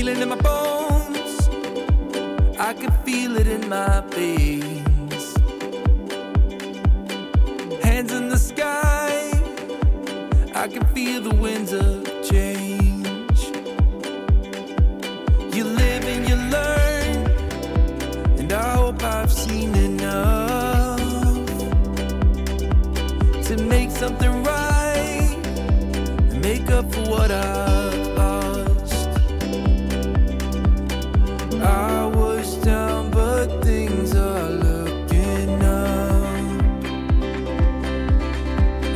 feeling in my bones, I can feel it in my veins. Hands in the sky, I can feel the winds of change. You live and you learn, and I hope I've seen enough to make something right and make up for what I've lost. I was down, but things are looking up.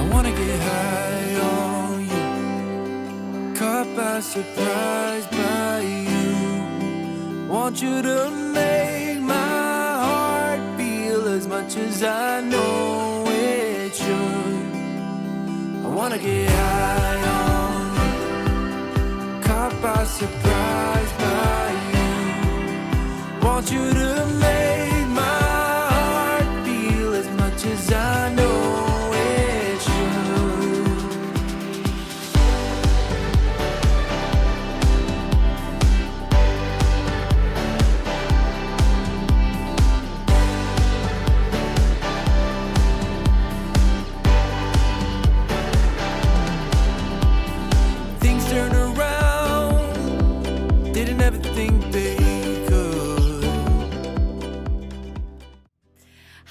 I wanna get high on you, caught by surprise by you. Want you to make my heart feel as much as I know it should. I wanna get high on you, caught by surprise by you. Want you to make my heart feel as much as I know it should. Things turn around, didn't ever think they could.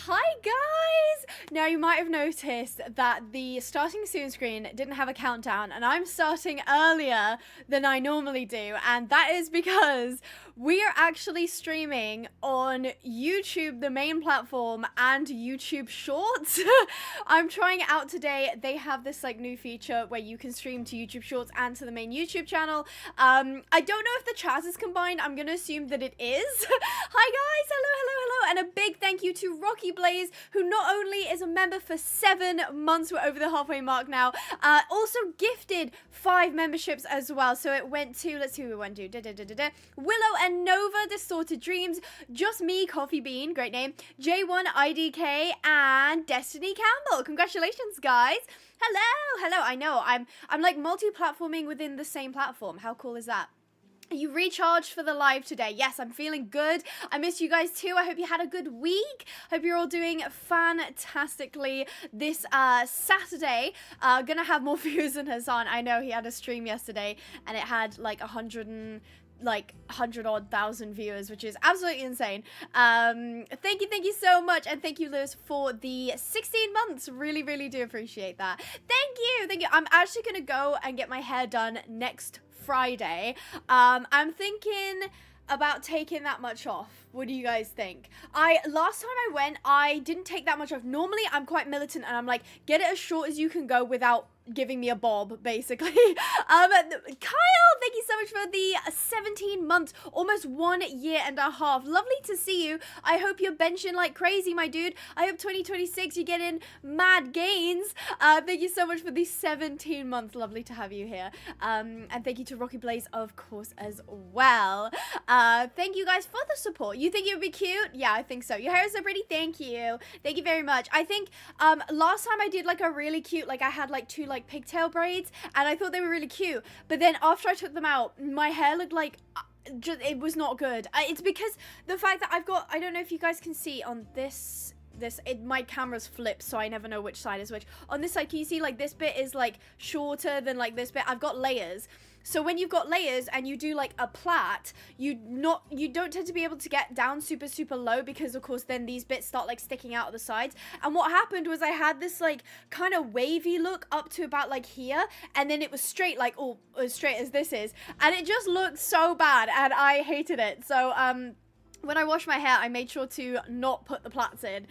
Hi guys! Now you might have noticed that the starting soon screen didn't have a countdown and I'm starting earlier than I normally do, and that is because we are actually streaming on YouTube, the main platform, and YouTube Shorts. I'm trying it out today. They have this like new feature where you can stream to YouTube Shorts and to the main YouTube channel. I don't know if the chat is combined. I'm gonna assume that it is. Hi guys, hello, and a big thank you to Rocky Blaze, who not only is a member for 7 months, we're over the halfway mark now, also gifted 5 memberships as well. So it went to, let's see who it went to, Willow and Nova, Distorted Dreams, Just Me, Coffee Bean, great name, J1 IDK, and Destiny Campbell. Congratulations, guys. Hello, I know, I'm like multi-platforming within the same platform. How cool is that? You recharged for the live today. Yes, I'm feeling good. I miss you guys too. I hope you had a good week. Hope you're all doing fantastically this Saturday. Gonna have more views than Hassan. I know he had a stream yesterday and it had like 100 odd thousand viewers, which is absolutely insane. Thank you so much, and thank you, Lewis, for the 16 months. Really do appreciate that. Thank you. I'm actually gonna go and get my hair done next Friday. I'm thinking about taking that much off. What do you guys think? Last time I went, I didn't take that much off. Normally, I'm quite militant and I'm like, get it as short as you can go without giving me a bob, basically. Kyle, thank you so much for the 17 months, almost 1 year and a half. Lovely to see you. I hope you're benching like crazy, my dude. I hope 2026 you get in mad gains. Thank you so much for the 17 months. Lovely to have you here. And thank you to Rocky Blaze, of course, as well. Thank you guys for the support. You think it would be cute? Yeah, I think so. Your hair is so pretty. Thank you. Thank you very much. I think last time I did like a really cute, like I had like 2 like pigtail braids and I thought they were really cute, but then after I took them out, my hair looked like it was not good. It's because the fact that I've got, I don't know if you guys can see on this, my camera's flipped, so I never know which side is which. On this side, can you see like this bit is like shorter than like this bit? I've got layers. So when you've got layers and you do like a plait, you don't tend to be able to get down super low, because of course then these bits start like sticking out of the sides. And what happened was I had this like kind of wavy look up to about like here, and then it was straight, like as straight as this is, and it just looked so bad and I hated it. So when I washed my hair, I made sure to not put the plaits in,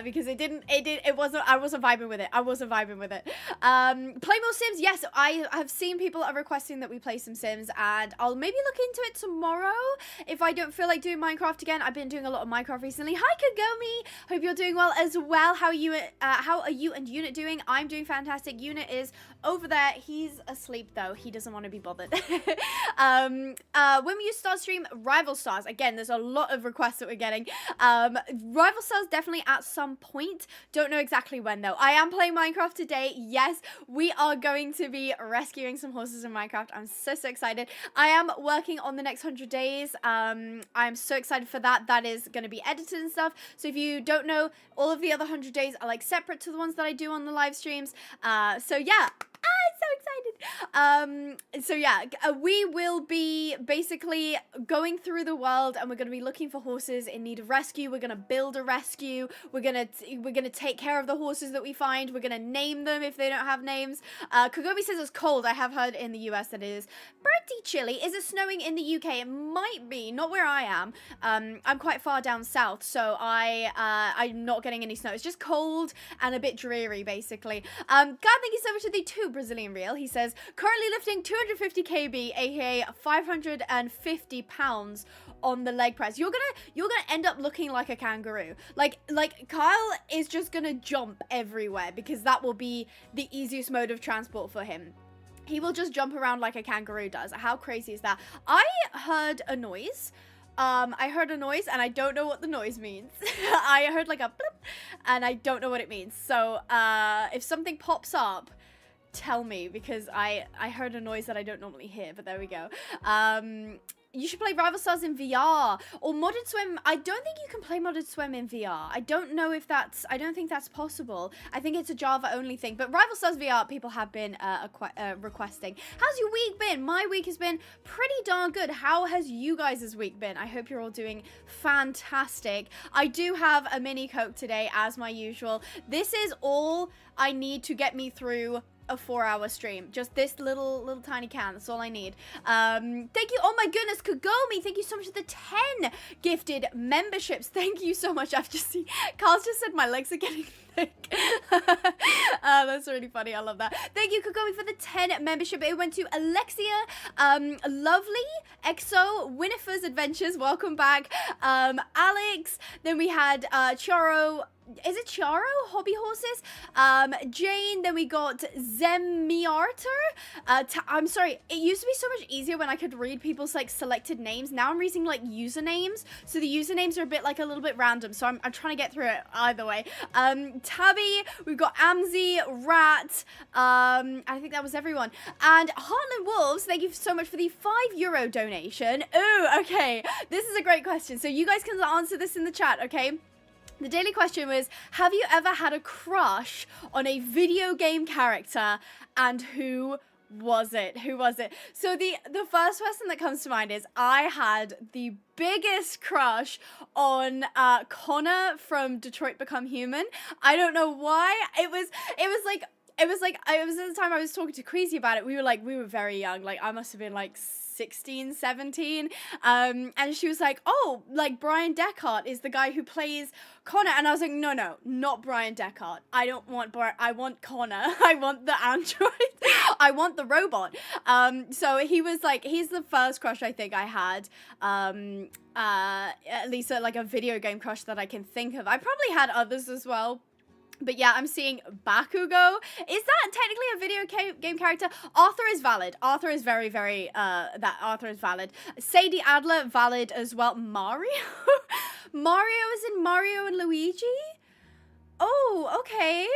because I wasn't vibing with it. Play more Sims, yes, I have seen people are requesting that we play some Sims, and I'll maybe look into it tomorrow if I don't feel like doing Minecraft again. I've been doing a lot of Minecraft recently. Hi, Kagome, hope you're doing well as well. How are you and Unit doing? I'm doing fantastic. Unit is over there. He's asleep though. He doesn't want to be bothered. When will you start stream Rival Stars? Again, there's a lot lot of requests that we're getting. Rival Stars definitely at some point. Don't know exactly when though. I am playing Minecraft today. Yes, we are going to be rescuing some horses in Minecraft. I'm so excited. I am working on the next 100 days. I'm so excited for that. That is going to be edited and stuff. So if you don't know, all of the other 100 days are like separate to the ones that I do on the live streams. So yeah. I'm so excited. So yeah, we will be basically going through the world and we're going to be looking for horses in need of rescue. We're going to build a rescue. We're going to take care of the horses that we find. We're going to name them if they don't have names. Kogobi says it's cold. I have heard in the US that it is pretty chilly. Is it snowing in the UK? It might be, not where I am. I'm quite far down south, so I'm not getting any snow. It's just cold and a bit dreary, basically. God, thank you so much for the 2 Brazilian real. He says, currently lifting 250 kb, aka 550 pounds on the leg press. You're gonna end up looking like a kangaroo. Like Kyle is just gonna jump everywhere because that will be the easiest mode of transport for him. He will just jump around like a kangaroo does. How crazy is that? I heard a noise. I heard a noise and I don't know what the noise means. I heard like a bloop and I don't know what it means. So, if something pops up, tell me because I heard a noise that I don't normally hear, but there we go. You should play Rival Stars in VR or Modded Swim. I don't think you can play Modded Swim in VR. I don't think that's possible. I think it's a Java only thing, but Rival Stars VR people have been requesting. How's your week been? My week has been pretty darn good. How has you guys' week been? I hope you're all doing fantastic. I do have a mini Coke today as my usual. This is all I need to get me through a 4-hour stream. Just this little tiny can. That's all I need. Thank you. Oh my goodness, Kagomi. Thank you so much for the 10 gifted memberships. Thank you so much. I've just seen Carl's just said my legs are getting thick. That's really funny. I love that. Thank you, Kagomi, for the 10 membership. It went to Alexia, Lovely, Exo, Winifred's Adventures. Welcome back. Alex. Then we had Charo. Is it Charo? Hobby Horses? Jane, then we got Zemiarter. I'm sorry, it used to be so much easier when I could read people's like selected names. Now I'm reading like usernames, so the usernames are a bit like a little bit random, so I'm trying to get through it either way. Tabby, we've got Amzi, Rat, I think that was everyone. And Heartland Wolves, thank you so much for the €5 donation. Oh, okay, this is a great question, so you guys can answer this in the chat, okay? The daily question was, have you ever had a crush on a video game character and who was it? Who was it? So the first person that comes to mind is I had the biggest crush on Connor from Detroit Become Human. I don't know why. It was at the time I was talking to Queasy about it. We were very young. Like I must have been like 16, 17. And she was like, oh, like Brian Deckard is the guy who plays Connor. And I was like, no, not Brian Deckard. I don't want Brian. I want Connor. I want the android. I want the robot. So he was like, he's the first crush I think I had. At least like a video game crush that I can think of. I probably had others as well. But yeah, I'm seeing Bakugo. Is that technically a video game character? Arthur is valid. Arthur is very, very, Arthur is valid. Sadie Adler, valid as well. Mario? Mario is in Mario and Luigi? Oh, okay.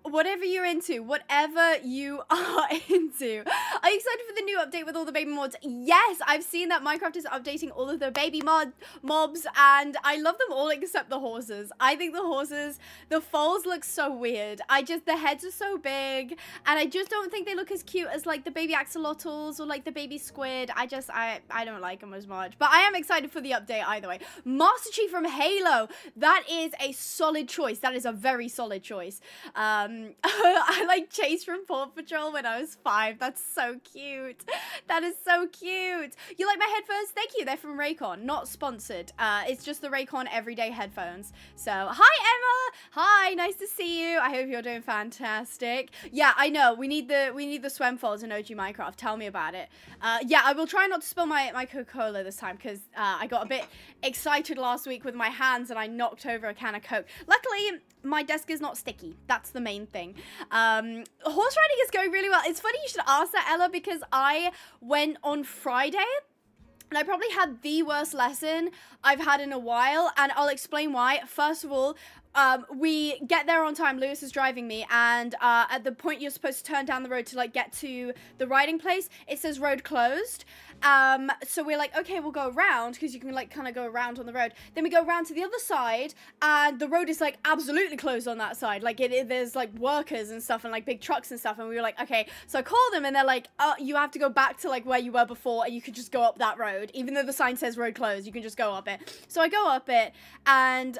Whatever you're into, whatever you are into. Are you excited for the new update with all the baby mods? Yes, I've seen that Minecraft is updating all of the baby mobs, and I love them all except the horses. I think the horses, the foals look so weird. The heads are so big, and I just don't think they look as cute as like the baby axolotls or like the baby squid. I don't like them as much, but I am excited for the update either way. Master Chief from Halo, that is a solid choice. That is a very solid choice. I like Chase from Paw Patrol when I was 5. That's so cute. That is so cute. You like my headphones? Thank you. They're from Raycon. Not sponsored. It's just the Raycon everyday headphones. So, hi Emma. Hi, nice to see you. I hope you're doing fantastic. Yeah, I know. We need the swem falls in OG Minecraft. Tell me about it. Yeah, I will try not to spill my Coca-Cola this time because I got a bit excited last week with my hands and I knocked over a can of Coke. Luckily, my desk is not sticky. That's the main thing. Horse riding is going really well. It's funny you should ask that, Ella, because I went on Friday And I probably had the worst lesson I've had in a while, and I'll explain why. First of all, we get there on time. Lewis is driving me, and at the point you're supposed to turn down the road to like get to the riding place, it says road closed. So we're like, okay, we'll go around, because you can like kind of go around on the road. Then we go around to the other side, and the road is like absolutely closed on that side. Like there's like workers and stuff and like big trucks and stuff. And we were like, okay. So I call them, and they're like, you have to go back to like where you were before, and you could just go up that road. Even though the sign says road closed, you can just go up it. So I go up it, and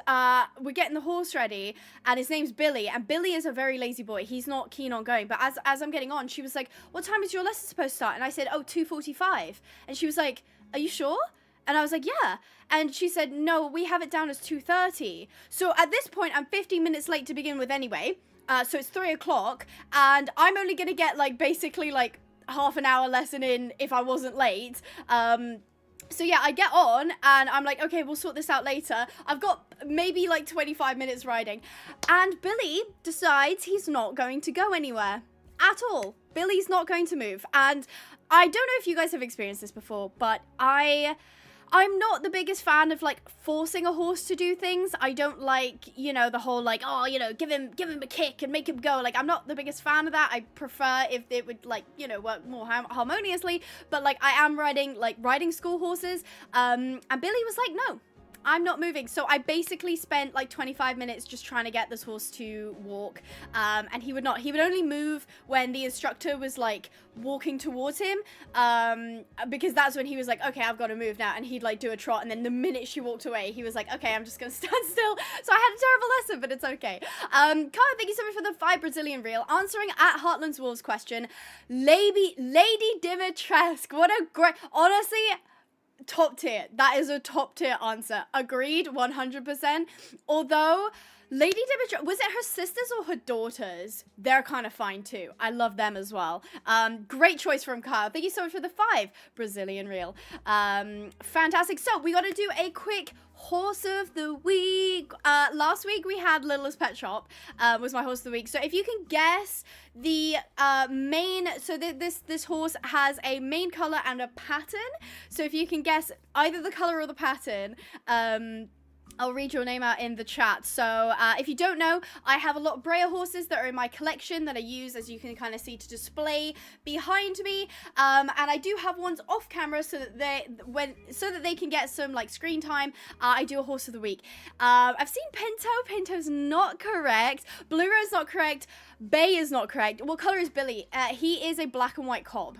we're getting the horse ready, and his name's Billy. And Billy is a very lazy boy. He's not keen on going. But as I'm getting on, she was like, what time is your lesson supposed to start? And I said, oh, 2:45. And she was like, are you sure? And I was like, yeah. And she said, no, we have it down as 2:30. So at this point, I'm 15 minutes late to begin with anyway. So it's 3 o'clock, and I'm only going to get like basically like half an hour lesson in if I wasn't late. So yeah, I get on, and I'm like, okay, we'll sort this out later. I've got maybe like 25 minutes riding. And Billy decides he's not going to go anywhere at all. Billy's not going to move. And I don't know if you guys have experienced this before, but I'm not the biggest fan of like forcing a horse to do things. I don't like, you know, the whole like, oh, you know, give him a kick and make him go. Like, I'm not the biggest fan of that. I prefer if it would like, you know, work more harmoniously. But like, I am riding school horses. And Billy was like, no, I'm not moving. So I basically spent like 25 minutes just trying to get this horse to walk. And he would not. He would only move when the instructor was like walking towards him. Because that's when he was like, okay, I've got to move now. And he'd like do a trot. And then the minute she walked away, he was like, okay, I'm just going to stand still. So I had a terrible lesson, but it's okay. Cara, thank you so much for the 5 Brazilian reel. Answering at Heartland's Wolves question. Lady Dimitrescu. What a great, honestly, top tier. That is a top tier answer. Agreed, 100%. Although Lady Dimitrescu, was it her sisters or her daughters? They're kind of fine too. I love them as well. Great choice from Kyle. Thank you so much for the 5 Brazilian reel. Fantastic. So we got to do a quick horse of the week. Last week we had Littlest Pet Shop was my horse of the week. So if you can guess the main, so this horse has a main color and a pattern. So if you can guess either the color or the pattern, I'll read your name out in the chat. So if you don't know, I have a lot of Breyer horses that are in my collection that I use, as you can kind of see, to display behind me. And I do have ones off camera so that they can get some like screen time. I do a horse of the week. I've seen Pinto. Pinto's not correct. Blue Rose not correct. Bay is not correct. What color is Billy? He is a black and white cob.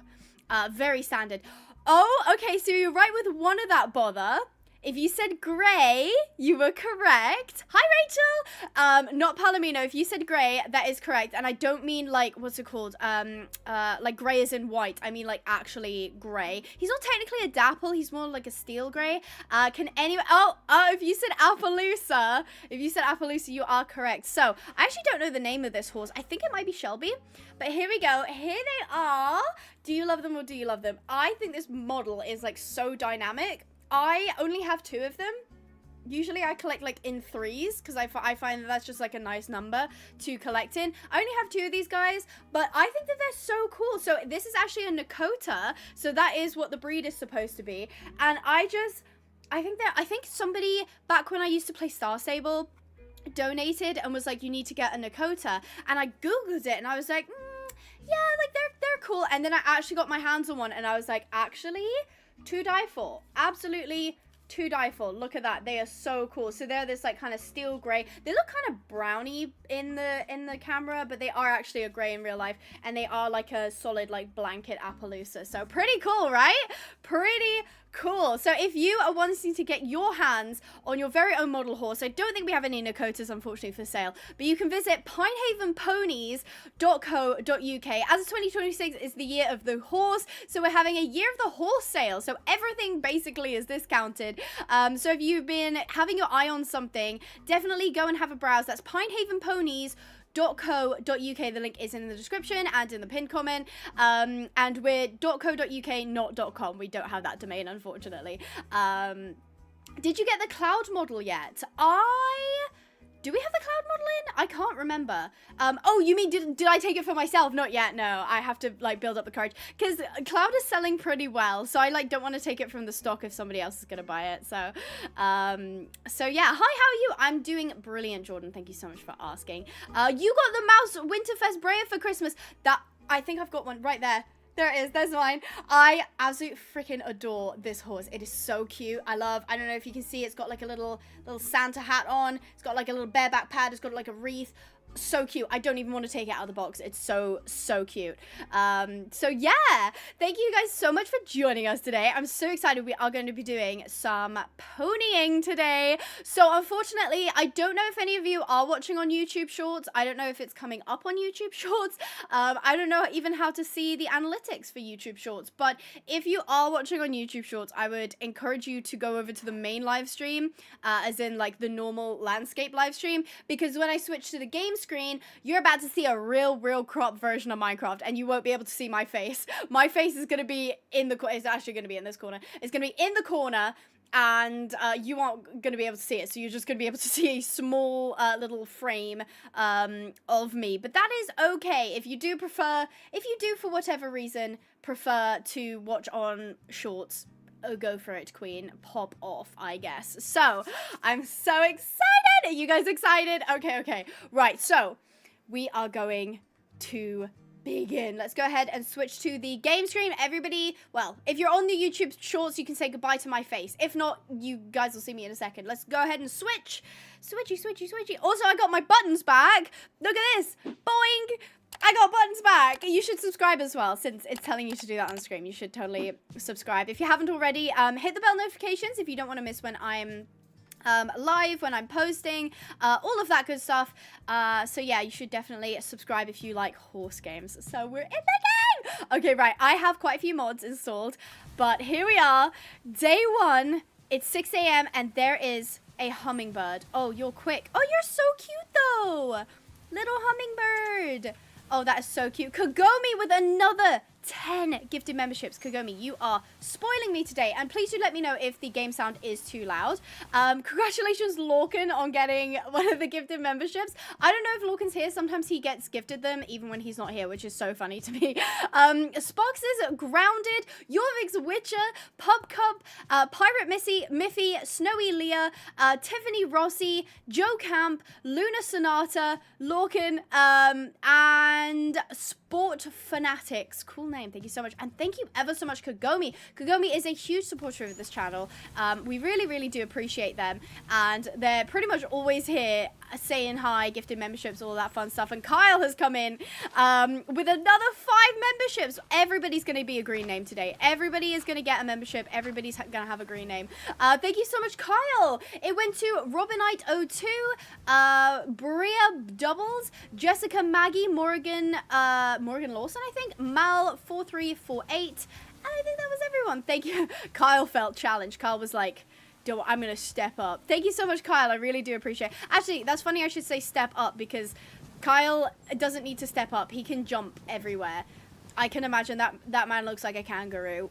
Very standard. Oh, okay. So you're right with one of that bother. If you said grey, you were correct. Hi, Rachel. Not Palomino. If you said grey, that is correct. And I don't mean like, what's it called? Like grey is in white. I mean like actually grey. He's not technically a dapple. He's more like a steel grey. Can anyone, if you said Appaloosa, you are correct. So I actually don't know the name of this horse. I think it might be Shelby. But here we go. Here they are. Do you love them or do you love them? I think this model is like so dynamic. I only have 2 of them. Usually I collect like in 3s because I find that that's just like a nice number to collect in. I only have 2 of these guys, but I think that they're so cool. So this is actually a Nakota. So that is what the breed is supposed to be. And I think somebody back when I used to play Star Stable donated and was like, you need to get a Nakota. And I Googled it and I was like, yeah, like they're cool. And then I actually got my hands on one and I was like, actually, to die for. Absolutely to die for. Look at that. They are so cool. So they're this like kind of steel gray. They look kind of browny in the camera, but they are actually a gray in real life, and they are like a solid like blanket Appaloosa. So pretty cool, right? Pretty cool. So if you are wanting to get your hands on your very own model horse, I don't think we have any Nakotas unfortunately for sale, but you can visit pinehavenponies.co.uk. As 2026 is the year of the horse, so we're having a year of the horse sale. So everything basically is discounted. So if you've been having your eye on something, definitely go and have a browse. That's pinehavenponies.co.uk. The link is in the description and in the pinned comment. And we're .co.uk, not .com. We don't have that domain, unfortunately. Did you get the cloud model yet? I Do we have the Cloud model in? I can't remember. Oh, you mean did I take it for myself? Not yet, no. I have to, like, build up the courage. Because Cloud is selling pretty well, so I, like, don't want to take it from the stock if somebody else is going to buy it. So yeah. Hi, how are you? I'm doing brilliant, Jordan. Thank you so much for asking. You got the Mouse Winterfest Brayer for Christmas. I think I've got one right there. There it is. There's mine. I absolutely freaking adore this horse. It is so cute. I don't know if you can see, it's got like a little Santa hat on. It's got like a little bareback pad. It's got like a wreath. So cute. I don't even want to take it out of the box. It's so cute. So yeah, thank you guys so much for joining us today. I'm so excited. We are going to be doing some ponying today. So unfortunately, I don't know if any of you are watching on YouTube Shorts. I don't know if it's coming up on YouTube Shorts. I don't know even how to see the analytics for YouTube Shorts, but if you are watching on YouTube Shorts, I would encourage you to go over to the main live stream, as in like the normal landscape live stream, because when I switch to the game screen, you're about to see a real crop version of Minecraft, and you won't be able to see my face. My face is going to be in the corner. It's actually going to be in this corner. It's going to be in the corner, and you aren't going to be able to see it, so you're just going to be able to see a small little frame of me. But that is okay. If you do for whatever reason prefer to watch on Shorts, oh, go for it, queen. Pop off, I guess. So, I'm so excited! Are you guys excited? Okay. Right, so, we are going to begin. Let's go ahead and switch to the game screen. Everybody, well, if you're on the YouTube Shorts, you can say goodbye to my face. If not, you guys will see me in a second. Let's go ahead and switch. Switchy. Also, I got my buttons back. Look at this. Boing! I got buttons back. You should subscribe as well, since it's telling you to do that on screen. You should totally subscribe. If you haven't already, hit the bell notifications if you don't want to miss when I'm live, when I'm posting, all of that good stuff. So yeah, you should definitely subscribe if you like horse games. So we're in the game! Okay, right, I have quite a few mods installed, but here we are, day 1, it's 6 a.m. and there is a hummingbird. Oh, you're quick. Oh, you're so cute though! Little hummingbird. Oh, that is so cute. Kagome with another 10 gifted memberships. Kagome, you are spoiling me today. And please do let me know if the game sound is too loud. Congratulations, Lorcan, on getting one of the gifted memberships. I don't know if Lorcan's here. Sometimes he gets gifted them even when he's not here, which is so funny to me. Sparks is Grounded, Jorvik's Witcher, Pub Cup, Pirate Miffy, Snowy Leah, Tiffany Rossi, Joe Camp, Luna Sonata, Lorcan, and Sport Fanatics. Cool name. Thank you so much. And thank you ever so much, Kagome. Kagome is a huge supporter of this channel. We really do appreciate them. And they're pretty much always here saying hi, gifted memberships, all that fun stuff. And Kyle has come in with another 5 memberships. Everybody's going to be a green name today. Everybody is going to get a membership. Everybody's going to have a green name. Thank you so much, Kyle. It went to Robinite02, Bria Doubles, Jessica Maggie, Morgan Lawson, I think, Mal4348, and I think that was everyone. Thank you. Kyle felt challenged. Kyle was like, I'm going to step up. Thank you so much, Kyle. I really do appreciate it. Actually, that's funny I should say step up, because Kyle doesn't need to step up. He can jump everywhere. I can imagine that man looks like a kangaroo.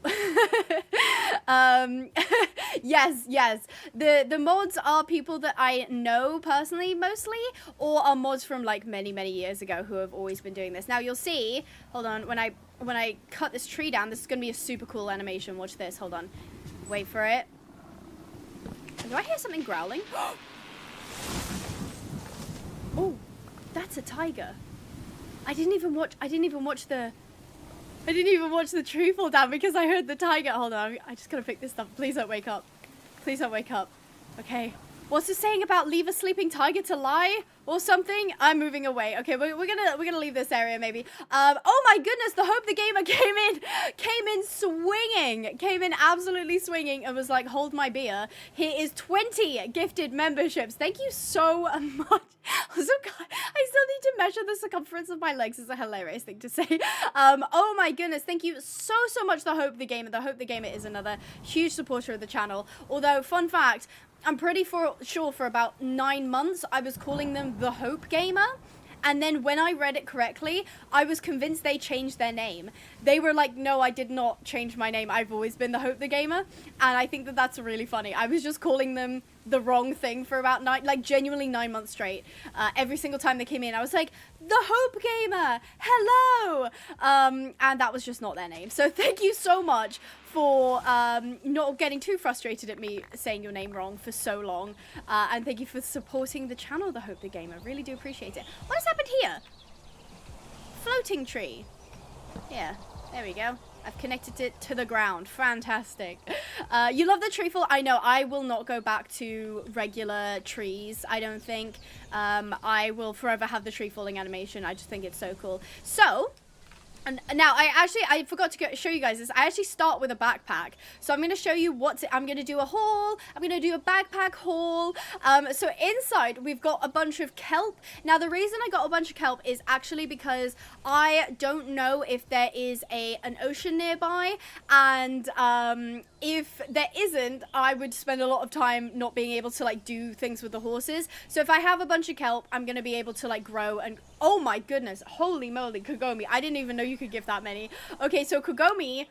Yes. The mods are people that I know personally, mostly, or are mods from like many years ago who have always been doing this. Now you'll see, hold on, when I cut this tree down, this is gonna be a super cool animation. Watch this, hold on. Wait for it. Do I hear something growling? Oh, that's a tiger. I didn't even watch the tree fall down because I heard the tiger. Hold on, I just gotta pick this up. Please don't wake up. Please don't wake up. Okay. What's it saying about leave a sleeping tiger to lie or something? I'm moving away. Okay, we're gonna leave this area maybe. Oh my goodness, the Hope the Gamer came in swinging, came in absolutely swinging, and was like, hold my beer. Here is 20 gifted memberships. Thank you so much. Also, God, I still need to measure the circumference of my legs. Is a hilarious thing to say. Oh my goodness, thank you so much, the Hope the Gamer. The Hope the Gamer is another huge supporter of the channel. Although, fun fact, I'm pretty sure for about 9 months I was calling them the Hope Gamer, and then when I read it correctly, I was convinced they changed their name. They were like, no, I did not change my name. I've always been the Hope the Gamer, and I think that that's really funny. I was just calling them the wrong thing for about genuinely 9 months straight. Every single time they came in, I was like, the Hope Gamer, hello! And that was just not their name. So thank you so much for not getting too frustrated at me saying your name wrong for so long. And thank you for supporting the channel, the Hope the Gamer. Really do appreciate it. What has happened here? Floating tree. Yeah, there we go. I've connected it to the ground. Fantastic. You love the treeful. I know. I will not go back to regular trees, I don't think. I will forever have the tree falling animation. I just think it's so cool. So, and now I forgot to show you guys this. I actually start with a backpack. So I'm going to show you I'm going to do a haul. I'm going to do a backpack haul. So inside we've got a bunch of kelp. Now the reason I got a bunch of kelp is actually because I don't know if there is an ocean nearby, and if there isn't, I would spend a lot of time not being able to like do things with the horses. So if I have a bunch of kelp, I'm going to be able to like grow and oh my goodness, holy moly, Kogomi. I didn't even know you could give that many. Okay, so Kogomi,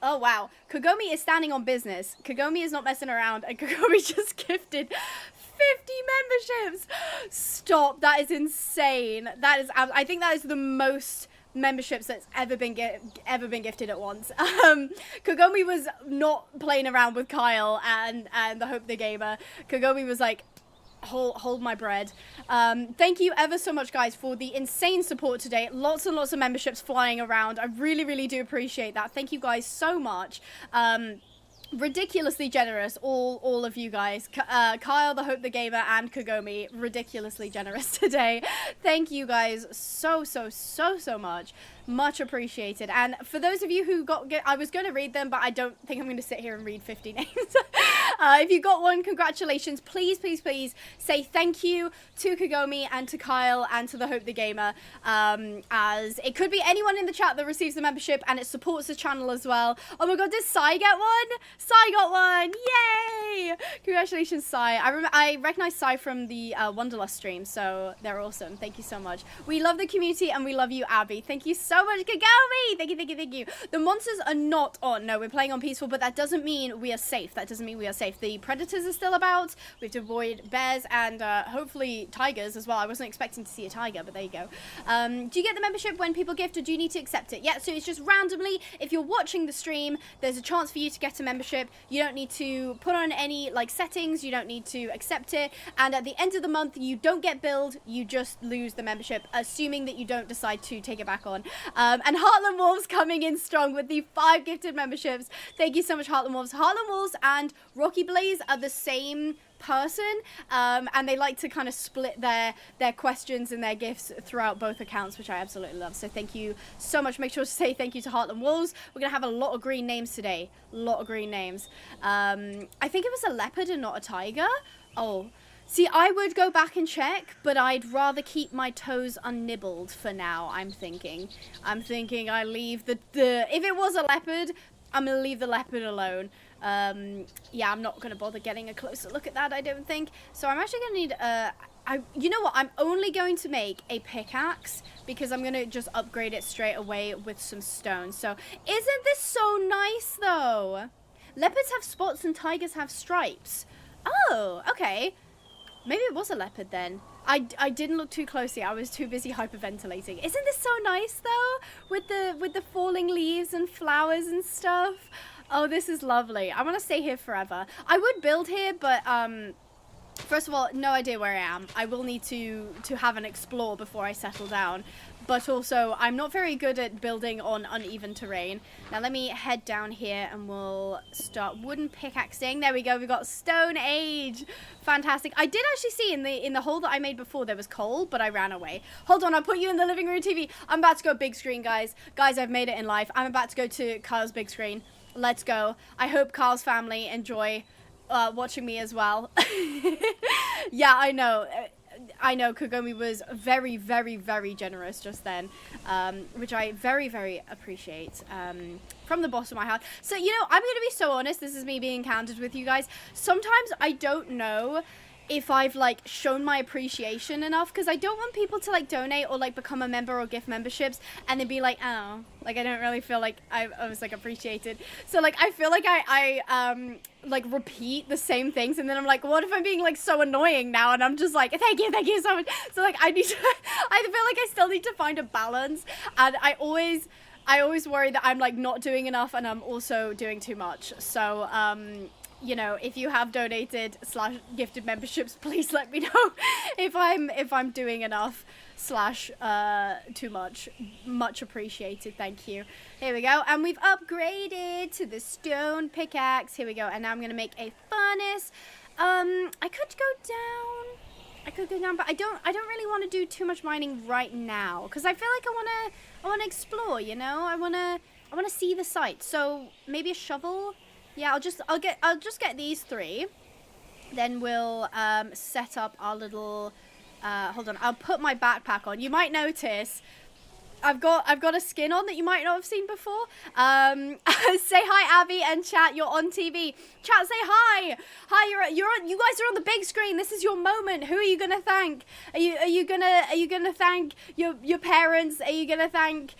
oh wow. Kogomi is standing on business. Kogomi is not messing around, and Kogomi just gifted 50 memberships. Stop, that is insane. That is, I think that is the most memberships that's ever been gifted at once. Kogomi was not playing around with Kyle and the Hope the Gamer. Kogomi was like, hold my bread. Thank you ever so much, guys, for the insane support today. Lots and lots of memberships flying around. I really do appreciate that. Thank you guys so much. Ridiculously generous, all of you guys. Kyle, the Hope the Gamer, and Kogomi, ridiculously generous today. Thank you guys so much. Much appreciated. And for those of you who I was going to read them, but I don't think I'm going to sit here and read 50 names. If you got one, congratulations. Please say thank you to Kogomi and to Kyle and to the Hope the Gamer, as it could be anyone in the chat that receives the membership, and it supports the channel as well. Oh my god, did Sai get one? Sai got one! Yay! Congratulations, Sai. I recognize Sai from the Wanderlust stream, so they're awesome. Thank you so much. We love the community, and we love you, Abby. Thank you so much, Kogomi! Thank you. The monsters are not on. No, we're playing on peaceful, but that doesn't mean we are safe. The predators are still about. We have to avoid bears and hopefully tigers as well. I wasn't expecting to see a tiger, but there you go. Do you get the membership when people gift, or do you need to accept it? Yeah, so it's just randomly. If you're watching the stream, there's a chance for you to get a membership. You don't need to put on any like settings. You don't need to accept it. And at the end of the month, you don't get billed. You just lose the membership, assuming that you don't decide to take it back on. And Heartland Wolves coming in strong with the 5 gifted memberships. Thank you so much, Heartland Wolves. Heartland Wolves and Rocky Blaze are the same person, and they like to kind of split their questions and their gifts throughout both accounts, which I absolutely love. So thank you so much. Make sure to say thank you to Heartland Wolves. We're gonna have a lot of green names today. A lot of green names. I think it was a leopard and not a tiger. Oh, see, I would go back and check, but I'd rather keep my toes unnibbled for now. I'm thinking I leave the if it was a leopard, I'm gonna leave the leopard alone. Yeah, I'm not gonna bother getting a closer look at that, I don't think. So I'm actually gonna need you know what, I'm only going to make a pickaxe because I'm gonna just upgrade it straight away with some stone. So isn't this so nice though? Leopards have spots and tigers have stripes. Oh, okay. Maybe it was a leopard then. I didn't look too closely. I was too busy hyperventilating. Isn't this so nice though? With the falling leaves and flowers and stuff. Oh, this is lovely. I want to stay here forever. I would build here, but first of all, no idea where I am. I will need to have an explore before I settle down. But also, I'm not very good at building on uneven terrain. Now let me head down here and we'll start wooden pickaxing. There we go. We've got Stone Age. Fantastic. I did actually see in the hole that I made before there was coal, but I ran away. Hold on, I'll put you in the living room TV. I'm about to go big screen, guys. Guys, I've made it in life. I'm about to go to Kyle's big screen. Let's go. I hope Kyle's family enjoy watching me as well. Yeah, I know. Kogomi was very generous just then, which I very appreciate from the bottom of my heart. So, you know, I'm going to be so honest. This is me being candid with you guys. Sometimes I don't know if I've like shown my appreciation enough, because I don't want people to like donate or like become a member or gift memberships and then be like, oh, like I don't really feel like I was like appreciated. So like I feel like I like repeat the same things, and then I'm like, what if I'm being like so annoying now, and I'm just like, thank you so much. So like I need to I feel like I still need to find a balance, and I always worry that I'm like not doing enough and I'm also doing too much. So you know, if you have donated / gifted memberships, please let me know if I'm doing enough / too much. Much appreciated. Thank you. Here we go. And we've upgraded to the stone pickaxe. Here we go. And now I'm going to make a furnace. I could go down, but I don't really want to do too much mining right now, because I feel like I want to explore, you know? I want to see the site. So maybe a shovel. Yeah, I'll just get these 3. Then we'll set up our little hold on. I'll put my backpack on. You might notice I've got a skin on that you might not have seen before. Say hi, Abby, and chat. You're on TV. Chat, say hi. Hi, you guys are on the big screen. This is your moment. Who are you gonna thank? Are you gonna thank your parents? Are you gonna thank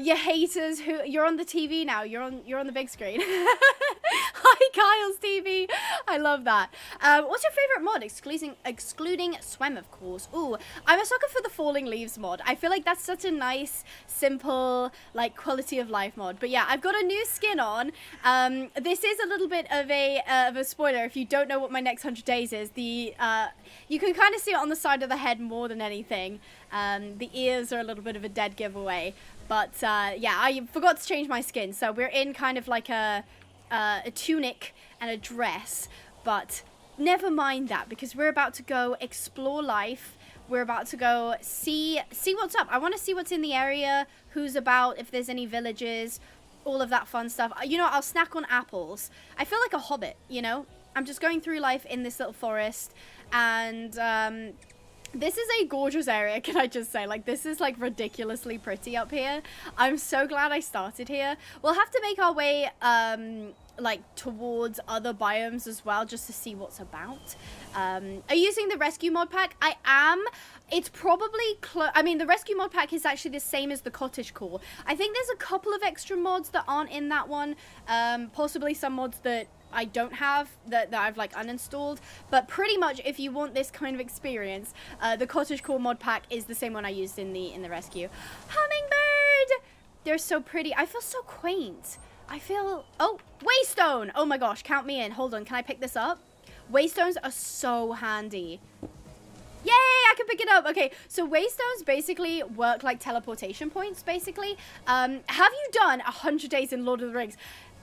your haters? Who you're on the TV now? You're on the big screen. Hi, Kyle's TV. I love that. What's your favorite mod? Excluding swem, of course. Ooh, I'm a sucker for the falling leaves mod. I feel like that's such a nice, simple, like quality of life mod. But yeah, I've got a new skin on. This is a little bit of a spoiler if you don't know what my next 100 days is. You can kind of see it on the side of the head more than anything. The ears are a little bit of a dead giveaway. But yeah, I forgot to change my skin, so we're in kind of like a tunic and a dress. But never mind that, because we're about to go explore life. We're about to go see what's up. I want to see what's in the area, who's about, if there's any villages, all of that fun stuff. You know, I'll snack on apples. I feel like a hobbit, you know? I'm just going through life in this little forest, and this is a gorgeous area, can I just say. Like, this is like ridiculously pretty up here. I'm so glad I started here. We'll have to make our way like towards other biomes as well, just to see what's about. Are you using the rescue mod pack? I am. It's probably I mean, the rescue mod pack is actually the same as the cottage core. I think there's a couple of extra mods that aren't in that one, possibly some mods that I don't have that I've like uninstalled, but pretty much if you want this kind of experience, the cottage core mod pack is the same one I used in the rescue. Hummingbird, they're so pretty. I feel so quaint. I feel, oh, waystone. Oh my gosh, count me in. Hold on, can I pick this up? Waystones are so handy. Yay, I can pick it up. Okay, so waystones basically work like teleportation points, basically. Have you done 100 days in Lord of the Rings?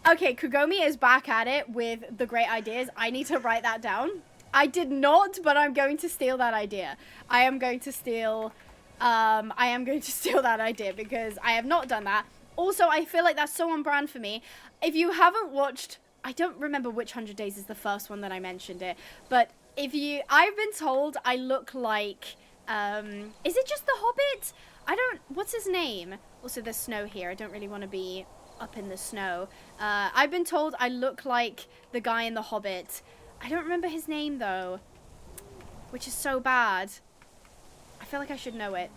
Okay, Kugomi is back at it with the great ideas. I need to write that down. I did not, but I'm going to steal that idea. I am going to steal that idea because I have not done that. Also, I feel like that's so on brand for me. If you haven't watched, I don't remember which 100 Days is the first one that I mentioned it, but I've been told I look like, is it just the Hobbit? What's his name? Also, there's snow here. I don't really want to be up in the snow. I've been told I look like the guy in the Hobbit. I don't remember his name, though, which is so bad. I feel like I should know it.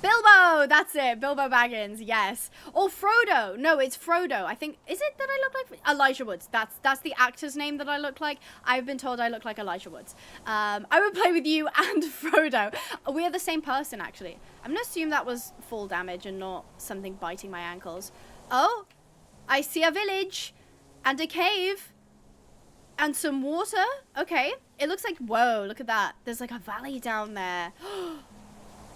Bilbo, that's it. Bilbo Baggins, yes. Or Frodo. No, it's Frodo. I think, is it that I look like Elijah Woods? That's the actor's name that I look like. I've been told I look like Elijah Woods. I would play with you and Frodo. We're the same person, actually. I'm gonna assume that was fall damage and not something biting my ankles. Oh, I see a village and a cave and some water. Okay, it looks like, whoa, look at that. There's like a valley down there.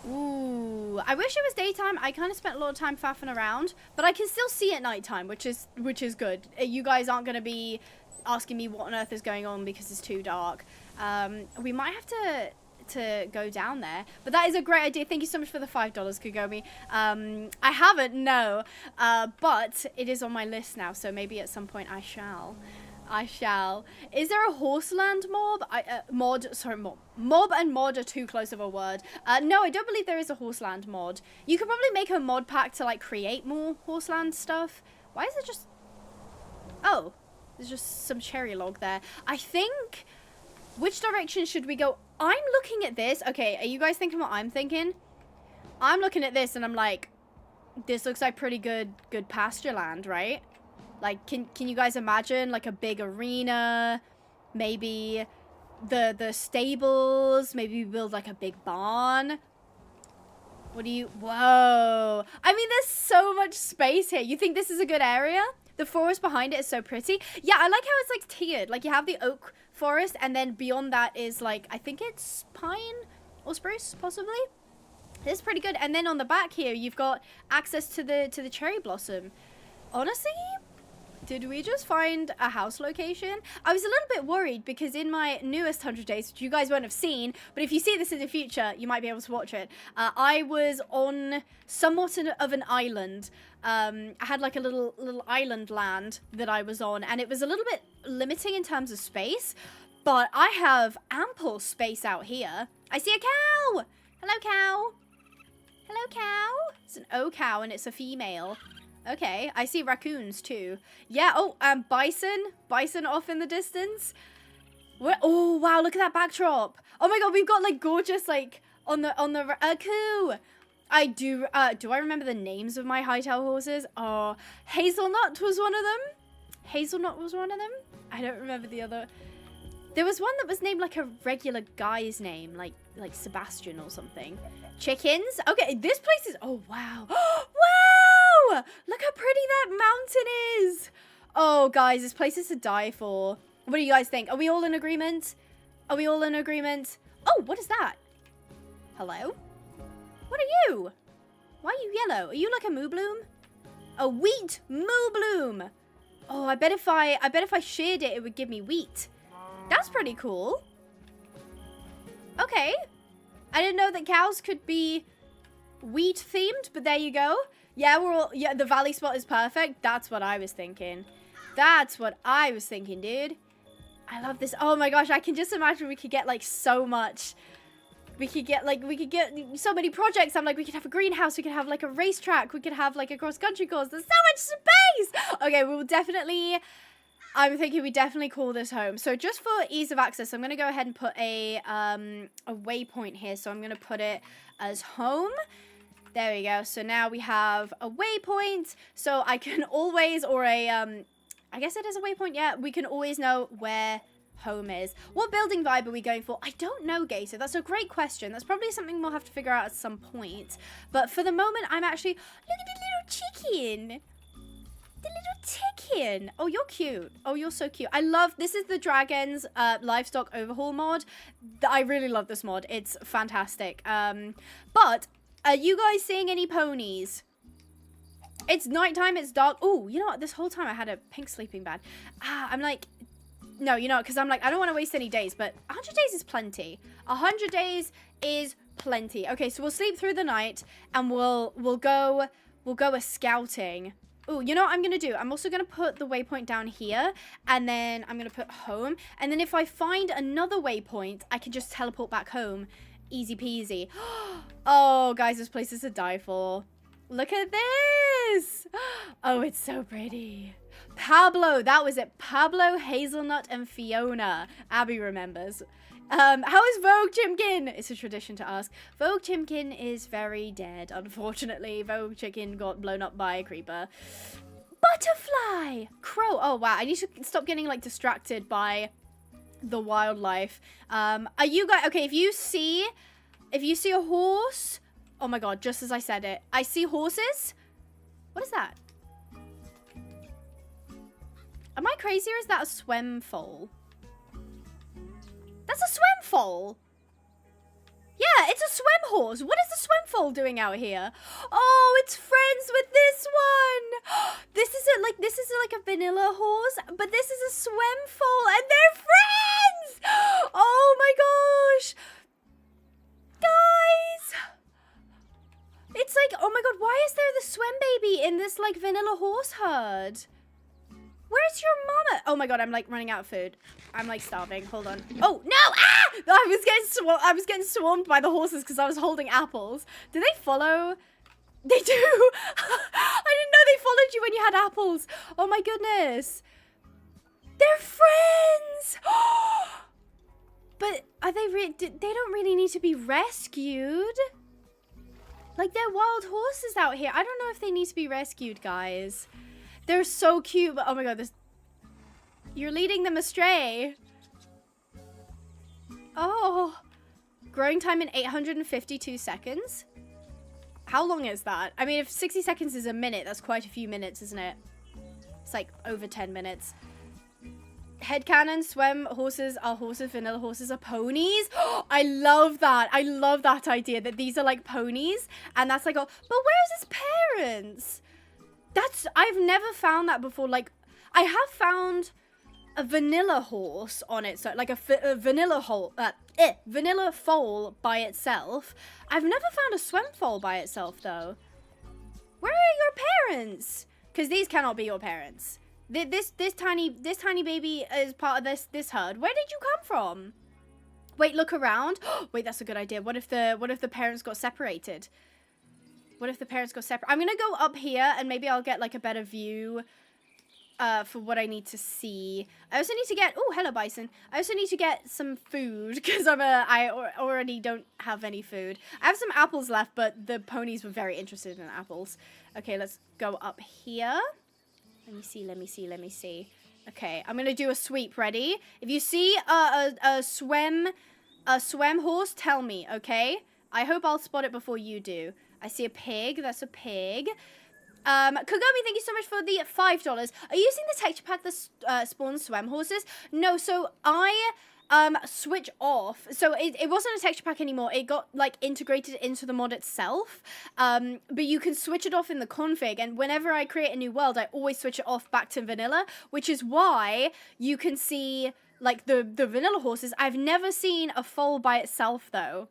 Ooh, I wish it was daytime. I kind of spent a lot of time faffing around, but I can still see at nighttime, which is good. You guys aren't going to be asking me what on earth is going on because it's too dark. We might have to go down there, but that is a great idea. Thank you so much for the $5, Kugomi. I haven't, no, but it is on my list now, so maybe at some point I shall. Is there a horseland mob? Mob and mod are too close of a word. No, I don't believe there is a horseland mod. You could probably make a mod pack to like create more horseland stuff. Why is it just... Oh, there's just some cherry log there. I think Which direction should we go? I'm looking at this. Okay, are you guys thinking what I'm thinking? I'm looking at this and I'm like, this looks like pretty good pasture land, right? Like, can you guys imagine like a big arena? Maybe the stables, maybe we build like a big barn. What do you, whoa. I mean, there's so much space here. You think this is a good area? The forest behind it is so pretty. Yeah, I like how it's like tiered. Like you have the oak forest and then beyond that is like, I think it's pine or spruce possibly. It's pretty good. And then on the back here, you've got access to the cherry blossom. Honestly, did we just find a house location? I was a little bit worried because in my newest 100 days, which you guys won't have seen, but if you see this in the future, you might be able to watch it. I was on somewhat of an island. I had like a little island land that I was on, and it was a little bit limiting in terms of space, but I have ample space out here. I see a cow! Hello, cow. Hello, cow. It's an O cow, and it's a female. Okay, I see raccoons too. Yeah, oh, bison. Bison off in the distance. Oh, wow, look at that backdrop. Oh my god, we've got like gorgeous, like, on the coo. I do I remember the names of my hightail horses? Oh, Hazelnut was one of them. Hazelnut was one of them. I don't remember the other. There was one that was named like a regular guy's name, like Sebastian or something. Chickens? Okay, this place is, oh wow. Wow! Look how pretty that mountain is. Oh, guys, this place is to die for. What do you guys think? Are we all in agreement? Are we all in agreement? Oh, what is that? Hello? What are you? Why are you yellow? Are you like a moo bloom? A wheat moo bloom. Oh, I bet if I sheared it, it would give me wheat. That's pretty cool. Okay. I didn't know that cows could be wheat themed, but there you go. Yeah, yeah, the valley spot is perfect. That's what I was thinking. That's what I was thinking, dude. I love this. Oh my gosh, I can just imagine we could get like so much. We could get so many projects. I'm like, we could have a greenhouse. We could have like a racetrack. We could have like a cross-country course. There's so much space. Okay, we will definitely, I'm thinking we definitely call this home. So just for ease of access, I'm going to go ahead and put a waypoint here. So I'm going to put it as home. There we go. So now we have a waypoint. So I can always, or a, I guess it is a waypoint. Yeah, we can always know where home is. What building vibe are we going for? I don't know, Gator. That's a great question. That's probably something we'll have to figure out at some point. But for the moment, I'm actually, look at the little chicken. The little chicken. Oh, you're cute. Oh, you're so cute. I love, this is the Dragons livestock overhaul mod. I really love this mod. It's fantastic. But are you guys seeing any ponies? It's nighttime. It's dark. Oh, you know what? This whole time I had a pink sleeping bag. I'm like, no, you know, because I'm like, I don't want to waste any days, but 100 days is plenty. 100 days is plenty. Okay, so we'll sleep through the night and we'll go a scouting. Oh, you know what I'm going to do? I'm also going to put the waypoint down here, and then I'm going to put home. And then if I find another waypoint, I can just teleport back home. Easy peasy. Oh, guys, this place is to die for. Look at this. Oh, it's so pretty. Pablo, that was it. Pablo, Hazelnut, and Fiona. Abby remembers. How is Vogue Chimkin? It's a tradition to ask. Vogue Chimkin is very dead, unfortunately. Vogue Chicken got blown up by a creeper. Butterfly! Crow. Oh, wow. I need to stop getting, like, distracted by the wildlife. Are you guys... Okay, if you see a horse... Oh, my God. Just as I said it. I see horses. What is that? Am I crazy or is that a swem foal? That's a swem foal. Yeah, it's a swem horse. What is the swem foal doing out here? Oh, it's friends with this one. This is like a vanilla horse, but this is a swem foal and they're friends. Oh my gosh. Guys. It's like, oh my God, why is there the swem baby in this like vanilla horse herd? Where's your mama? Oh my God, I'm like running out of food. I'm like starving. Hold on. Oh no! Ah! I was getting swarmed by the horses because I was holding apples. Do they follow? They do. I didn't know they followed you when you had apples. Oh my goodness. They're friends. But are they they don't really need to be rescued. Like, they're wild horses out here. I don't know if they need to be rescued, guys. They're so cute, but oh my god, you're leading them astray. Oh. Growing time in 852 seconds. How long is that? I mean, if 60 seconds is a minute, that's quite a few minutes, isn't it? It's like over 10 minutes. Headcanon, swem horses are horses, vanilla horses are ponies. I love that. I love that idea that these are like ponies. And that's like, but where's his parents? I've never found that before. Like, I have found a vanilla horse on it. So like a vanilla foal by itself. I've never found a swem foal by itself though. Where are your parents? Because these cannot be your parents. This tiny baby is part of this herd. Where did you come from? Wait, look around. Wait, that's a good idea. What if the parents got separated? What if the parents got separate? I'm gonna go up here and maybe I'll get like a better view for what I need to see. I also need to get, oh, hello bison. I also need to get some food because I already don't have any food. I have some apples left, but the ponies were very interested in apples. Okay, let's go up here. Let me see. Okay, I'm gonna do a sweep. Ready? If you see a swem horse, tell me, okay? I hope I'll spot it before you do. I see a pig. That's a pig. Kagami, thank you so much for the $5. Are you using the texture pack that spawns swem horses? No, so I switch off. So it wasn't a texture pack anymore. It got like integrated into the mod itself. But you can switch it off in the config, and whenever I create a new world, I always switch it off back to vanilla, which is why you can see like the vanilla horses. I've never seen a foal by itself though.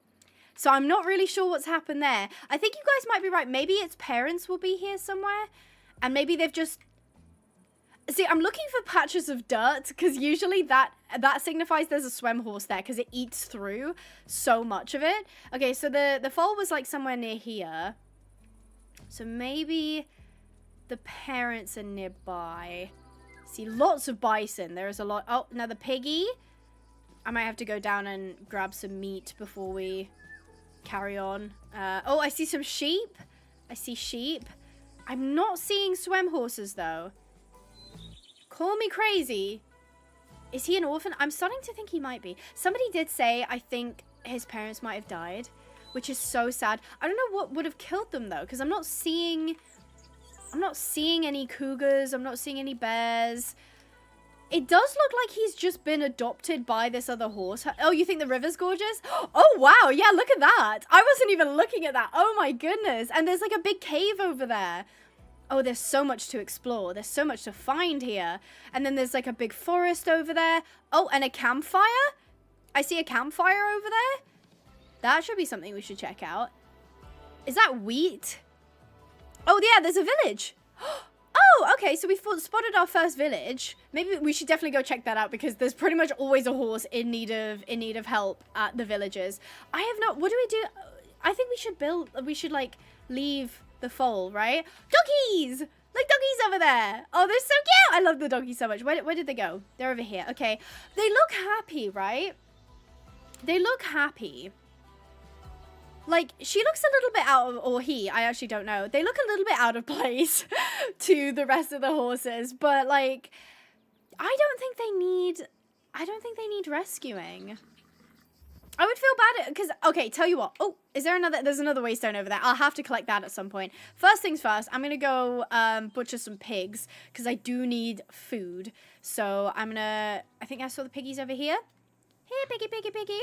So I'm not really sure what's happened there. I think you guys might be right. Maybe its parents will be here somewhere. And maybe they've just... See, I'm looking for patches of dirt. Because usually that signifies there's a swem horse there. Because it eats through so much of it. Okay, so the foal was like somewhere near here. So maybe the parents are nearby. See, lots of bison. There is a lot... Oh, another piggy. I might have to go down and grab some meat before we... carry on. Oh, I see some sheep. I see sheep. I'm not seeing swem horses though. Call me crazy. Is he an orphan? I'm starting to think he might be. Somebody did say I think his parents might have died, which is so sad. I don't know what would have killed them though, because I'm not seeing any cougars. I'm not seeing any bears. It does look like he's just been adopted by this other horse. Oh, you think the river's gorgeous? Oh, wow. Yeah, look at that. I wasn't even looking at that. Oh, my goodness. And there's like a big cave over there. Oh, there's so much to explore. There's so much to find here. And then there's like a big forest over there. Oh, and a campfire? I see a campfire over there. That should be something we should check out. Is that wheat? Oh, yeah, there's a village. Oh, okay, so we spotted our first village. Maybe we should definitely go check that out because there's pretty much always a horse in need of help at the villages. I have not... What do we do? I think we should like leave the foal, right? Doggies! Like doggies over there. Oh, they're so cute. I love the doggies so much. Where did they go? They're over here. Okay. They look happy, right? They look happy. Like, she looks a little bit out of, or he, I actually don't know. They look a little bit out of place to the rest of the horses. But, like, I don't think they need rescuing. I would feel bad, because, okay, tell you what. Oh, there's another waystone over there. I'll have to collect that at some point. First things first, I'm going to go butcher some pigs, because I do need food. So, I think I saw the piggies over here. Hey, piggy.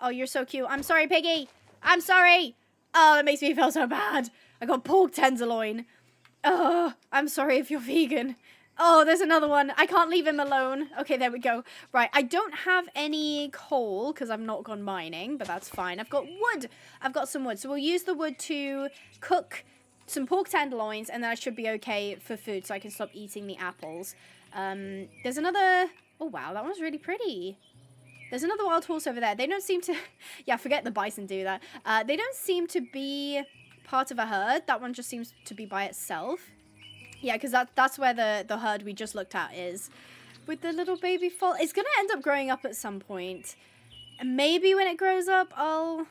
Oh, you're so cute. I'm sorry, piggy. I'm sorry. Oh, that makes me feel so bad. I got pork tenderloin. Oh, I'm sorry if you're vegan. Oh, there's another one. I can't leave him alone. Okay, there we go. Right, I don't have any coal because I've not gone mining, but that's fine. I've got wood. I've got some wood. So we'll use the wood to cook some pork tenderloins, and then I should be okay for food so I can stop eating the apples. There's another... Oh, wow, that one's really pretty. There's another wild horse over there. They don't seem to... Yeah, forget the bison do that. They don't seem to be part of a herd. That one just seems to be by itself. Yeah, because that's where the herd we just looked at is. With the little baby foal. It's going to end up growing up at some point. Maybe when it grows up, I'll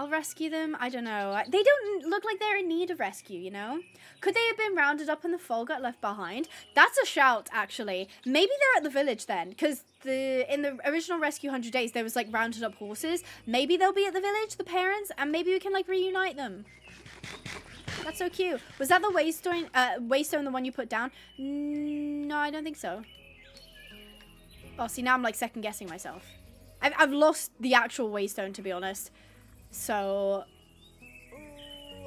rescue them. I don't know. They don't look like they're in need of rescue, you know? Could they have been rounded up and the foal got left behind? That's a shout, actually. Maybe they're at the village then, because in the original Rescue 100 Days, there was, like, rounded up horses. Maybe they'll be at the village, the parents, and maybe we can, like, reunite them. That's so cute. Was that the waystone, the one you put down? No, I don't think so. Oh, see, now I'm, like, second-guessing myself. I've lost the actual waystone, to be honest. So,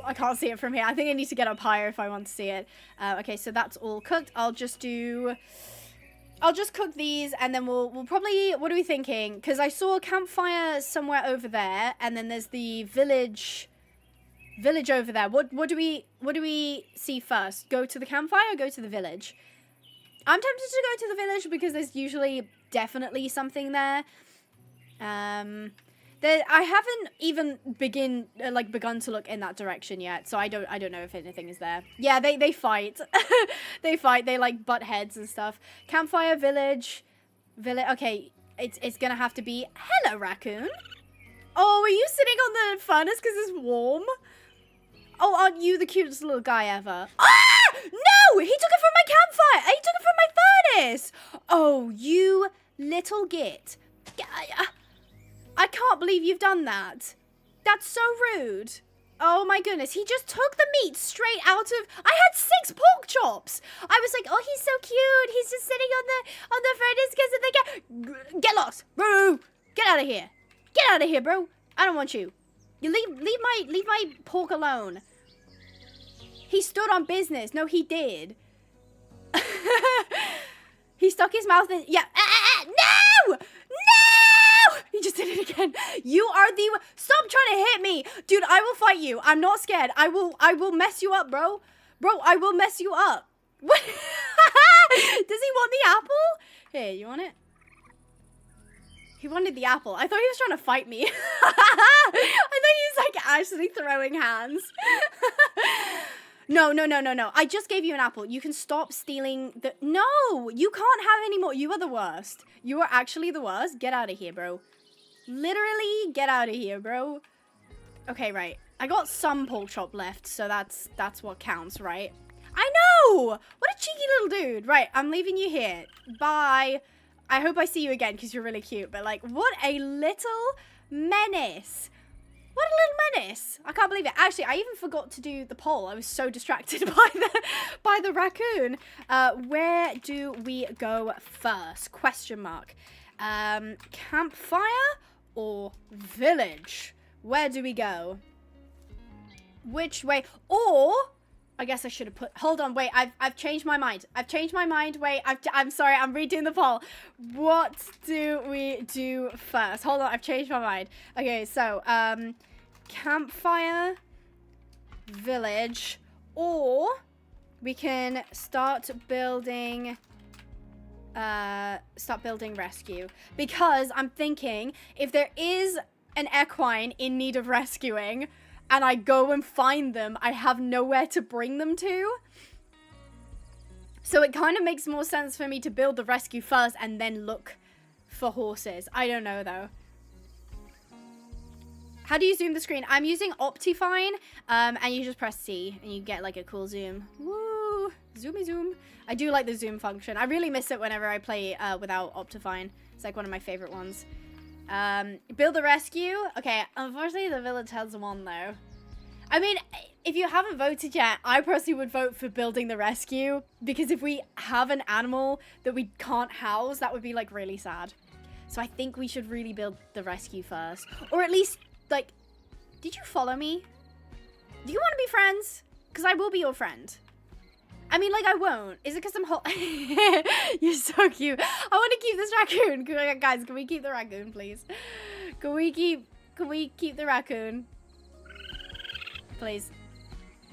I can't see it from here. I think I need to get up higher if I want to see it. Okay, so that's all cooked. I'll just cook these, and then we'll probably, what are we thinking? Because I saw a campfire somewhere over there, and then there's the village over there. What do we see first? Go to the campfire or go to the village? I'm tempted to go to the village because there's usually definitely something there. I haven't even begun to look in that direction yet, so I don't know if anything is there. Yeah, they fight. They fight. They like butt heads and stuff. Campfire, village. Okay, it's gonna have to be. Hello, raccoon. Oh, are you sitting on the furnace because it's warm? Oh, aren't you the cutest little guy ever? Ah! No! He took it from my campfire! He took it from my furnace! Oh, you little git. I can't believe you've done that. That's so rude. Oh my goodness, he just took the meat straight out of... I had 6 pork chops. I was like, oh, he's so cute. He's just sitting on the furnace because of the... Get lost, bro. Get out of here. Get out of here, bro. I don't want you. You leave my pork alone. He stood on business. No, he did. He stuck his mouth in... Yeah. No! No! He just did it again. You are the... Stop trying to hit me. Dude, I will fight you. I'm not scared. I will mess you up, bro. Bro, I will mess you up. What? Does he want the apple? Here, you want it? He wanted the apple. I thought he was trying to fight me. I thought he was like actually throwing hands. No. I just gave you an apple. You can stop stealing the... No, you can't have any more. You are the worst. You are actually the worst. Get out of here, bro. Literally, get out of here, bro. Okay, right. I got some pork chop left, so that's what counts, right? I know! What a cheeky little dude. Right, I'm leaving you here. Bye. I hope I see you again because you're really cute. But, like, what a little menace. What a little menace. I can't believe it. Actually, I even forgot to do the poll. I was so distracted by the raccoon. Where do we go first? Question mark. Campfire or village? Where do we go? Which way? Or... I guess I should have put... Hold on, wait. I've changed my mind. I've changed my mind. Wait, I'm sorry. I'm redoing the poll. What do we do first? Hold on. I've changed my mind. Okay, so, campfire, village, or we can start building rescue. Because I'm thinking if there is an equine in need of rescuing... and I go and find them, I have nowhere to bring them to. So it kind of makes more sense for me to build the rescue first and then look for horses. I don't know, though. How do you zoom the screen? I'm using Optifine, and you just press C, and you get, like, a cool zoom. Woo! Zoomy zoom. I do like the zoom function. I really miss it whenever I play without Optifine. It's, like, one of my favorite ones. Build the rescue. Okay, unfortunately the village has one though. I mean, if you haven't voted yet, I personally would vote for building the rescue, because if we have an animal that we can't house, that would be like really sad. So I think we should really build the rescue first, or at least like, did you follow me? Do you want to be friends? Because I will be your friend. I mean, like, I won't. Is it because I'm You're so cute. I want to keep this raccoon. Guys, can we keep the raccoon, please? Can we keep the raccoon? Please.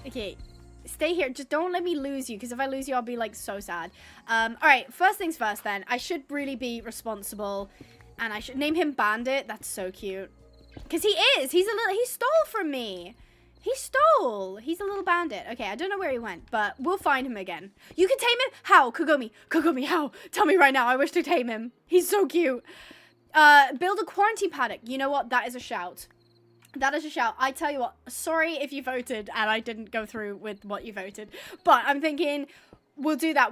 Okay. Stay here. Just don't let me lose you, because if I lose you, I'll be, like, so sad. Alright, first things first, then. I should really be responsible, and I should name him Bandit. That's so cute. Because he is. He stole from me. He stole. He's a little bandit. Okay, I don't know where he went, but we'll find him again. You can tame him? How? Kogomi. Kogomi, how? Tell me right now. I wish to tame him. He's so cute. Build a quarantine paddock. You know what? That is a shout. That is a shout. I tell you what, sorry if you voted and I didn't go through with what you voted, but I'm thinking we'll do that.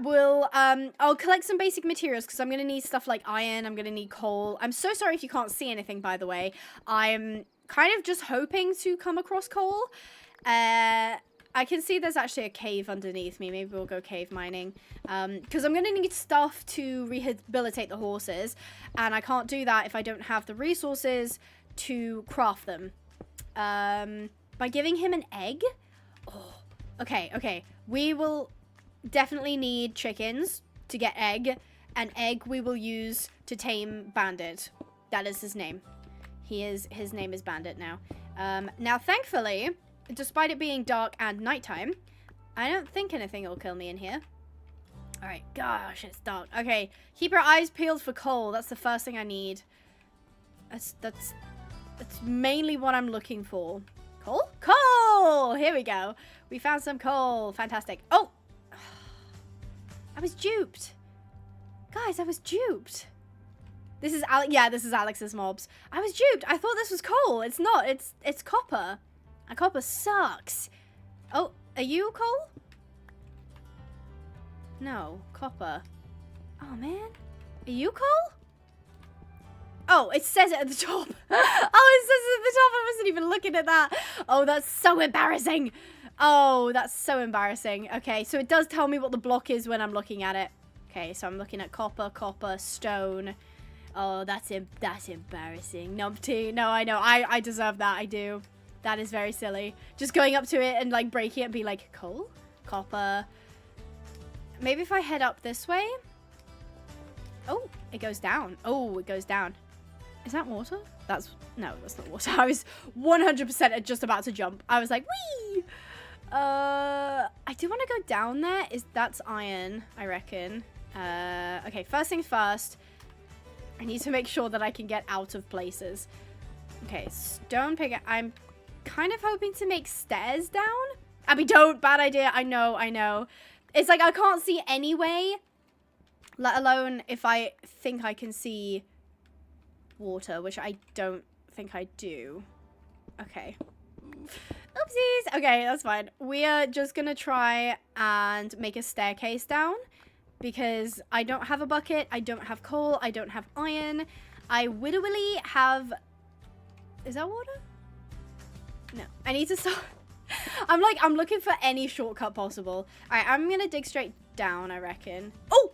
I'll collect some basic materials because I'm going to need stuff like iron. I'm going to need coal. I'm so sorry if you can't see anything, by the way. I'm kind of just hoping to come across coal. I can see there's actually a cave underneath me. Maybe we'll go cave mining. Because I'm going to need stuff to rehabilitate the horses. And I can't do that if I don't have the resources to craft them. By giving him an egg? Oh, okay. We will definitely need chickens to get egg. An egg we will use to tame Bandit. That is his name. His name is Bandit now. Now, thankfully, despite it being dark and nighttime, I don't think anything will kill me in here. Alright, gosh, it's dark. Okay, keep your eyes peeled for coal. That's the first thing I need. That's mainly what I'm looking for. Coal? Coal! Here we go. We found some coal. Fantastic. Oh! I was duped. Guys, I was duped. This is this is Alex's mobs. I was duped. I thought this was coal. It's not. It's copper. And copper sucks. Oh, are you coal? No, copper. Oh, man. Are you coal? Oh, it says it at the top. Oh, it says it at the top. I wasn't even looking at that. Oh, that's so embarrassing. Oh, that's so embarrassing. Okay, so it does tell me what the block is when I'm looking at it. Okay, so I'm looking at copper, stone. Oh, that's embarrassing. Numpty. No, I know. I deserve that. I do. That is very silly. Just going up to it and, like, breaking it and be like, coal? Copper. Maybe if I head up this way. Oh, it goes down. Oh, it goes down. Is that water? No, that's not water. I was 100% just about to jump. I was like, whee! I do want to go down there. That's iron, I reckon. Okay, first things first. I need to make sure that I can get out of places. Okay, stone pick. I'm kind of hoping to make stairs down. Abby, don't. Bad idea. I know. It's like I can't see any way, let alone if I think I can see water, which I don't think I do. Okay. Oopsies. Okay, that's fine. We are just gonna try and make a staircase down because I don't have a bucket, I don't have coal, I don't have iron. I wittily have... Is that water? No. I need to stop... I'm looking for any shortcut possible. Alright, I'm gonna dig straight down, I reckon. Oh!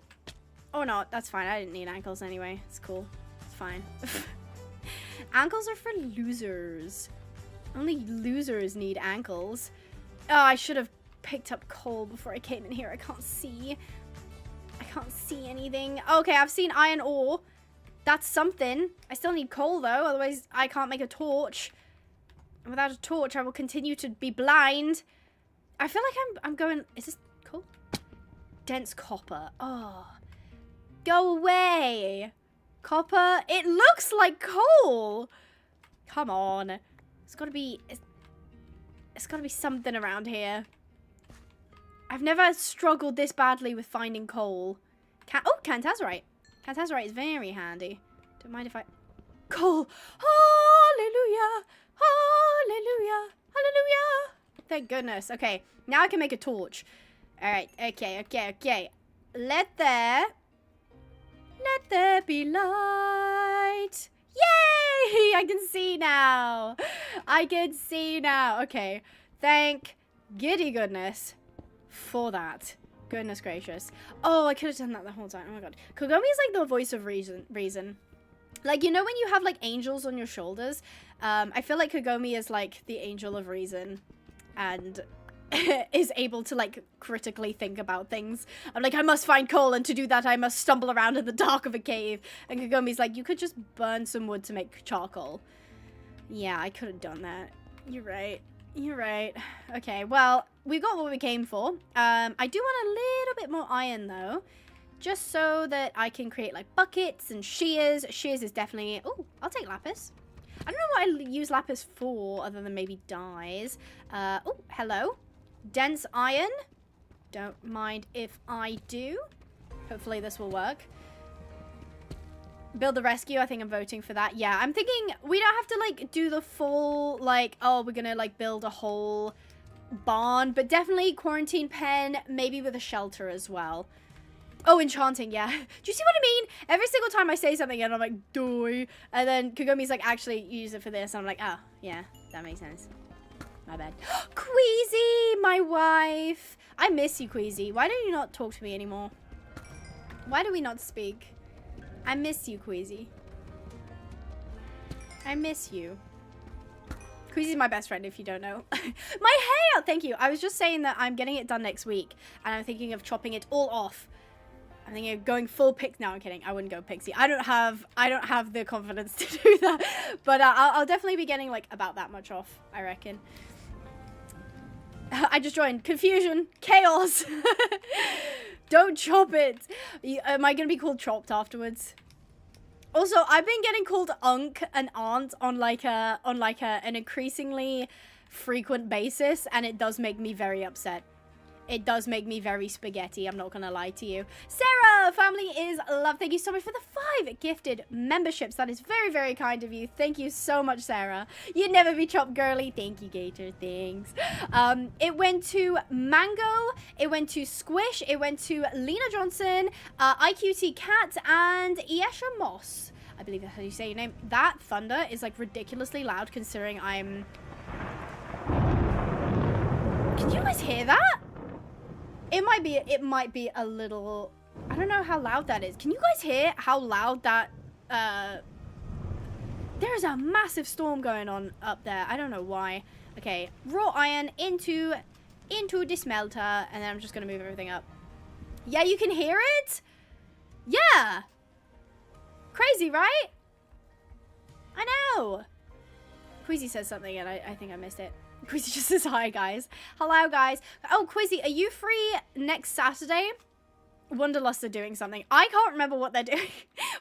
Oh no, that's fine. I didn't need ankles anyway. It's cool. It's fine. Ankles are for losers. Only losers need ankles. Oh, I should have picked up coal before I came in here. I can't see. I can't see anything. Okay, I've seen iron ore. That's something. I still need coal, though. Otherwise, I can't make a torch. And without a torch, I will continue to be blind. I feel like I'm going... Is this coal? Dense copper. Oh. Go away. Copper. It looks like coal. Come on. It's got to be... It's got to be something around here. I've never struggled this badly with finding coal. Oh, Cantazurite. Cantazurite is very handy. Don't mind if I... Coal. Hallelujah. Hallelujah. Hallelujah. Thank goodness. Okay. Now I can make a torch. Alright. Okay. Let there be light. Yay! I can see now. Okay. Thank giddy goodness for that. Goodness gracious. Oh, I could have done that the whole time. Oh my god. Kagome is like the voice of reason. Like, you know when you have like angels on your shoulders? I feel like Kagome is like the angel of reason and is able to like critically think about things. I'm like, I must find coal, and to do that I must stumble around in the dark of a cave. And Kagome's like, you could just burn some wood to make charcoal. Yeah, I could have done that. You're right. Okay, well, we got what we came for. I do want a little bit more iron though, just so that I can create like buckets and shears. Shears is definitely... Oh, I'll take lapis. I don't know what I use lapis for other than maybe dyes. Oh, hello. Dense iron. Don't mind if I do. Hopefully this will work. Build the rescue. I think I'm voting for that. Yeah, I'm thinking we don't have to, like, do the full, like, oh, we're gonna, like, build a whole barn. But definitely quarantine pen, maybe with a shelter as well. Oh, enchanting, yeah. Do you see what I mean? Every single time I say something and I'm like, doy. And then Kagomi's like, actually, use it for this. And I'm like, oh, yeah, that makes sense. My bad. Queasy, my wife. I miss you, Queasy. Why don't you not talk to me anymore? Why do we not speak? I miss you, Queasy. I miss you. Queasy's my best friend, if you don't know. My hair! Thank you. I was just saying that I'm getting it done next week. And I'm thinking of chopping it all off. I'm thinking of going full pixie. No, I'm kidding. I wouldn't go pixie. I don't have the confidence to do that. But I'll definitely be getting, like, about that much off, I reckon. I just joined. Confusion. Chaos. Don't chop it. Am I going to be called chopped afterwards? Also, I've been getting called Unc and Aunt on an increasingly frequent basis, and it does make me very upset. It does make me very spaghetti, I'm not gonna lie to you. Sarah, family is love. Thank you so much for the 5 gifted memberships. That is very, very kind of you. Thank you so much, Sarah. You'd never be chopped, girly. Thank you, Gator. Thanks. It went to Mango. It went to Squish. It went to Lena Johnson, IQT Cat, and Iesha Moss. I believe that's how you say your name. That thunder is, like, ridiculously loud considering I'm... Can you guys hear that? It might be a little, I don't know how loud that is. Can you guys hear how loud that, there's a massive storm going on up there. I don't know why. Okay, raw iron into the smelter, and then I'm just gonna move everything up. Yeah, you can hear it? Yeah. Crazy, right? I know. Queasy says something, and I think I missed it. Quizzy just says hi, guys. Hello, guys. Oh, Quizzy, are you free next Saturday? Wanderlust are doing something. I can't remember what they're doing,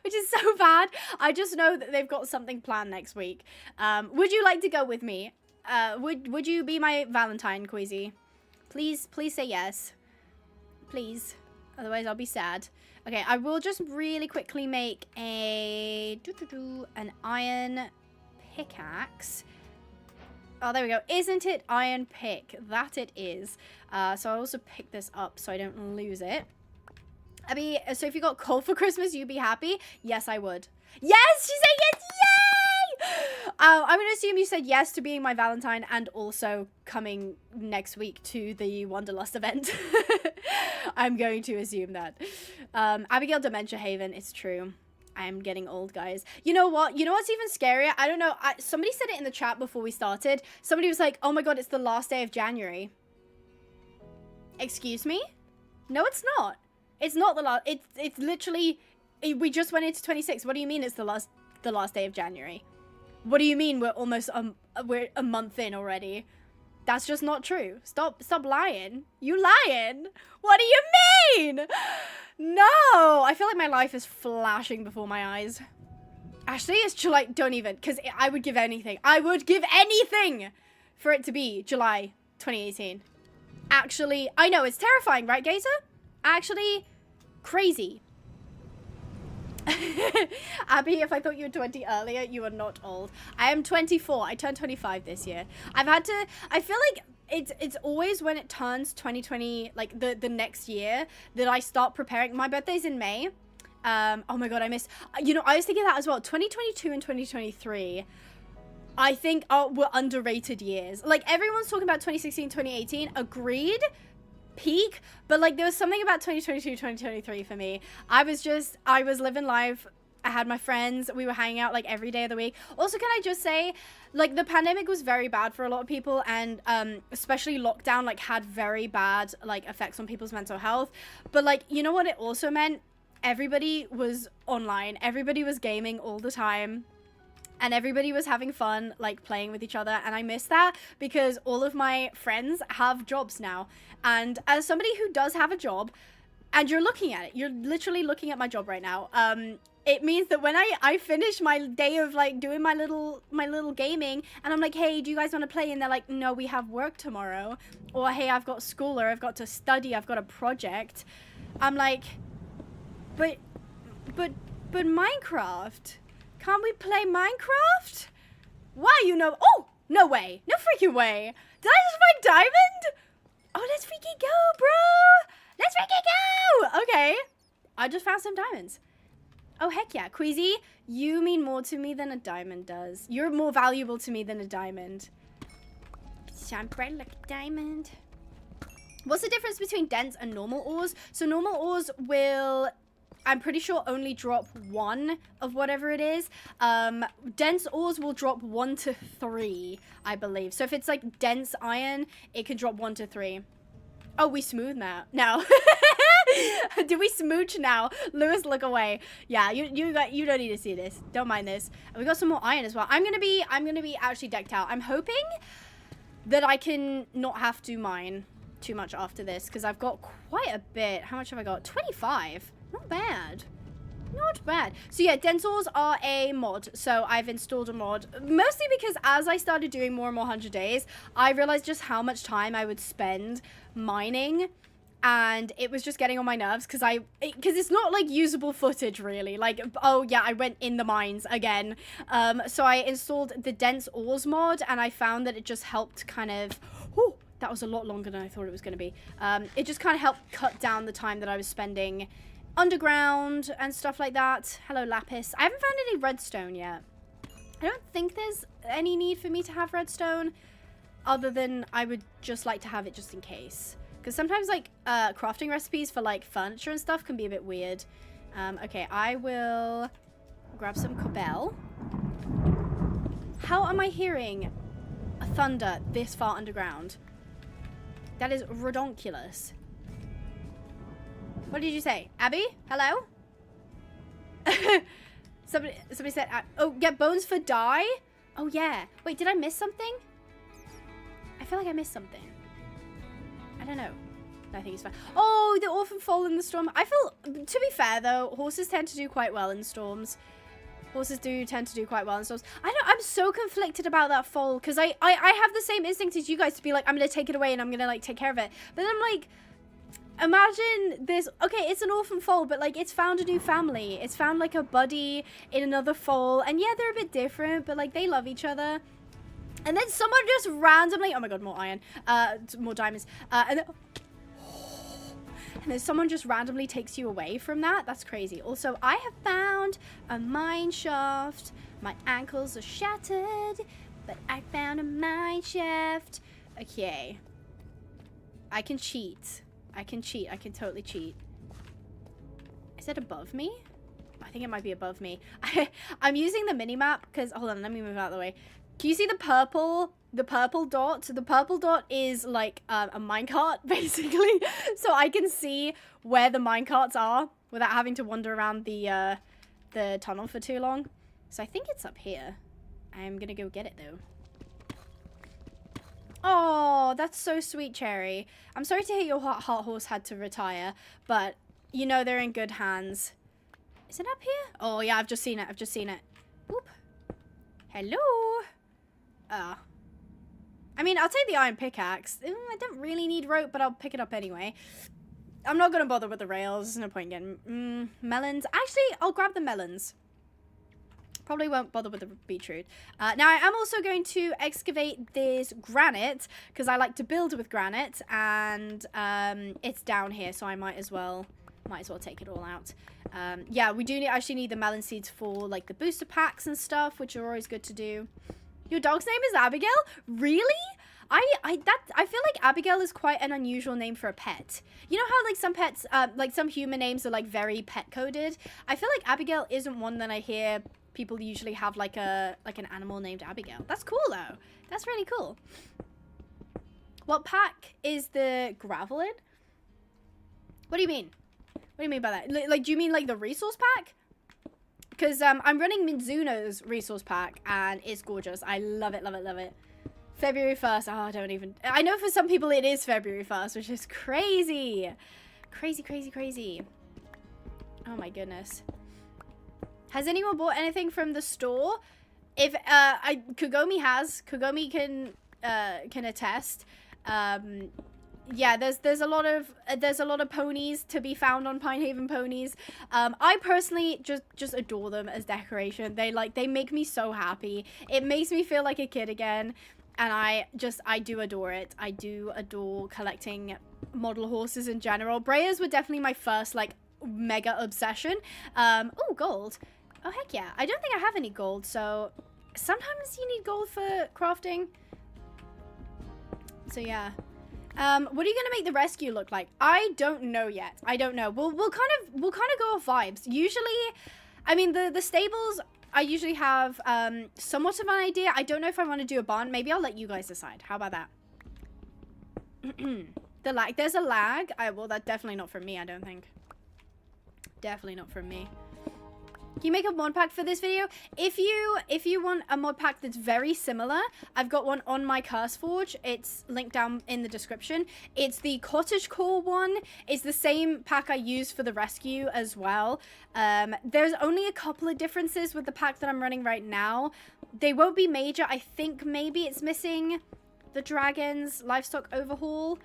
which is so bad. I just know that they've got something planned next week. Would you like to go with me? Would you be my Valentine, Quizzy? Please say yes. Please. Otherwise, I'll be sad. Okay, I will just really quickly make an iron pickaxe. Oh, there we go. Isn't it iron pick? That it is. So I'll also pick this up so I don't lose it. Abby, so if you got coal for Christmas, you'd be happy? Yes, I would. Yes! She said yes! Yay! I'm going to assume you said yes to being my Valentine and also coming next week to the Wanderlust event. I'm going to assume that. Abigail Dementia Haven, it's true. I'm getting old, guys. You know what? You know what's even scarier? I don't know. Somebody said it in the chat before we started. Somebody was like, oh my god, it's the last day of January. Excuse me? No, it's not. It's not the last. It's literally, we just went into 26. What do you mean it's the last day of January? What do you mean we're almost, we're a month in already? That's just not true. Stop lying. You lying. What do you mean? No, I feel like my life is flashing before my eyes. Actually, it's July. Don't even, because I would give anything. I would give anything for it to be July 2018. Actually, I know, it's terrifying, right, Gator? Actually, crazy. Abby, if I thought you were 20 earlier, you are not old. I am 24. I turned 25 this year. I feel like it's always when it turns 2020, like the next year, that I start preparing. My birthday's in May. Oh my god, I missed, you know, I was thinking that as well. 2022 and 2023 I think were underrated years. Like, everyone's talking about 2016, 2018. Agreed. Peak. But, like, there was something about 2022, 2023 for me. I was living life. I had my friends. We were hanging out, like, every day of the week. Also, can I just say, like, the pandemic was very bad for a lot of people. And especially lockdown, like, had very bad, like, effects on people's mental health. But, like, you know what it also meant? Everybody was online. Everybody was gaming all the time. And everybody was having fun, like, playing with each other. And I miss that because all of my friends have jobs now. And as somebody who does have a job, and you're looking at it, you're literally looking at my job right now. It means that when I finish my day of, like, doing my little gaming, and I'm like, hey, do you guys want to play? And they're like, no, we have work tomorrow. Or, hey, I've got school, or I've got to study, I've got a project. I'm like, but But Minecraft? Can't we play Minecraft? Why, you know? Oh, no way. No freaking way. Did I just find diamond? Oh, let's freaking go, bro. Let's freaking go. Okay. I just found some diamonds. Oh, heck yeah. Queasy, you mean more to me than a diamond does. You're more valuable to me than a diamond. Shine bright like a diamond. What's the difference between dense and normal ores? So normal ores will, I'm pretty sure, only drop 1 of whatever it is. Dense ores will drop 1 to 3, I believe. So if it's like dense iron, it can drop 1 to 3. Oh, we smooth now. Now. Do we smooch now? Lewis, look away. Yeah, you don't need to see this. Don't mind this. And we got some more iron as well. I'm gonna be actually decked out. I'm hoping that I can not have to mine too much after this, because I've got quite a bit. How much have I got? 25. Not bad. Not bad. So yeah, dense ores are a mod. So I've installed a mod. Mostly because as I started doing more and more 100 days, I realized just how much time I would spend mining. And it was just getting on my nerves because it's not like usable footage really. Like, oh yeah, I went in the mines again. So I installed the dense ores mod, and I found that it just helped kind of, whew, that was a lot longer than I thought it was going to be. It just kind of helped cut down the time that I was spending underground and stuff like that. Hello, Lapis. I haven't found any redstone yet. I don't think there's any need for me to have redstone, other than I would just like to have it just in case. Because sometimes, like, crafting recipes for, like, furniture and stuff can be a bit weird. Okay, I will grab some cobble. How am I hearing a thunder this far underground? That is redonkulous. What did you say? Abby? Hello? somebody said, oh, get bones for dye? Oh, yeah. Wait, did I miss something? I feel like I missed something. I don't know. I think it's fine. Oh, the orphan foal in the storm. I feel, to be fair though, horses tend to do quite well in storms. Horses do tend to do quite well in storms. I know, I'm so conflicted about that foal, because I have the same instinct as you guys to be like, I'm going to take it away and I'm going to like take care of it. But then I'm like, imagine this. Okay, it's an orphan foal, but like it's found a new family. It's found like a buddy in another foal. And yeah, they're a bit different, but like they love each other. And then someone just randomly, oh my god, more iron, more diamonds, and then someone just randomly takes you away from that. That's crazy. Also, I have found a mine shaft. My ankles are shattered, but I found a mine shaft. Okay. I can cheat. I can cheat. I can totally cheat. Is it above me? I think it might be above me. I'm using the mini-map because, hold on, let me move out of the way. Can you see the purple dot? The purple dot is like a minecart, basically. So I can see where the minecarts are without having to wander around the tunnel for too long. So I think it's up here. I'm gonna go get it though. Oh, that's so sweet, Cherry. I'm sorry to hear your hot horse had to retire, but you know they're in good hands. Is it up here? Oh yeah, I've just seen it. I've just seen it. Whoop. Hello. I mean, I'll take the iron pickaxe. I don't really need rope, but I'll pick it up anyway. I'm not going to bother with the rails. There's no point in getting melons. Actually, I'll grab the melons. Probably won't bother with the beetroot. Now, I am also going to excavate this granite, because I like to build with granite, and it's down here, so I might as well take it all out. Yeah, we do actually need the melon seeds for, like, the booster packs and stuff, which are always good to do. Your dog's name is Abigail? Really? I feel like Abigail is quite an unusual name for a pet. You know how like some pets, like some human names are like very pet coded? I feel like Abigail isn't one that I hear people usually have like an animal named Abigail. That's cool though. That's really cool. What pack is the gravel in? What do you mean? What do you mean by that? Like, do you mean like the resource pack? Because I'm running Mizunos resource pack, and it's gorgeous. I love it, love it, love it. February 1st. Oh, I don't even... I know for some people it is February 1st, which is crazy. Crazy, crazy, crazy. Oh, my goodness. Has anyone bought anything from the store? If Kogomi has. Kogomi can attest. yeah, there's a lot of ponies to be found on Pinehaven ponies. I personally just adore them as decoration. They make me so happy. It makes me feel like a kid again, and I do adore it. I do adore collecting model horses in general. Breyers were definitely my first like mega obsession. Oh, gold. Oh heck yeah. I don't think I have any gold, so sometimes you need gold for crafting. So yeah. What are you gonna make the rescue look like? I don't know yet. I don't know. We'll kind of go off vibes. Usually, I mean the stables. I usually have somewhat of an idea. I don't know if I want to do a barn. Maybe I'll let you guys decide. How about that? The lag. There's a lag. Well, that's definitely not from me. I don't think. Definitely not from me. Can you make a mod pack for this video? If you want a mod pack that's very similar, I've got one on my CurseForge. It's linked down in the description. It's the cottagecore one. It's the same pack I use for the rescue as well. There's only a couple of differences with the pack that I'm running right now. They won't be major. I think maybe it's missing the dragon's livestock overhaul.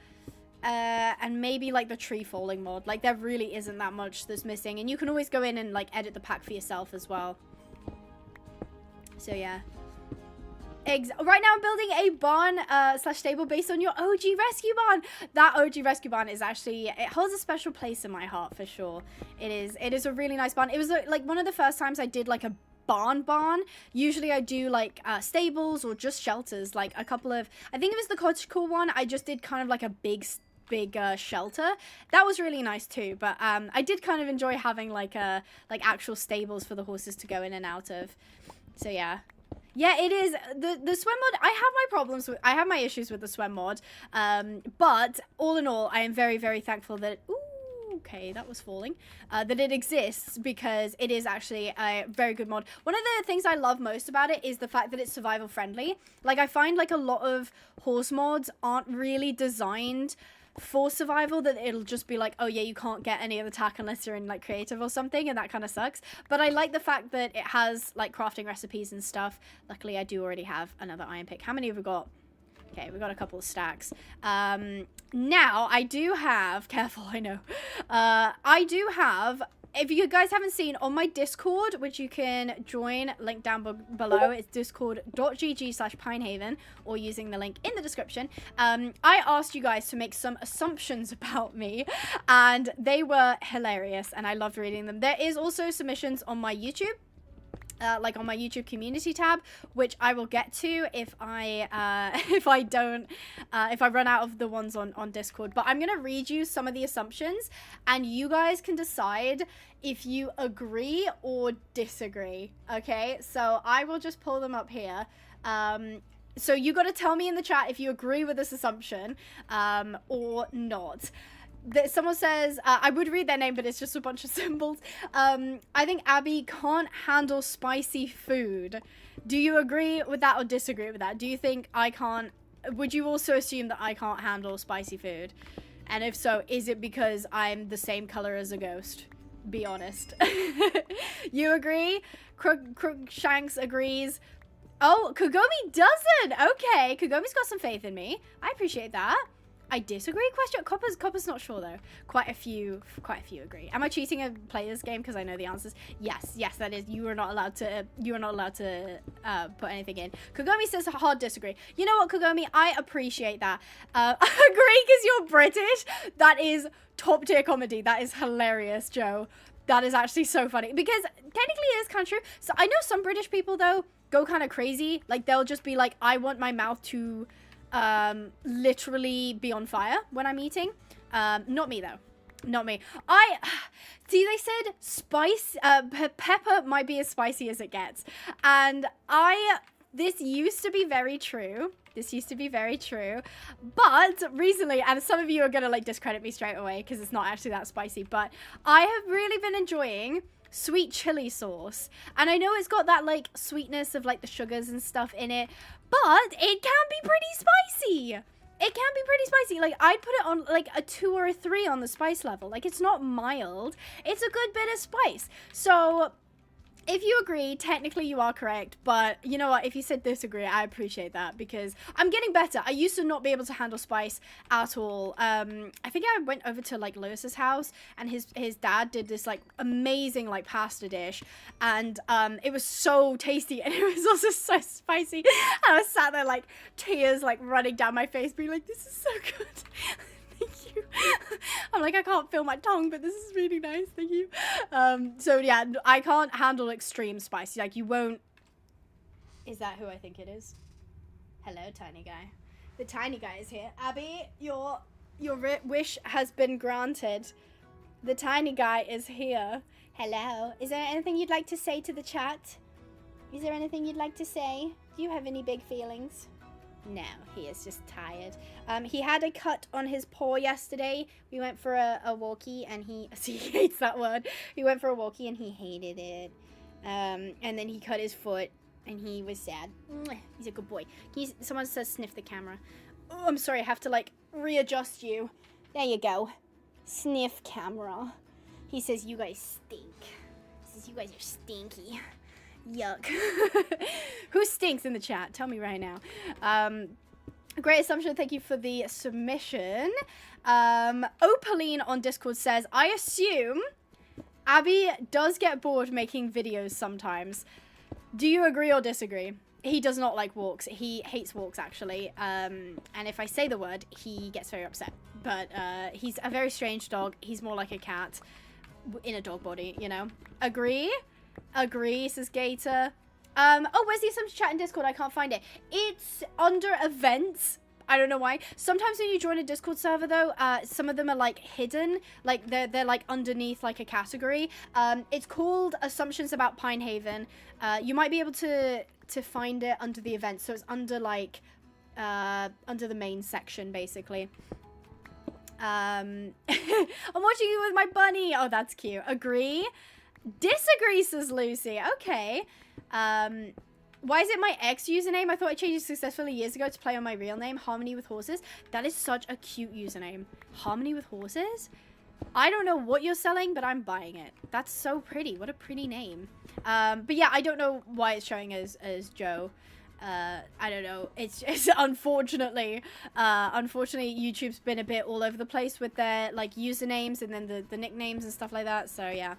And maybe like the tree falling mod. Like there really isn't that much that's missing, and you can always go in and like edit the pack for yourself as well. So yeah, right now I'm building a barn slash stable based on your OG rescue barn. That OG rescue barn is actually, it holds a special place in my heart for sure. It is a really nice barn. It was like one of the first times I did like a barn. Usually I do like stables or just shelters, like a couple of, I think it was the cottagecore one. I just did kind of like a big shelter. That was really nice too, but I did kind of enjoy having like actual stables for the horses to go in and out of. So yeah, it is the swem mod. I have my issues with the swem mod, but all in all I am very, very thankful that okay, that was falling, that it exists, because it is actually a very good mod. One of the things I love most about it is the fact that it's survival friendly. Like I find like a lot of horse mods aren't really designed for survival, that it'll just be like, oh yeah, you can't get any of the attack unless you're in like creative or something, and that kind of sucks. But I like the fact that it has like crafting recipes and stuff. Luckily I do already have another iron pick. How many have we got? Okay, we got a couple of stacks. Now I do have, careful, I know, I do have, if you guys haven't seen, on my Discord, which you can join, link down below, it's discord.gg/Pinehaven, or using the link in the description. I asked you guys to make some assumptions about me, and they were hilarious, and I loved reading them. There is also submissions on my YouTube. Like on my YouTube community tab, which I will get to if I run out of the ones on Discord. But I'm gonna read you some of the assumptions, and you guys can decide if you agree or disagree. Okay, so I will just pull them up here. So you got to tell me in the chat if you agree with this assumption or not. Someone says, I would read their name, but it's just a bunch of symbols. I think Abby can't handle spicy food. Do you agree with that or disagree with that? Do you think I can't? Would you also assume that I can't handle spicy food? And if so, is it because I'm the same color as a ghost? Be honest. You agree? Crookshanks agrees. Oh, Kagome doesn't. Okay, Kagome's got some faith in me. I appreciate that. I disagree. Copper's not sure though. Quite a few agree. Am I cheating a player's game because I know the answers? Yes, that is. You are not allowed to put anything in. Kagome says hard disagree. You know what, Kagome? I appreciate that. Agree because you're British. That is top tier comedy. That is hilarious, Joe. That is actually so funny, because technically it is kind of true. So I know some British people though go kind of crazy. Like they'll just be like, I want my mouth to literally be on fire when I'm eating. Not me though. Not me. See, they said pepper might be as spicy as it gets. And this used to be very true. But recently, and some of you are gonna like discredit me straight away because it's not actually that spicy, but I have really been enjoying sweet chili sauce. And I know it's got that like sweetness of like the sugars and stuff in it, but it can be pretty spicy. Like I'd put it on like a 2 or a 3 on the spice level. Like it's not mild. It's a good bit of spice. So if you agree, technically you are correct, but you know what, if you said disagree, I appreciate that, because I'm getting better. I used to not be able to handle spice at all. I think I went over to like Lewis's house, and his dad did this like amazing like pasta dish, and it was so tasty, and it was also so spicy, and I was sat there like tears like running down my face, being like, this is so good. Thank you. I'm like, I can't feel my tongue, but this is really nice. Thank you. So yeah, I can't handle extreme spicy. Like, you won't. Is that who I think it is? Hello, tiny guy. The tiny guy is here. Abby, your wish has been granted. The tiny guy is here. Hello. Is there anything you'd like to say to the chat? Is there anything you'd like to say? Do you have any big feelings? No, he is just tired. He had a cut on his paw yesterday. We went for a walkie, and he hates that word. He went for a walkie and he hated it. And then he cut his foot and he was sad. He's a good boy. Someone says sniff the camera. Oh, I'm sorry, I have to like readjust you. There you go. Sniff camera. He says you guys stink. He says you guys are stinky. Yuck. Who stinks in the chat? Tell me right now. Great assumption. Thank you for the submission. Opaline on Discord says, I assume Abby does get bored making videos sometimes. Do you agree or disagree? He does not like walks. He hates walks, actually. And if I say the word, he gets very upset. But he's a very strange dog. He's more like a cat in a dog body, you know? Agree? Agree, says Gator. Oh, where's the assumption chat in Discord? I can't find it. It's under events. I don't know why. Sometimes when you join a Discord server, though, some of them are like hidden, like they're like underneath like a category. It's called Assumptions About Pinehaven. You might be able to find it under the events, so it's under like under the main section, basically. I'm watching you with my bunny. Oh, that's cute. Agree. Disagree, says Lucy. Okay. Why is it my ex username? I thought I changed it successfully years ago to play on my real name, Harmony with Horses. That is such a cute username. Harmony with Horses? I don't know what you're selling, but I'm buying it. That's so pretty. What a pretty name. But yeah, I don't know why it's showing as Joe. I don't know. It's unfortunately YouTube's been a bit all over the place with their like usernames and then the nicknames and stuff like that. So yeah.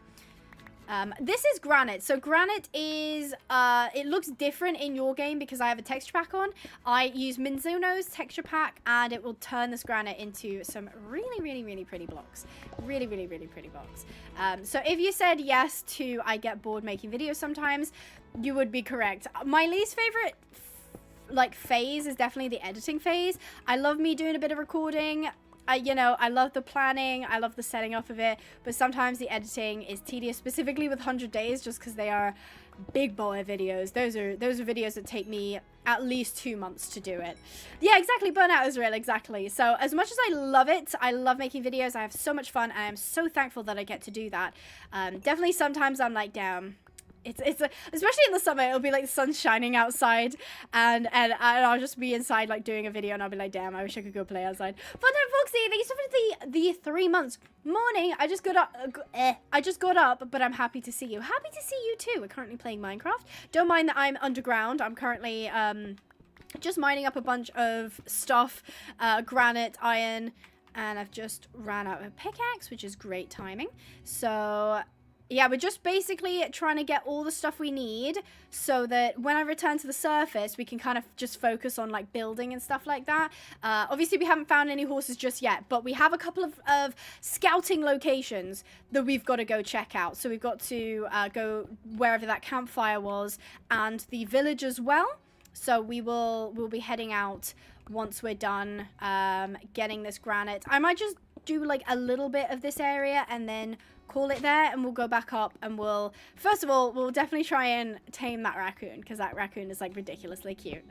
This is Granite. So Granite is, it looks different in your game because I have a texture pack on. I use Mizunos texture pack, and it will turn this Granite into some really, really, really pretty blocks. Really, really, really pretty blocks. So if you said yes to I get bored making videos sometimes, you would be correct. My least favorite like phase is definitely the editing phase. I love me doing a bit of recording. You know, I love the planning, I love the setting up of it, but sometimes the editing is tedious, specifically with 100 Days, just because they are big boy videos. Those are videos that take me at least 2 months to do it. Yeah, exactly, Burnout Israel, exactly. So as much as I love it, I love making videos, I have so much fun, and I'm so thankful that I get to do that. Definitely sometimes I'm like, damn. It's especially in the summer, it'll be like the sun's shining outside, and I'll just be inside like doing a video, and I'll be like, damn, I wish I could go play outside. But then Foxy, thank you so much for the 3 months. Morning, I just got up, but I'm happy to see you. Happy to see you too. We're currently playing Minecraft. Don't mind that I'm underground. I'm currently just mining up a bunch of stuff, granite, iron, and I've just ran out of a pickaxe, which is great timing. So yeah, we're just basically trying to get all the stuff we need so that when I return to the surface, we can kind of just focus on like building and stuff like that. Obviously, we haven't found any horses just yet, but we have a couple of scouting locations that we've got to go check out. So we've got to go wherever that campfire was and the village as well. So we'll be heading out once we're done getting this granite. I might just do like a little bit of this area and then call it there, and we'll go back up, and first of all, we'll definitely try and tame that raccoon, because that raccoon is like ridiculously cute.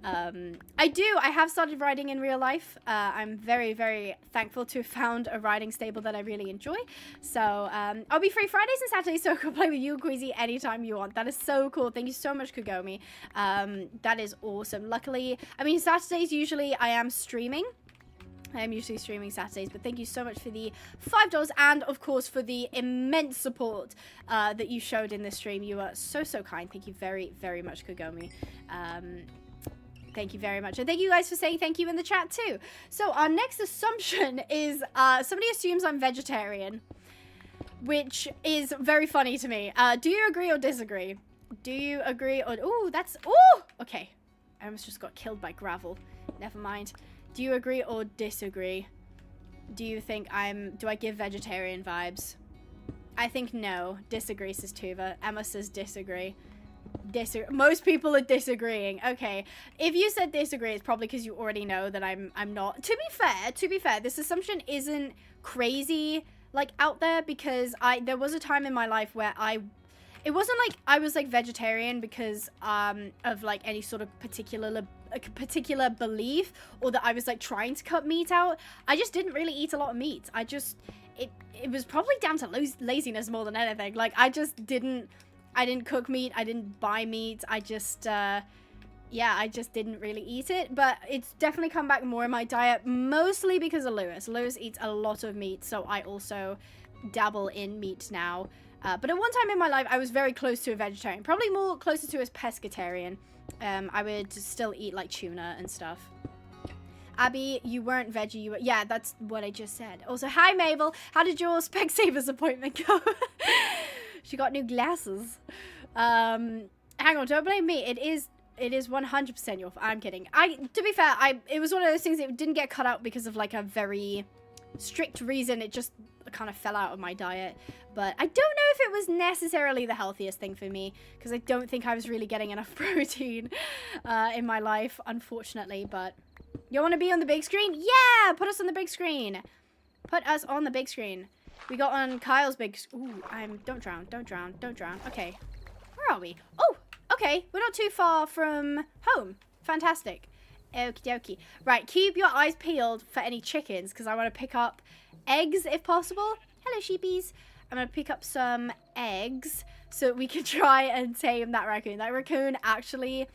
I have started riding in real life. I'm very, very thankful to have found a riding stable that I really enjoy. So I'll be free Fridays and Saturdays, so I can play with you, Queasy, anytime you want. That is so cool. Thank you so much, Kagomi. That is awesome. Luckily, I mean, Saturdays usually I am streaming. I am usually streaming Saturdays, but thank you so much for the $5 and, of course, for the immense support that you showed in this stream. You are so, so kind. Thank you very, very much, Kagomi. Thank you very much. And thank you guys for saying thank you in the chat, too. So our next assumption is somebody assumes I'm vegetarian, which is very funny to me. Do you agree or disagree? Do you agree or... Ooh, that's... Ooh! Okay. I almost just got killed by gravel. Never mind. Do you agree or disagree? Do you think do I give vegetarian vibes? I think no. Disagree, says Tuva. Emma says disagree. Most people are disagreeing. Okay. If you said disagree, it's probably because you already know that I'm not. To be fair, this assumption isn't crazy, like, out there, because there was a time in my life where it wasn't like I was, like, vegetarian because of, like, any sort of particular belief, or that I was, like, trying to cut meat out. I just didn't really eat a lot of meat. It was probably down to laziness more than anything. Like, I didn't cook meat. I didn't buy meat. I just didn't really eat it. But it's definitely come back more in my diet, mostly because of Lewis. Lewis eats a lot of meat, so I also dabble in meat now. But at one time in my life, I was very close to a vegetarian. Probably more closer to a pescatarian. I would still eat, like, tuna and stuff. Abby, you weren't veggie. You were... Yeah, that's what I just said. Also, hi, Mabel. How did your Specsavers appointment go? She got new glasses. Hang on, don't blame me. It is 100% your fault. I'm kidding. To be fair, it was one of those things that didn't get cut out because of, like, a very strict reason. It just kind of fell out of my diet. But I don't know if it was necessarily the healthiest thing for me, because I don't think I was really getting enough protein in my life, unfortunately. But you want to be on the big screen? Yeah, put us on the big screen. Put us on the big screen. We got on Kyle's big... Ooh, don't drown, don't drown, don't drown. Okay, where are we? Oh, okay, we're not too far from home. Fantastic. Okie dokie. Right, keep your eyes peeled for any chickens, because I want to pick up eggs if possible. Hello, sheepies. I'm going to pick up some eggs so we can try and tame that raccoon. That raccoon actually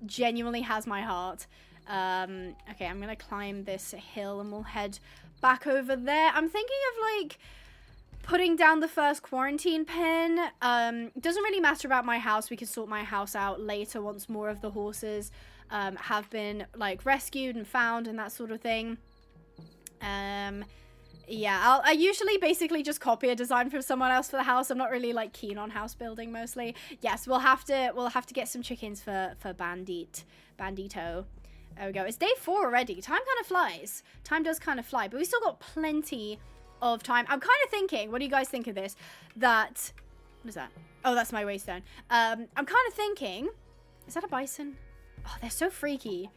genuinely has my heart. Okay, I'm going to climb this hill and we'll head back over there. I'm thinking of, like, putting down the first quarantine pen. It doesn't really matter about my house. We can sort my house out later once more of the horses have been, like, rescued and found and that sort of thing. Yeah, I usually basically just copy a design from someone else for the house. I'm not really, like, keen on house building mostly. Yes, we'll have to get some chickens for Bandito. There we go. It's day 4 already. Time kind of flies. Time does kind of fly, but we still got plenty of time. I'm kind of thinking, what do you guys think of this? What is that? Oh, that's my waystone. I'm kind of thinking, is that a bison? Oh, they're so freaky.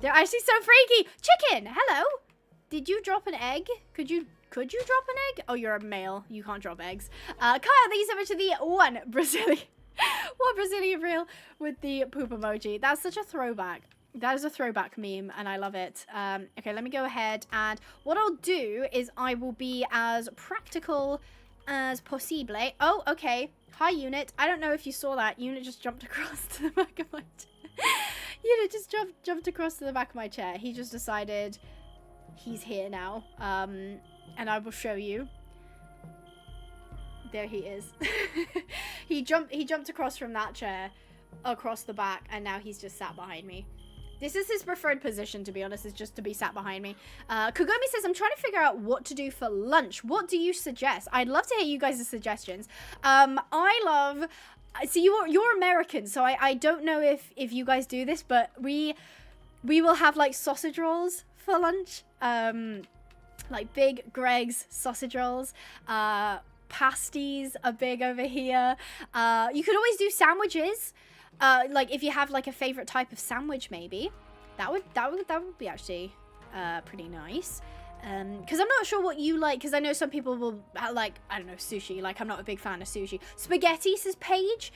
They're actually so freaky. Chicken, hello. Did you drop an egg? Could you drop an egg? Oh, you're a male. You can't drop eggs. Kyle, thank you so much for the one Brazilian reel with the poop emoji. That's such a throwback. That is a throwback meme, and I love it. Okay, let me go ahead, and what I'll do is I will be as practical as possible. Oh, okay. Hi, Unit. I don't know if you saw that. Unit just jumped across to the back of my chair. Unit just jumped across to the back of my chair. He just decided he's here now, and I will show you. There he is. He jumped across from that chair, across the back, and now he's just sat behind me. This is his preferred position, to be honest, is just to be sat behind me. Kagome says, I'm trying to figure out what to do for lunch. What do you suggest? I'd love to hear you guys' suggestions. See, you're American, so I don't know if you guys do this, but we will have, like, sausage rolls for lunch. Like big Greg's sausage rolls. Pasties are big over here. You could always do sandwiches. Like if you have like a favorite type of sandwich, maybe that would be actually pretty nice. Because I'm not sure what you like, because I know some people will like, I don't know, sushi. Like, I'm not a big fan of sushi. Spaghetti, says Paige.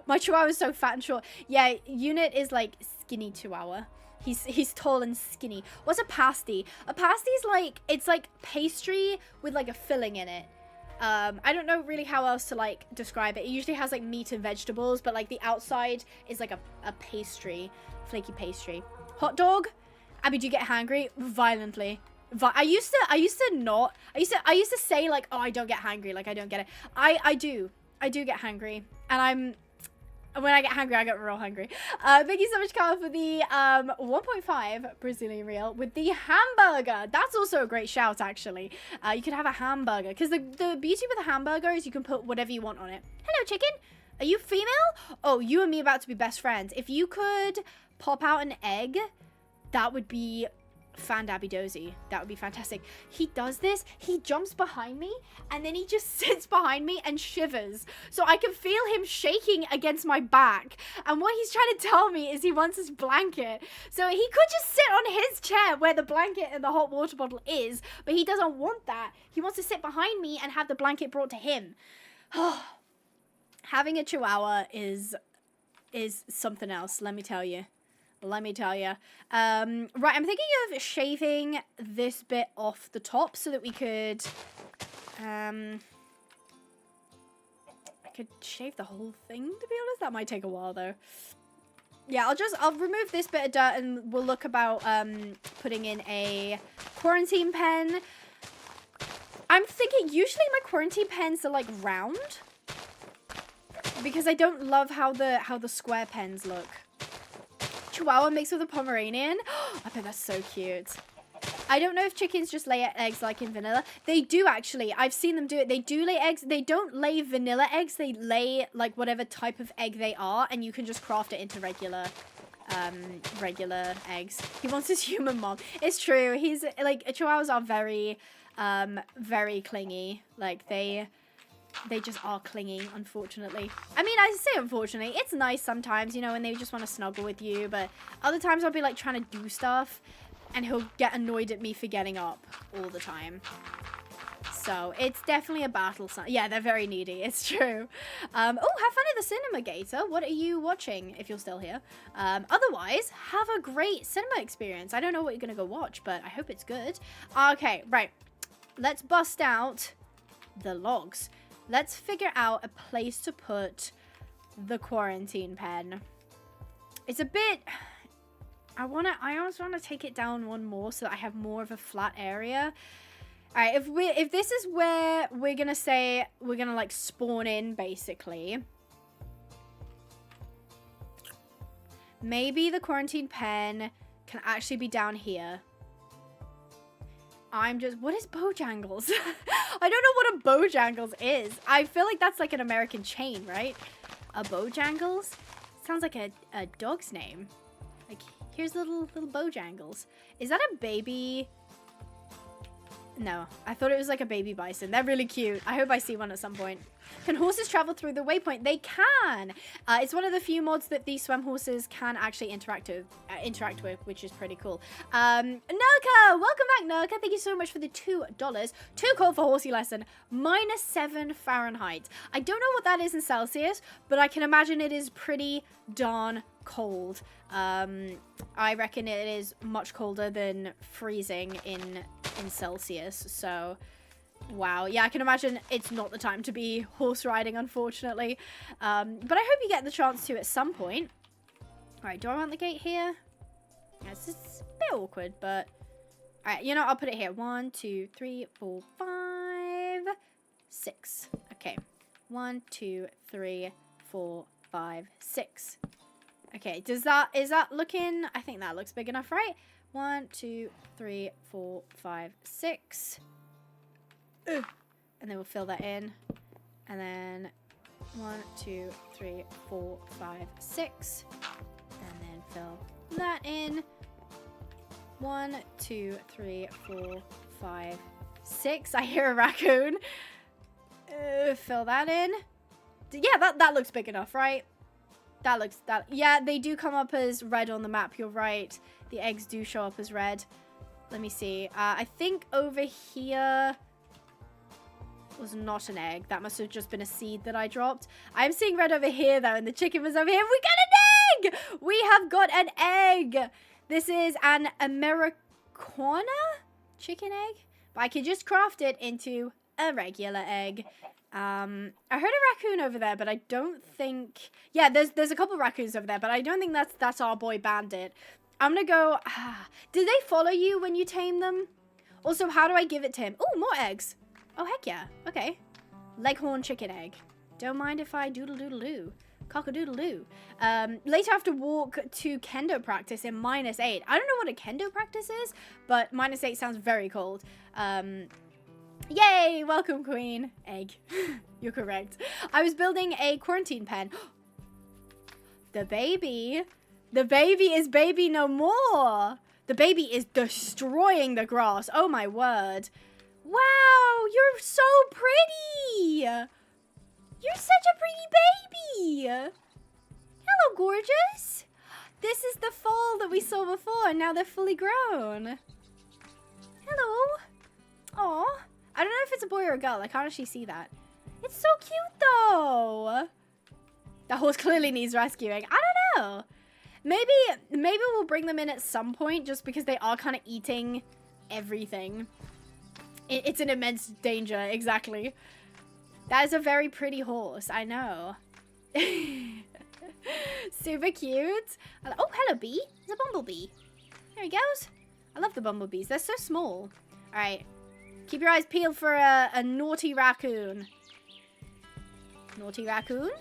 My chihuahua is so fat and short. Yeah, Unit is like skinny chihuahua. He's tall and skinny. What's a pasty? A pasty is like, it's like pastry with like a filling in it. I don't know really how else to like describe it. It usually has like meat and vegetables, but like the outside is like a pastry, flaky pastry. Hot dog? Abby, do you get hangry? Violently. I used to say like, oh, I don't get hangry, like I don't get it. I do get hangry, and when I get hungry, I get real hungry. Thank you so much, Carl, for the 1.5 Brazilian real with the hamburger. That's also a great shout, actually. You could have a hamburger, because the beauty with a hamburger is you can put whatever you want on it. Hello, chicken. Are you female? Oh, you and me about to be best friends. If you could pop out an egg, that would be Fandabby-dozy. That would be fantastic. He does this. He jumps behind me, and then he just sits behind me and shivers. So I can feel him shaking against my back. And what he's trying to tell me is he wants his blanket. So he could just sit on his chair where the blanket and the hot water bottle is, but he doesn't want that. He wants to sit behind me and have the blanket brought to him. Having a chihuahua is something else, let me tell you. Let me tell you. Right, I'm thinking of shaving this bit off the top so that we could, I could shave the whole thing, to be honest. That might take a while, though. Yeah, I'll remove this bit of dirt and we'll look about, putting in a quarantine pen. I'm thinking, usually my quarantine pens are, like, round. Because I don't love how the square pens look. Chihuahua mixed with a Pomeranian. I bet that's so cute. I don't know if chickens just lay eggs like in vanilla. They do, actually. I've seen them do it. They do lay eggs. They don't lay vanilla eggs. They lay like whatever type of egg they are, and you can just craft it into regular eggs. He wants his human mom. It's true. He's like, chihuahuas are very very clingy. Like they just are clingy, unfortunately. I mean, I say unfortunately. It's nice sometimes, you know, when they just want to snuggle with you. But other times I'll be, like, trying to do stuff. And he'll get annoyed at me for getting up all the time. So, it's definitely a battle. Yeah, they're very needy. It's true. Oh, have fun at the cinema, Gator. What are you watching, if you're still here? Otherwise, have a great cinema experience. I don't know what you're going to go watch, but I hope it's good. Okay, right. Let's bust out the logs. Let's figure out a place to put the quarantine pen. It's a bit... I almost want to take it down one more so that I have more of a flat area. Alright, if this is where we're gonna say we're gonna like spawn in, basically. Maybe the quarantine pen can actually be down here. What is Bojangles? I don't know what a Bojangles is. I feel like that's like an American chain, right? A Bojangles? Sounds like a dog's name. Like, here's little Bojangles. Is that a baby? No, I thought it was like a baby bison. They're really cute. I hope I see one at some point. Can horses travel through the waypoint? They can. It's one of the few mods that these swim horses can actually interact with, which is pretty cool. Nurka, welcome back, Nurka. Thank you so much for the $2. Too cold for horsey lesson. -7 Fahrenheit. I don't know what that is in Celsius, but I can imagine it is pretty darn cold. I reckon it is much colder than freezing in Celsius. So. Wow, yeah, I can imagine it's not the time to be horse riding, unfortunately. But I hope you get the chance to at some point. Alright, do I want the gate here? Yeah, it's a bit awkward, but... Alright, you know, I'll put it here. 1, 2, 3, 4, 5, 6. Okay. 1, 2, 3, 4, 5, 6. Okay, is that looking... I think that looks big enough, right? 1, 2, 3, 4, 5, 6. And then we'll fill that in. And then 1, 2, 3, 4, 5, 6. And then fill that in. 1, 2, 3, 4, 5, 6. I hear a raccoon. Fill that in. Yeah, that looks big enough, right? Yeah, they do come up as red on the map. You're right. The eggs do show up as red. Let me see. I think over here was not an egg. That must have just been a seed that I dropped. I'm seeing red over here, though, and the chicken was over here. We got an egg! We have got an egg! This is an Americana chicken egg. But I can just craft it into a regular egg. I heard a raccoon over there, but I don't think... Yeah, there's a couple raccoons over there, but I don't think that's our boy Bandit. I'm gonna go. Did they follow you when you tame them? Also, how do I give it to him? Oh, more eggs. Oh, heck yeah. Okay. Leghorn chicken egg. Don't mind if I doodle-doodle-doo. Cock-a-doodle-doo. Later I have to walk to kendo practice in -8. I don't know what a kendo practice is, but -8 sounds very cold. Yay! Welcome, queen. Egg. You're correct. I was building a quarantine pen. The baby. The baby is baby no more. The baby is destroying the grass. Oh, my word. Wow, you're so pretty. You're such a pretty baby. Hello, gorgeous. This is the foal that we saw before, and now they're fully grown. Hello. Aw. I don't know if it's a boy or a girl. I can't actually see that. It's so cute, though. The horse clearly needs rescuing. I don't know. Maybe we'll bring them in at some point, just because they are kind of eating everything. It's an immense danger, exactly. That is a very pretty horse, I know. Super cute. Oh, hello, bee. It's a bumblebee. There he goes. I love the bumblebees. They're so small. All right. Keep your eyes peeled for a naughty raccoon. Naughty raccoon.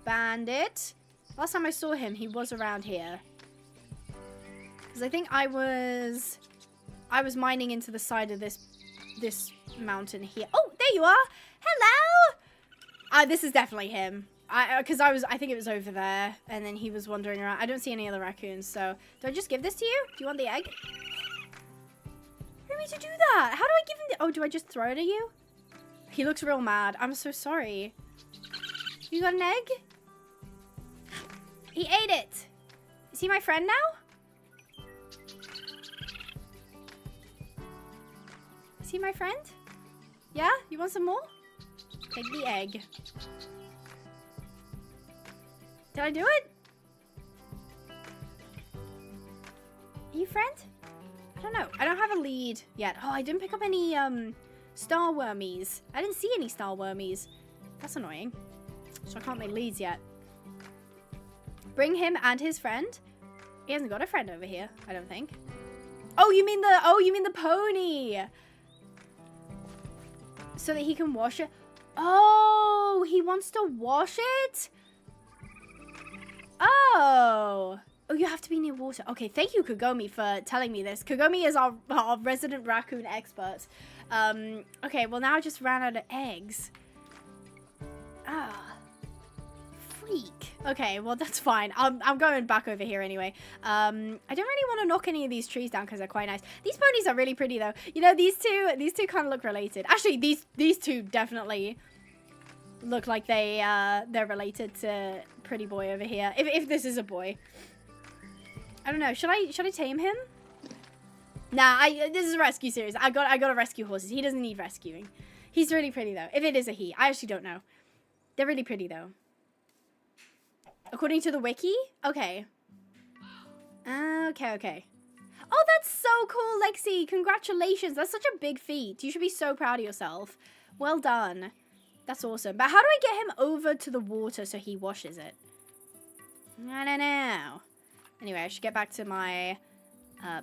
Bandit. Last time I saw him, he was around here. Because I think I was mining into the side of this mountain here. Oh, there you are. Hello. This is definitely him. I think it was over there, and then he was wandering around. I don't see any other raccoons, so do I just give this to you? Do you want the egg? I need to do that. How do I give him the... Oh, do I just throw it at you? He looks real mad. I'm so sorry. You got an egg? He ate it. Is he my friend now? Is he my friend? Yeah? You want some more? Take the egg. Did I do it? Are you friend? I don't know. I don't have a lead yet. Oh, I didn't pick up any star wormies. I didn't see any star wormies. That's annoying. So I can't make leads yet. Bring him and his friend. He hasn't got a friend over here, I don't think. Oh, you mean the pony. So that he can wash it. Oh, he wants to wash it? Oh. Oh, you have to be near water. Okay, thank you, Kagomi, for telling me this. Kagomi is our resident raccoon expert. Okay, well, now I just ran out of eggs. Ah. Freak. Okay, well, that's fine. I'm going back over here anyway. I don't really want to knock any of these trees down because they're quite nice. These ponies are really pretty, though. You know, these two kind of look related. Actually, these two definitely look like they're related to pretty boy over here. If this is a boy. I don't know. Should I tame him? Nah, this is a rescue series. I gotta rescue horses. He doesn't need rescuing. He's really pretty, though. If it is a he. I actually don't know. They're really pretty, though. According to the wiki? Okay. Okay. Oh, that's so cool, Lexi. Congratulations. That's such a big feat. You should be so proud of yourself. Well done. That's awesome. But how do I get him over to the water so he washes it? I don't know. Anyway, I should get back to my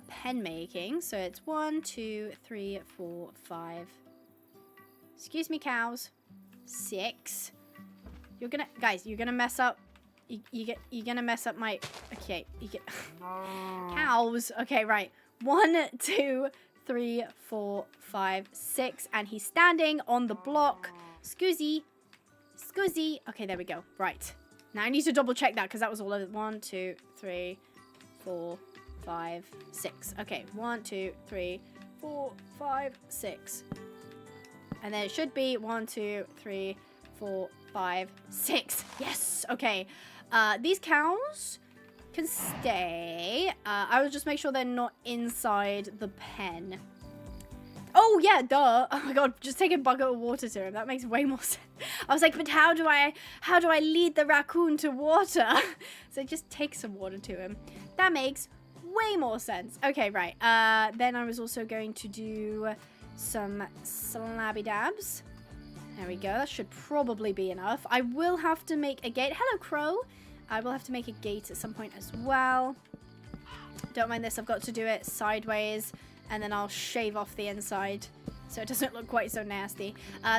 pen making. So it's 1, 2, 3, 4, 5. Excuse me, cows. 6. You're gonna mess up. You're gonna mess up my... Okay, you get... Cows. Okay, right. 1, 2, 3, 4, 5, 6. And he's standing on the block. Scuzzy. Okay, there we go. Right. Now I need to double check that because that was all of it. 1, 2, 3, 4, 5, 6. Okay, 1, 2, 3, 4, 5, 6. And then it should be 1, 2, 3, 4, 5, 6. Yes. Okay. These cows can stay. I will just make sure they're not inside the pen. Oh, yeah, duh. Oh, my God. Just take a bucket of water to him. That makes way more sense. I was like, but how do I lead the raccoon to water? So just take some water to him. That makes way more sense. Okay, right. Then I was also going to do some slabby dabs. There we go. That should probably be enough. I will have to make a gate. Hello, crow. I will have to make a gate at some point as well. Don't mind this. I've got to do it sideways, and then I'll shave off the inside so it doesn't look quite so nasty.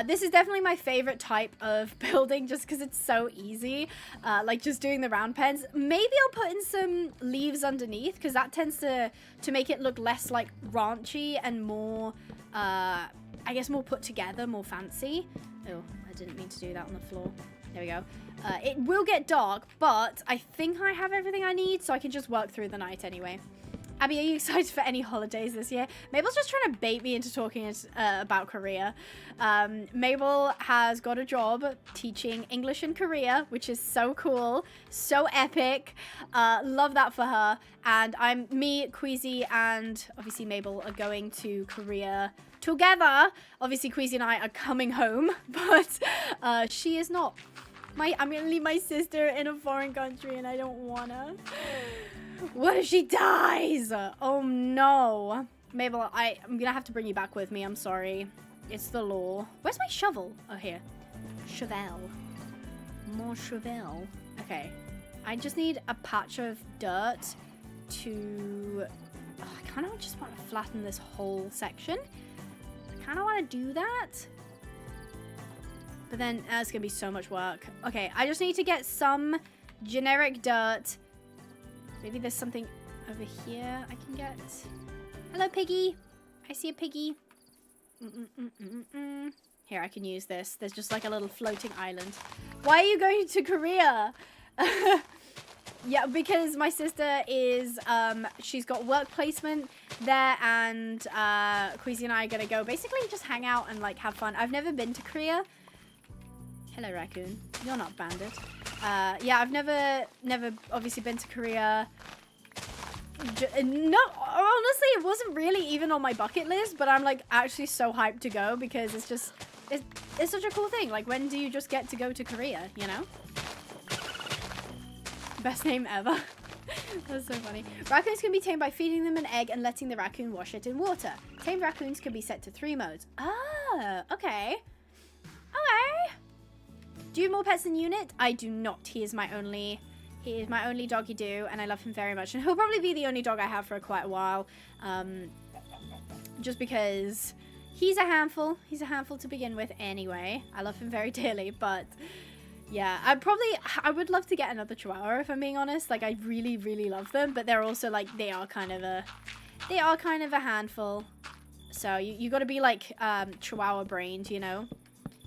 This is definitely my favorite type of building just because it's so easy. Like just doing the round pens. Maybe I'll put in some leaves underneath because that tends to make it look less like ranchy and more, I guess more put together, more fancy. Oh, I didn't mean to do that on the floor. There we go. It will get dark, but I think I have everything I need so I can just work through the night anyway. Abby, are you excited for any holidays this year? Mabel's just trying to bait me into talking about Korea. Mabel has got a job teaching English in Korea, which is so cool, so epic. Love that for her. And me, Queasy, and obviously Mabel are going to Korea together. Obviously, Queasy and I are coming home, but she is not. I'm gonna leave my sister in a foreign country, and I don't wanna. What if she dies? Oh no. Mabel, I'm gonna have to bring you back with me. I'm sorry. It's the law. Where's my shovel? Oh, here. Shovel. More shovel. Okay. I just need a patch of dirt to... Oh, I kind of just want to flatten this whole section. I kind of want to do that. But then it's going to be so much work. Okay, I just need to get some generic dirt. Maybe there's something over here I can get. Hello, piggy. I see a piggy. Here, I can use this. There's just like a little floating island. Why are you going to Korea? Yeah, because my sister is, she's got work placement there, and Queasy and I are going to go basically just hang out and like have fun. I've never been to Korea. Hello, raccoon. You're not banded. Yeah, I've never obviously been to Korea. No, honestly, it wasn't really even on my bucket list, but I'm like actually so hyped to go because it's just, it's such a cool thing. Like, when do you just get to go to Korea, you know? Best name ever. That's so funny. Raccoons can be tamed by feeding them an egg and letting the raccoon wash it in water. Tamed raccoons can be set to 3 modes. Ah, okay. Okay. Do you have more pets than Unit? I do not. He is my only doggy do, and I love him very much. And he'll probably be the only dog I have for quite a while. Just because he's a handful. He's a handful to begin with anyway. I love him very dearly, but yeah, I would love to get another Chihuahua if I'm being honest. Like, I really, really love them, but they're also like, they are kind of a handful. So you got to be like Chihuahua brained, you know?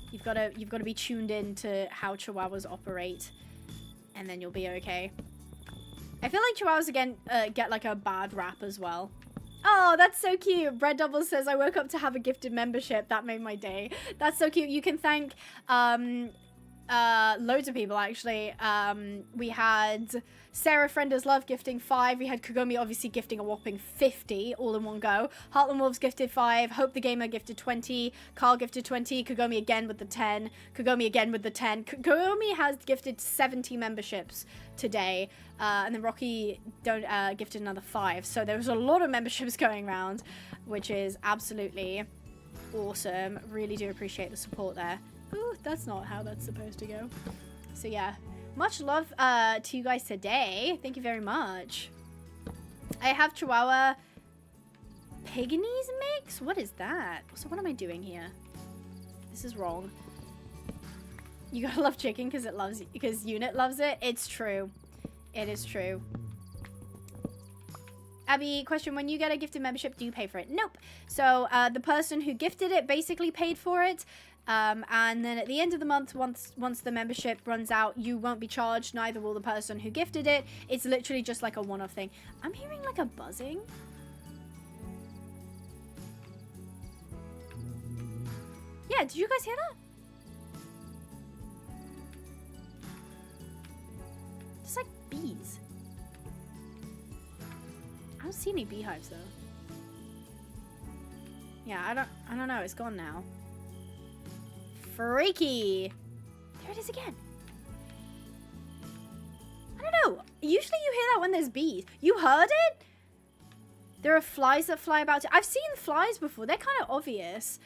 You've got to be tuned in to how Chihuahuas operate, and then you'll be okay. I feel like Chihuahuas again get like a bad rap as well. Oh, that's so cute. Bread Double says, I woke up to have a gifted membership. That made my day. That's so cute. You can thank loads of people actually. We had Sarah Frienders Love gifting 5. We had Kagomi obviously gifting a whopping 50 all in one go. Heartland Wolves gifted 5. Hope the Gamer gifted 20. Carl gifted 20. Kagomi again with the 10. Kagomi again with the 10. Kagomi has gifted 70 memberships today. And then Rocky gifted another 5. So there was a lot of memberships going around, which is absolutely awesome. Really do appreciate the support there. Ooh, that's not how that's supposed to go. So yeah. Much love to you guys today. Thank you very much. I have Chihuahua Pekingese mix? What is that? So what am I doing here? This is wrong. You gotta love chicken because Unit loves it. It's true. It is true. Abby, question, when you get a gifted membership, do you pay for it? Nope. So the person who gifted it basically paid for it. And then at the end of the month, once the membership runs out, you won't be charged, neither will the person who gifted it. It's literally just like a one-off thing. I'm hearing like a buzzing. Yeah, did you guys hear that? It's like bees. I don't see any beehives though. Yeah, I don't know, it's gone now. Freaky. There it is again. I don't know. Usually you hear that when there's bees. You heard it? There are flies that fly about. I've seen flies before. They're kind of obvious.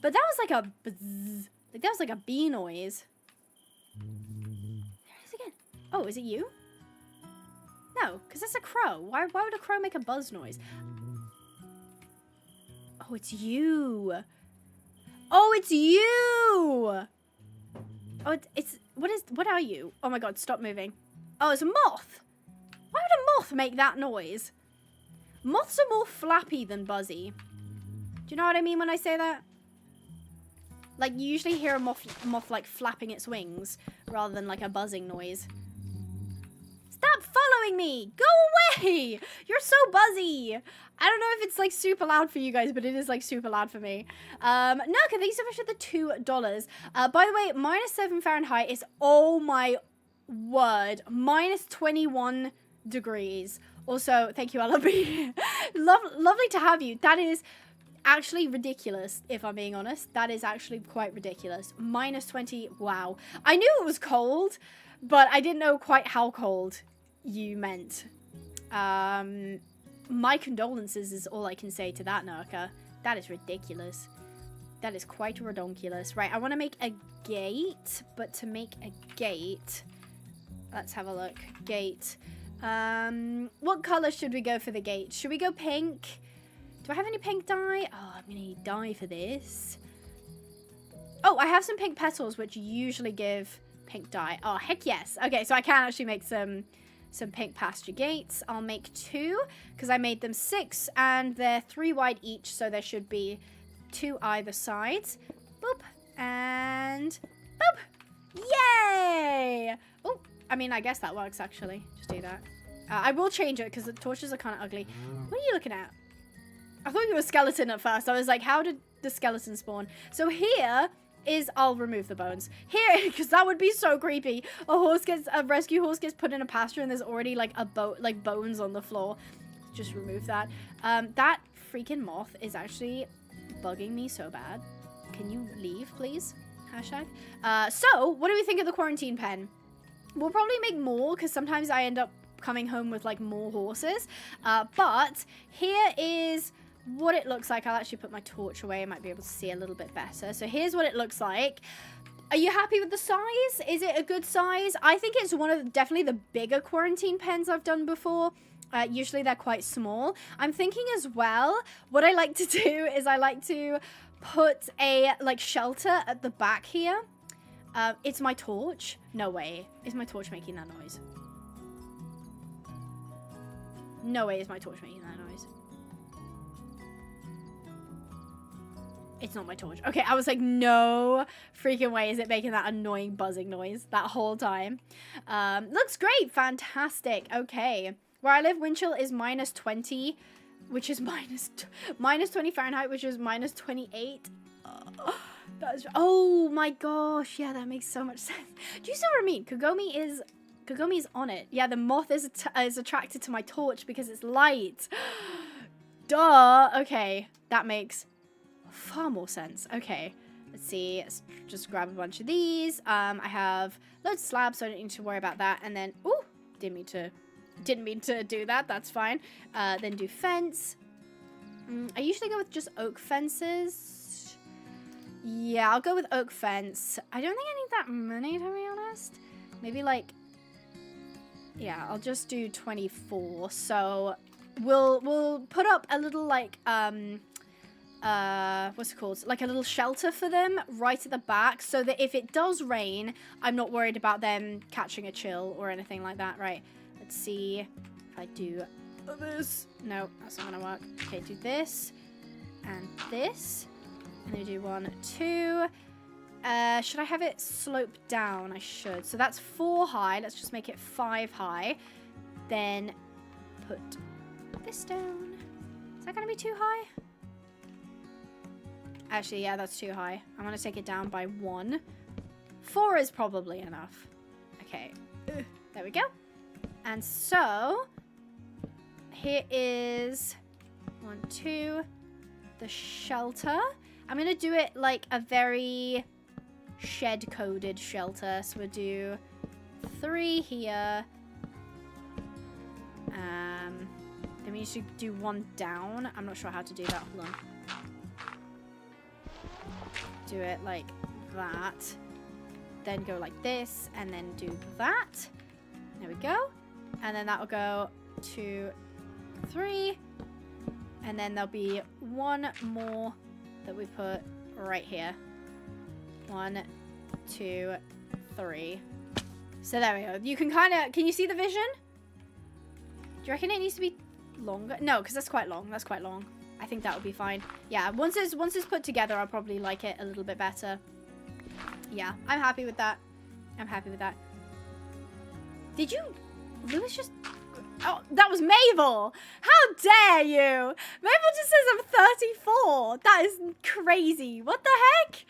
But that was like a buzz. Like that was like a bee noise. There it is again. Oh, is it you? No, because it's a crow. Why would a crow make a buzz noise? Oh, it's you. Oh, it's you. Oh, what are you? Oh my god, stop moving. Oh, it's a moth. Why would a moth make that noise? Moths are more flappy than buzzy. Do you know what I mean when I say that? Like, you usually hear a moth like flapping its wings rather than like a buzzing noise. Stop following me! Go away! You're so buzzy! I don't know if it's like super loud for you guys, but it is like super loud for me. Naka, thank you so much for the $2. By the way, -7 Fahrenheit is, oh my word, -21 degrees. Also, thank you, LB. Lovely to have you. That is actually ridiculous, if I'm being honest. That is actually quite ridiculous. -20, wow. I knew it was cold, but I didn't know quite how cold you meant. My condolences is all I can say to that, Nurka. That is ridiculous. That is quite redonkulous. Right, I want to make a gate, but to make a gate, let's have a look. Gate. What color should we go for the gate? Should we go pink? Do I have any pink dye? Oh, I'm gonna need dye for this. Oh, I have some pink petals, which usually give pink dye. Oh, heck yes. Okay, so I can actually make some pink pasture gates. I'll make 2 because I made them 6 and they're 3 wide each, so there should be 2 either sides. Boop and boop. Yay! Oh, I mean, I guess that works actually. Just do that. I will change it because the torches are kind of ugly. What are you looking at? I thought you were a skeleton at first. I was like, how did the skeleton spawn? So here is, I'll remove the bones. Here, because that would be so creepy. A rescue horse gets put in a pasture and there's already like bones on the floor. Just remove that. That freaking moth is actually bugging me so bad. Can you leave, please? Hashtag. So, what do we think of the quarantine pen? We'll probably make more because sometimes I end up coming home with like more horses. But here is what it looks like. I'll actually put my torch away. I might be able to see a little bit better. So here's what it looks like. Are you happy with the size? Is it a good size? I think it's one of definitely the bigger quarantine pens I've done before. Usually they're quite small. I'm thinking as well, what I like to do is I like to put a like shelter at the back here. It's my torch. No way. Is my torch making that noise? No way is my torch making that noise. It's not my torch. Okay, I was like, no freaking way is it making that annoying buzzing noise that whole time. Looks great. Fantastic. Okay. Where I live, wind chill is -20, which is -20 Fahrenheit, which is -28. Oh my gosh. Yeah, that makes so much sense. Do you see what I mean? Kagome is on it. Yeah, the moth is attracted to my torch because it's light. Duh. Okay, that makes far more sense. Okay, let's see. Let's just grab a bunch of these. I have loads of slabs, so I don't need to worry about that. And then, ooh, didn't mean to do that. That's fine. Then do fence. I usually go with just oak fences. Yeah, I'll go with oak fence. I don't think I need that many, to be honest. Maybe like, yeah, I'll just do 24. So we'll put up a little like what's it called? Like a little shelter for them right at the back so that if it does rain, I'm not worried about them catching a chill or anything like that. Right. Let's see if I do this. No, that's not gonna work. Okay, do this and this. And then do 1, 2. Should I have it sloped down? I should. So that's 4 high. Let's just make it 5 high. Then put this down. Is that going to be too high? Actually, yeah, that's too high. I'm going to take it down by 1. 4 is probably enough. Okay. There we go. And so, here is 1, 2, the shelter. I'm going to do it like a very shed-coded shelter. So we'll do 3 here. Then we need to do 1 down. I'm not sure how to do that. Hold on. Do it like that. Then go like this, and then do that. There we go. And then that will go 2, 3. And then there'll be one more that we put right here. 1, 2, 3. So there we go. You can kind of... Can you see the vision? Do you reckon it needs to be longer? No, because that's quite long. That's quite long. I think that would be fine. Yeah, once it's put together, I'll probably like it a little bit better. Yeah, I'm happy with that. I'm happy with that. Did you... Lewis just... Oh, that was Mabel! How dare you! Mabel just says I'm 34! That is crazy. What the heck?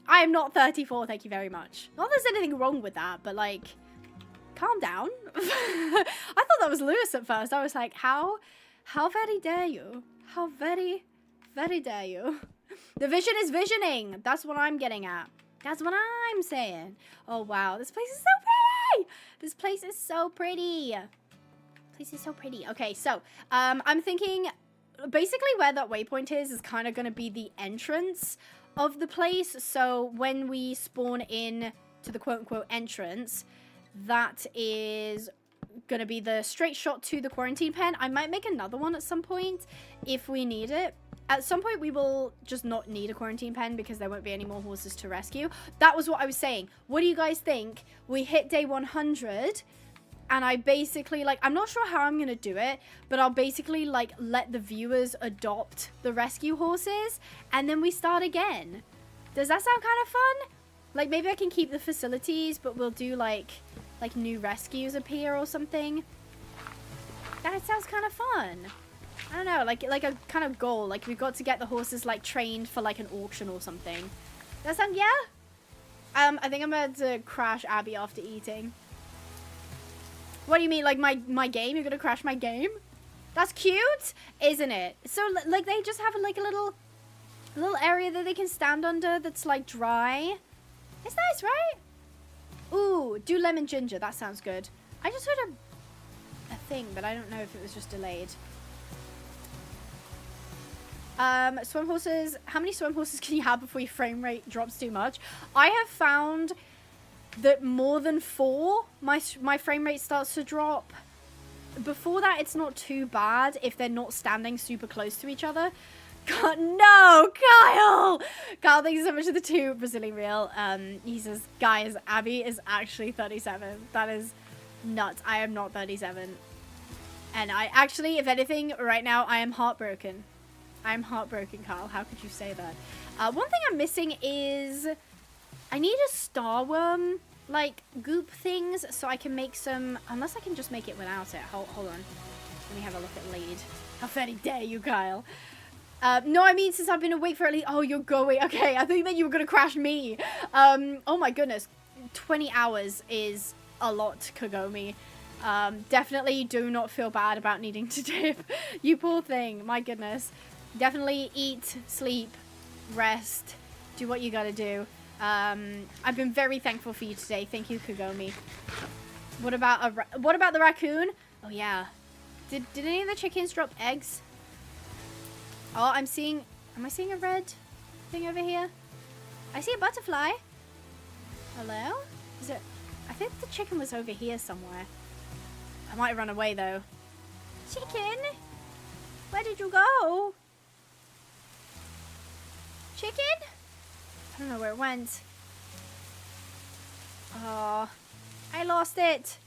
I am not 34, thank you very much. Not that there's anything wrong with that, but like... Calm down. I thought that was Lewis at first. I was like, how very dare you? How very dare you? The vision is visioning. That's what I'm getting at. That's what I'm saying. Oh, wow. This place is so pretty. This place is so pretty. This is so pretty. Okay, so I'm thinking basically where that waypoint is kind of going to be the entrance of the place. So when we spawn in to the quote-unquote entrance, that is going to be the straight shot to the quarantine pen. I might make another one at some point if we need it. At some point, we will just not need a quarantine pen because there won't be any more horses to rescue. That was what I was saying. What do you guys think? We hit day 100, and I basically, like, I'm not sure how I'm going to do it, but I'll basically, like, let the viewers adopt the rescue horses, and then we start again. Does that sound kind of fun? Like, maybe I can keep the facilities, but we'll do, like new rescues appear or something. That sounds kind of fun. I don't know, like a kind of goal. Like, we've got to get the horses, like, trained for, like, an auction or something. That sound, yeah? I think I'm about to crash Abby after eating. What do you mean, like, my game? You're gonna crash my game? That's cute, isn't it? So, like, they just have, like, a little area that they can stand under that's, like, dry. It's nice, right? Ooh, do lemon ginger. That sounds good. I just heard a thing, but I don't know if it was just delayed. Swim horses. How many swim horses can you have before your frame rate drops too much? I have found that more than 4, my frame rate starts to drop. Before that, it's not too bad if they're not standing super close to each other. God, no, Kyle! Kyle, thank you so much for the 2 Brazilian real. He says, guys, Abby is actually 37. That is nuts. I am not 37. And I actually, if anything, right now, I am heartbroken. I'm heartbroken, Kyle. How could you say that? One thing I'm missing is I need a star worm, like, goop things so I can make some, unless I can just make it without it. Hold on. Let me have a look at lead. How very dare you, Kyle. No, I mean, since I've been awake for at least... Oh, you're going... Okay, I think that you were going to crash me. Oh, my goodness. 20 hours is a lot, Kagome. Definitely do not feel bad about needing to dip. You poor thing. My goodness. Definitely eat, sleep, rest. Do what you gotta do. I've been very thankful for you today. Thank you, Kagome. What about the raccoon? Oh, yeah. Did any of the chickens drop eggs? Oh, am I seeing a red thing over here? I see a butterfly. Hello? Is it? I think the chicken was over here somewhere. I might run away though. Chicken? Where did you go? Chicken? I don't know where it went. Oh, I lost it.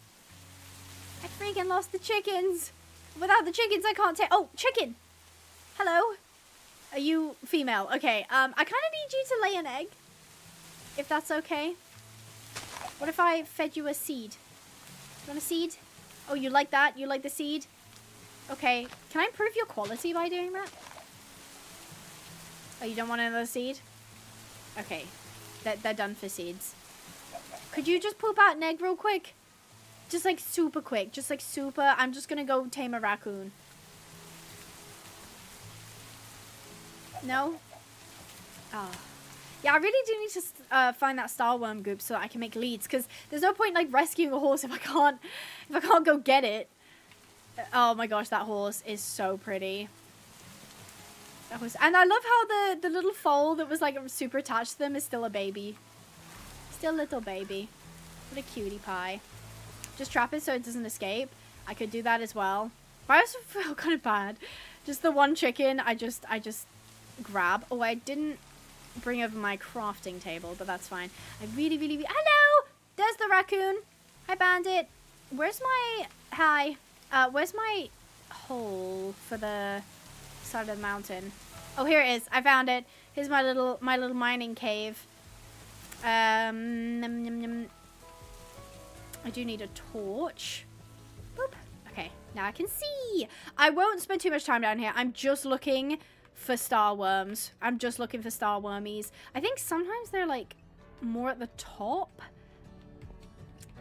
I freaking lost the chickens. Without the chickens, I can't take. Oh, chicken. Hello? Are you female? Okay, I kind of need you to lay an egg. If that's okay. What if I fed you a seed? You want a seed? Oh, you like that? You like the seed? Okay, can I improve your quality by doing that? Oh, you don't want another seed? Okay, they're done for seeds. Could you just poop out an egg real quick? Just like super quick, just like super. I'm just gonna go tame a raccoon. No? Oh. Yeah, I really do need to find that star worm goop so that I can make leads, because there's no point like rescuing a horse if I can't go get it. Oh my gosh, that horse is so pretty. That horse, and I love how the little foal that was like super attached to them is still a baby. Still a little baby. What a cutie pie. Just trap it so it doesn't escape. I could do that as well. But I also feel kind of bad. Just the one chicken, I just grab. Oh, I didn't bring over my crafting table, but that's fine. I really... Hello! There's the raccoon. Hi, Bandit. Where's my... where's my hole for the side of the mountain? Oh, here it is. I found it. Here's my little mining cave. I do need a torch. Boop. Okay, now I can see. I won't spend too much time down here. I'm just looking for star worms. I'm just looking for star wormies. I think sometimes they're like more at the top.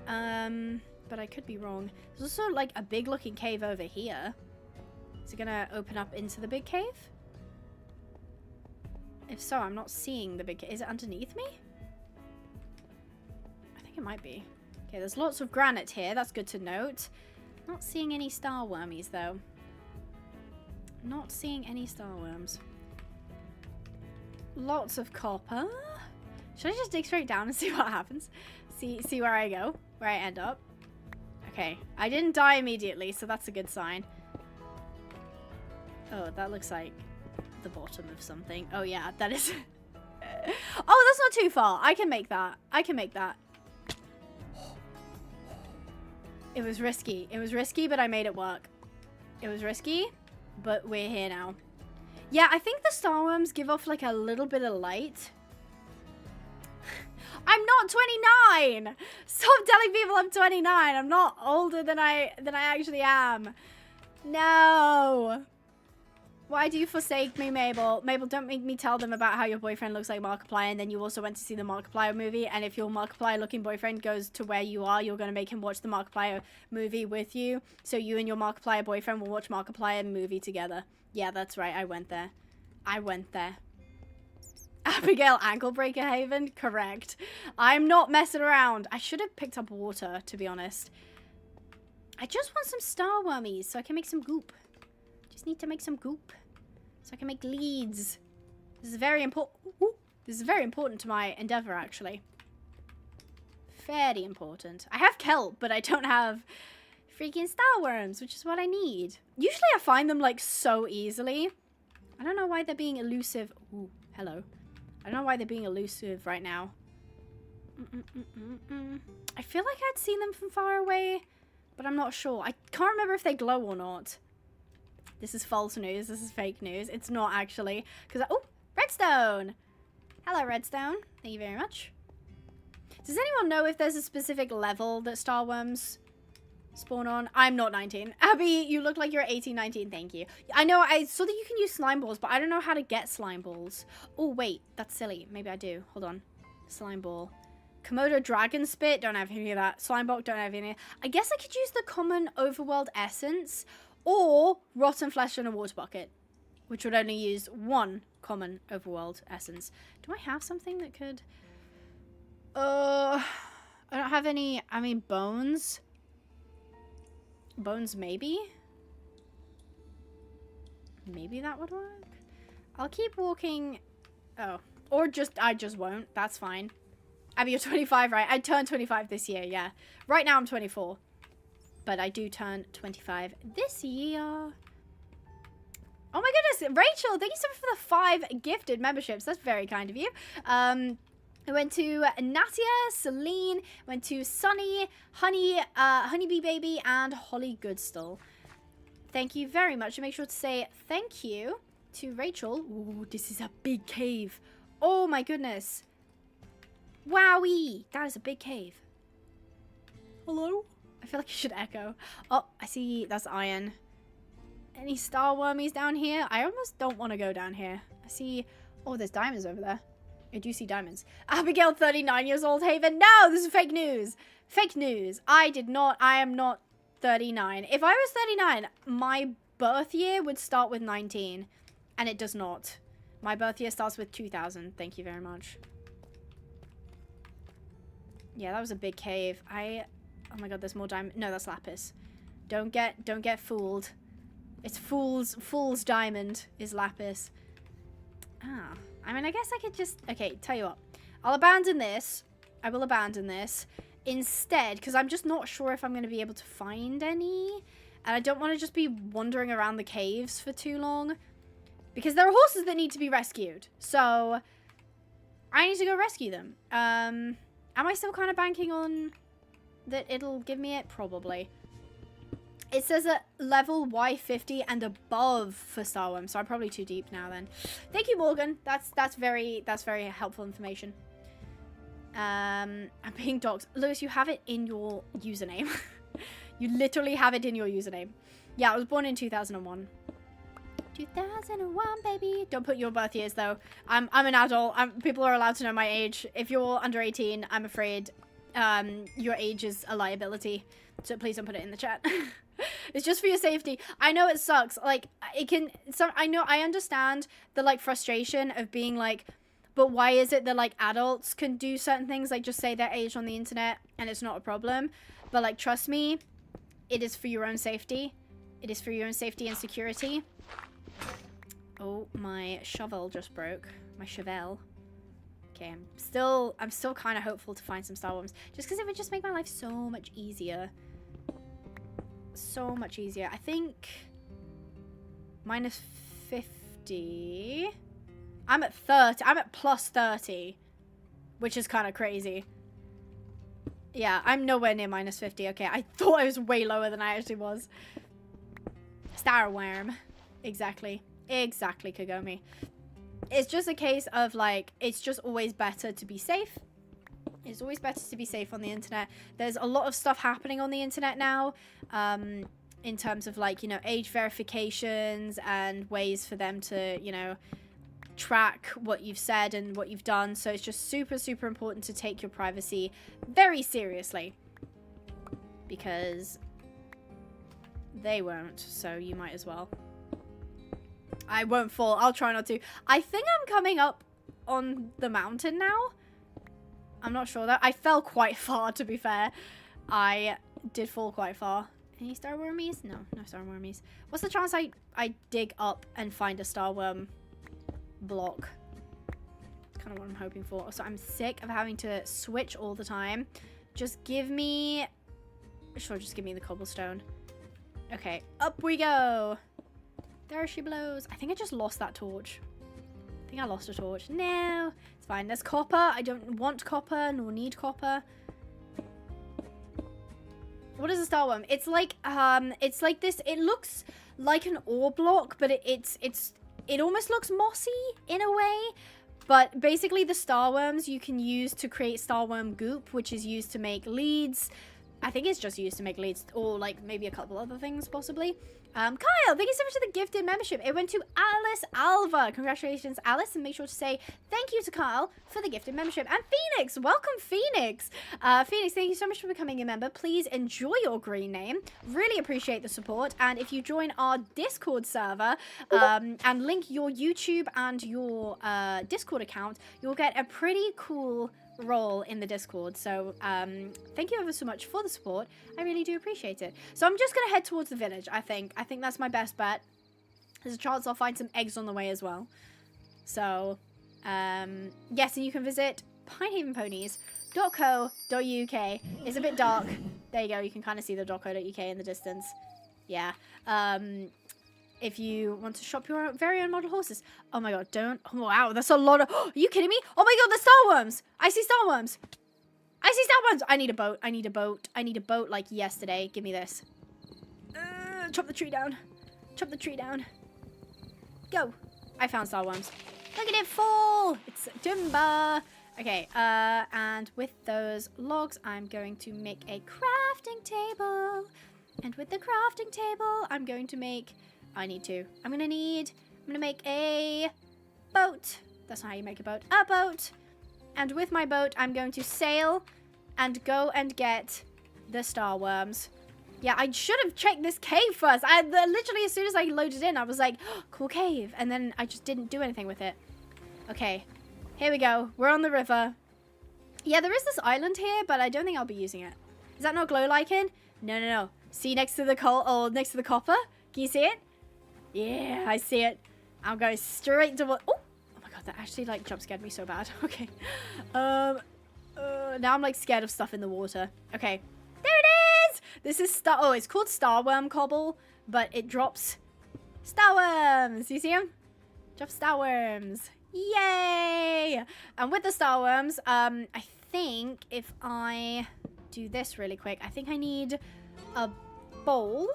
But I could be wrong. There's also like a big looking cave over here. Is it gonna open up into the big cave? If so, I'm not seeing the big cave. Is it underneath me? I think it might be. Okay, there's lots of granite here. That's good to note. Not seeing any star wormies though. Not seeing any star worms. Lots of copper. Should I just dig straight down and see what happens? See where I go? Where I end up? Okay, I didn't die immediately, so that's a good sign. Oh, that looks like the bottom of something. Oh yeah, that is... Oh, that's not too far. I can make that. I can make that. It was risky. It was risky, but I made it work. It was risky, but we're here now. Yeah, I think the star worms give off like a little bit of light. I'm not 29! Stop telling people I'm 29. I'm not older than I actually am. No. Why do you forsake me, Mabel? Mabel, don't make me tell them about how your boyfriend looks like Markiplier and then you also went to see the Markiplier movie, and if your Markiplier looking boyfriend goes to where you are, you're going to make him watch the Markiplier movie with you, so you and your Markiplier boyfriend will watch Markiplier movie together. Yeah, that's right, I went there. I went there. Abigail Pinehaven? Correct. I'm not messing around. I should have picked up water, to be honest. I just want some star wormies so I can make some goop. Just need to make some goop. So I can make leads. This is very important. This is very important to my endeavor, actually. Very important. I have kelp, but I don't have freaking star worms, which is what I need. Usually I find them, like, so easily. I don't know why they're being elusive. Ooh, hello. I don't know why they're being elusive right now. I feel like I'd seen them from far away, but I'm not sure. I can't remember if they glow or not. This is false news. This is fake news. It's not actually. Because oh, redstone. Hello, redstone. Thank you very much. Does anyone know if there's a specific level that star worms spawn on? I'm not 19. Abby, you look like you're 18, 19. Thank you. I know, I saw that you can use slime balls, but I don't know how to get slime balls. Oh, wait. That's silly. Maybe I do. Hold on. Slime ball. Komodo dragon spit. Don't have any of that. Slime block. Don't have any. I guess I could use the common overworld essence or rotten flesh in a water bucket, which would only use one common overworld essence. Do I have something that could... I don't have any... I mean, bones... Bones, maybe? Maybe that would work? I'll keep walking... Oh. Or just... I just won't. That's fine. Abby, you're 25, right? I turned 25 this year, yeah. Right now I'm 24. But I do turn 25 this year. Oh my goodness. Rachel, thank you so much for the 5 gifted memberships. That's very kind of you. I went to Natia, Celine, went to Sunny, Honeybee Baby, and Holly Goodstall. Thank you very much. And make sure to say thank you to Rachel. Ooh, this is a big cave. Oh my goodness. Wowie. That is a big cave. Hello? I feel like you should echo. Oh, I see. That's iron. Any star wormies down here? I almost don't want to go down here. I see... Oh, there's diamonds over there. I do see diamonds. Abigail, 39 years old, Haven. No, this is fake news. Fake news. I am not 39. If I was 39, my birth year would start with 19. And it does not. My birth year starts with 2000. Thank you very much. Yeah, that was a big cave. Oh my god, there's more diamond. No, that's lapis. Don't get fooled. It's fool's diamond is lapis. Ah. I mean, I guess I could just... Okay, tell you what. I'll abandon this. I will abandon this. instead, because I'm just not sure if I'm going to be able to find any, and I don't want to just be wandering around the caves for too long, because there are horses that need to be rescued, so I need to go rescue them. Am I still kind of banking on that it'll give me it? Probably. It says at level Y50 and above for Starworm, so I'm probably too deep now then. Thank you, Morgan. That's very helpful information. I'm being doxxed. Lewis, you have it in your username. You literally have it in your username. Yeah, I was born in 2001. 2001, baby. Don't put your birth years though. I'm an adult. People are allowed to know my age. If you're under 18, I'm afraid your age is a liability. So please don't put it in the chat. It's just for your safety. I know it sucks. Like, it can... I understand the, like, frustration of being, like... But why is it that, like, adults can do certain things? Like, just say their age on the internet and it's not a problem. But, like, trust me, it is for your own safety. It is for your own safety and security. Oh, my shovel just broke. My shovel. Okay, I'm still kind of hopeful to find some starworms. Just because it would just make my life so much easier. So much easier. I think minus 50. I'm at 30. I'm at plus 30, which is kind of crazy. Yeah, I'm nowhere near minus 50. Okay, I thought I was way lower than I actually was. Starworm. Exactly. Exactly, Kagome. It's just a case of, like, it's just always better to be safe. It's always better to be safe on the internet. There's a lot of stuff happening on the internet now, in terms of, like, you know, age verifications and ways for them to, you know, track what you've said and what you've done. So it's just super, super important to take your privacy very seriously, because they won't, so you might as well. I won't fall. I'll try not to. I think I'm coming up on the mountain now. I'm not sure though. I fell quite far, to be fair. I did fall quite far. Any starwormies? No, no starwormies. What's the chance I dig up and find a starworm block? That's kind of what I'm hoping for. So I'm sick of having to switch all the time. Just give me... Sure, just give me the cobblestone. Okay, up we go. There she blows. I think I just lost that torch. I think I lost a torch. No, it's fine. There's copper. I don't want copper nor need copper. What is a starworm? It's like this. It looks like an ore block, but it almost looks mossy in a way. But basically, the starworms you can use to create starworm goop, which is used to make leads. I think it's just used to make leads, or like maybe a couple other things possibly. Kyle, thank you so much for the gifted membership. It went to Alice Alva. Congratulations, Alice, and make sure to say thank you to Kyle for the gifted membership. And Phoenix, welcome, Phoenix. Phoenix, thank you so much for becoming a member. Please enjoy your green name. Really appreciate the support. And if you join our Discord server and link your YouTube and your Discord account, you'll get a pretty cool role in the Discord. So thank you ever so much for the support. I really do appreciate it. So I'm just gonna head towards the village. I think that's my best bet. There's a chance I'll find some eggs on the way as well. So yes, and you can visit pinehavenponies.co.uk. It's a bit dark. There you go, you can kind of see the .co.uk in the distance. Yeah. If you want to shop your very own model horses. Oh my god, don't. Oh, wow, that's a lot of... Are you kidding me? Oh my god, there's starworms. I see starworms. I see starworms. I need a boat. I need a boat. I need a boat like yesterday. Give me this. Chop the tree down. Chop the tree down. Go. I found starworms. Look at it fall. It's timber. Okay, and with those logs, I'm going to make a crafting table. And with the crafting table, I'm going to make... I'm gonna make a boat. That's not how you make a boat. A boat. And with my boat, I'm going to sail and go and get the starworms. Yeah, I should have checked this cave first. Literally, as soon as I loaded in, I was like, oh, cool cave. And then I just didn't do anything with it. Okay, here we go. We're on the river. Yeah, there is this island here, but I don't think I'll be using it. Is that not glow lichen? No, no, no. See next to the coal, or next to the copper? Can you see it? Yeah, I see it. I'm going straight to what... Oh! Oh my god, that actually, like, jump scared me so bad. Okay. now I'm like scared of stuff in the water. Okay, there it is. This is it's called starworm cobble, but it drops starworms. You see them? Drop starworms. Yay! And with the starworms, I think if I do this really quick, I think I need a bowl,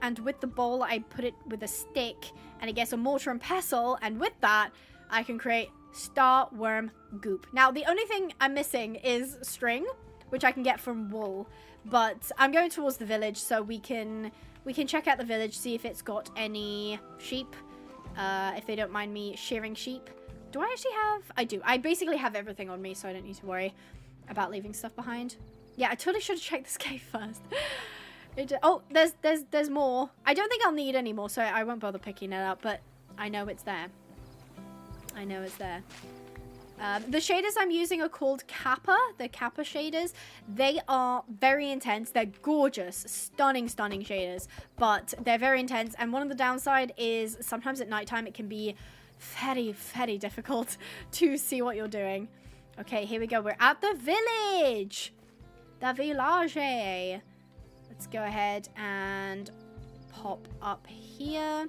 and with the bowl I put it with a stick and it gets a mortar and pestle, and with that I can create starworm goop. Now the only thing I'm missing is string, which I can get from wool, but I'm going towards the village so we can check out the village, see if it's got any sheep, if they don't mind me shearing sheep. Do I actually have? I do. I basically have everything on me, so I don't need to worry about leaving stuff behind. Yeah, I totally should have checked this cave first. Oh, there's more. I don't think I'll need any more, so I won't bother picking it up, but I know it's there. I know it's there. The shaders I'm using are called Kappa. The Kappa shaders. They are very intense. They're gorgeous, stunning shaders, but they're very intense. And one of the downside is sometimes at nighttime it can be very difficult to see what you're doing. Okay, here we go. We're at the village. The village. Let's go ahead and pop up here.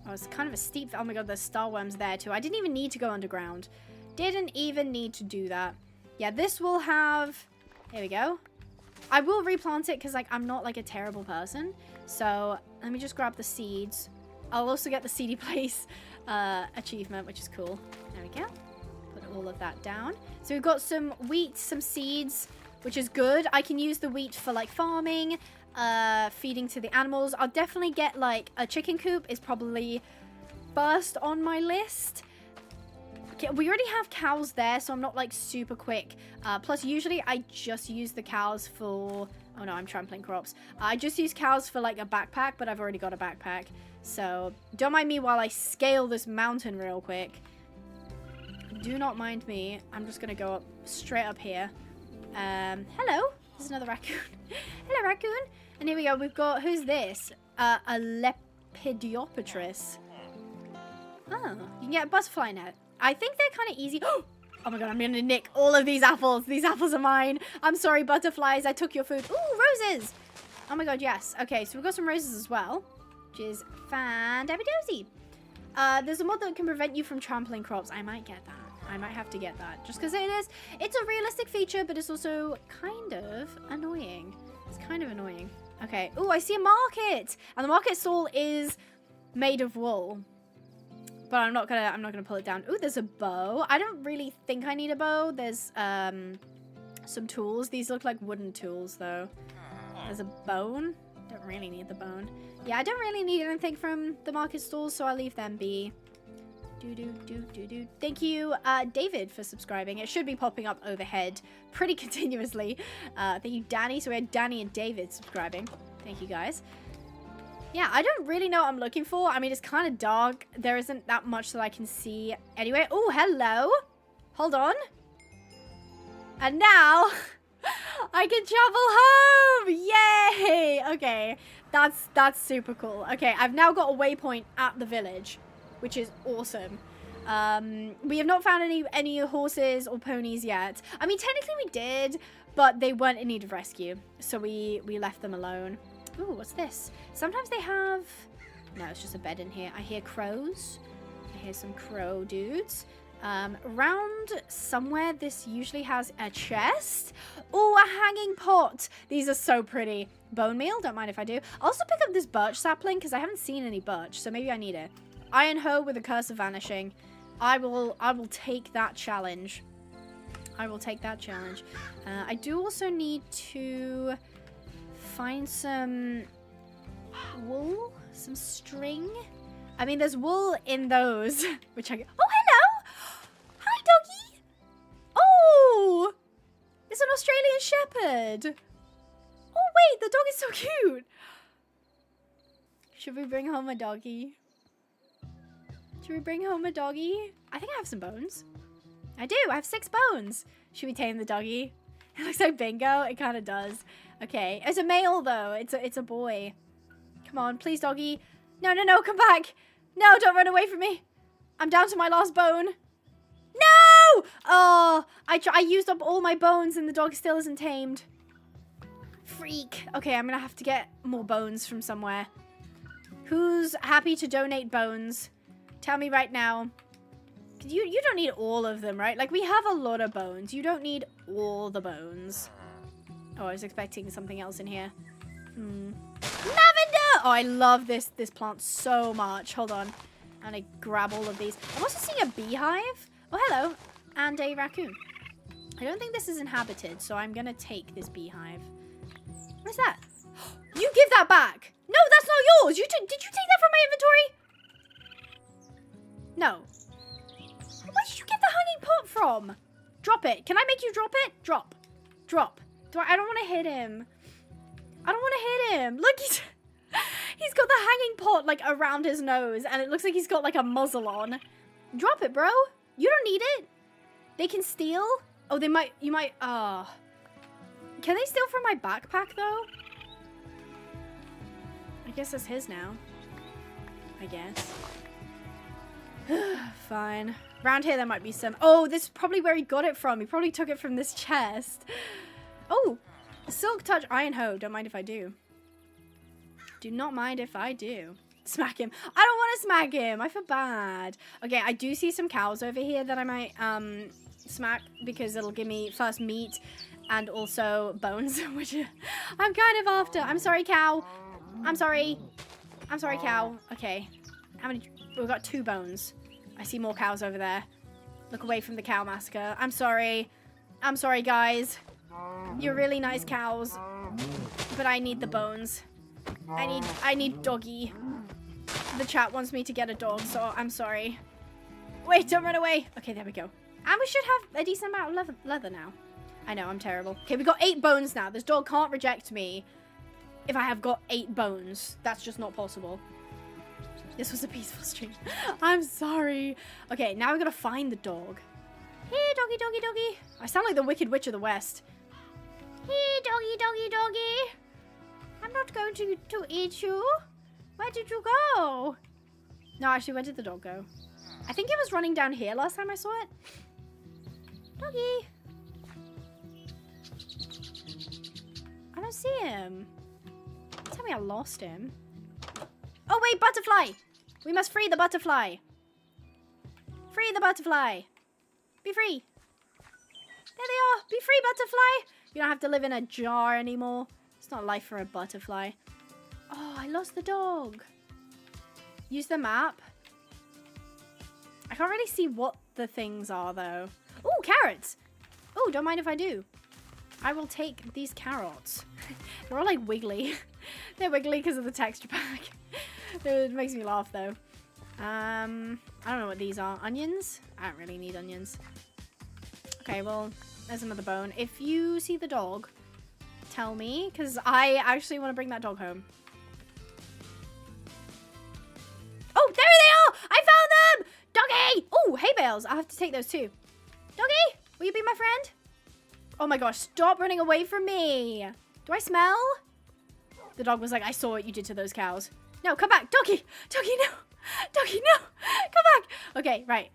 Oh, it's kind of a steep... Oh my god, there's starworms there too. I didn't even need to go underground. Didn't even need to do that. Yeah, this will have... Here we go. I will replant it because, like, I'm not, like, a terrible person. So, let me just grab the seeds. I'll also get the seedy place achievement, which is cool. There we go. Put all of that down. So, we've got some wheat, some seeds, which is good. I can use the wheat for, like, farming, feeding to the animals. I'll definitely get, like, a chicken coop is probably first on my list. Okay, we already have cows there, so I'm not, like, super quick. Plus, usually I just use the cows for... Oh, no, I'm trampling crops. I just use cows for, like, a backpack, but I've already got a backpack. So, don't mind me while I scale this mountain real quick. Do not mind me. I'm just going to go up straight up here. Hello. There's another raccoon. Hello, raccoon. And here we go. We've got... Who's this? A Lepidopterus. Oh, you can get a butterfly net. I think they're kind of easy. Oh my god, I'm going to nick all of these apples. These apples are mine. I'm sorry, butterflies. I took your food. Ooh, roses. Oh my god, yes. Okay, so we've got some roses as well, which is fan-dabby-dozy. There's a mod that can prevent you from trampling crops. I might get that. I might have to get that. Just because it's a realistic feature, but it's also kind of annoying. It's kind of annoying. Okay. Ooh, I see a market. And the market stall is made of wool. But I'm not gonna pull it down. Ooh, there's a bow. I don't really think I need a bow. There's some tools. These look like wooden tools though. There's a bone. Don't really need the bone. Yeah, I don't really need anything from the market stalls, so I'll leave them be. Thank you, David, for subscribing. It should be popping up overhead pretty continuously. Thank you, Danny. So we had Danny and David subscribing. Thank you, guys. Yeah, I don't really know what I'm looking for. I mean, it's kind of dark. There isn't that much that I can see anyway. Oh, hello. Hold on. And now I can travel home. Yay. Okay, that's super cool. Okay, I've now got a waypoint at the village, which is awesome. We have not found any horses or ponies yet. I mean, technically we did, but they weren't in need of rescue, so we left them alone. Ooh, what's this? Sometimes they have... No, it's just a bed in here. I hear crows. I hear some crow dudes. Around somewhere, this usually has a chest. Ooh, a hanging pot. These are so pretty. Bone meal, don't mind if I do. I'll also pick up this birch sapling, because I haven't seen any birch, so maybe I need it. Iron hoe with a curse of vanishing. I will take that challenge. I will take that challenge. I do also need to find some wool, some string. I mean, there's wool in those, which I get. Oh, hello! Hi, doggy! Oh! It's an Australian Shepherd. Oh, wait, the dog is so cute. Should we bring home a doggy? Should we bring home a doggy? I think I have some bones. I do. I have 6 bones. Should we tame the doggy? It looks like bingo. It kind of does. Okay. It's a male, though. It's a boy. Come on. Please, doggy. No, no, no. Come back. No, don't run away from me. I'm down to my last bone. No! no! Oh, I used up all my bones and the dog still isn't tamed. Freak. Okay, I'm gonna have to get more bones from somewhere. Who's happy to donate bones? Tell me right now. You don't need all of them, right? Like, we have a lot of bones. You don't need all the bones. Oh, I was expecting something else in here. Lavender! Oh, I love this plant so much. Hold on. I'm gonna grab all of these. I'm also seeing a beehive. Oh, hello. And a raccoon. I don't think this is inhabited, so I'm gonna take this beehive. What is that? You give that back! No, that's not yours! Did you take that from my inventory? No. Where did you get the hanging pot from? Drop it. Can I make you drop it? Drop. Drop. I don't want to hit him. I don't want to hit him. Look, he's got the hanging pot, like, around his nose, and it looks like he's got, like, a muzzle on. Drop it, bro. You don't need it. They can steal. Oh, you might, Can they steal from my backpack, though? I guess that's his now. I guess. Fine. Around here, there might be some... Oh, this is probably where he got it from. He probably took it from this chest. Oh, silk touch iron hoe. Don't mind if I do. Do not mind if I do. Smack him. I don't want to smack him. I feel bad. Okay, I do see some cows over here that I might smack because it'll give me first meat and also bones, which I'm kind of after. I'm sorry, cow. I'm sorry. I'm sorry, cow. Okay. How many? We've got 2 bones. I see more cows over there. Look away from the cow massacre. I'm sorry. I'm sorry, guys. You're really nice cows. But I need the bones. I need doggy. The chat wants me to get a dog, so I'm sorry. Wait, don't run away. Okay, there we go. And we should have a decent amount of leather now. I know, I'm terrible. Okay, we got 8 bones now. This dog can't reject me if I have got 8 bones. That's just not possible. This was a peaceful stream. I'm sorry. Okay, now we gotta find the dog. Hey, doggy, doggy, doggy. I sound like the Wicked Witch of the West. Hey, doggy, doggy, doggy. I'm not going to eat you. Where did you go? No, actually, where did the dog go? I think it was running down here last time I saw it. Doggy. I don't see him. Tell me I lost him. Oh, wait, butterfly. We must free the butterfly. Free the butterfly. Be free. There they are. Be free, butterfly. You don't have to live in a jar anymore. It's not life for a butterfly. Oh, I lost the dog. Use the map. I can't really see what the things are, though. Oh, carrots. Oh, don't mind if I do. I will take these carrots. They're all like wiggly. They're wiggly because of the texture pack. It makes me laugh, though. I don't know what these are. Onions? I don't really need onions. Okay, well, there's another bone. If you see the dog, tell me, because I actually want to bring that dog home. Oh, there they are! I found them! Doggy! Oh, hay bales. I have to take those too. Doggy, will you be my friend? Oh my gosh, stop running away from me. Do I smell? The dog was like, I saw what you did to those cows. No, come back. Doggy! Doggy, no! Doggy, no! Come back! Okay, right.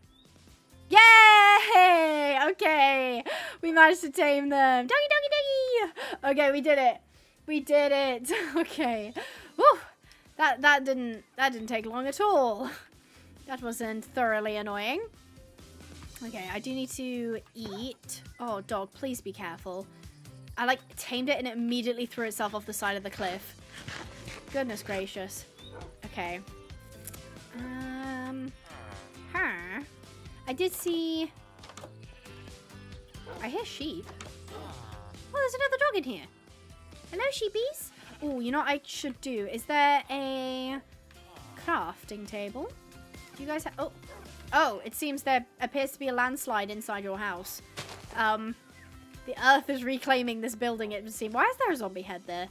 Yay! Okay. We managed to tame them. Doggy, doggy, doggy! Okay, we did it. We did it. Okay. Woo! That didn't take long at all. That wasn't thoroughly annoying. Okay, I do need to eat. Oh, dog, please be careful. I, like, tamed it and it immediately threw itself off the side of the cliff. Goodness gracious. Okay. I did see... I hear sheep. Oh, there's another dog in here. Hello, sheepies. Oh, you know what I should do? Is there a crafting table? Do you guys have... Oh. Oh, it seems there appears to be a landslide inside your house. The earth is reclaiming this building, it would seem. Why is there a zombie head there?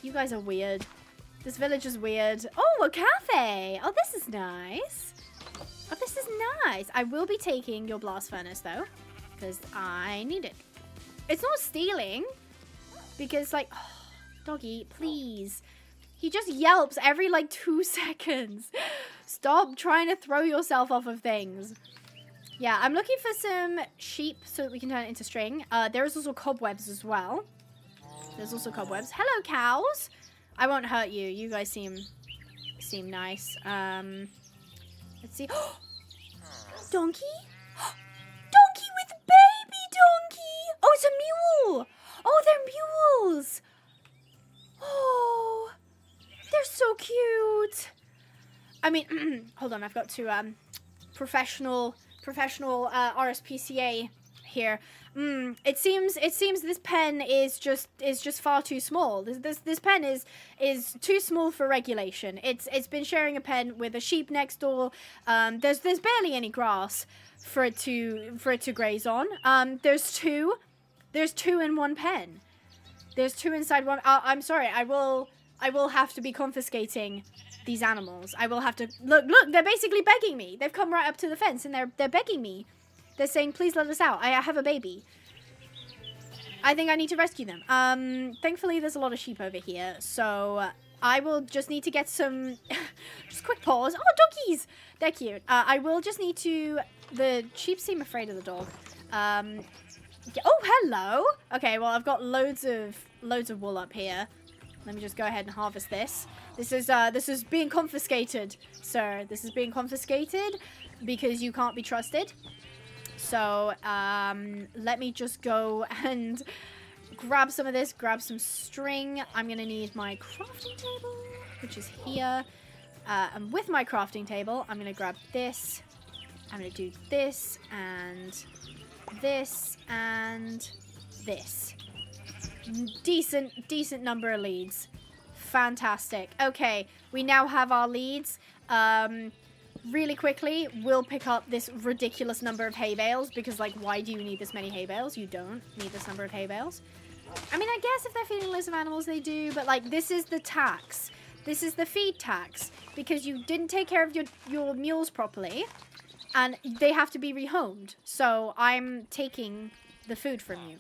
You guys are weird. This village is weird. Oh, a cafe. Oh, this is nice. Oh, this is nice. I will be taking your blast furnace, though, because I need it. It's not stealing, because, like, oh, doggy, please. He just yelps every, like, 2 seconds. Stop trying to throw yourself off of things. Yeah, I'm looking for some sheep so that we can turn it into string. There's also cobwebs as well. There's also cobwebs. Hello, cows. I won't hurt you. You guys seem nice. Let's see. Donkey? Donkey with baby donkey! Oh, it's a mule! Oh, they're mules! Oh, they're so cute. I mean, hold on, I've got to professional RSPCA here. It seems this pen is just far too small. This pen is too small for regulation. It's been sharing a pen with a sheep next door. There's barely any grass for it to graze on. There's two in one pen. There's two inside one. I'm sorry. I will have to be confiscating these animals. I will have to look. They're basically begging me. They've come right up to the fence and they're begging me. They're saying, please let us out. I have a baby. I think I need to rescue them. Thankfully, there's a lot of sheep over here. So I will just need to get some... just quick pause. Oh, donkeys! They're cute. I will just need to... The sheep seem afraid of the dog. Oh, hello! Okay, well, I've got loads of wool up here. Let me just go ahead and harvest this. This is being confiscated, sir. This is being confiscated because you can't be trusted. So, let me just go and grab some of this, grab some string. I'm going to need my crafting table, which is here. And with my crafting table, I'm going to grab this. I'm going to do this and this and this. Decent number of leads. Fantastic. Okay, we now have our leads. Really quickly, we'll pick up this ridiculous number of hay bales because, like, why do you need this many hay bales? You don't need this number of hay bales. I mean, I guess if they're feeding loads of animals, they do, but, like, this is the tax. This is the feed tax because you didn't take care of your mules properly and they have to be rehomed. So I'm taking the food from you.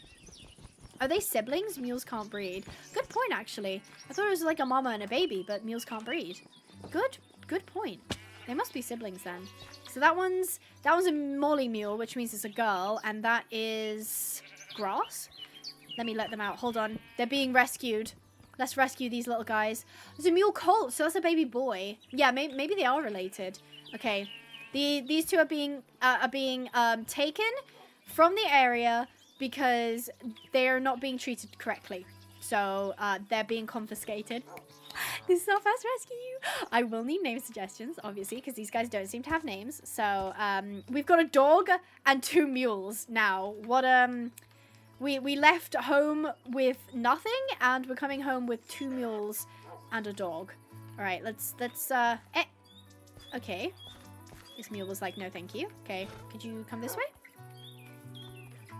Are they siblings? Mules can't breed. Good point, actually. I thought it was like a mama and a baby, but mules can't breed. Good point. They must be siblings then. So that one's a molly mule, which means it's a girl, and that is grass. Let me let them out. Hold on. They're being rescued. Let's rescue these little guys. There's a mule colt, so that's a baby boy. Yeah, maybe they are related. Okay. These two are being taken from the area because they are not being treated correctly. So they're being confiscated. This is our first rescue. I will need name suggestions, obviously, because these guys don't seem to have names. So we've got a dog and 2 mules now. What we left home with nothing, and we're coming home with 2 mules and a dog. All right, let's okay. This mule was like, no, thank you. Okay, could you come this way?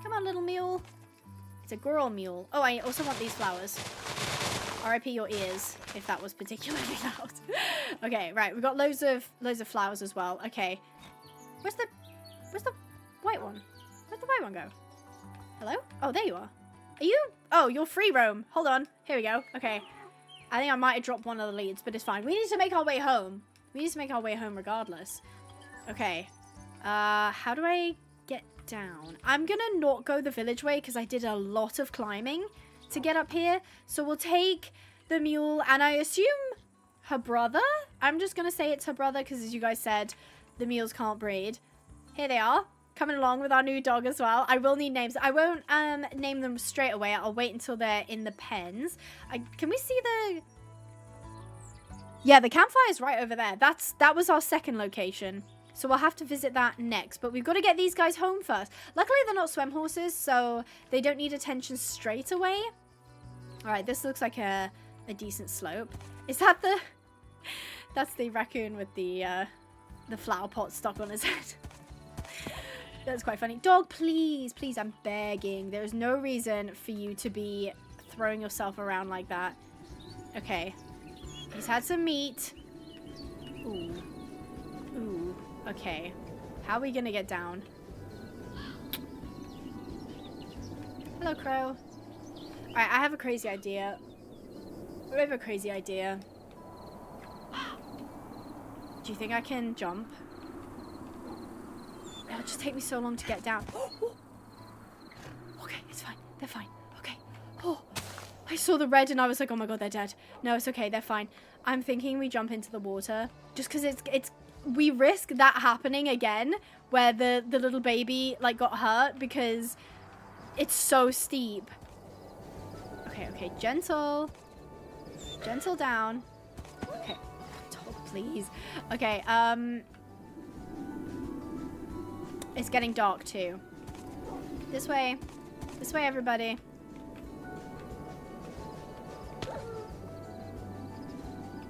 Come on, little mule. It's a girl mule. Oh, I also want these flowers. R.I.P. your ears, if that was particularly loud. Okay, right, we've got loads of flowers as well. Okay. Where's the white one? Where'd the white one go? Hello? Oh, there you are. Are you? Oh, you're free roam. Hold on. Here we go. Okay. I think I might have dropped one of the leads, but it's fine. We need to make our way home. We need to make our way home regardless. Okay. How do I get down? I'm gonna not go the village way because I did a lot of climbing to get up here. So we'll take the mule and I assume her brother? I'm just gonna say it's her brother because, as you guys said, the mules can't breed. Here they are, coming along with our new dog as well. I will need names. I won't name them straight away. I'll wait until they're in the pens. Can we see the... Yeah, the campfire is right over there. That was our second location. So we'll have to visit that next. But we've got to get these guys home first. Luckily, they're not swem horses, so they don't need attention straight away. All right, this looks like a decent slope. Is that the... That's the raccoon with the flower pot stuck on his head. That's quite funny. Dog, please, please, I'm begging. There is no reason for you to be throwing yourself around like that. Okay. He's had some meat. Ooh. Ooh. Okay. How are we gonna get down? Hello, Crow. Alright, I have a crazy idea. I have a crazy idea. Do you think I can jump? just take me so long to get down. Okay, it's fine. They're fine. Okay. Oh, I saw the red and I was like, oh my god, they're dead. No, it's okay. They're fine. I'm thinking we jump into the water just because we risk that happening again where the little baby like got hurt because it's so steep. Okay, gentle down. Okay, dog, please. Okay, it's getting dark too. This way, everybody.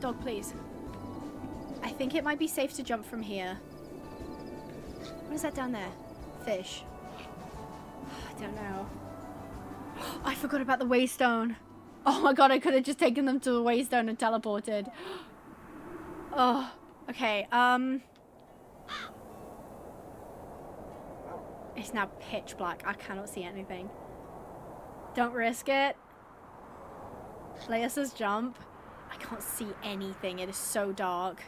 Dog, please. I think it might be safe to jump from here. What is that down there? Fish. I don't know. I forgot about the waystone. Oh my god, I could have just taken them to the waystone and teleported. Oh, okay. It's now pitch black. I cannot see anything. Don't risk it. Leia says jump. I can't see anything. It is so dark.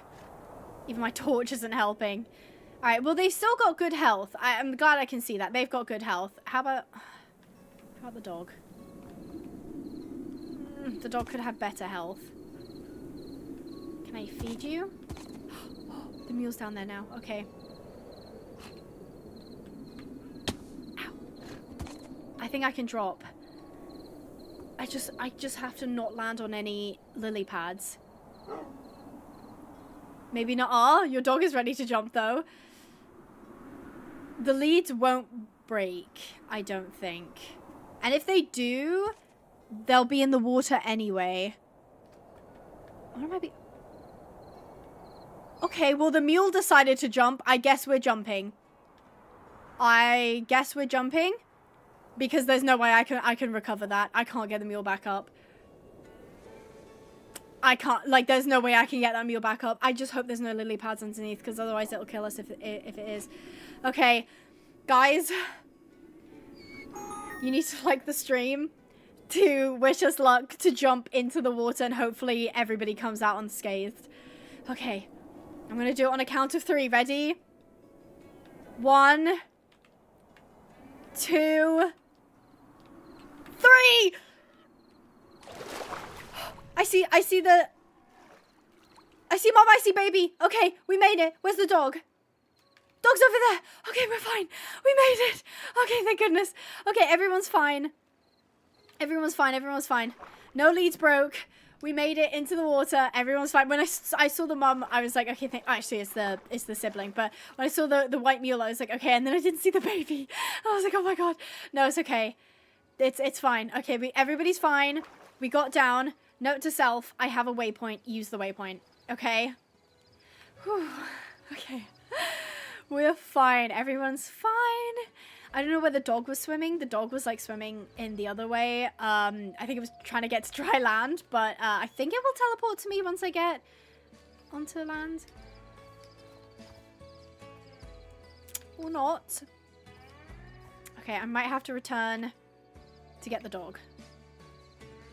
Even my torch isn't helping. Alright, well, they've still got good health. I'm glad I can see that. They've got good health. How about the dog? The dog could have better health. Can I feed you? The mule's down there now. Okay. Ow. I think I can drop. I just have to not land on any lily pads. Maybe not. Ah, your dog is ready to jump though. The leads won't break, I don't think. And if they do, they'll be in the water anyway. What am I be? Okay, well the mule decided to jump. I guess we're jumping. Because there's no way I can recover that. I can't get the mule back up. I can't, like, there's no way I can get that mule back up. I just hope there's no lily pads underneath, because otherwise it'll kill us if it is. Okay, guys. You need to like the stream to wish us luck to jump into the water and hopefully everybody comes out unscathed. Okay, I'm going to do it on a count of 3. Ready? 1, 2, 3! I see mom, I see baby. Okay, we made it. Where's the dog? Dog's over there. Okay, we're fine. We made it. Okay, thank goodness. Okay, everyone's fine. Everyone's fine. No leads broke. We made it into the water. Everyone's fine. When I saw the mum, I was like, okay, actually, it's the sibling. But when I saw the white mule, I was like, okay. And then I didn't see the baby. I was like, oh my god. No, it's okay. It's fine. Okay, everybody's fine. We got down. Note to self, I have a waypoint. Use the waypoint. Okay? Whew. Okay. We're fine. Everyone's fine. I don't know where the dog was swimming. The dog was like swimming in the other way. I think it was trying to get to dry land, but I think it will teleport to me once I get onto land. Or not. Okay, I might have to return to get the dog.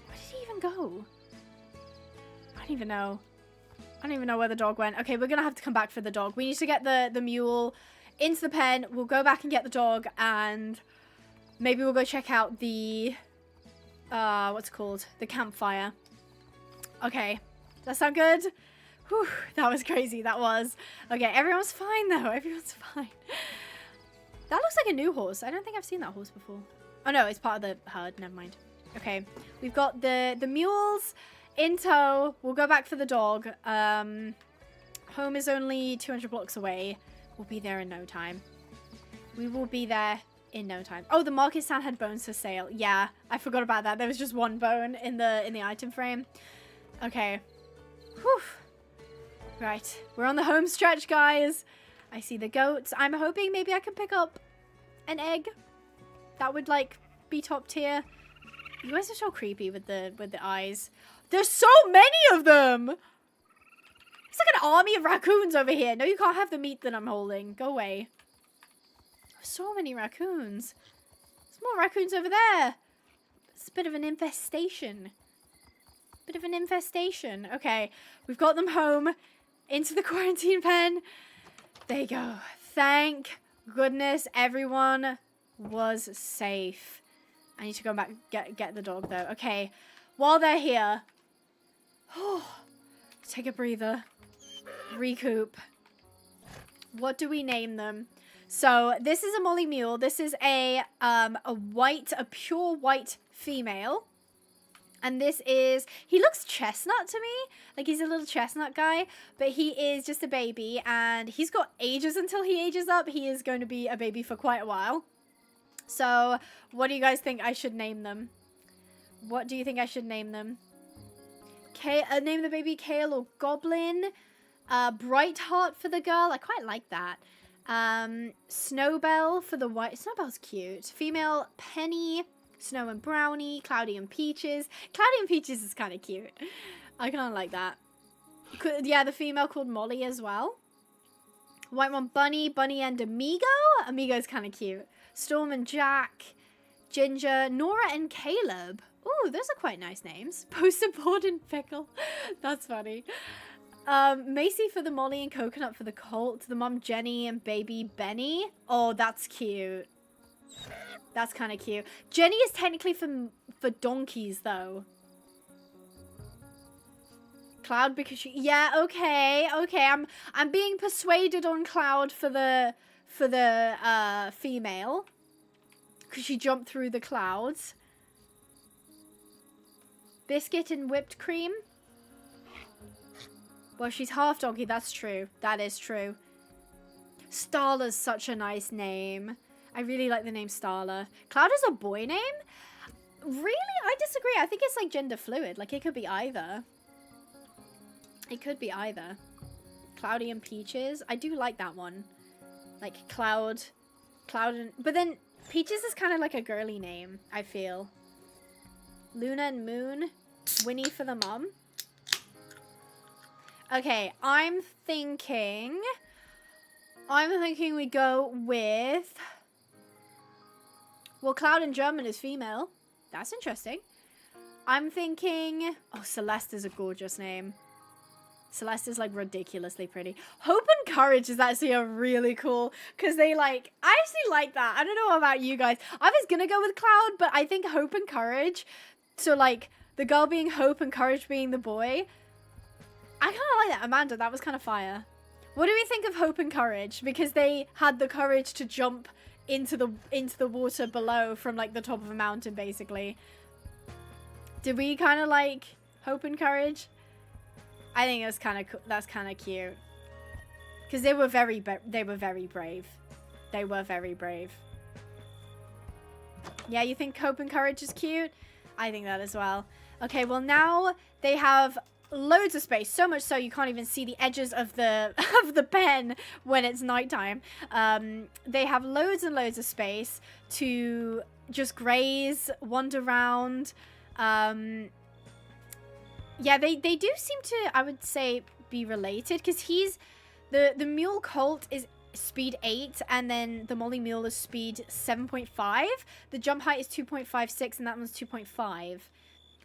Where did he even go? I don't even know. I don't even know where the dog went. Okay, we're gonna have to come back for the dog. We need to get the mule into the pen. We'll go back and get the dog, and maybe we'll go check out the what's it called? The campfire. Okay. Does that sound good? Whew, that was crazy. That was. Okay, everyone's fine though. Everyone's fine. That looks like a new horse. I don't think I've seen that horse before. Oh no, it's part of the herd. Never mind. Okay. We've got the mules in tow. We'll go back for the dog. Home is only 200 blocks away. We'll be there in no time. We will be there in no time. Oh, the market stand had bones for sale. Yeah, I forgot about that. There was just one bone in the item frame. Okay. Whew. Right. We're on the home stretch, guys. I see the goats. I'm hoping maybe I can pick up an egg. That would, like, be top tier. You guys are so creepy with the eyes. There's so many of them! It's like an army of raccoons over here. No, you can't have the meat that I'm holding. Go away. So many raccoons. There's more raccoons over there. It's a bit of an infestation. Okay, we've got them home into the quarantine pen. There you go. Thank goodness, everyone was safe. I need to go back get the dog though. Okay, while they're here, take a breather, recoup. What do we name them? So this is a Molly Mule. This is a pure white female. And this is, he looks chestnut to me. Like he's a little chestnut guy, but he is just a baby and he's got ages until he ages up. He is going to be a baby for quite a while. So what do you guys think I should name them? What do you think I should name them? Name the baby Kale or Goblin. Brightheart for the girl. I quite like that. Snowbell for the white. Snowbell's cute. Female Penny. Snow and Brownie, Cloudy and Peaches. Cloudy and Peaches is kind of cute. I kind of like that. Yeah, the female called Molly as well. White one, Bunny and Amigo. Amigo's kind of cute. Storm and Jack. Ginger, Nora and Caleb. Ooh, those are quite nice names. Poster board and Pickle. That's funny. Macy for the Molly and Coconut for the Colt. The mom Jenny and baby Benny. Oh, that's cute. That's kind of cute. Jenny is technically for donkeys, though. Cloud because she... Yeah, okay. I'm being persuaded on Cloud for the female. Because she jumped through the clouds. Biscuit and whipped cream. Well, she's half donkey. That's true. That is true. Starla's such a nice name. I really like the name Starla. Cloud is a boy name? Really? I disagree. I think it's like gender fluid. Like it could be either. It could be either. Cloudy and Peaches. I do like that one. Like Cloud and... But then Peaches is kind of like a girly name, I feel. Luna and Moon. Winnie for the mom. Okay, I'm thinking we go with... Well, Cloud in German is female. That's interesting. I'm thinking... Oh, Celeste is a gorgeous name. Celeste is, like, ridiculously pretty. Hope and Courage is actually a really cool... Because they, like... I actually like that. I don't know about you guys. I was gonna go with Cloud, but I think Hope and Courage... So, like, the girl being Hope and Courage being the boy... I kind of like that. Amanda, that was kind of fire. What do we think of Hope and Courage? Because they had the courage to jump... into the water below from like the top of a mountain, basically. Did we kind of like Hope and Courage? I think that's kind of cute because they were very brave. They were very brave. Yeah, you think Hope and Courage is cute? I think that as well. Okay, well now they have loads of space, so much so you can't even see the edges of the pen when it's nighttime. They have loads and loads of space to just graze, wander around. Yeah, they do seem to, I would say, be related because he's the mule colt is speed 8 and then the Molly Mule is speed 7.5. The jump height is 2.56 and that one's 2.5.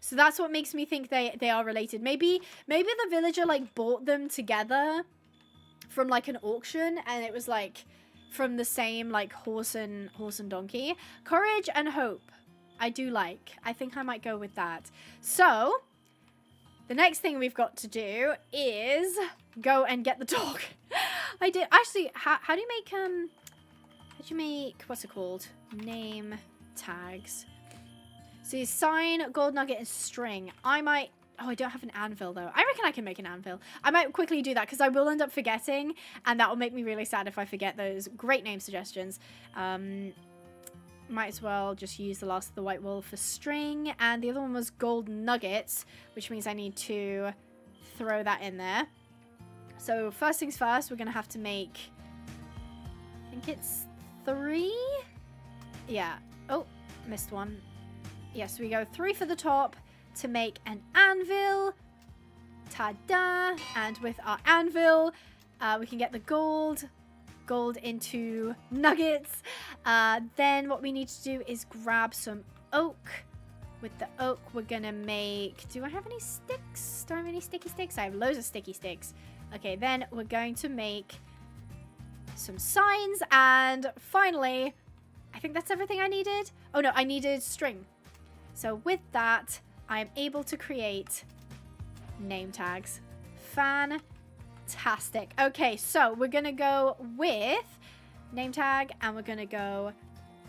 So that's what makes me think they are related. Maybe the villager like bought them together from like an auction and it was like from the same like horse and donkey. Courage and Hope. I do like. I think I might go with that. So the next thing we've got to do is go and get the dog. I did actually how do you make what's it called? Name tags. So you sign, gold nugget, and string. I don't have an anvil, though. I reckon I can make an anvil. I might quickly do that, because I will end up forgetting, and that will make me really sad if I forget those great name suggestions. Might as well just use the last of the white wool for string, and the other one was gold nuggets, which means I need to throw that in there. So first things first, we're going to have to make, I think it's 3? Yeah. Oh, missed one. Yes, we go 3 for the top to make an anvil. Ta-da! And with our anvil, we can get the gold into nuggets. Then what we need to do is grab some oak. With the oak, we're gonna make... Do I have any sticks? Do I have any sticky sticks? I have loads of sticky sticks. Okay, then we're going to make some signs, and finally, I think that's everything I needed. Oh no, I needed string. So with that, I am able to create name tags. Fantastic. Okay, so we're gonna go with name tag, and we're gonna go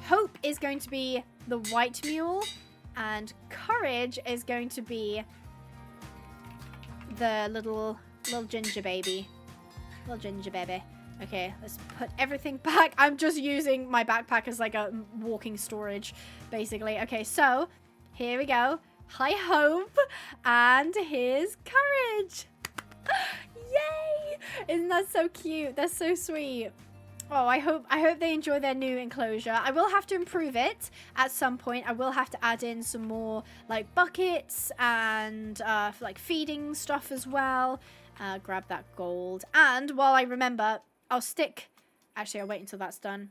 Hope is going to be the white mule, and Courage is going to be the little ginger baby. Little ginger baby. Okay, let's put everything back. I'm just using my backpack as like a walking storage, basically. Okay, so here we go. Hi, Hope, and here's Courage. Yay! Isn't that so cute? That's so sweet. Oh, I hope they enjoy their new enclosure. I will have to improve it at some point. I will have to add in some more like buckets and like feeding stuff as well. Grab that gold. And while I remember, I'll stick... Actually, I'll wait until that's done.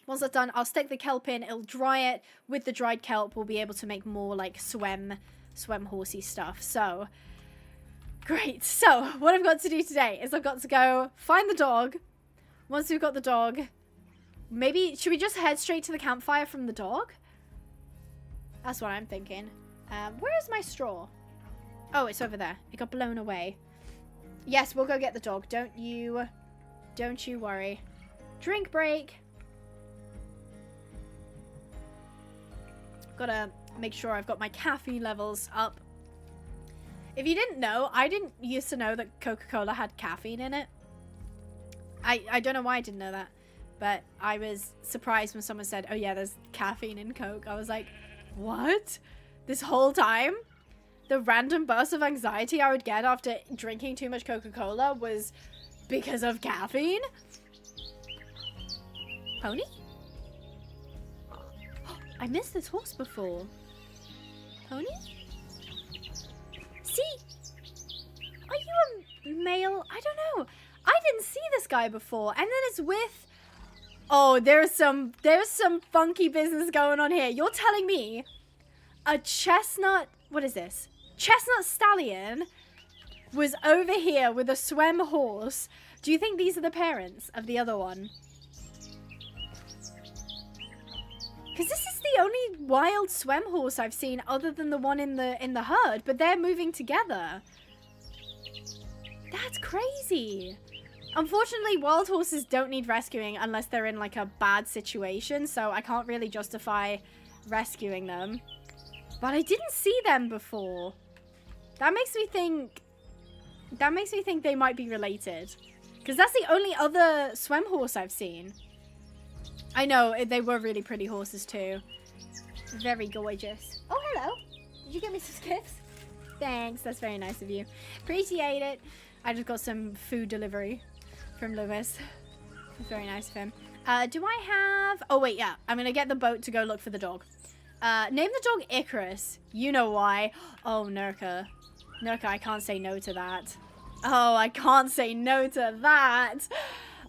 Once that's done, I'll stick the kelp in. It'll dry it. With the dried kelp, we'll be able to make more like swem horsey stuff. So, great. So, what I've got to do today is I've got to go find the dog. Once we've got the dog, maybe... Should we just head straight to the campfire from the dog? That's what I'm thinking. Where is my straw? Oh, it's over there. It got blown away. Yes, we'll go get the dog. Don't you worry. Drink break. Gotta make sure I've got my caffeine levels up. If you didn't know, I didn't used to know that Coca-Cola had caffeine in it. I don't know why I didn't know that, but I was surprised when someone said, oh yeah, there's caffeine in Coke. I was like, what? This whole time? The random burst of anxiety I would get after drinking too much Coca-Cola was because of caffeine? Pony? I missed this horse before. Pony? See? Are you a male? I don't know. I didn't see this guy before. And then it's with... Oh, there's some funky business going on here. You're telling me a chestnut... What is this? Chestnut stallion was over here with a swem horse. Do you think these are the parents of the other one? Because this is the only wild swem horse I've seen other than the one in the herd. But they're moving together. That's crazy. Unfortunately, wild horses don't need rescuing unless they're in like a bad situation, so I can't really justify rescuing them. But I didn't see them before. That makes me think they might be related. Because that's the only other swem horse I've seen. I know, they were really pretty horses too. Very gorgeous. Oh, hello. Did you get me some gifts? Thanks, that's very nice of you. Appreciate it. I just got some food delivery from Lewis. Very nice of him. Do I have... Oh, wait, yeah. I'm going to get the boat to go look for the dog. Name the dog Icarus. You know why. Oh, Nurka. Nurka, I can't say no to that. Oh, I can't say no to that.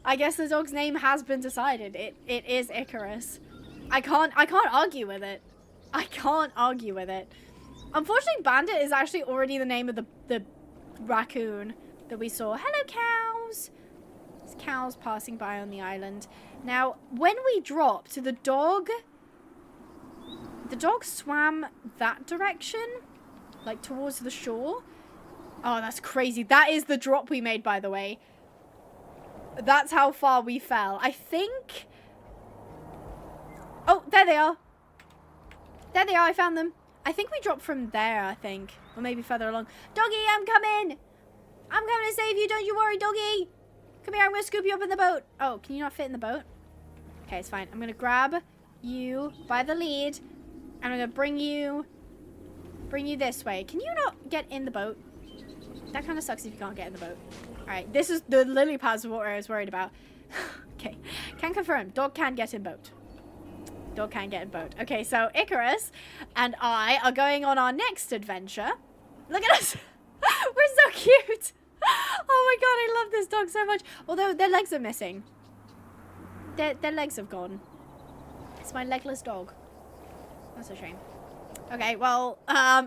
I guess the dog's name has been decided. It is Icarus. I can't argue with it. I can't argue with it. Unfortunately, Bandit is actually already the name of the raccoon that we saw. Hello, cows. There's cows passing by on the island. Now, when we dropped, the dog swam that direction, like towards the shore. Oh, that's crazy. That is the drop we made, by the way. That's how far we fell. I think... Oh, there they are. There they are. I found them. I think we dropped from there, I think. Or maybe further along. Doggy, I'm coming. I'm coming to save you. Don't you worry, doggy. Come here. I'm going to scoop you up in the boat. Oh, can you not fit in the boat? Okay, it's fine. I'm going to grab you by the lead. And I'm going to bring you this way. Can you not get in the boat? That kind of sucks if you can't get in the boat. Alright, this is the lily pads of what I was worried about. Okay, can confirm. Dog can get in boat. Dog can get in boat. Okay, so Icarus and I are going on our next adventure. Look at us. We're so cute. Oh my god, I love this dog so much. Although their legs are missing. Their legs have gone. It's my legless dog. That's a shame. Okay, well,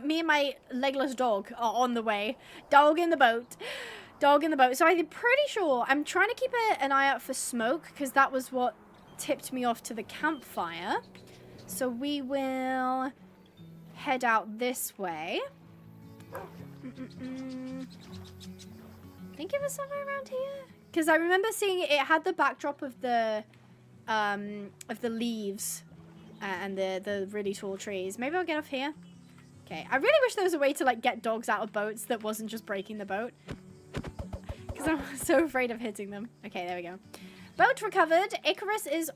me and my legless dog are on the way. Dog in the boat. Dog in the boat. So I'm pretty sure I'm trying to keep an eye out for smoke because that was what tipped me off to the campfire. So we will head out this way. I think it was somewhere around here. Because I remember seeing it had the backdrop of the leaves and the really tall trees. Maybe I'll get off here. Okay, I really wish there was a way to like get dogs out of boats that wasn't just breaking the boat. Because I'm so afraid of hitting them. Okay, there we go. Boat recovered. Icarus is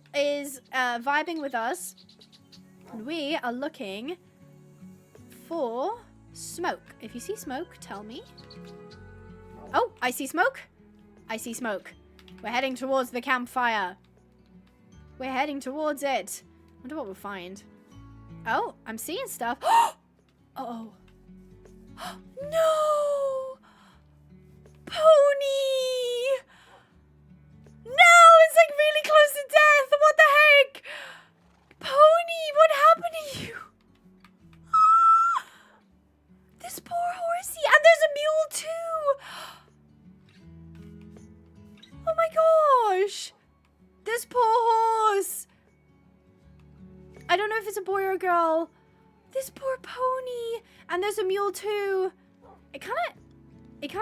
vibing with us. And we are looking for smoke. If you see smoke, tell me. Oh, I see smoke. I see smoke. We're heading towards the campfire. We're heading towards it. Wonder what we'll find. Oh, I'm seeing stuff. Uh-oh. No! Pony! No! It's like really close to death! What the heck? Pony, what happened to you? This poor horsey. And there's a mule too! Oh my gosh! This poor horse! I don't know if it's a boy or a girl. This poor pony. And there's a mule too. It kind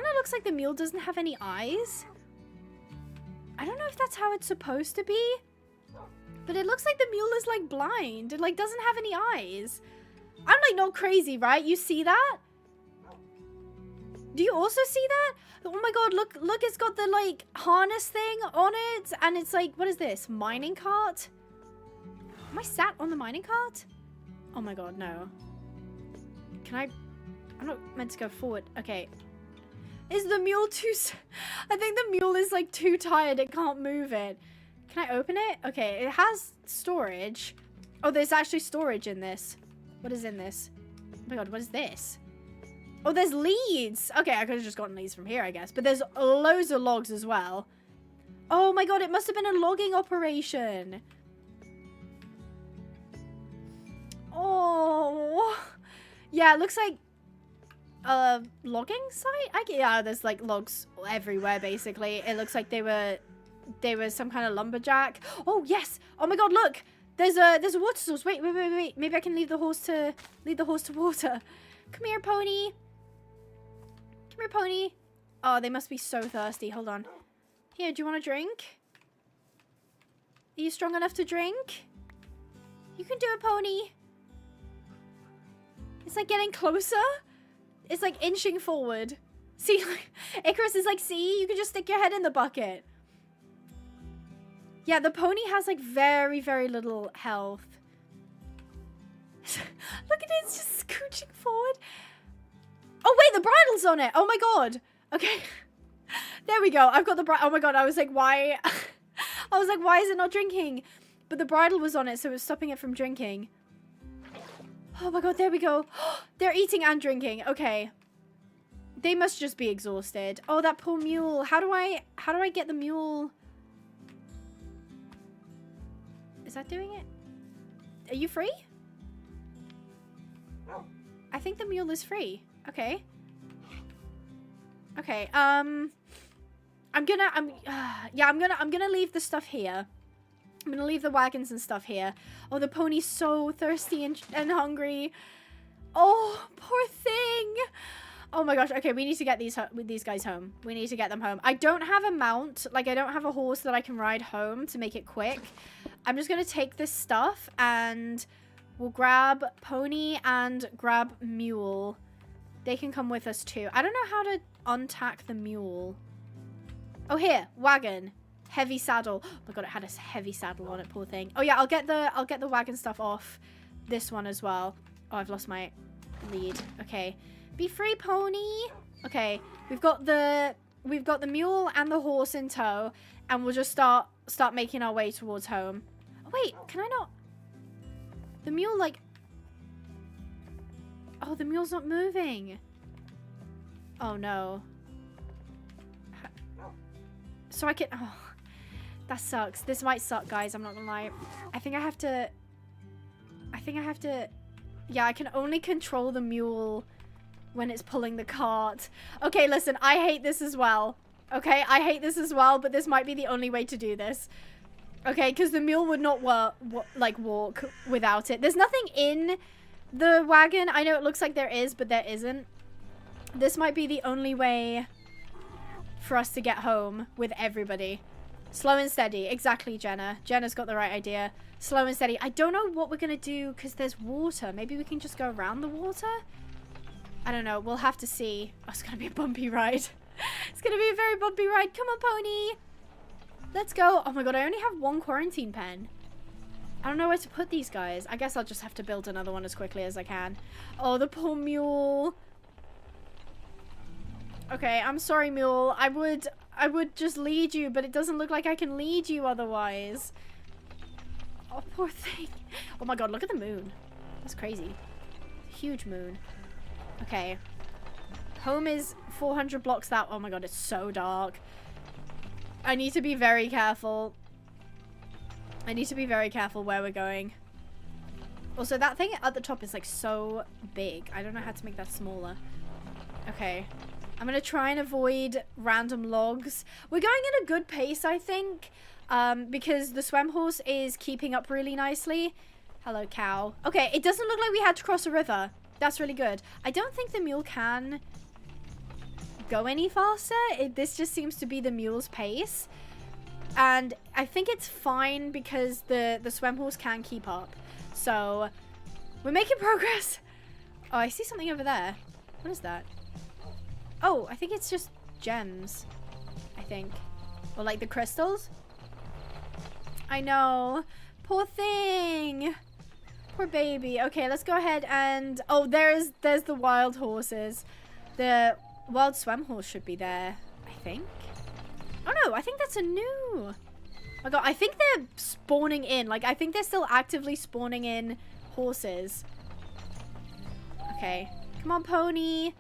of looks like the mule doesn't have any eyes. I don't know if that's how it's supposed to be. But it looks like the mule is like blind. It like doesn't have any eyes. I'm like not crazy, right? You see that? Do you also see that? Oh my god, look, it's got the like harness thing on it. And it's like, what is this? Mining cart? Am I sat on the mining cart? Oh my god, no. I'm not meant to go forward. Okay. Is the mule too... I think the mule is like too tired. It can't move it. Can I open it? Okay, it has storage. Oh, there's actually storage in this. What is in this? Oh my god, what is this? Oh, there's leads. Okay, I could have just gotten leads from here, I guess. But there's loads of logs as well. Oh my god, it must have been a logging operation. Oh. Yeah, it looks like a logging site? Yeah, there's like logs everywhere, basically. It looks like they were some kind of lumberjack. Oh, yes. Oh my god, look. There's a water source. Wait. Maybe I can lead the horse to water. Come here, pony. Come here, pony. Oh, they must be so thirsty. Hold on. Here, do you want a drink? Are you strong enough to drink? You can do it, pony. It's like getting closer. It's like inching forward. See, like, Icarus is like, see, you can just stick your head in the bucket. Yeah, the pony has like very, very little health. Look at it, it's just scooching forward. Oh wait, the bridle's on it. Oh my god. Okay. There we go. I've got the bridle. Oh my god, I was like, why? I was like, why is it not drinking? But the bridle was on it, so it was stopping it from drinking. Oh my god, there we go. They're eating and drinking. Okay. They must just be exhausted. Oh, that poor mule. How do I get the mule? Is that doing it? Are you free? I think the mule is free. Okay. Okay. I'm gonna leave the stuff here. I'm gonna leave the wagons and stuff here. Oh, the pony's so thirsty and hungry. Oh, poor thing. Oh my gosh. Okay, we need to get these guys home. We need to get them home. I don't have a mount. Like, I don't have a horse that I can ride home to make it quick. I'm just gonna take this stuff and we'll grab pony and grab mule. They can come with us too. I don't know how to untack the mule. Oh, here, wagon. Heavy saddle. Oh my god, it had a heavy saddle on it, poor thing. Oh yeah, I'll get the wagon stuff off this one as well. Oh, I've lost my lead. Okay. Be free, pony. Okay, we've got the mule and the horse in tow, and we'll just start making our way towards home. Oh, wait, can I not? The mule, like... Oh, the mule's not moving. Oh no. So I can... Oh, that sucks. This might suck, guys. I'm not gonna lie. I think I have to... Yeah, I can only control the mule when it's pulling the cart. Okay, listen, I hate this as well. Okay, I hate this as well, but this might be the only way to do this. Okay, because the mule would not walk without it. There's nothing in the wagon. I know it looks like there is, but there isn't. This might be the only way for us to get home with everybody. Slow and steady. Exactly, Jenna. Jenna's got the right idea. Slow and steady. I don't know what we're going to do because there's water. Maybe we can just go around the water? I don't know. We'll have to see. Oh, it's going to be a bumpy ride. It's going to be a very bumpy ride. Come on, pony. Let's go. Oh my god, I only have one quarantine pen. I don't know where to put these guys. I guess I'll just have to build another one as quickly as I can. Oh, the poor mule. Okay, I'm sorry, mule. I would just lead you, but it doesn't look like I can lead you otherwise. Oh, poor thing. Oh my god, look at the moon. That's crazy. Huge moon. Okay. Home is 400 blocks that. Oh my god, it's so dark. I need to be very careful. I need to be very careful where we're going. Also, that thing at the top is like so big. I don't know how to make that smaller. Okay. I'm going to try and avoid random logs. We're going at a good pace, I think. Because the swem horse is keeping up really nicely. Hello, cow. Okay, it doesn't look like we had to cross a river. That's really good. I don't think the mule can go any faster. This just seems to be the mule's pace. And I think it's fine because the swem horse can keep up. So, we're making progress. Oh, I see something over there. What is that? Oh, I think it's just gems. I think. Or like the crystals. I know. Poor thing. Poor baby. Okay, let's go ahead and... Oh, there's the wild horses. The wild swem horse should be there, I think. Oh no, I think that's a new... Oh my god, I think they're spawning in. Like, I think they're still actively spawning in horses. Okay. Come on, pony.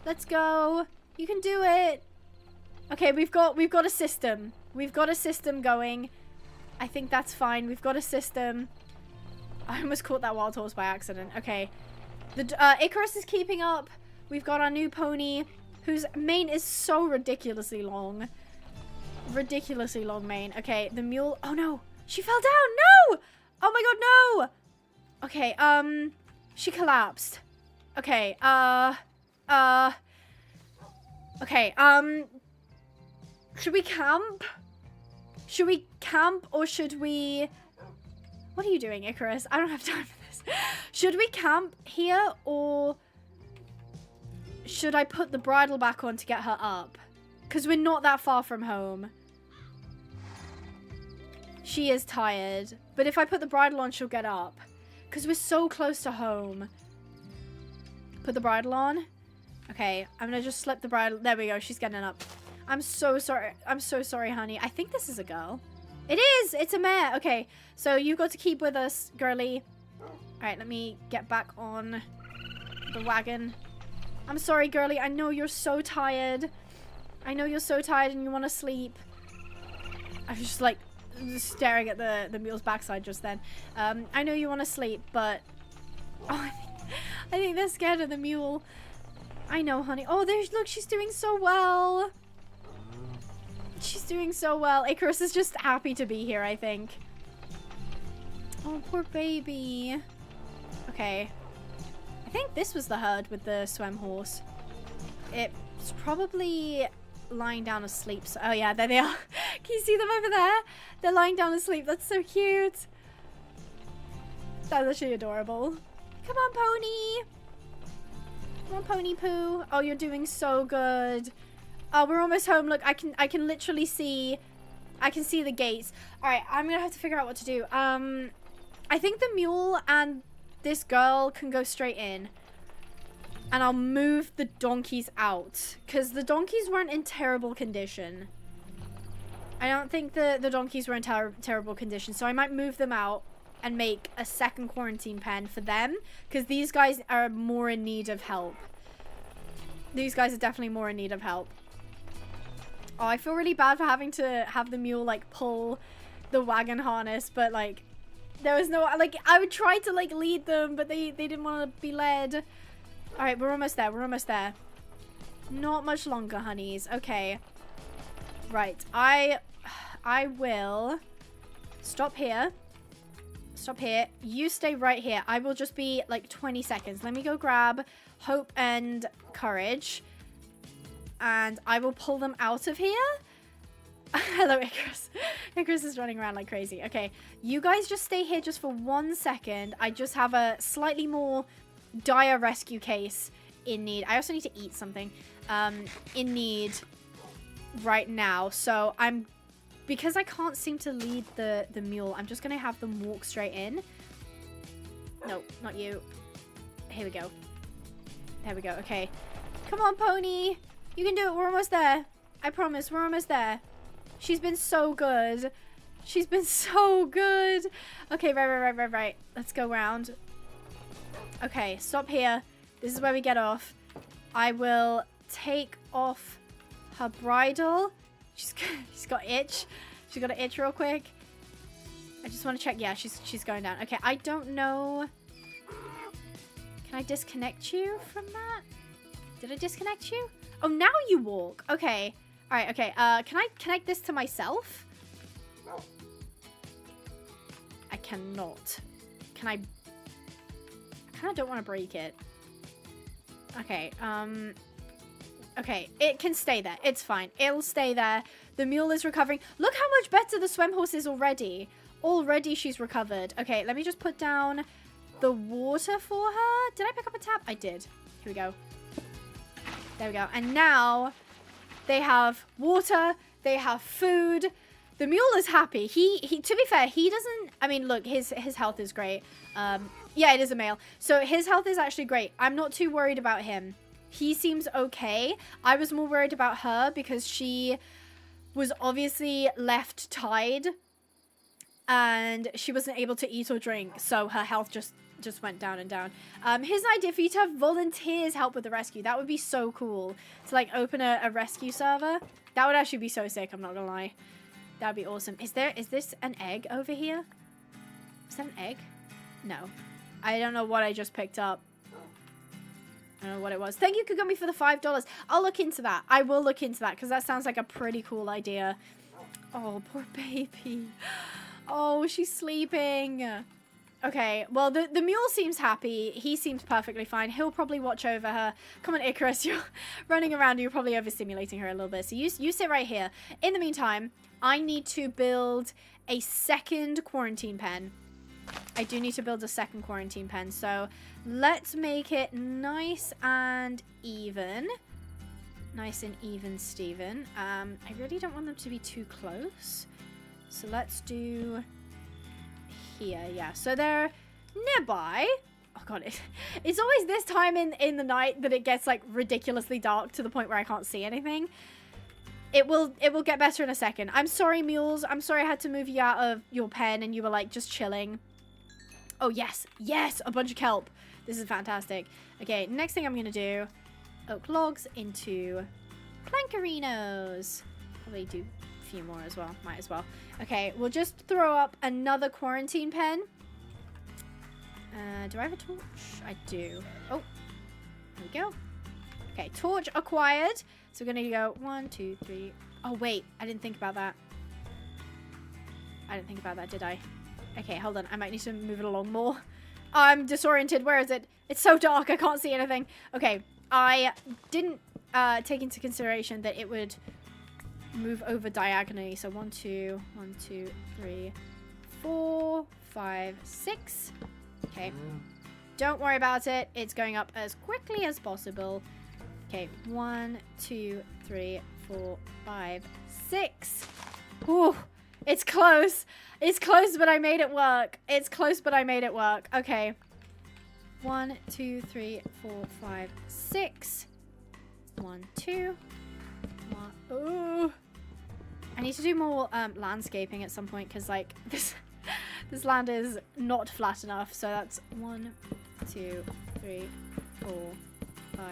Let's go. You can do it. Okay, we've got a system. We've got a system going. I think that's fine. We've got a system. I almost caught that wild horse by accident. Okay. The Icarus is keeping up. We've got our new pony, whose mane is so ridiculously long. Ridiculously long mane. Okay, the mule. Oh no, she fell down. No! Oh my god, no! Okay, she collapsed. Okay, okay, should we camp? Should we camp or should we... What are you doing, Icarus? I don't have time for this. Should we camp here or should I put the bridle back on to get her up? Because we're not that far from home. She is tired. But if I put the bridle on, she'll get up. Because we're so close to home. Put the bridle on. Okay, I'm going to just slip the bridle. There we go. She's getting up. I'm so sorry. I'm so sorry, honey. I think this is a girl. It is. It's a mare. Okay, so you've got to keep with us, girly. All right, let me get back on the wagon. I'm sorry, girly. I know you're so tired. I know you're so tired and you want to sleep. I was just like staring at the mule's backside just then. I know you want to sleep, but oh, I think they're scared of the mule. I know, honey. Oh, look, she's doing so well. She's doing so well. Icarus is just happy to be here, I think. Oh, poor baby. Okay. I think this was the herd with the swem horse. It's probably lying down asleep. So, oh yeah, there they are. Can you see them over there? They're lying down asleep. That's so cute. That's actually adorable. Come on, pony. Come on, pony poo. Oh, you're doing so good. Oh, we're almost home. Look, I can literally see... I can see the gates. Alright, I'm gonna have to figure out what to do. I think the mule and this girl can go straight in. And I'll move the donkeys out. Because the donkeys weren't in terrible condition. I don't think the donkeys were in terrible condition. So I might move them out and make a second quarantine pen for them. Because these guys are more in need of help. These guys are definitely more in need of help. Oh, I feel really bad for having to have the mule, like, pull the wagon harness. But, like, there was no... Like, I would try to, like, lead them, but they didn't want to be led. All right, we're almost there. We're almost there. Not much longer, honeys. Okay. Right. I will stop here. Stop here. You stay right here. I will just be like 20 seconds. Let me go grab Hope and Courage. And I will pull them out of here. Hello, Icarus. Icarus is running around like crazy. Okay. You guys just stay here just for 1 second. I just have a slightly more dire rescue case in need. I also need to eat something. In need right now. So because I can't seem to lead the mule, I'm just going to have them walk straight in. No, not you. Here we go. There we go. Okay. Come on, pony. You can do it. We're almost there. I promise. We're almost there. She's been so good. She's been so good. Okay, right. Let's go round. Okay, stop here. This is where we get off. I will take off her bridle. She's got itch. She's got an itch real quick. I just want to check. Yeah, she's going down. Okay, I don't know. Can I disconnect you from that? Did I disconnect you? Oh, now you walk. Okay. All right, okay. Can I connect this to myself? I cannot. Can I kind of don't want to break it. Okay, okay, it can stay there. It's fine. It'll stay there. The mule is recovering. Look how much better the swim horse is already. Already she's recovered. Okay, let me just put down the water for her. Did I pick up a tap? I did. Here we go. There we go. And now they have water. They have food. The mule is happy. He to be fair, he doesn't, I mean, look, his health is great. Yeah, it is a male. So his health is actually great. I'm not too worried about him. He seems okay. I was more worried about her because she was obviously left tied and she wasn't able to eat or drink. So her health just went down and down. His idea for you to have volunteers help with the rescue. That would be so cool. To like open a rescue server. That would actually be so sick. I'm not gonna lie. That'd be awesome. Is this an egg over here? Is that an egg? No. I don't know what I just picked up. I don't know what it was. Thank you, Kagumi, for the $5. I'll look into that. I will look into that because that sounds like a pretty cool idea. Oh, poor baby. Oh, she's sleeping. Okay, well, the mule seems happy. He seems perfectly fine. He'll probably watch over her. Come on, Icarus, you're running around. You're probably overstimulating her a little bit. So you sit right here. In the meantime, I need to build a second quarantine pen. I do need to build a second quarantine pen. So let's make it nice and even. Nice and even, Steven. I really don't want them to be too close. So let's do here. Yeah, so they're nearby. Oh god, it's always this time in the night that it gets like ridiculously dark to the point where I can't see anything. It will get better in a second. I'm sorry, mules. I'm sorry I had to move you out of your pen and you were like just chilling. Oh yes, yes, a bunch of kelp. This is fantastic. Okay, next thing I'm gonna do, oak logs into plankerinos. Probably do a few more as well. Might as well. Okay, we'll just throw up another quarantine pen. Do I have a torch? I do. Oh, there we go. Okay, torch acquired. So we're gonna go 1, 2, 3. Oh wait, I didn't think about that. I didn't think about that, did I? Okay, hold on. I might need to move it along more. I'm disoriented. Where is it? It's so dark. I can't see anything. Okay, I didn't take into consideration that it would move over diagonally. So 1, 2, 1, 2, 3, 4, 5, 6. Okay. Don't worry about it. It's going up as quickly as possible. Okay, 1, 2, 3, 4, 5, 6. Ooh, it's close. It's close, but I made it work. It's close, but I made it work. Okay. 1, 2, 3, 4, 5, 6. 1, 2. 1. Ooh. I need to do more landscaping at some point because like this land is not flat enough. So that's 1, 2, 3, 4, 5,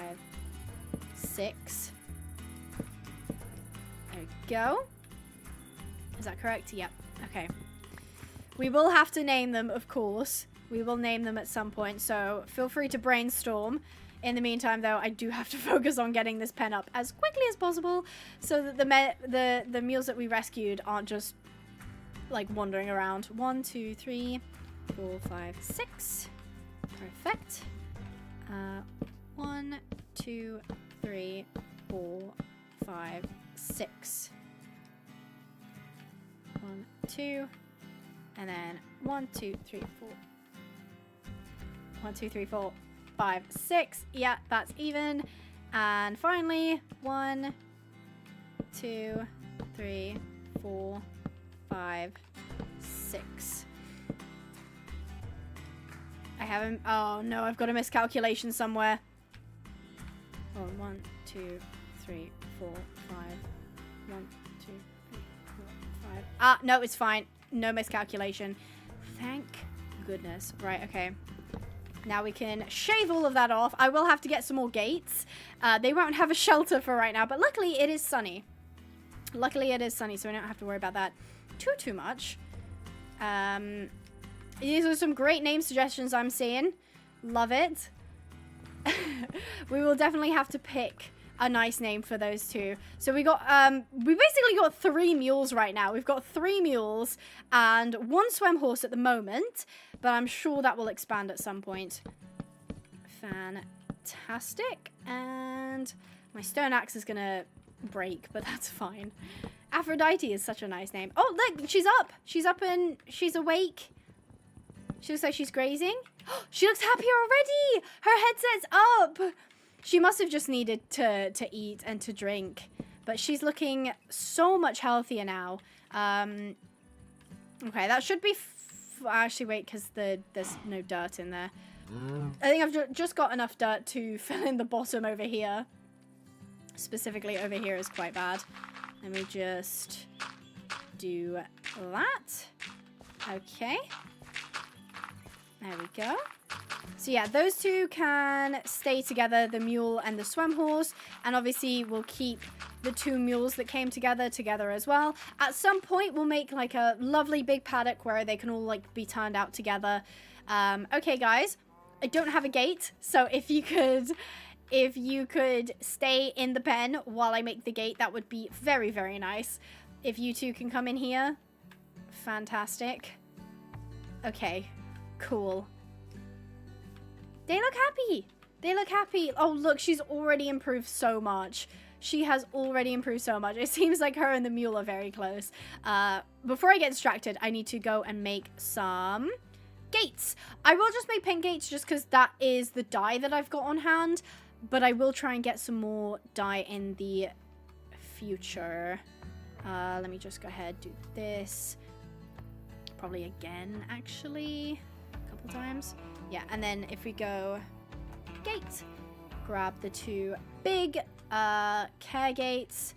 6. There we go. Is that correct? Yep. Okay. We will have to name them, of course. We will name them at some point. So feel free to brainstorm In the meantime, though, I do have to focus on getting this pen up as quickly as possible so that the mules that we rescued aren't just, like, wandering around. 1, 2, 3, 4, 5, 6. Perfect. 1, 2, 3, 4, 5, 6. 1, 2, and then 1, 2, 3, 4. 1, 2, 3, 4, 5, 6. Yeah, that's even. And finally, 1, 2, 3, 4, 5, 6. I haven't. Oh no, I've got a miscalculation somewhere. Oh, 1, 2, 3, 4, 5. 1, 2, 3, 4, 5. Ah, no, it's fine. No miscalculation. Thank goodness. Right, okay. Now we can shave all of that off. I will have to get some more gates. They won't have a shelter for right now, but luckily it is sunny. Luckily it is sunny, so we don't have to worry about that too much. These are some great name suggestions I'm seeing. Love it. We will definitely have to pick a nice name for those two. So we got, we basically got 3 mules right now. We've got 3 mules and 1 swem horse at the moment, but I'm sure that will expand at some point. Fantastic. And my stone axe is gonna break, but that's fine. Aphrodite is such a nice name. Oh, look, she's up. She's up and she's awake. She looks like she's grazing. She looks happier already. Her headset's up. She must have just needed to eat and to drink. But she's looking so much healthier now. Okay, that should be... actually, wait, because there's no dirt in there. I think I've just got enough dirt to fill in the bottom over here. Specifically over here is quite bad. Let me just do that. Okay. There we go. So yeah, those two can stay together, the mule and the swem horse. And obviously we'll keep the 2 mules that came together as well. At some point we'll make like a lovely big paddock where they can all like be turned out together. Okay guys, I don't have a gate. So if you could stay in the pen while I make the gate, that would be very, very nice. If you two can come in here. Fantastic. Okay. Cool. They look happy. They look happy. Oh, look, she's already improved so much. She has already improved so much. It seems like her and the mule are very close. Before I get distracted, I need to go and make some gates. I will just make pen gates just because that is the dye that I've got on hand. But I will try and get some more dye in the future. Let me just go ahead and do this. Probably again, actually. Times. Yeah, and then if we go gate, grab the 2 big care gates.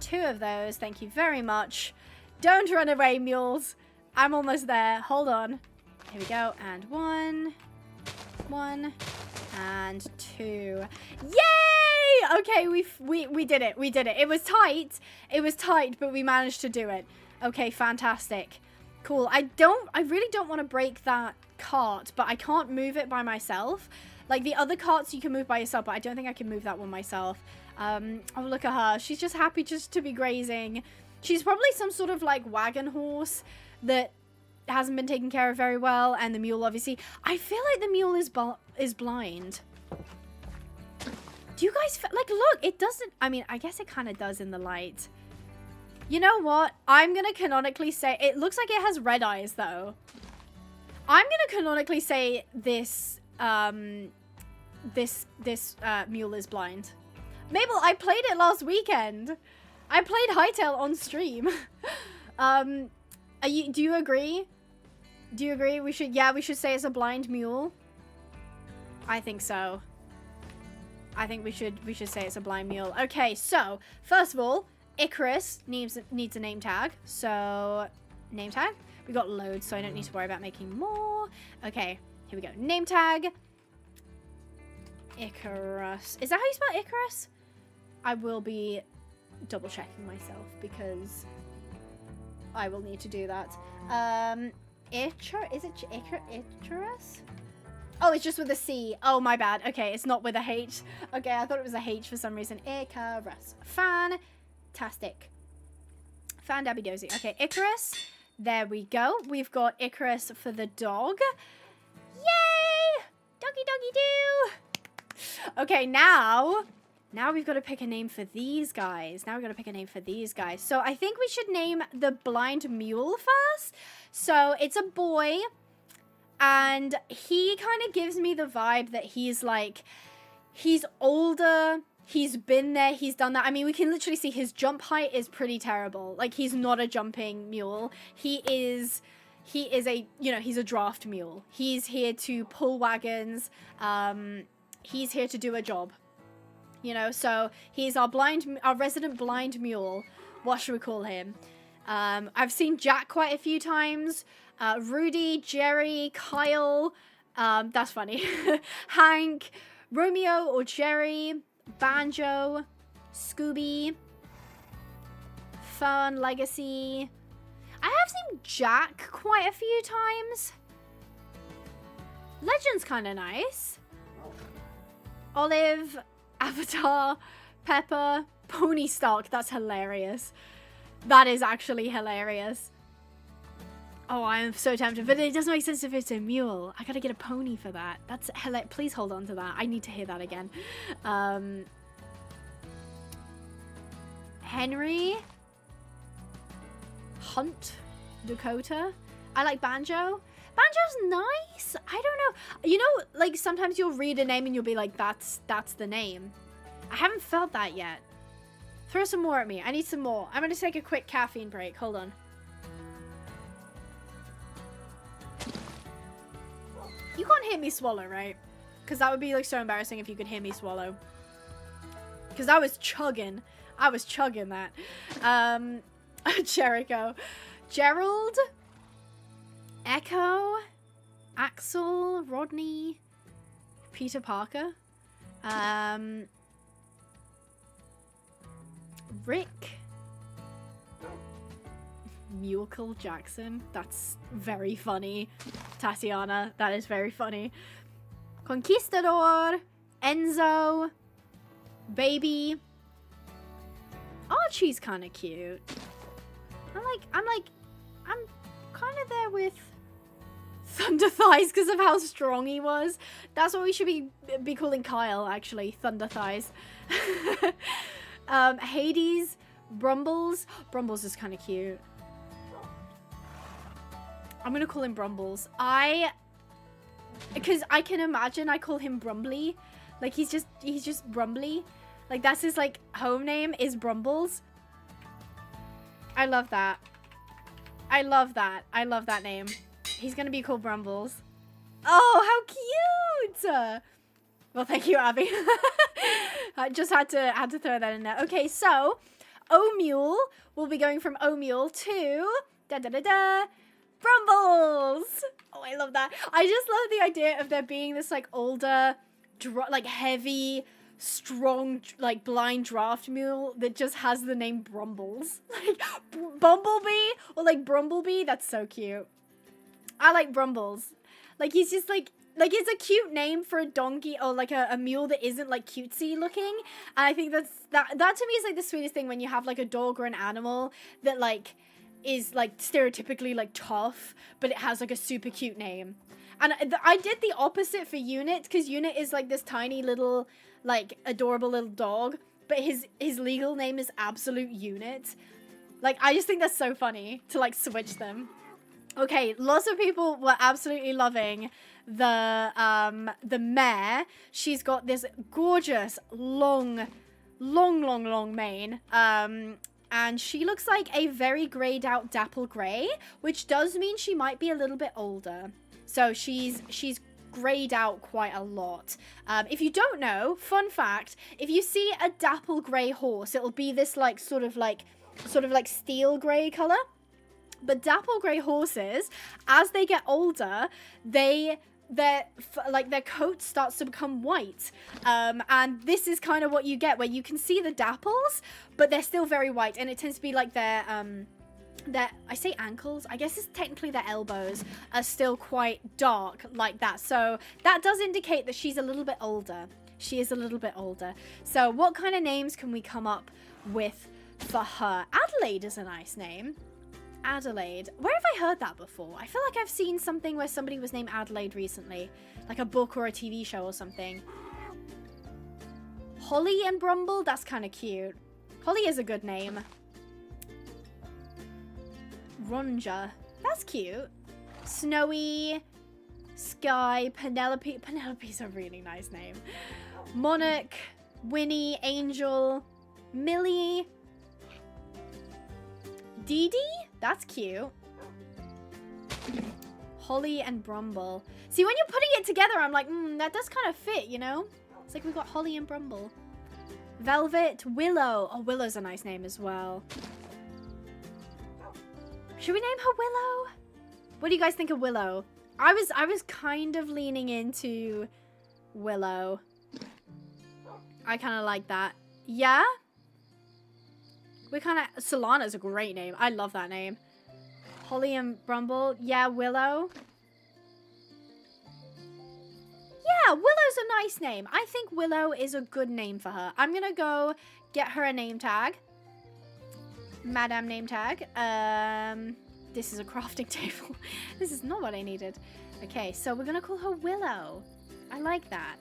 2 of those, thank you very much. Don't run away, mules. I'm almost there. Hold on. Here we go. And 1, and 2. Yay! Okay, we did it. We did it. It was tight. It was tight, but we managed to do it. Okay, fantastic. Cool. I really don't want to break that cart, but I can't move it by myself. Like the other carts you can move by yourself, but I don't think I can move that one myself. Oh, look at her. She's just happy just to be grazing. She's probably some sort of like wagon horse that hasn't been taken care of very well, and the mule obviously. I feel like the mule is blind. Do you guys like look? It doesn't. I mean, I guess it kind of does in the light. You know what? I'm gonna canonically say it looks like it has red eyes though. I'm gonna canonically say this mule is blind. Mabel, I played it last weekend. I played Hightail on stream. Do you agree? Do you agree? We should say it's a blind mule. I think so. I think we should say it's a blind mule. Okay, so first of all, Icarus needs a name tag. So, name tag. We got loads, so I don't need to worry about making more. Okay, here we go. Name tag. Icarus. Is that how you spell Icarus? I will be double checking myself because I will need to do that. Is it Icarus? Oh, it's just with a C. Oh, my bad. Okay, it's not with a H. Okay, I thought it was a H for some reason. Icarus. Fantastic. Fan-dabby-dozy. Okay, Icarus. There we go. We've got Icarus for the dog. Yay! Doggy, doggy, do! Okay, now we've got to pick a name for these guys. So I think we should name the blind mule first. So it's a boy. And he kind of gives me the vibe that he's like, he's older, he's been there, he's done that. I mean, we can literally see his jump height is pretty terrible. Like, he's not a jumping mule. He is a, you know, he's a draft mule. He's here to pull wagons. He's here to do a job. You know, so he's our resident blind mule. What should we call him? I've seen Jack quite a few times. Rudy, Jerry, Kyle, that's funny. Hank, Romeo or Jerry, Banjo, Scooby, Fern, Legacy. I have seen Jack quite a few times. Legend's kind of nice. Olive, Avatar, Pepper, Pony Stark. That's hilarious. That is actually hilarious. Oh, I am so tempted. But it doesn't make sense if it's a mule. I gotta get a pony for that. That's hilarious. Please hold on to that. I need to hear that again. Henry. Hunt. Dakota. I like Banjo. Banjo's nice. I don't know. You know, like, sometimes you'll read a name and you'll be like, that's the name. I haven't felt that yet. Throw some more at me. I need some more. I'm gonna take a quick caffeine break. Hold on. You can't hear me swallow, right? Because that would be, like, so embarrassing if you could hear me swallow. Because I was chugging. That. Jericho. Gerald. Echo. Axel. Rodney. Peter Parker. Rick. Mulekil Jackson. That's very funny. Tatiana. That is very funny. Conquistador. Enzo. Baby. Archie's kind of cute. I'm kind of there with Thunder Thighs because of how strong he was. That's what we should be calling Kyle, actually. Thunder Thighs. Hades. Brumbles. Brumbles is kind of cute. I'm gonna call him Brumbles. Because I can imagine I call him Brumbly. Like, he's just Brumbly. Like, that's his, like, home name is Brumbles. I love that. I love that name. He's gonna be called Brumbles. Oh, how cute! Well, thank you, Abby. I just had to throw that in there. Okay, so O'Mule will be going from O'Mule to Brumbles. Oh, I love that. I just love the idea of there being this, like, older, like, heavy, strong, like, blind draft mule that just has the name Brumbles. Like, Bumblebee or, like, Brumblebee. That's so cute. I like Brumbles. Like, he's just, like, it's a cute name for a donkey or, like, a mule that isn't, like, cutesy looking. And I think that to me is, like, the sweetest thing when you have, like, a dog or an animal that, like, is, like, stereotypically, like, tough, but it has, like, a super cute name. And I did the opposite for Unit, because Unit is, like, this tiny little, like, adorable little dog, but his legal name is Absolute Unit. Like, I just think that's so funny to, like, switch them. Okay, lots of people were absolutely loving the mare. She's got this gorgeous, long mane. And she looks like a very grayed out dapple gray, which does mean she might be a little bit older. So she's grayed out quite a lot. If you don't know, fun fact, if you see a dapple gray horse, it'll be this like sort of like steel gray color. But dapple gray horses, as they get older, their coat starts to become white. And this is kind of what you get, where you can see the dapples, but they're still very white. And it tends to be like their I say ankles, I guess it's technically their elbows are still quite dark like that. So that does indicate that she's a little bit older. She is a little bit older. So what kind of names can we come up with for her? Adelaide is a nice name. Adelaide. Where have I heard that before? I feel like I've seen something where somebody was named Adelaide recently. Like a book or a TV show or something. Holly and Brumble? That's kind of cute. Holly is a good name. Ronja. That's cute. Snowy. Sky. Penelope. Penelope's a really nice name. Monarch. Winnie. Angel. Millie. Dee Dee? That's cute. Holly and Brumble. See, when you're putting it together, I'm like, that does kind of fit, you know? It's like we've got Holly and Brumble. Velvet. Willow. Oh, Willow's a nice name as well. Should we name her Willow? What do you guys think of Willow? I was kind of leaning into Willow. I kind of like that. Yeah? We kind of... Solana's a great name. I love that name. Holly and Brumble. Yeah, Willow. Yeah, Willow's a nice name. I think Willow is a good name for her. I'm going to go get her a name tag. Madame name tag. This is a crafting table. This is not what I needed. Okay, so we're gonna call her Willow. I like that.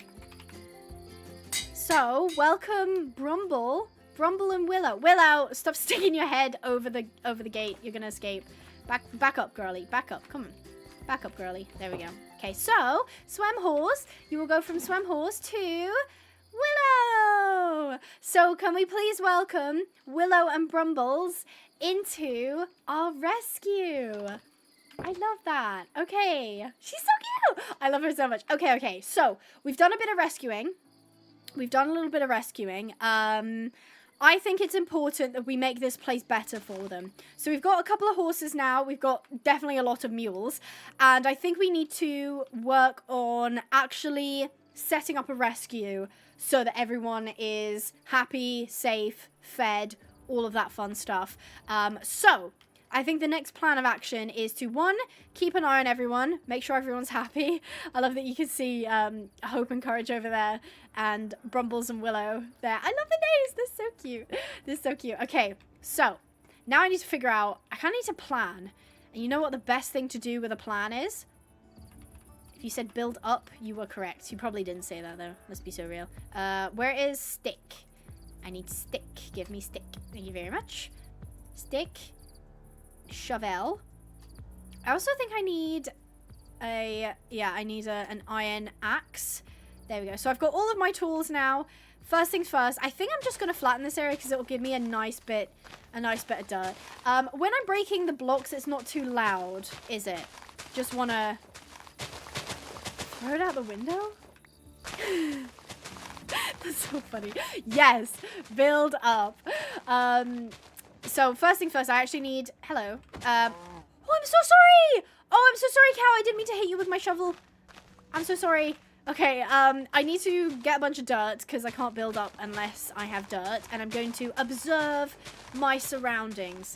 So, welcome Brumble. Brumble and Willow. Willow, stop sticking your head over the gate. You're gonna escape. Back up, girly. Back up. Come on. Back up, girly. There we go. Okay, so, Swem Horse. You will go from Swem Horse to Willow. So, can we please welcome Willow and Brumbles into our rescue? I love that. Okay. She's so cute. I love her so much. Okay. So, we've done a bit of rescuing. We've done a little bit of rescuing. I think it's important that we make this place better for them. So we've got a couple of horses now. We've got definitely a lot of mules. And I think we need to work on actually setting up a rescue so that everyone is happy, safe, fed, all of that fun stuff. So I think the next plan of action is to, one, keep an eye on everyone, make sure everyone's happy. I love that you can see Hope and Courage over there, and Brumbles and Willow there. I love the names. They're so cute. They're so cute. Okay, so now I need to figure out, I kind of need to plan. And you know what the best thing to do with a plan is? If you said build up, you were correct. You probably didn't say that, though. Let's be so real. Where is stick? I need stick. Give me stick. Thank you very much. Stick. Shovel. I also think I need an iron axe. There we go. So I've got all of my tools now. First things first, I think I'm just going to flatten this area because it will give me a nice bit of dirt. When I'm breaking the blocks, it's not too loud, is it? Just want to throw it out the window? That's so funny. Yes, build up. So first thing first, I actually need... Hello. Oh, I'm so sorry. Oh, I'm so sorry, Cow. I didn't mean to hit you with my shovel. I'm so sorry. Okay, I need to get a bunch of dirt because I can't build up unless I have dirt. And I'm going to observe my surroundings.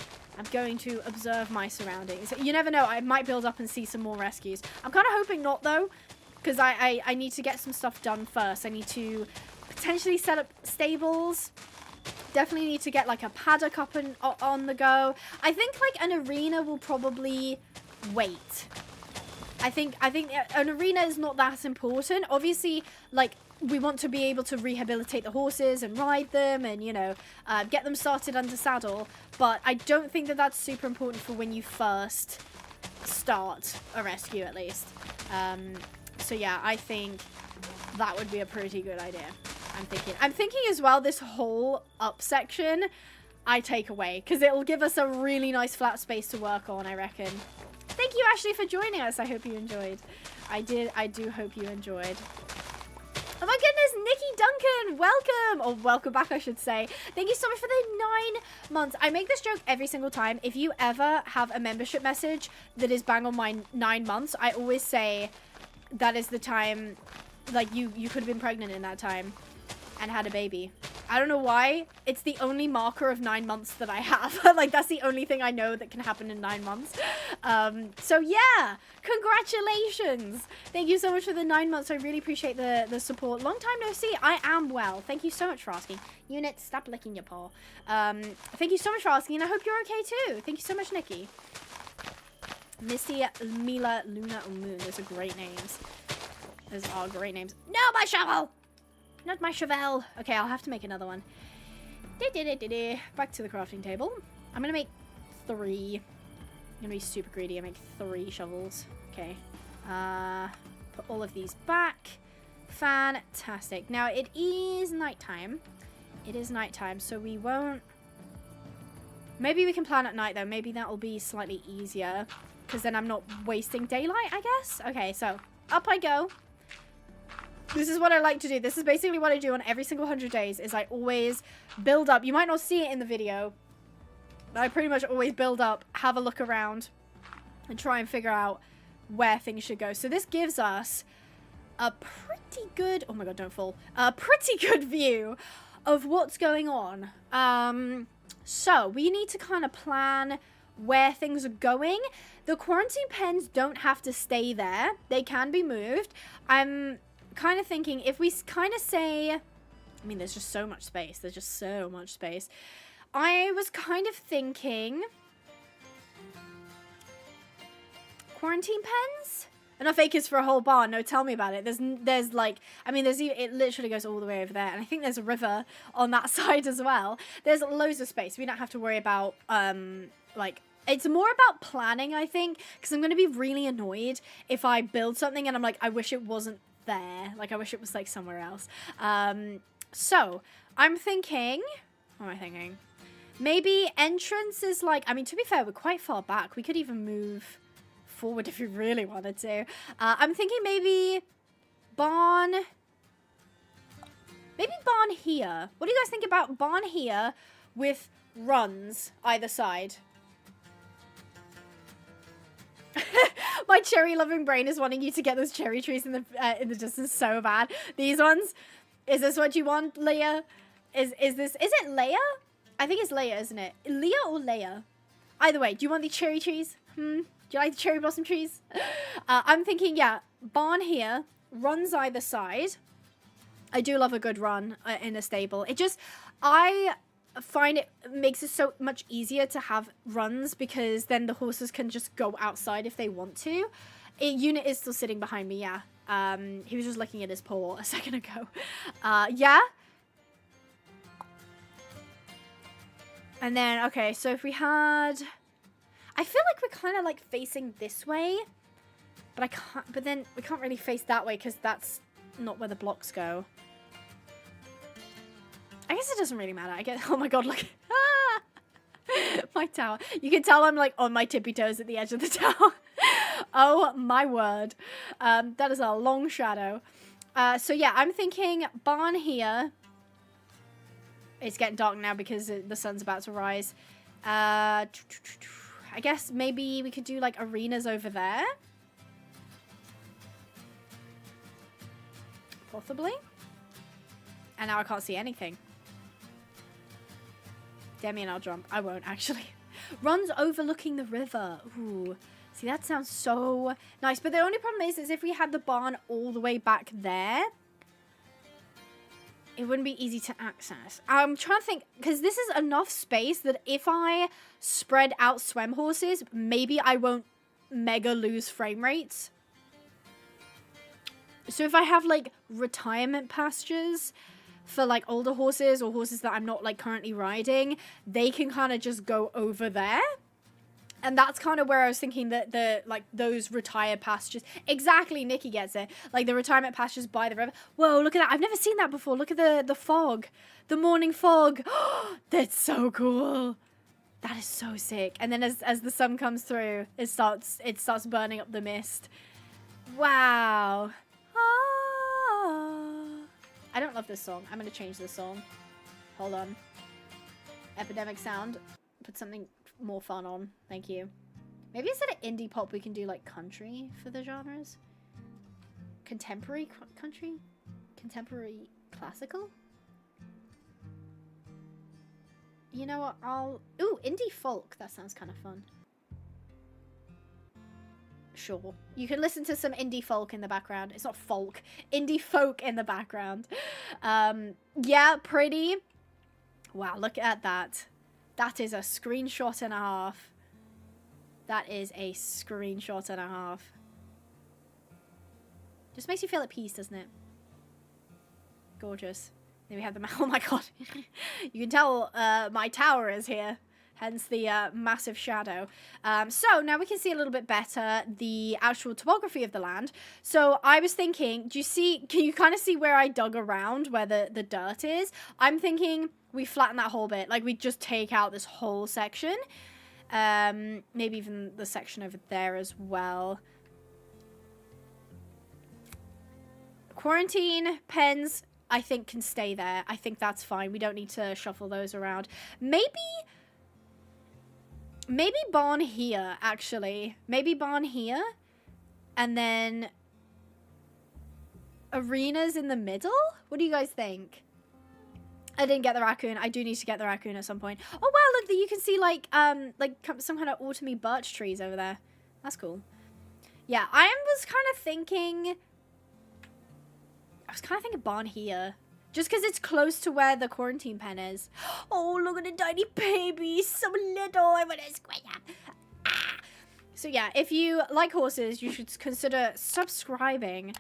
You never know. I might build up and see some more rescues. I'm kind of hoping not, though, because I need to get some stuff done first. I need to potentially set up stables. Definitely need to get like a paddock up and on the go. I think like an arena will probably wait. I think an arena is not that important. Obviously, like we want to be able to rehabilitate the horses and ride them and, you know, get them started under saddle. But I don't think that that's super important for when you first start a rescue, at least. So yeah, I think that would be a pretty good idea. I'm thinking as well, this whole up section I take away because it'll give us a really nice flat space to work on, I reckon. Thank you, Ashley, for joining us. I hope you enjoyed. I do hope you enjoyed. Oh my goodness, Nikki Duncan, welcome. Or welcome back, I should say. Thank you so much for the 9 months. I make this joke every single time. If you ever have a membership message that is bang on my 9 months, I always say that is the time, like you could have been pregnant in that time and had a baby. I don't know why. It's the only marker of 9 months that I have. Like, that's the only thing I know that can happen in 9 months. So yeah, congratulations. Thank you so much for the 9 months. I really appreciate the support. Long time no see. I am well. Thank you so much for asking. Unit, stop licking your paw. Thank you so much for asking, and I hope you're okay too. Thank you so much, Nikki. Misty, Mila, Luna, and Moon. Those are great names. Those are great names. No, my shovel! Not my shovel. Okay, I'll have to make another one. Back to the crafting table. I'm gonna make 3. I'm gonna be super greedy and make 3 shovels. Okay. Put all of these back. Fantastic. Now, it is nighttime. It is nighttime, so we won't... Maybe we can plan at night, though. Maybe that will be slightly easier, because then I'm not wasting daylight, I guess. Okay, so up I go. This is what I like to do. This is basically what I do on every single 100 days, is I always build up. You might not see it in the video, but I pretty much always build up, have a look around, and try and figure out where things should go. So this gives us a pretty good... Oh my god, don't fall. A pretty good view of what's going on. So we need to kind of plan where things are going. The quarantine pens don't have to stay there. They can be moved. I'm kind of thinking if we kind of say... I mean, there's just so much space. There's just so much space. I was kind of thinking... Quarantine pens? Enough acres for a whole barn. No, tell me about it. There's like, I mean, it literally goes all the way over there. And I think there's a river on that side as well. There's loads of space. We don't have to worry about, like, it's more about planning, I think. Because I'm going to be really annoyed if I build something and I'm like, I wish it wasn't there. Like, I wish it was, like, somewhere else. So, I'm thinking, what am I thinking? Maybe entrance is like, I mean, to be fair, we're quite far back. We could even move forward if you really wanted to. I'm thinking maybe barn here. What do you guys think about barn here with runs either side? My cherry loving brain is wanting you to get those cherry trees in the distance so bad. These ones. Is this what you want, Leia? Is it Leia? I think it's Leia, isn't it? Leia or Leia? Either way, do you want the cherry trees? Do you like the cherry blossom trees? I'm thinking, yeah, barn here, runs either side. I do love a good run in a stable. It just, I find it makes it so much easier to have runs because then the horses can just go outside if they want to. Unit is still sitting behind me, yeah. He was just looking at his paw a second ago. Yeah. And then, okay, so if we had... I feel like we're kind of like facing this way, but then we can't really face that way because that's not where the blocks go. I guess it doesn't really matter. I guess, oh my god, look. My tower. You can tell I'm like on my tippy toes at the edge of the tower. Oh my word. That is a long shadow. So yeah, I'm thinking barn here. It's getting dark now because the sun's about to rise. I guess maybe we could do like arenas over there. Possibly. And now I can't see anything. Demi and I'll jump. I won't actually. Runs overlooking the river. Ooh. See, that sounds so nice. But the only problem is if we had the barn all the way back there, it wouldn't be easy to access. I'm trying to think, because this is enough space that if I spread out swem horses, maybe I won't mega lose frame rates. So if I have like retirement pastures for like older horses or horses that I'm not like currently riding, they can kind of just go over there. And that's kind of where I was thinking that like those retired pastures. Exactly, Nikki gets it. Like the retirement pastures by the river. Whoa, look at that. I've never seen that before. Look at the fog. The morning fog. That's so cool. That is so sick. And then as the sun comes through, it starts burning up the mist. Wow. I don't love this song. I'm going to change this song. Hold on. Epidemic sound. Put something more fun on. Thank you. Maybe instead of indie pop, we can do like country for the genres. Contemporary country? Contemporary classical? You know what? Ooh, indie folk. That sounds kind of fun. Sure. You can listen to some indie folk in the background. It's not folk. Indie folk in the background. Yeah, pretty. Wow, look at that. That is a screenshot and a half. That is a screenshot and a half. Just makes you feel at peace, doesn't it? Gorgeous. Then we have the... Oh my god. You can tell my tower is here. Hence the massive shadow. So now we can see a little bit better the actual topography of the land. So I was thinking, do you see... Can you kind of see where I dug around, where the dirt is? I'm thinking we flatten that whole bit. Like, we just take out this whole section. Maybe even the section over there as well. Quarantine pens, I think, can stay there. I think that's fine. We don't need to shuffle those around. Maybe barn here, actually. Maybe barn here. And then arenas in the middle? What do you guys think? I didn't get the raccoon. I do need to get the raccoon at some point. Oh, wow, look, you can see, like some kind of autumny birch trees over there. That's cool. Yeah, I was kind of thinking barn here. Just because it's close to where the quarantine pen is. Oh, look at the tiny baby. So little. I want to squish her. Ah. So yeah, if you like horses, you should consider subscribing.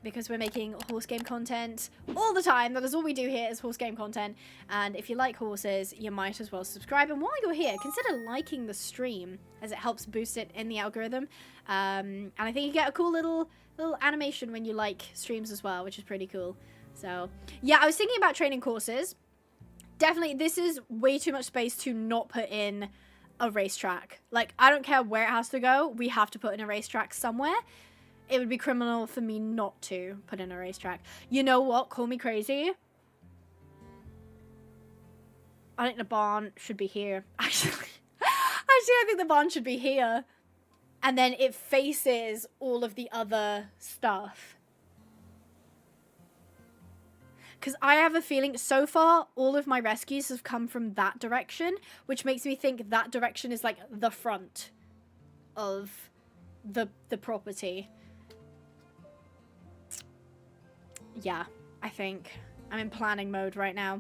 Because we're making horse game content all the time. That is all we do here is horse game content. And if you like horses, you might as well subscribe. And while you're here, consider liking the stream, as it helps boost it in the algorithm. And I think you get a cool little animation when you like streams as well, which is pretty cool. So yeah, I was thinking about training courses. Definitely, this is way too much space to not put in a racetrack. Like, I don't care where it has to go. We have to put in a racetrack somewhere. It would be criminal for me not to put in a racetrack. You know what? Call me crazy. I think the barn should be here. Actually, I think the barn should be here. And then it faces all of the other stuff. Because I have a feeling, so far, all of my rescues have come from that direction, which makes me think that direction is, like, the front of the property. Yeah, I think. I'm in planning mode right now.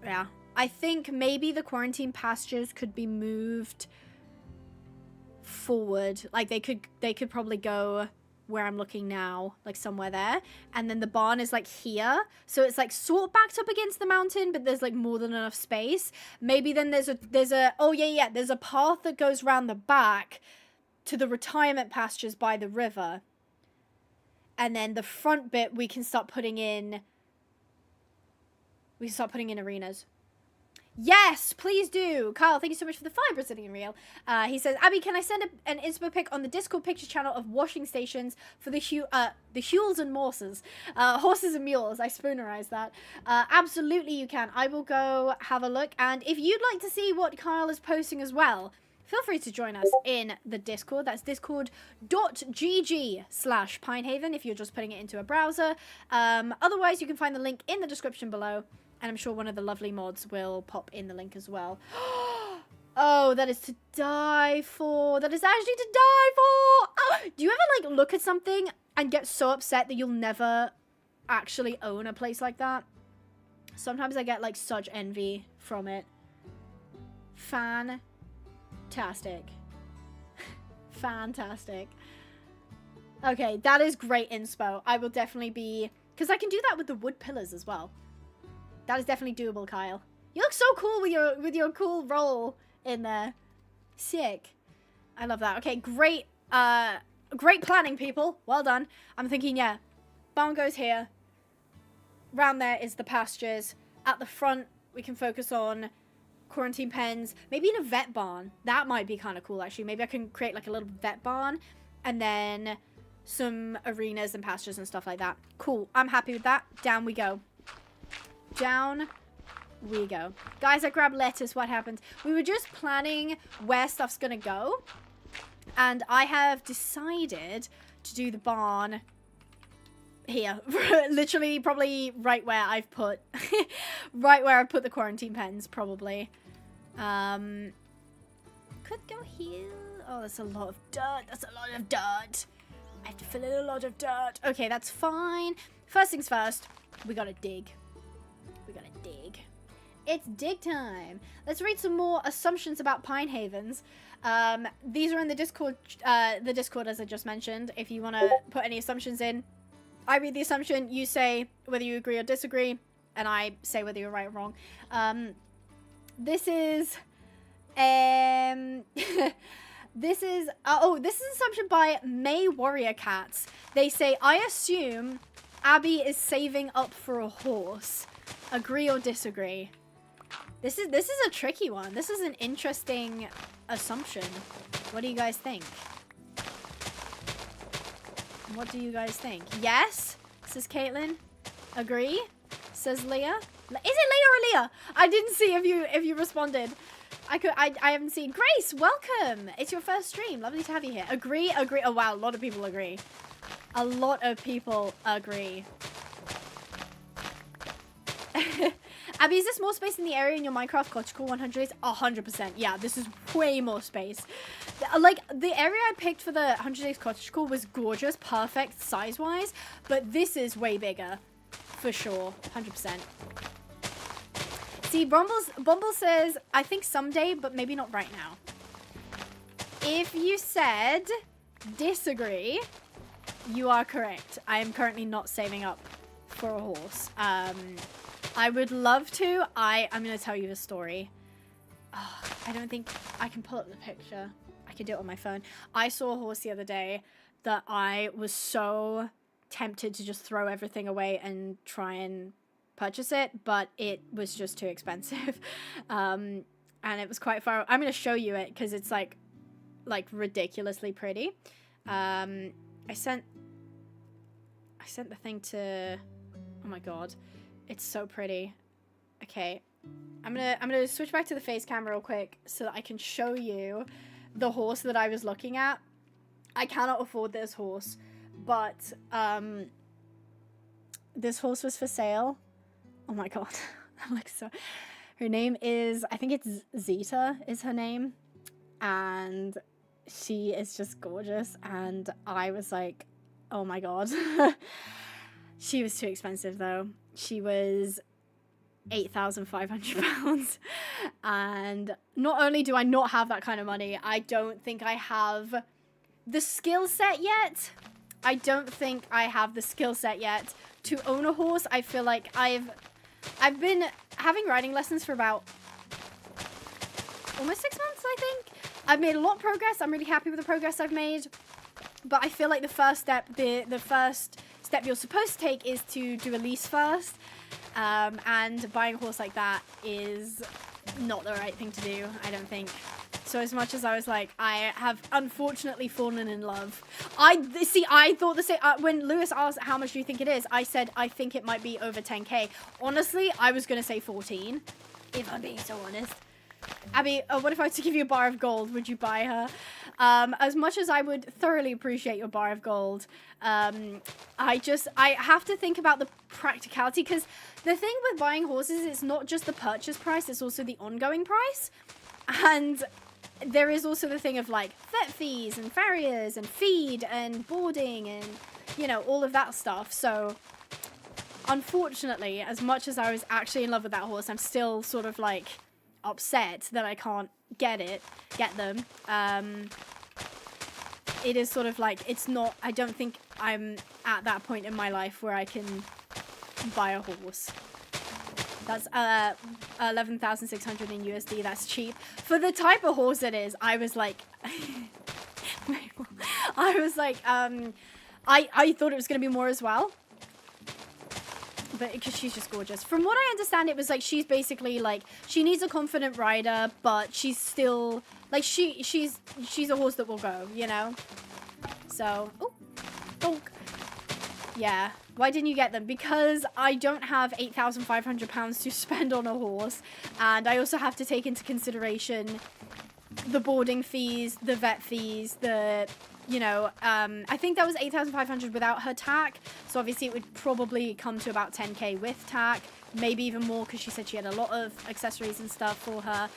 Yeah. I think maybe the quarantine pastures could be moved forward. Like, they could probably go where I'm looking now, like somewhere there. And then the barn is like here. So it's like sort of backed up against the mountain, but there's like more than enough space. Maybe then there's a path that goes around the back to the retirement pastures by the river. And then the front bit we can start putting in arenas. Yes, please do. Kyle, thank you so much for the 5 Brazilian real. He says, Abby, can I send an inspo pic on the Discord picture channel of washing stations for the hules and morses? Horses and mules. I spoonerized that. Absolutely you can. I will go have a look. And if you'd like to see what Kyle is posting as well, feel free to join us in the Discord. That's discord.gg/Pinehaven if you're just putting it into a browser. Otherwise, you can find the link in the description below. And I'm sure one of the lovely mods will pop in the link as well. Oh, that is to die for. That is actually to die for. Oh, do you ever, like, look at something and get so upset that you'll never actually own a place like that? Sometimes I get, like, such envy from it. Fantastic. Fantastic. Okay, that is great inspo. I will definitely be... Because I can do that with the wood pillars as well. That is definitely doable, Kyle. You look so cool with your cool roll in there. Sick. I love that. Okay, great great planning, people. Well done. I'm thinking, yeah, barn goes here. Round there is the pastures. At the front, we can focus on quarantine pens. Maybe in a vet barn. That might be kind of cool, actually. Maybe I can create like a little vet barn. And then some arenas and pastures and stuff like that. Cool. I'm happy with that. Down we go. Down we go. Guys, I grabbed lettuce. What happened? We were just planning where stuff's gonna go. And I have decided to do the barn here. Literally, probably right where I've put... right where I've put the quarantine pens, probably. Could go here. Oh, that's a lot of dirt. That's a lot of dirt. I have to fill in a lot of dirt. Okay, that's fine. First things first, we gotta dig. We gotta dig. It's dig time. Let's read some more assumptions about Pinehavens. These are in the Discord, as I just mentioned. If you want to put any assumptions in, I read the assumption, you say whether you agree or disagree, and I say whether you're right or wrong. This is this is an assumption by May Warrior Cats. They say, I assume Abby is saving up for a horse. Agree or disagree? This is a tricky one. This is an interesting assumption. What do you guys think? What do you guys think? Yes, says Caitlin. Agree, says Leah. Is it Leah or Leah? I didn't see if you responded. I haven't seen. Grace, welcome. It's your first stream. Lovely to have you here. Agree. Oh wow, a lot of people agree. A lot of people agree. Abby, is this more space in the area in your Minecraft cottagecore 100 days? 100%. Yeah, this is way more space. Like, the area I picked for the 100 days cottagecore was gorgeous, perfect size-wise, but this is way bigger. For sure. 100%. See, Bumble says, I think someday, but maybe not right now. If you said disagree, you are correct. I am currently not saving up for a horse. I would love to. I'm going to tell you the story. Oh, I don't think I can pull up the picture. I can do it on my phone. I saw a horse the other day that I was so tempted to just throw everything away and try and purchase it, but it was just too expensive. And it was quite far. I'm going to show you it because it's like ridiculously pretty. I sent the thing to... Oh my god. It's so pretty. Okay. I'm gonna switch back to the face cam real quick so that I can show you the horse that I was looking at. I cannot afford this horse, but this horse was for sale. Oh my god. I'm like so... Her name is... I think it's Zeta is her name. And she is just gorgeous. And I was like, oh my god. She was too expensive though. She was £8,500. And not only do I not have that kind of money, I don't think I have the skill set yet. I don't think I have the skill set yet to own a horse. I feel like I've been having riding lessons for about almost 6 months, I think. I've made a lot of progress. I'm really happy with the progress I've made. But I feel like the first step, the first step you're supposed to take is to do a lease first. And buying a horse like that is not the right thing to do, I don't think. So as much as I was like, I have unfortunately fallen in love. I thought the same, when Lewis asked how much do you think it is, I said, I think it might be over 10k. Honestly, I was going to say 14, if I'm being so honest. Abby, what if I were to give you a bar of gold? Would you buy her? As much as I would thoroughly appreciate your bar of gold, I have to think about the practicality, because the thing with buying horses is not just the purchase price, it's also the ongoing price. And there is also the thing of like vet fees and farriers and feed and boarding and, you know, all of that stuff. So unfortunately, as much as I was actually in love with that horse, I'm still sort of like upset that I can't get them. It is sort of like, it's not, I don't think I'm at that point in my life where I can buy a horse. That's 11,600 in USD. That's cheap for the type of horse it is. I was like, I thought it was gonna be more as well, but because she's just gorgeous. From what I understand, it was like she's basically like she needs a confident rider, but she's still like she's a horse that will go, you know. So yeah. Why didn't you get them? Because I don't have £8,500 to spend on a horse. And I also have to take into consideration the boarding fees, the vet fees, the you know, I think that was 8,500 without her tack. So obviously it would probably come to about 10k with tack, maybe even more because she said she had a lot of accessories and stuff for her.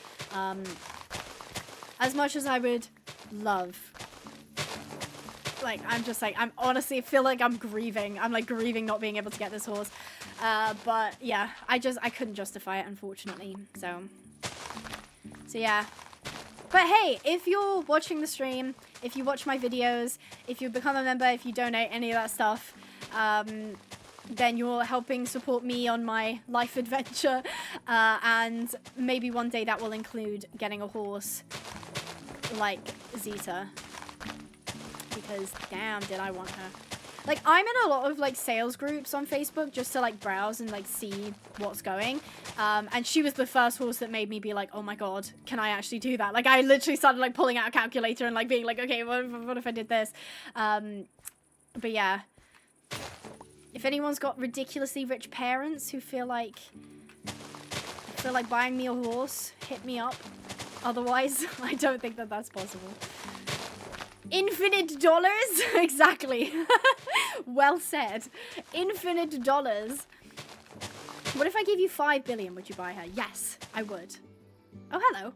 As much as I would love, like, I'm just like, I'm honestly feel like I'm grieving. I'm like grieving not being able to get this horse. But yeah, I couldn't justify it, unfortunately. So yeah. But hey, if you're watching the stream, if you watch my videos, if you become a member, if you donate any of that stuff, then you're helping support me on my life adventure. And maybe one day that will include getting a horse like Zeta. Because damn, did I want her. Like, I'm in a lot of, like, sales groups on Facebook just to, like, browse and, like, see what's going. And she was the first horse that made me be like, oh, my God, can I actually do that? Like, I literally started, like, pulling out a calculator and, like, being like, okay, what if I did this? But, yeah. If anyone's got ridiculously rich parents who feel like buying me a horse, hit me up. Otherwise, I don't think that that's possible. Infinite dollars? Exactly. Well said. Infinite dollars. What if I gave you 5 billion? Would you buy her? Yes, I would. Oh, hello.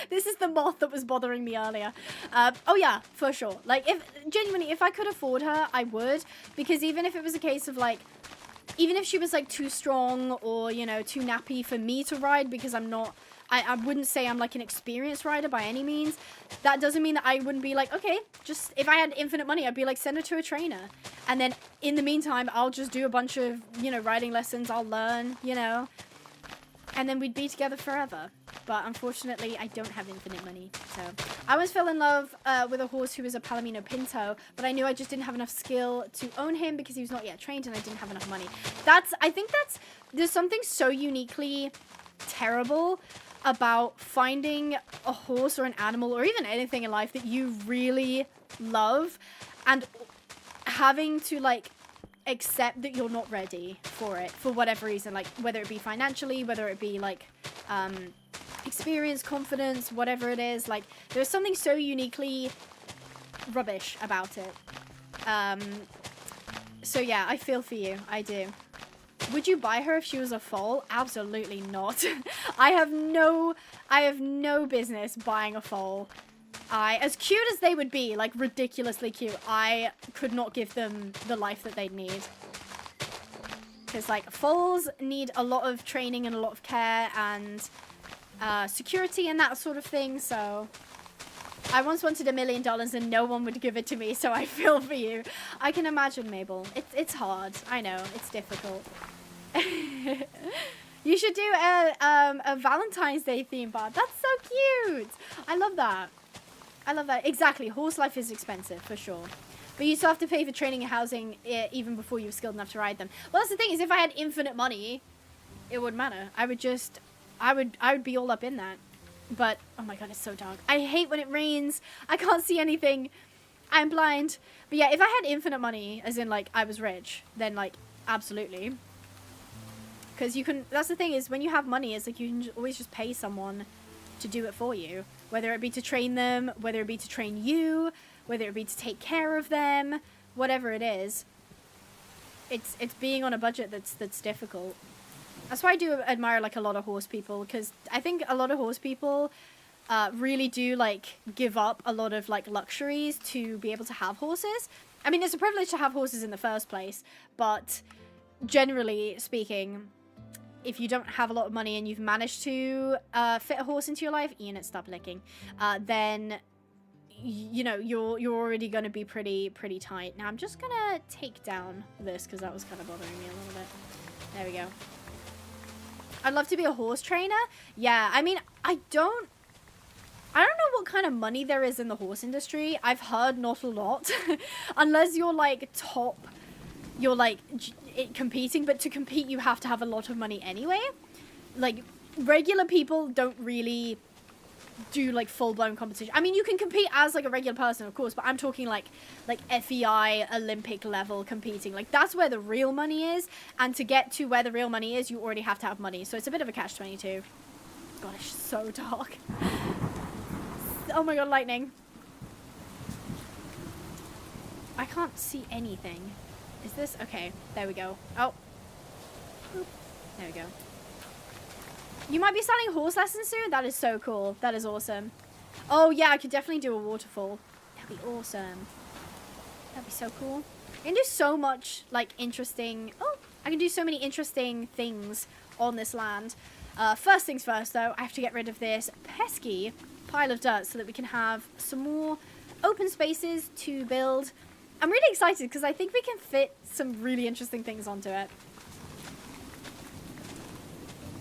This is the moth that was bothering me earlier. Oh yeah, for sure. Like, genuinely, if I could afford her, I would. Because even if it was a case of, like, even if she was, like, too strong or, you know, too nappy for me to ride, because I wouldn't say I'm, like, an experienced rider by any means. That doesn't mean that I wouldn't be like, okay, just, if I had infinite money, I'd be like, send her to a trainer. And then, in the meantime, I'll just do a bunch of, you know, riding lessons. I'll learn, you know. And then we'd be together forever. But, unfortunately, I don't have infinite money. So, I once fell in love with a horse who was a Palomino Pinto. But I knew I just didn't have enough skill to own him because he was not yet trained and I didn't have enough money. I think there's something so uniquely terrible about finding a horse or an animal or even anything in life that you really love and having to, like, accept that you're not ready for it for whatever reason, like whether it be financially, whether it be like experience, confidence, whatever it is. Like, there's something so uniquely rubbish about it. So yeah, I feel for you. I do. Would you buy her if she was a foal? Absolutely not. I have no business buying a foal. As cute as they would be, like ridiculously cute, I could not give them the life that they'd need. Because, like, foals need a lot of training and a lot of care and security and that sort of thing, so I once wanted $1 million and no one would give it to me, so I feel for you. I can imagine, Mabel. It's hard. I know. It's difficult. You should do a Valentine's Day theme bar. That's so cute. I love that. I love that. Exactly. Horse life is expensive, for sure. But you still have to pay for training and housing even before you're skilled enough to ride them. Well, that's the thing, is if I had infinite money, it wouldn't matter. I would be all up in that. But, oh my god, it's so dark. I hate when it rains. I can't see anything. I'm blind. But yeah, if I had infinite money, as in, like, I was rich, then, like, absolutely. Because you can, that's the thing, is when you have money, it's like you can always just pay someone to do it for you. Whether it be to train them, whether it be to train you, whether it be to take care of them, whatever it is. It's being on a budget that's difficult. That's why I do admire, like, a lot of horse people, because I think a lot of horse people really do, like, give up a lot of, like, luxuries to be able to have horses. I mean, it's a privilege to have horses in the first place, but generally speaking, if you don't have a lot of money and you've managed to fit a horse into your life, Ian, stop licking, then, you know, you're already going to be pretty tight. Now, I'm just going to take down this because that was kind of bothering me a little bit. There we go. I'd love to be a horse trainer. Yeah, I mean, I don't know what kind of money there is in the horse industry. I've heard not a lot. Unless you're, like, top, you're, like, competing. But to compete, you have to have a lot of money anyway. Like, regular people don't really do, like, full-blown competition. I mean, you can compete as, like, a regular person, of course, but I'm talking, like FEI Olympic level competing. Like, that's where the real money is, and to get to where the real money is, you already have to have money, so it's a bit of a catch-22. God, it's so dark. Oh my god, lightning. I can't see anything. Is this? Okay, there we go. Oh. Boop. There we go. You might be starting horse lessons soon? That is so cool. That is awesome. Oh, yeah, I could definitely do a waterfall. That'd be awesome. That'd be so cool. I can do so much, like, interesting... Oh, I can do so many interesting things on this land. First things first, though, I have to get rid of this pesky pile of dirt so that we can have some more open spaces to build. I'm really excited because I think we can fit some really interesting things onto it.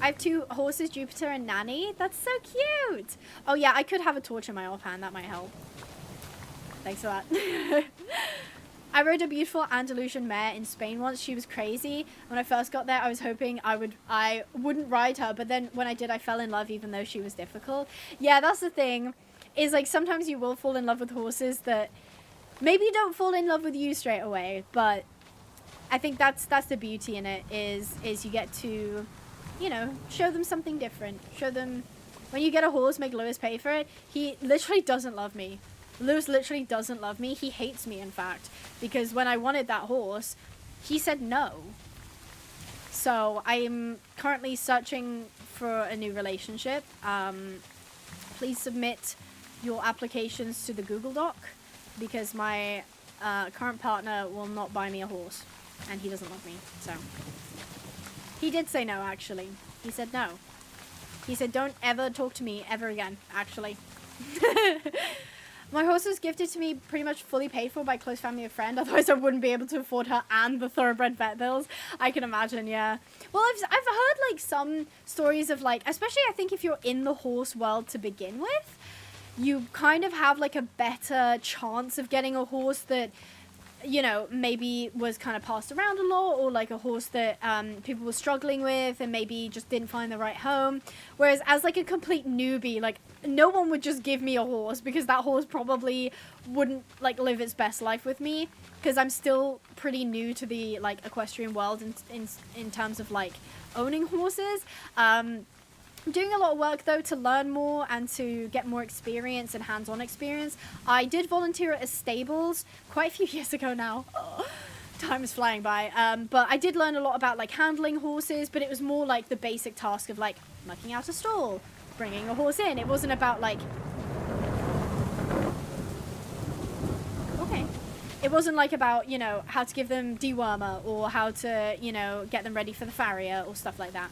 I have 2 horses, Jupiter and Nanny. That's so cute. Oh, yeah, I could have a torch in my offhand. That might help. Thanks for that. I rode a beautiful Andalusian mare in Spain once. She was crazy. When I first got there, I was hoping I wouldn't ride her. But then when I did, I fell in love even though she was difficult. Yeah, that's the thing. Is like sometimes you will fall in love with horses that maybe don't fall in love with you straight away. But I think that's the beauty in it is you get to... you know, show them something different. Show them, when you get a horse, make Lewis pay for it. He literally doesn't love me. Lewis literally doesn't love me. He hates me, in fact. Because when I wanted that horse, he said no. So I am currently searching for a new relationship. Please submit your applications to the Google Doc. Because my current partner will not buy me a horse. And he doesn't love me, so... He did say no, actually. He said no. He said, don't ever talk to me ever again, actually. My horse was gifted to me pretty much fully paid for by a close family or friend. Otherwise, I wouldn't be able to afford her and the thoroughbred vet bills. I can imagine, yeah. Well, I've heard, like, some stories of, like, especially I think if you're in the horse world to begin with, you kind of have, like, a better chance of getting a horse that... you know, maybe was kind of passed around a lot, or like a horse that people were struggling with and maybe just didn't find the right home. Whereas as like a complete newbie, like no one would just give me a horse because that horse probably wouldn't like live its best life with me, because I'm still pretty new to the like equestrian world in terms of like owning horses. I'm doing a lot of work, though, to learn more and to get more experience and hands-on experience. I did volunteer at a stables quite a few years ago now. Oh, time is flying by. But I did learn a lot about, like, handling horses, but it was more, like, the basic task of, like, mucking out a stall, bringing a horse in. It wasn't about, like... Okay. It wasn't, like, about, you know, how to give them dewormer or how to, you know, get them ready for the farrier or stuff like that.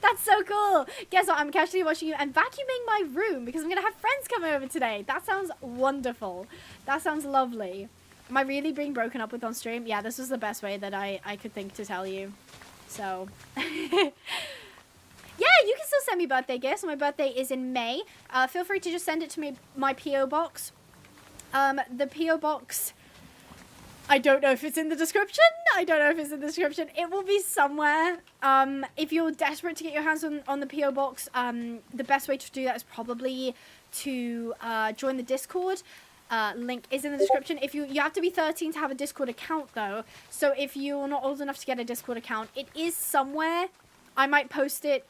That's so cool. Guess what? I'm casually watching you and vacuuming my room because I'm going to have friends come over today. That sounds wonderful. That sounds lovely. Am I really being broken up with on stream? Yeah, this was the best way that I could think to tell you. So, yeah, you can still send me birthday gifts. My birthday is in May. Feel free to just send it to my P.O. box. The P.O. box... I don't know if it's in the description. It will be somewhere. If you're desperate to get your hands on the P.O. box, the best way to do that is probably to join the Discord. Link is in the description. If you have to be 13 to have a Discord account, though. So if you're not old enough to get a Discord account, it is somewhere. I might post it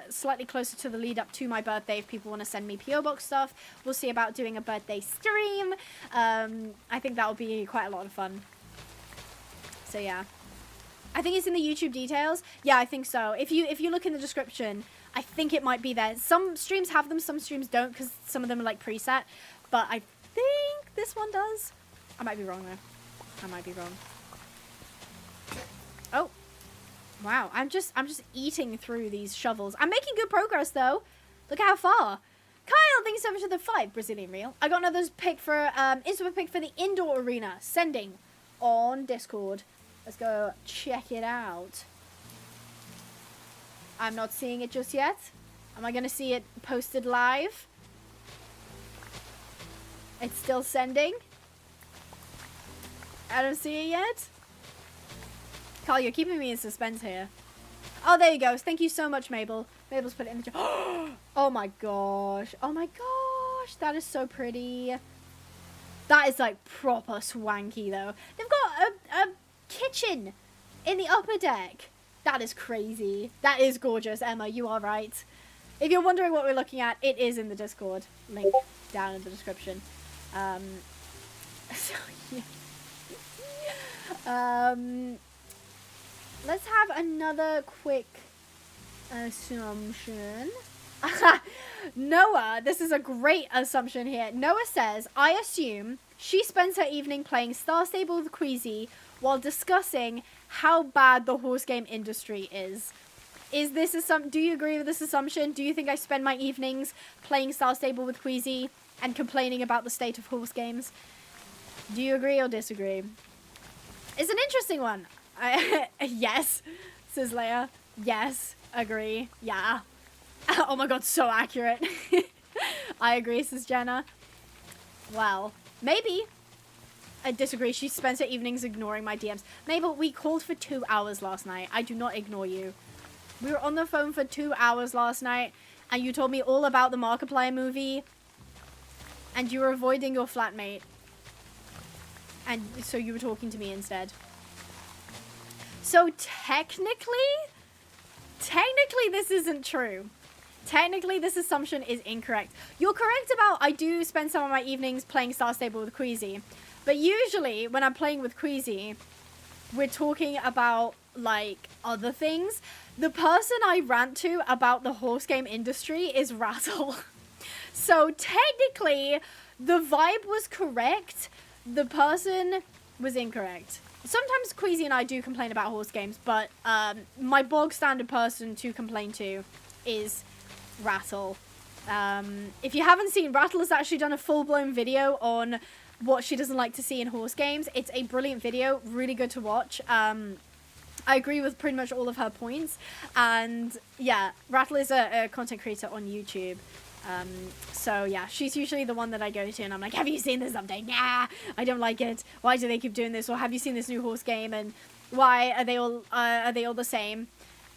slightly closer to the lead up to my birthday if people want to send me P.O. Box stuff. We'll see about doing a birthday stream. I think that will be quite a lot of fun. So yeah. I think it's in the YouTube details. Yeah, I think so. If you look in the description, I think it might be there. Some streams have them, some streams don't, because some of them are like preset. But I think this one does. I might be wrong though. I might be wrong. Oh. Wow, I'm just eating through these shovels. I'm making good progress, though. Look at how far. Kyle, thank you so much for the 5 Brazilian real. I got another pick for, Instagram pick for the indoor arena. Sending on Discord. Let's go check it out. I'm not seeing it just yet. Am I going to see it posted live? It's still sending. I don't see it yet. Carl, you're keeping me in suspense here. Oh, there you go. Thank you so much, Mabel. Mabel's put it in the chat. Oh my gosh. Oh my gosh. That is so pretty. That is like proper swanky though. They've got a kitchen in the upper deck. That is crazy. That is gorgeous, Emma. You are right. If you're wondering what we're looking at, it is in the Discord. Link down in the description. So Let's have another quick assumption. Noah, this is a great assumption here. Noah says, I assume she spends her evening playing Star Stable with Queasy while discussing how bad the horse game industry is. Is this do you agree with this assumption? Do you think I spend my evenings playing Star Stable with Queasy and complaining about the state of horse games? Do you agree or disagree? It's an interesting one. Yes, says Leia. Yes, agree. Yeah. Oh my god, so accurate. I agree, says Jenna. Well, maybe. I disagree. She spends her evenings ignoring my DMs. Mabel, we called for 2 hours last night. I do not ignore you. We were on the phone for 2 hours last night, and you told me all about the Markiplier movie, and you were avoiding your flatmate. And so you were talking to me instead. So technically this isn't true. Technically, this assumption is incorrect. You're correct about I do spend some of my evenings playing Star Stable with Queasy. But usually, when I'm playing with Queasy, we're talking about, like, other things. The person I rant to about the horse game industry is Rattle. So, technically, the vibe was correct. The person was incorrect. Sometimes Queasy and I do complain about horse games, but my bog standard person to complain to is Rattle. If you haven't seen, Rattle has actually done a full-blown video on what she doesn't like to see in horse games. It's a brilliant video, really good to watch. I agree with pretty much all of her points. And yeah, Rattle is a content creator on YouTube. So yeah, she's usually the one that I go to and I'm like, have you seen this update? Nah, I don't like it. Why do they keep doing this? Or have you seen this new horse game? And why are they all the same?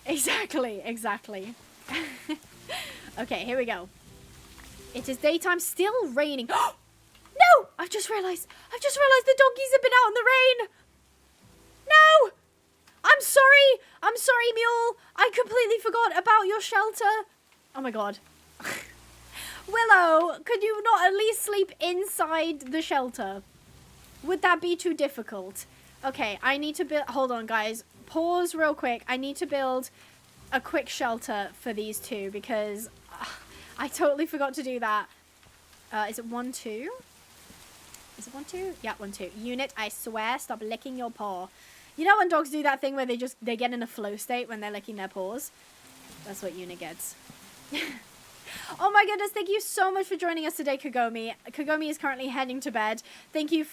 Exactly. Okay, here we go. It is daytime, still raining. No! I've just realized the donkeys have been out in the rain. No! I'm sorry, Mule. I completely forgot about your shelter. Oh my god. Willow, could you not at least sleep inside the shelter? Would that be too difficult? Okay, I need to build... Hold on, guys. Pause real quick. I need to build a quick shelter for these two because I totally forgot to do that. Is it 1, 2? Is it 1, 2? Yeah, 1, 2. Unit, I swear, stop licking your paw. You know when dogs do that thing where they get in a flow state when they're licking their paws? That's what Unit gets. Oh my goodness, thank you so much for joining us today, Kagomi. Kagomi is currently heading to bed. Thank you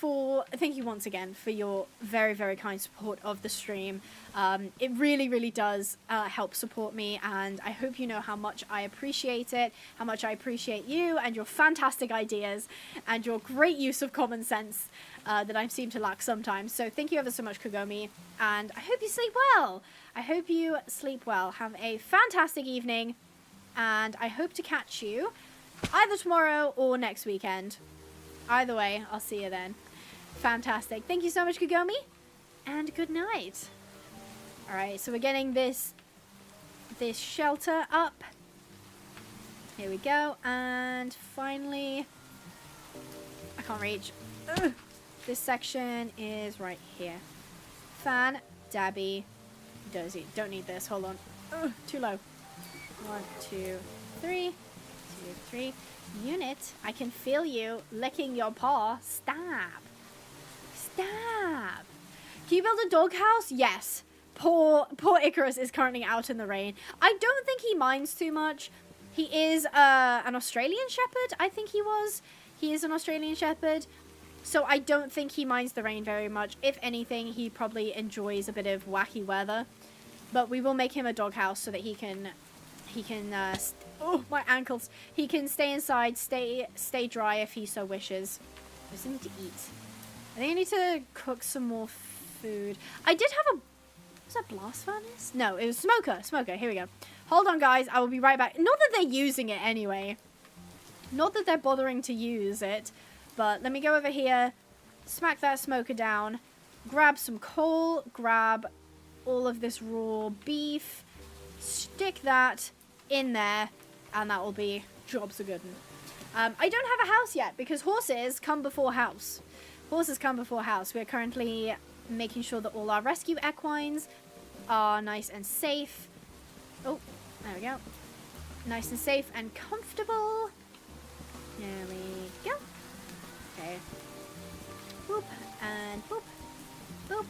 once again for your very, very kind support of the stream. It really, really does help support me, and I hope you know how much I appreciate it, how much I appreciate you and your fantastic ideas and your great use of common sense that I seem to lack sometimes. So thank you ever so much, Kagomi, and I hope you sleep well. I hope you sleep well. Have a fantastic evening. And I hope to catch you either tomorrow or next weekend. Either way, I'll see you then. Fantastic. Thank you so much, Kagomi. And good night. Alright, so we're getting this shelter up. Here we go. And finally... I can't reach. Ugh. This section is right here. Fan, Dabby, Dozy. Don't need this. Hold on. Ugh, too low. 1, 2, 3. 2, 3. Unit, I can feel you licking your paw. Stab. Stab. Can you build a doghouse? Yes. Poor Icarus is currently out in the rain. I don't think he minds too much. He is an Australian Shepherd, I think he was. He is an Australian Shepherd. So I don't think he minds the rain very much. If anything, he probably enjoys a bit of wacky weather. But we will make him a doghouse so that he can oh, my ankles. He can stay inside, stay dry if he so wishes. I just need to eat. I think I need to cook some more food. I did have was that blast furnace? No, it was smoker. Here we go. Hold on, guys. I will be right back. Not that they're using it anyway. Not that they're bothering to use it. But let me go over here, smack that smoker down, grab some coal, grab all of this raw beef, stick that in there, and that will be jobs a good one. I don't have a house yet because horses come before house. Horses come before house. We're currently making sure that all our rescue equines are nice and safe. Oh, there we go. Nice and safe and comfortable. There we go. Okay. Boop and boop. Boop.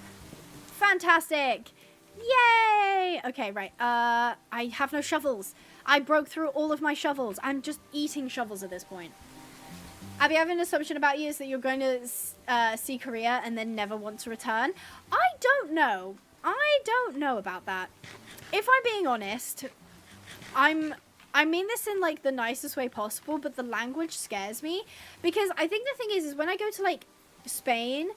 Fantastic. Yay! Okay, right. I have no shovels. I broke through all of my shovels. I'm just eating shovels at this point. Abby, I have an assumption about you is that you're going to see Korea and then never want to return. I don't know. I don't know about that. If I'm being honest, I mean this in like the nicest way possible, but the language scares me because I think the thing is when I go to like Spain,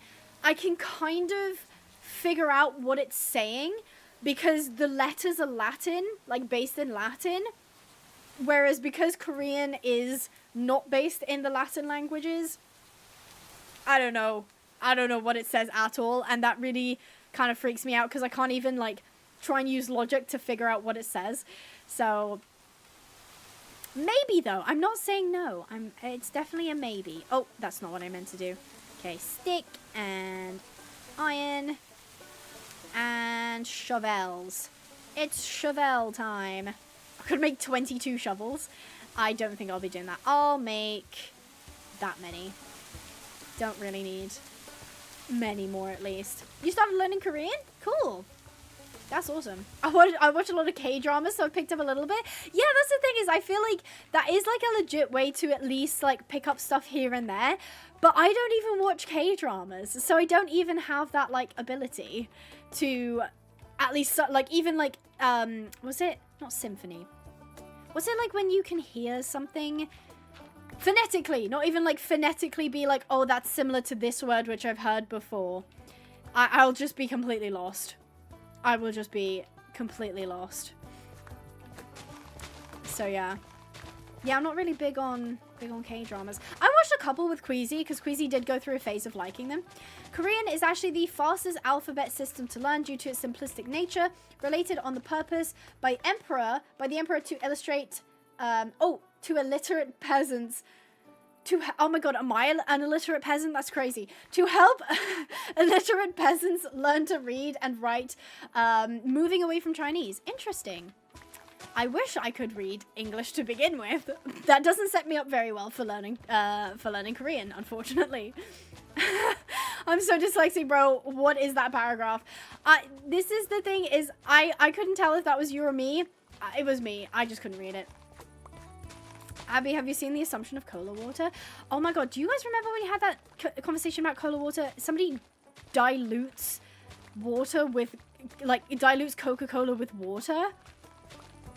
I can kind of figure out what it's saying because the letters are Latin, like based in Latin, whereas because Korean is not based in the Latin languages, I don't know what it says at all, and that really kind of freaks me out because I can't even like try and use logic to figure out what it says. So maybe though, I'm not saying no. It's definitely a maybe. Oh, that's not what I meant to do. Okay, stick and iron and shovels. It's shovel time. I could make 22 shovels. I don't think I'll be doing that. I'll make that many. Don't really need many more at least. You started learning Korean? Cool. That's awesome. I watch a lot of K-dramas, so I picked up a little bit. Yeah, that's the thing is I feel like that is like a legit way to at least like pick up stuff here and there. But I don't even watch K-dramas, so I don't even have that like ability to at least like even like was it not symphony? Was it like when you can hear something phonetically, not even like phonetically be like, oh, that's similar to this word which I've heard before. I'll just be completely lost. I will just be completely lost. So yeah. Yeah, I'm not really big on K-dramas. I watched a couple with Queasy because Queasy did go through a phase of liking them. Korean is actually the fastest alphabet system to learn due to its simplistic nature, related on the purpose by the emperor to illustrate to illiterate peasants. Oh my god, am I an illiterate peasant? That's crazy. To help illiterate peasants learn to read and write, moving away from Chinese. Interesting. I wish I could read English to begin with. That doesn't set me up very well for learning Korean, unfortunately. I'm so dyslexic, bro. What is that paragraph? This is the thing is, I couldn't tell if that was you or me. It was me. I just couldn't read it. Abby, have you seen The Assumption of Cola Water? Oh my god, do you guys remember when you had that conversation about Cola Water? Somebody dilutes water with, like, dilutes Coca-Cola with water?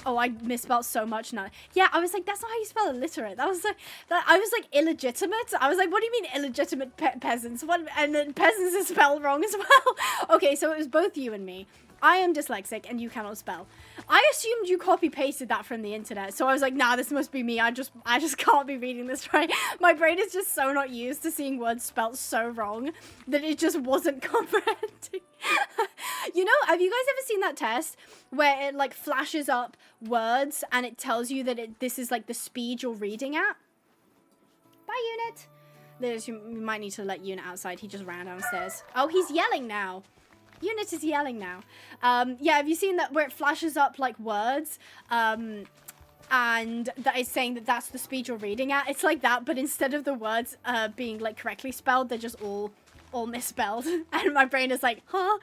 Oh, I misspelled so much now. Yeah, I was like, that's not how you spell illiterate. I was like illegitimate. I was like, what do you mean illegitimate peasants? What? And then peasants is spelled wrong as well. Okay, so it was both you and me. I am dyslexic and you cannot spell. I assumed you copy pasted that from the internet. So I was like, nah, this must be me. I just can't be reading this right. My brain is just so not used to seeing words spelled so wrong that it just wasn't comprehending. You know, have you guys ever seen that test where it like flashes up words and it tells you that this is like the speed you're reading at? Bye, Unit. Liz, you might need to let Unit outside. He just ran downstairs. Oh, he's yelling now. Unit is yelling now. Yeah, have you seen that where it flashes up like words and that is saying that that's the speed you're reading at? It's like that, but instead of the words being like correctly spelled, they're just all misspelled. And my brain is like, huh?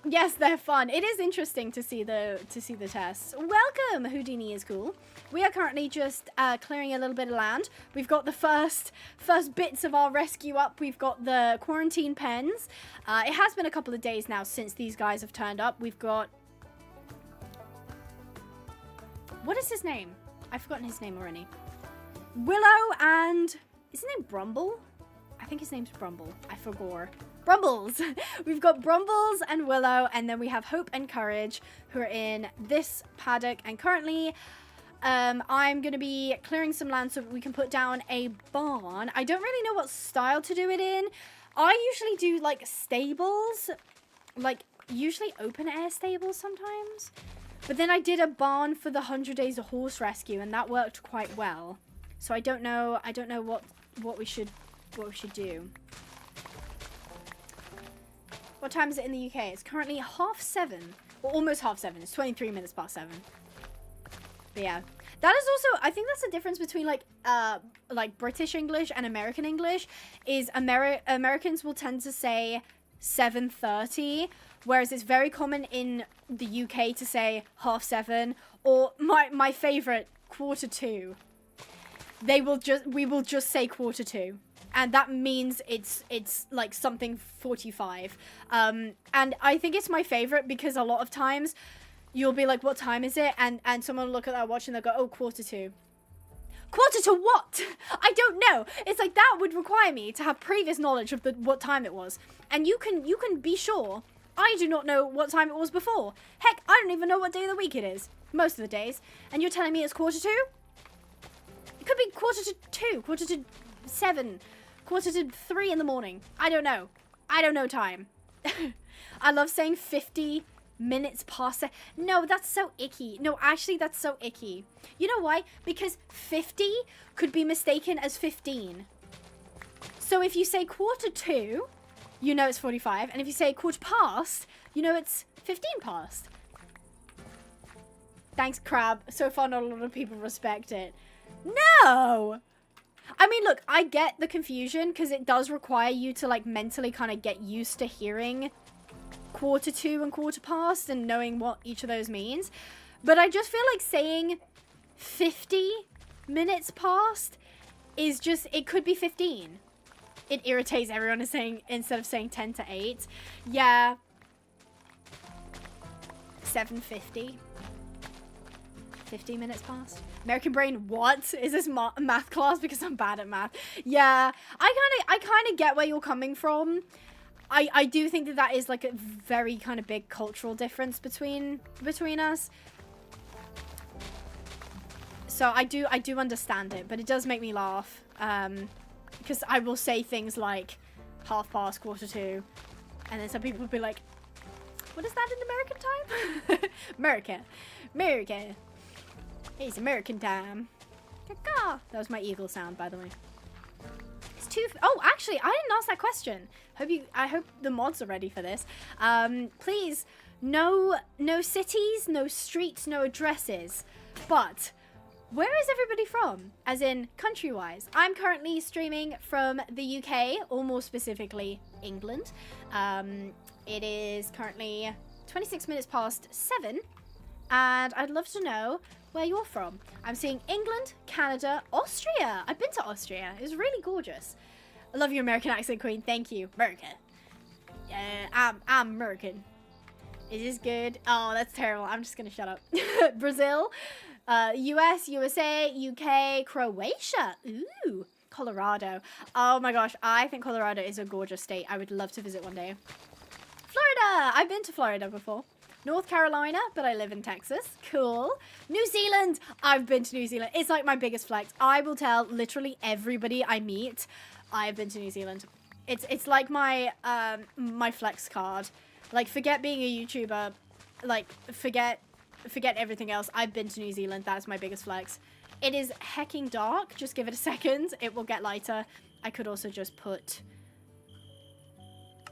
Yes, they're fun. It is interesting to see the tests. Welcome, Houdini is cool. We are currently just clearing a little bit of land. We've got the first bits of our rescue up. We've got the quarantine pens. It has been a couple of days now since these guys have turned up. We've got... What is his name? I've forgotten his name already. Willow and... Is his name Brumble? I think his name's Brumble. I forgot. Brumbles! We've got Brumbles and Willow, and then we have Hope and Courage, who are in this paddock. And currently, I'm going to be clearing some land so we can put down a barn. I don't really know what style to do it in. I usually do, like, stables. Like, usually open-air stables sometimes. But then I did a barn for the 100 Days of Horse Rescue, and that worked quite well. So I don't know what what we should do. What time is it in the UK? It's currently 7:30, or almost 7:30. It's 23 minutes past 7. But yeah, that is also, I think that's the difference between like British English and American English. Is Americans will tend to say 7:30, whereas it's very common in the UK to say 7:30, or my favorite, 1:45. We will just say 1:45, and that means it's like something 45. And I think it's my favorite because a lot of times you'll be like, what time is it? And someone will look at their watch and they'll go, oh, 1:45. 1:45 what? I don't know. It's like that would require me to have previous knowledge of what time it was. And you can be sure I do not know what time it was before. Heck, I don't even know what day of the week it is. Most of the days. And you're telling me it's 1:45? It could be 1:45, 7:45, 3:45 in the morning. I don't know. I don't know time. I love saying 50 minutes past. No, that's so icky. No, actually, that's so icky. You know why? Because 50 could be mistaken as 15. So if you say 1:45, you know it's 45. And if you say 1:15, you know it's 15 past. Thanks, Crab. So far, not a lot of people respect it. No! I mean, look, I get the confusion because it does require you to, like, mentally kind of get used to hearing 1:45 and 1:15 and knowing what each of those means. But I just feel like saying 50 minutes past is just, it could be 15. It irritates everyone instead of saying 10 to 8. Yeah. 7:50. 50 minutes past. American brain, what? Is this math class because I'm bad at math? Yeah, I kind of get where you're coming from. I do think that is like a very kind of big cultural difference between us. So I do understand it, but it does make me laugh. Because I will say things like 1/2 past, 1:45, and then some people will be like, what is that in American time? America. It's American time. That was my eagle sound, by the way. It's oh, actually, I didn't ask that question. I hope the mods are ready for this. Please, no cities, no streets, no addresses. But where is everybody from? As in, country-wise. I'm currently streaming from the UK, or more specifically, England. It is currently 26 minutes past 7, and I'd love to know where you're from. I'm seeing England, Canada, Austria. I've been to Austria. It was really gorgeous. I love your American accent, Queen. Thank you. America. I'm American. Is this good? Oh, that's terrible. I'm just gonna shut up. Brazil, US, USA, UK, Croatia. Ooh, Colorado. Oh my gosh, I think Colorado is a gorgeous state. I would love to visit one day. Florida. I've been to Florida before. North Carolina, but I live in Texas. Cool. New Zealand. I've been to New Zealand. It's like my biggest flex. I will tell literally everybody I meet I've been to New Zealand. It's like my my flex card. Like, forget being a YouTuber. Like, forget everything else. I've been to New Zealand. That's my biggest flex. It is hecking dark. Just give it a second. It will get lighter. I could also just put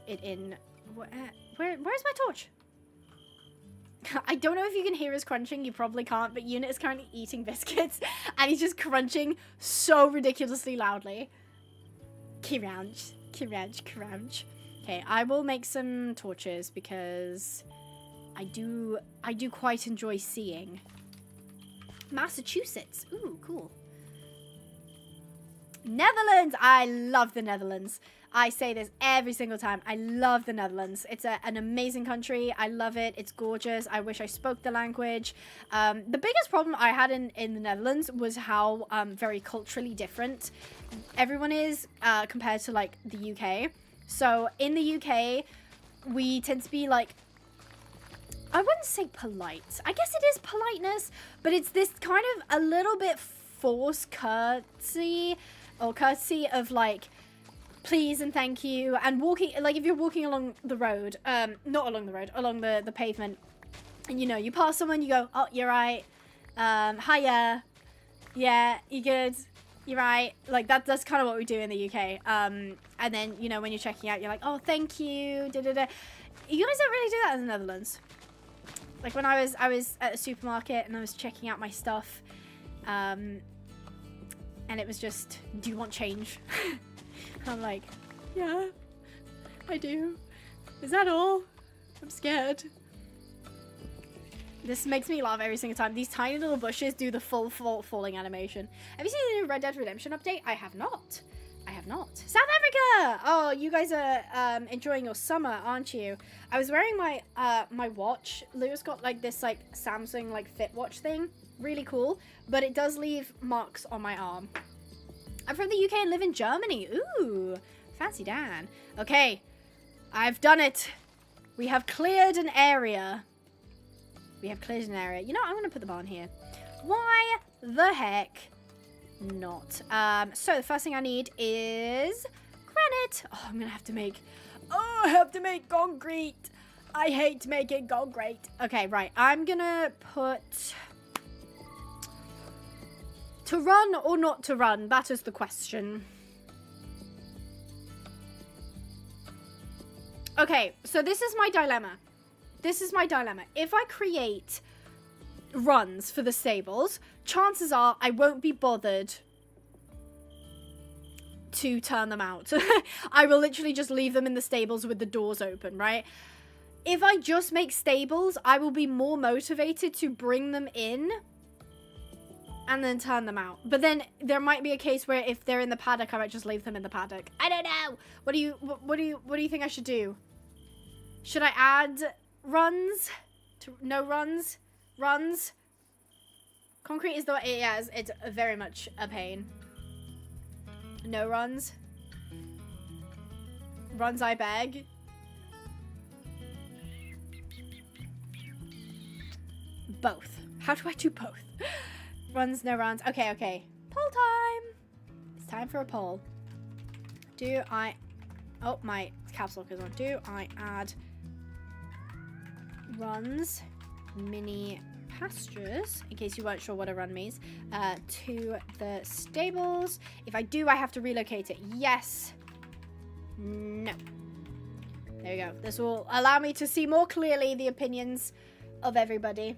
it in. Where's my torch? I don't know if you can hear us crunching. You probably can't, but Unit is currently eating biscuits, and he's just crunching so ridiculously loudly. Crunch. Okay, I will make some torches because I do quite enjoy seeing. Massachusetts. Ooh, cool. Netherlands. I love the Netherlands. I say this every single time. I love the Netherlands. It's an amazing country. I love it. It's gorgeous. I wish I spoke the language. The biggest problem I had in the Netherlands was how very culturally different everyone is compared to, like, the UK. So in the UK, we tend to be, like, I wouldn't say polite. I guess it is politeness, but it's this kind of a little bit forced courtesy of, like, please and thank you, and walking, like, if you're walking along the road, not along the road, along the pavement, and, you know, you pass someone, you go, oh, you're right, hiya, yeah, you good, You're right. Like, that's kind of what we do in the UK. And then, you know, when you're checking out, you're like, oh, thank you. Da, da, da. You guys don't really do that in the Netherlands. Like, when I was at a supermarket and I was checking out my stuff, and it was just, do you want change? I'm like, yeah, I do. Is that all? I'm scared. This makes me laugh every single time. These tiny little bushes do the full falling animation. Have you seen the new Red Dead Redemption update? I have not. I have not. South Africa! Oh, you guys are enjoying your summer, aren't you? I was wearing my my watch. Lewis got like this like Samsung like Fit watch thing. Really cool. But it does leave marks on my arm. I'm from the UK and live in Germany. Ooh, fancy Dan. Okay, I've done it. We have cleared an area. We have cleared an area. You know what? I'm going to put the barn here. Why the heck not? So the first thing I need is granite. Oh, I'm going to have to make... Oh, I have to make concrete. I hate making concrete. Okay, right. I'm going to put... To run or not to run? That is the question. Okay, so this is my dilemma. This is my dilemma. If I create runs for the stables, chances are I won't be bothered to turn them out. I will literally just leave them in the stables with the doors open, right? If I just make stables, I will be more motivated to bring them in and then turn them out. But then there might be a case where if they're in the paddock, I might just leave them in the paddock. I don't know. What do you think I should do? Should I add runs? No runs? Runs? Concrete is the way, yeah, it's very much a pain. No runs? Runs, I beg. Both. How do I do both? Runs, no runs. Okay, okay. Poll time. It's time for a poll. Do I... Oh, my caps lock is on. Do I add runs, mini pastures, in case you weren't sure what a run means, to the stables? If I do, I have to relocate it. Yes. No. There we go. This will allow me to see more clearly the opinions of everybody.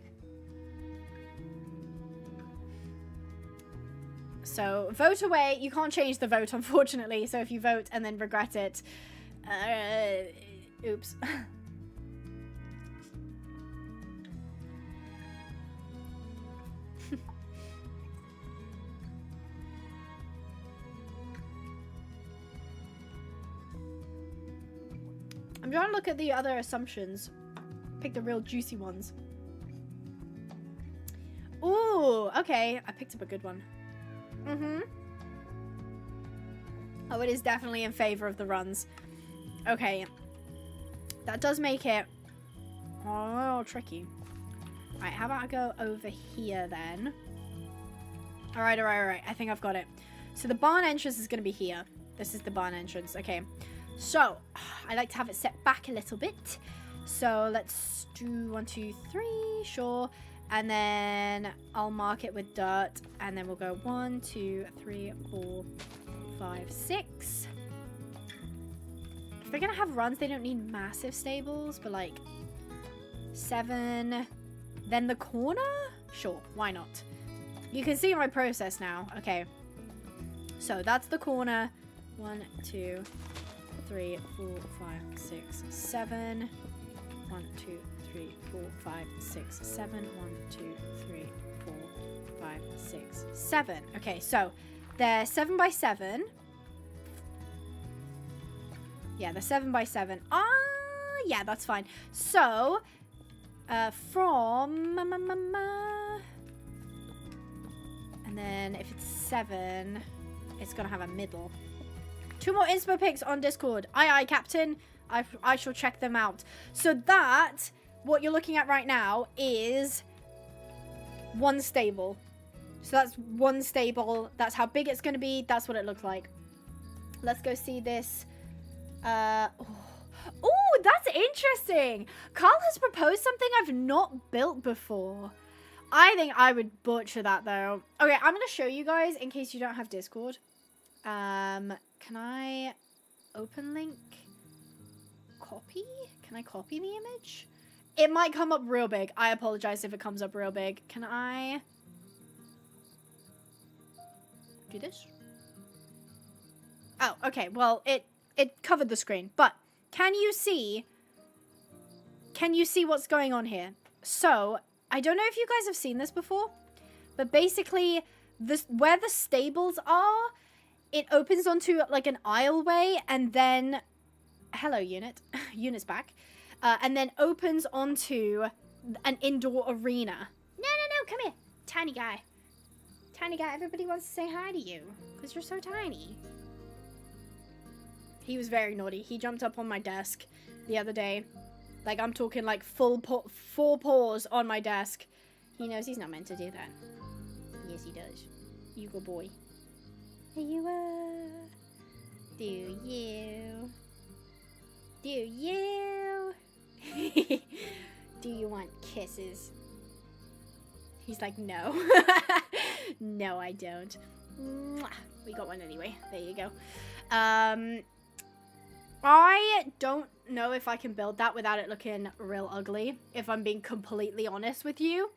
So, vote away. You can't change the vote, unfortunately. So, if you vote and then regret it, oops. I'm trying to look at the other assumptions. Pick the real juicy ones. Ooh, okay. I picked up a good one. Oh, it is definitely in favor of the runs. Okay. That does make it oh tricky. Alright, how about I go over here then? Alright. I think I've got it. So the barn entrance is going to be here. This is the barn entrance. Okay. So, I like to have it set back a little bit. So, let's do 1, 2, 3. Sure. And then I'll mark it with dirt. And then we'll go 1, 2, 3, 4, 5, 6. If they're going to have runs, they don't need massive stables. But like 7. Then the corner? Sure, why not? You can see my process now. Okay. So that's the corner. 1, 2, 3, 4, 5, 6, 7. 1, 2, 3, 4, 5, 6, 7. 1, 2, 3, 4, 5, 6, 7. Okay, so they're 7 by 7. Yeah, they're 7 by 7. Yeah, that's fine. So, from... And then if it's 7, it's going to have a middle. 2 more inspo pics on Discord. Aye, Captain. I shall check them out. So that, what you're looking at right now, is 1 stable. So that's 1 stable. That's how big it's going to be. That's what it looks like. Let's go see this. Oh, that's interesting. Carl has proposed something I've not built before. I think I would butcher that though. Okay, I'm gonna show you guys in case you don't have Discord. Can I open link? Copy? Can I copy the image? It might come up real big. I apologize if it comes up real big. Can I do this? Oh, okay. Well, it covered the screen, but can you see what's going on here? So, I don't know if you guys have seen this before, but basically where the stables are, it opens onto like an aisleway and then hello unit. Unit's back. And then opens onto an indoor arena. No, come here. Tiny guy. Tiny guy, everybody wants to say hi to you because you're so tiny. He was very naughty. He jumped up on my desk the other day. Like, I'm talking like four paws on my desk. He knows he's not meant to do that. Yes, he does. You good boy. Hey, you do you? Do you? Do you want kisses? He's like, no. No, I don't. Mwah. We got one anyway. There you go. I don't know if I can build that without it looking real ugly, if I'm being completely honest with you.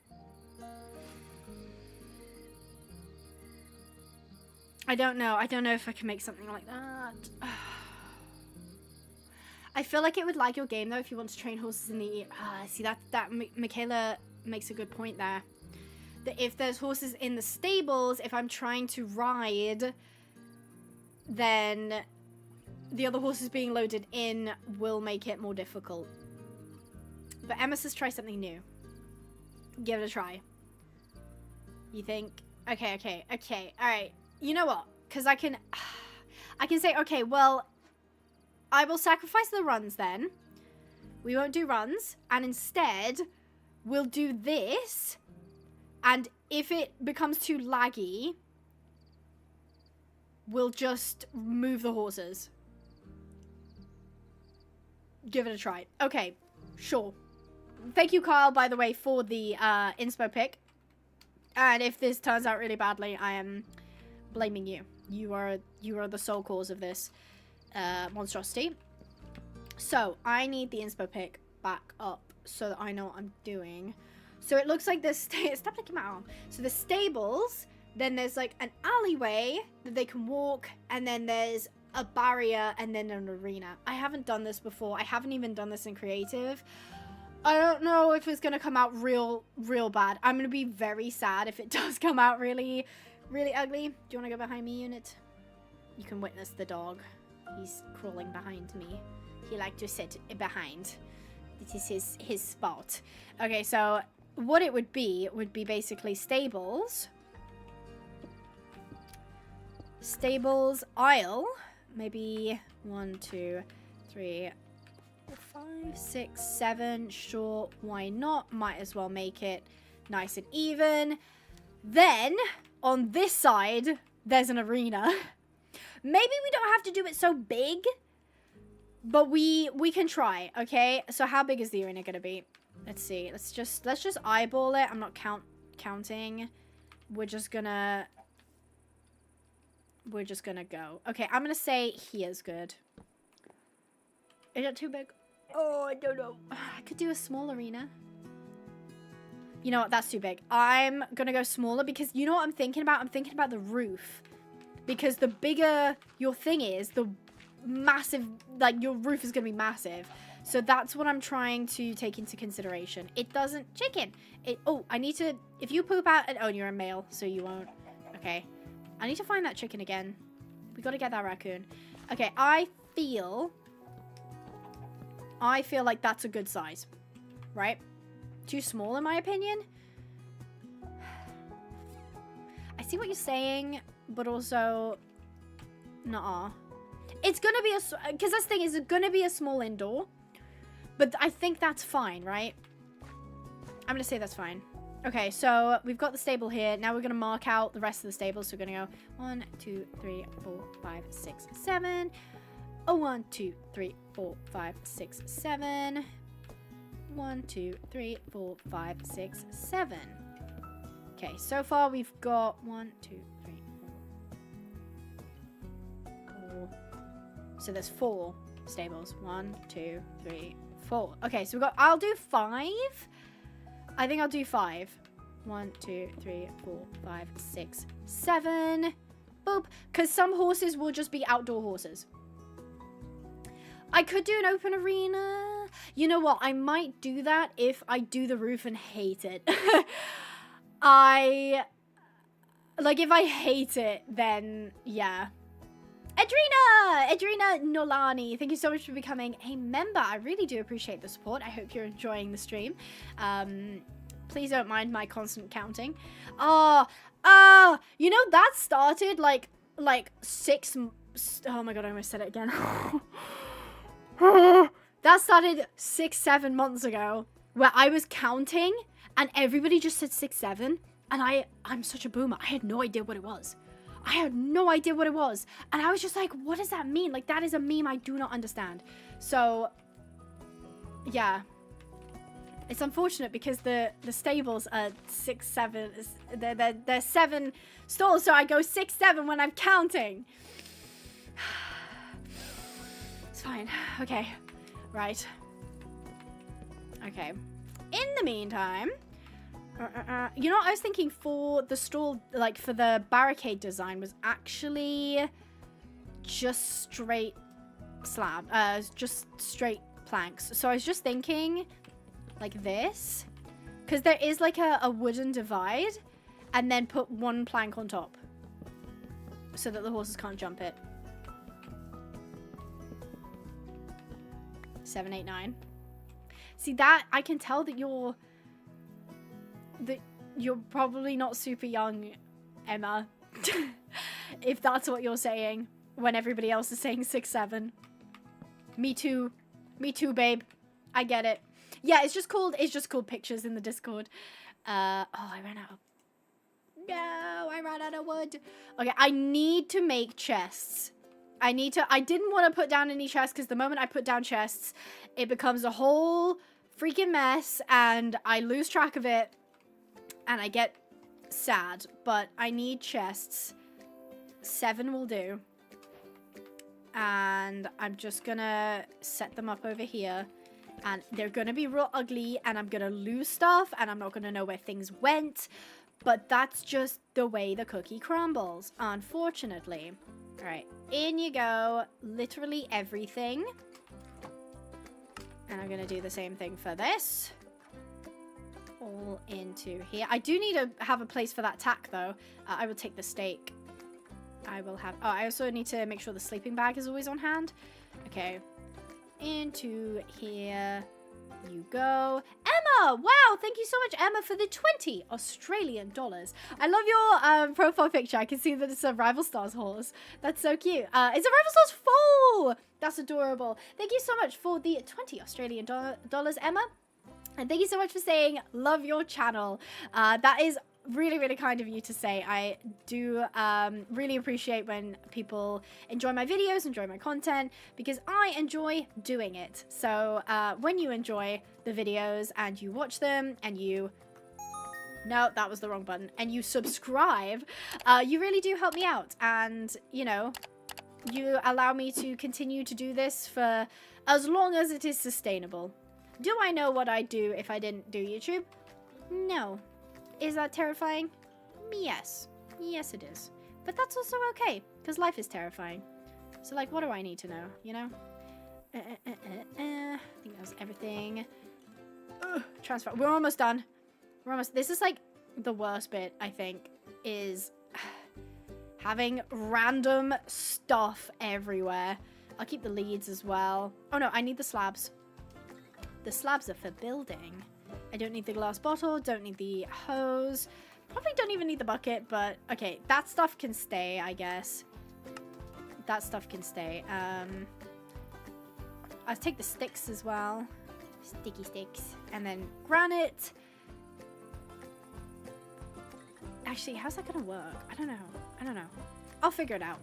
I don't know. I don't know if I can make something like that. I feel like it would lag your game, though, if you want to train horses in the... see, that Michaela makes a good point there. That if there's horses in the stables, if I'm trying to ride, then the other horses being loaded in will make it more difficult. But Emma says try something new. Give it a try. You think? Okay. All right. You know what? Because I can say, okay, well, I will sacrifice the runs then. We won't do runs. And instead, we'll do this. And if it becomes too laggy, we'll just move the horses. Give it a try. Okay, sure. Thank you, Kyle, by the way, for the inspo pick. And if this turns out really badly, I am blaming you. You are the sole cause of this monstrosity. So I need the inspo pick back up so that I know what I'm doing. So it looks like this. Stop licking my arm. So the stables. Then there's like an alleyway that they can walk, and then there's a barrier, and then an arena. I haven't done this before. I haven't even done this in creative. I don't know if it's gonna come out real bad. I'm gonna be very sad if it does come out really ugly. Do you want to go behind me, unit? You can witness the dog. He's crawling behind me. He likes to sit behind. This is his spot. Okay, so what it would be basically stables. Stables aisle. Maybe 1, 2, 3, 4, 5, 6, 7. Sure, why not? Might as well make it nice and even. Then, on this side, there's an arena. Maybe we don't have to do it so big, but we can try, okay? So how big is the arena gonna be? Let's see. Let's just eyeball it. I'm not counting. We're just gonna go. Okay, I'm gonna say here's good. Is that too big? Oh, I don't know. I could do a small arena. You know what? That's too big. I'm gonna go smaller because you know what I'm thinking about? I'm thinking about the roof. Because the bigger your thing is, the massive, like, your roof is gonna be massive. So that's what I'm trying to take into consideration. It doesn't... Chicken! Oh, I need to... If you poop out... Oh, you're a male, so you won't. Okay. I need to find that chicken again. We gotta get that raccoon. Okay, I feel like that's a good size. Right? Too small, in my opinion. I see what you're saying, but also... Nuh-uh. It's gonna be a... Because that's the thing, is it gonna be a small indoor? But I think that's fine, right? I'm gonna say that's fine. Okay, so we've got the stable here. Now we're gonna mark out the rest of the stables. So we're gonna go 1, 2, 3, 4, 5, 6, 7. Oh, 1, 2, 3, 4, 5, 6, 7. 1, 2, 3, 4, 5, 6, 7. Okay, so far we've got 1, 2, 3, 4. So there's 4 stables. 1, 2, 3, 4. Okay, so we've got, I'll do 5. I think I'll do 5. 1, 2, 3, 4, 5, 6, 7. Boop. Because some horses will just be outdoor horses. I could do an open arena. You know what? I might do that if I do the roof and hate it. If I hate it, then yeah. Edrina Nolani, thank you so much for becoming a member. I really do appreciate the support. I hope you're enjoying the stream. Please don't mind my constant counting. You know, that started like 6. Oh my god, I almost said it again. That started 6, 7 months ago, where I was counting and everybody just said 6, 7, and I'm such a boomer. I had no idea what it was. And I was just like, what does that mean? Like, that is a meme I do not understand. So yeah, it's unfortunate because the stables are 6, 7. They're 7 stalls, so I go 6, 7 when I'm counting. It's fine. Okay. Right. Okay. In the meantime, you know what I was thinking for the stall, like for the barricade design, was actually just straight slab, just straight planks. So I was just thinking like this, because there is like a wooden divide, and then put 1 plank on top so that the horses can't jump it. 7, 8, 9. See that? I can tell that you're probably not super young, Emma. If that's what you're saying when everybody else is saying 6, 7. Me too, babe. I get it. Yeah, it's just called pictures in the Discord. I ran out of... No, I ran out of wood. Okay, I need to make chests. I didn't want to put down any chests because the moment I put down chests, it becomes a whole freaking mess and I lose track of it and I get sad. But I need chests. 7 will do. And I'm just gonna set them up over here. And they're gonna be real ugly and I'm gonna lose stuff and I'm not gonna know where things went. But that's just the way the cookie crumbles, unfortunately. Alright, in you go. Literally everything. And I'm going to do the same thing for this. All into here. I do need to have a place for that tack, though. I will take the stake. I will have... Oh, I also need to make sure the sleeping bag is always on hand. Okay. Into here you go. Emma! Wow, thank you so much, Emma, for the 20 Australian dollars. I love your profile picture. I can see that it's a Rival Stars horse. That's so cute. It's a Rival Stars foal! That's adorable. Thank you so much for the 20 Australian dollars, Emma. And thank you so much for saying, love your channel. That is really, really kind of you to say. I do really appreciate when people enjoy my videos, enjoy my content, because I enjoy doing it. So when you enjoy the videos and you watch them and you... No, that was the wrong button. And you subscribe, you really do help me out. And, you know, you allow me to continue to do this for as long as it is sustainable. Do I know what I'd do if I didn't do YouTube? No. Is that terrifying? Yes. Yes, it is. But that's also okay, because life is terrifying. So, like, what do I need to know, you know? I think that was everything. Transfer. We're almost done. We're almost... This is, like, the worst bit, I think, is having random stuff everywhere. I'll keep the leads as well. Oh, no, I need the slabs. The slabs are for building. I don't need the glass bottle, don't need the hose. Probably don't even need the bucket, but okay, that stuff can stay, I guess. That stuff can stay. I'll take the sticks as well. Sticky sticks. And then granite. Actually, how's that gonna work? I don't know. I'll figure it out.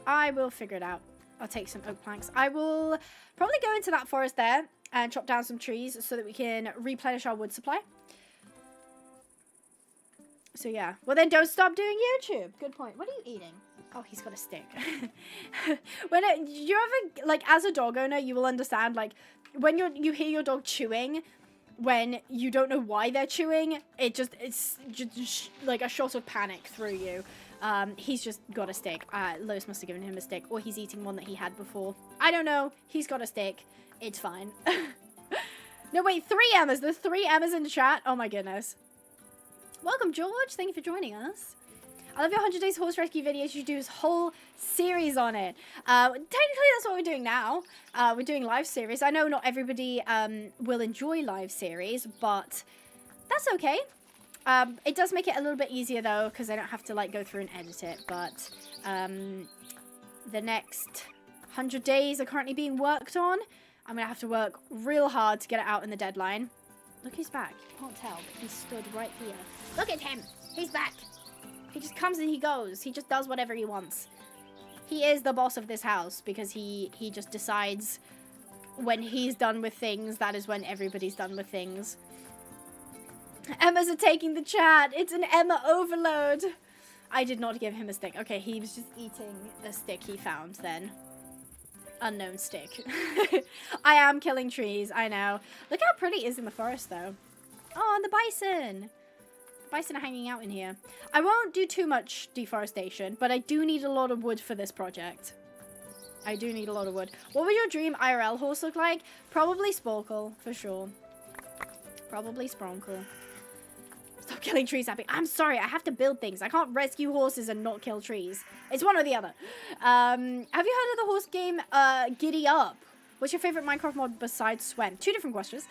I will figure it out. I'll take some oak planks. I will probably go into that forest there and chop down some trees so that we can replenish our wood supply. So yeah. Well, then don't stop doing YouTube. Good point. What are you eating? Oh, he's got a stick. You ever, like, as a dog owner, you will understand, like, when you hear your dog chewing, when you don't know why they're chewing, it's just like a shot of panic through you. He's just got a stick. Lois must have given him a stick, or he's eating one that he had before. I don't know. He's got a stick. It's fine. No, wait, 3 Emmas. There's 3 Emmas in the chat. Oh my goodness. Welcome, George. Thank you for joining us. I love your 100 Days Horse Rescue videos. You should do this whole series on it. Technically, that's what we're doing now. We're doing live series. I know not everybody will enjoy live series, but that's okay. It does make it a little bit easier, though, because I don't have to, like, go through and edit it. But the next 100 days are currently being worked on. I'm going to have to work real hard to get it out in the deadline. Look, he's back. You can't tell, but he stood right here. Look at him. He's back. He just comes and he goes. He just does whatever he wants. He is the boss of this house because he just decides when he's done with things, that is when everybody's done with things. Emmas are taking the chat. It's an Emma overload. I did not give him a stick. Okay, he was just eating a stick he found then. Unknown stick. I am killing trees, I know. Look how pretty it is in the forest, though. Oh, and the bison. The bison are hanging out in here. I won't do too much deforestation, but I do need a lot of wood for this project. I do need a lot of wood. What would your dream IRL horse look like? Probably Sporkle, for sure. Probably Spronkle. Stop killing trees, Abby. I'm sorry, I have to build things. I can't rescue horses and not kill trees. It's one or the other. Have you heard of the horse game Giddy Up? What's your favorite Minecraft mod besides Swem? 2 different questions.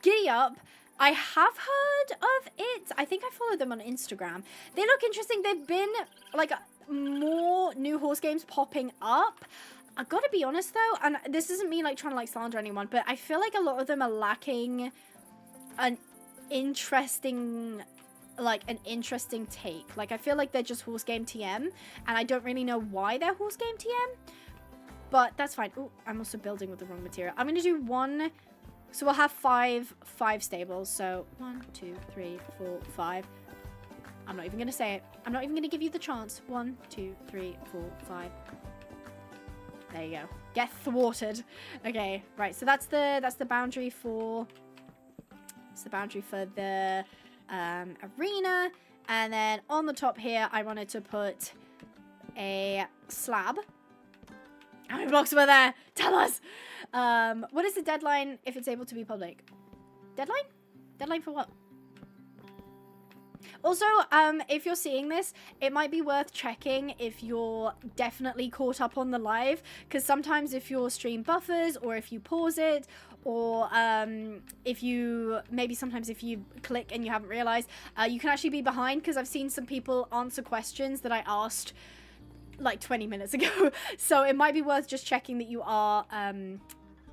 Giddy Up, I have heard of it. I think I follow them on Instagram. They look interesting. They've been, like, more new horse games popping up. I gotta be honest, though, and this isn't me, like, trying to, like, slander anyone, but I feel like a lot of them are lacking an interesting take. Like, I feel like they're just horse game TM, and I don't really know why they're horse game TM, but that's fine. Oh, I'm also building with the wrong material. I'm gonna do 1, so we'll have 5 stables. So 1, 2, 3, 4, 5. I'm not even gonna say it. I'm not even gonna give you the chance. 1, 2, 3, 4, 5. There you go. Get thwarted. Okay, right. So that's the boundary for. It's the boundary for the arena, and then on the top here I wanted to put a slab. How many blocks were there? Tell us. What is the deadline if it's able to be public? Deadline for what? Also, if you're seeing this, it might be worth checking if you're definitely caught up on the live, because sometimes if your stream buffers, or if you pause it, or sometimes if you click and you haven't realized, you can actually be behind, because I've seen some people answer questions that I asked like 20 minutes ago. So it might be worth just checking that you are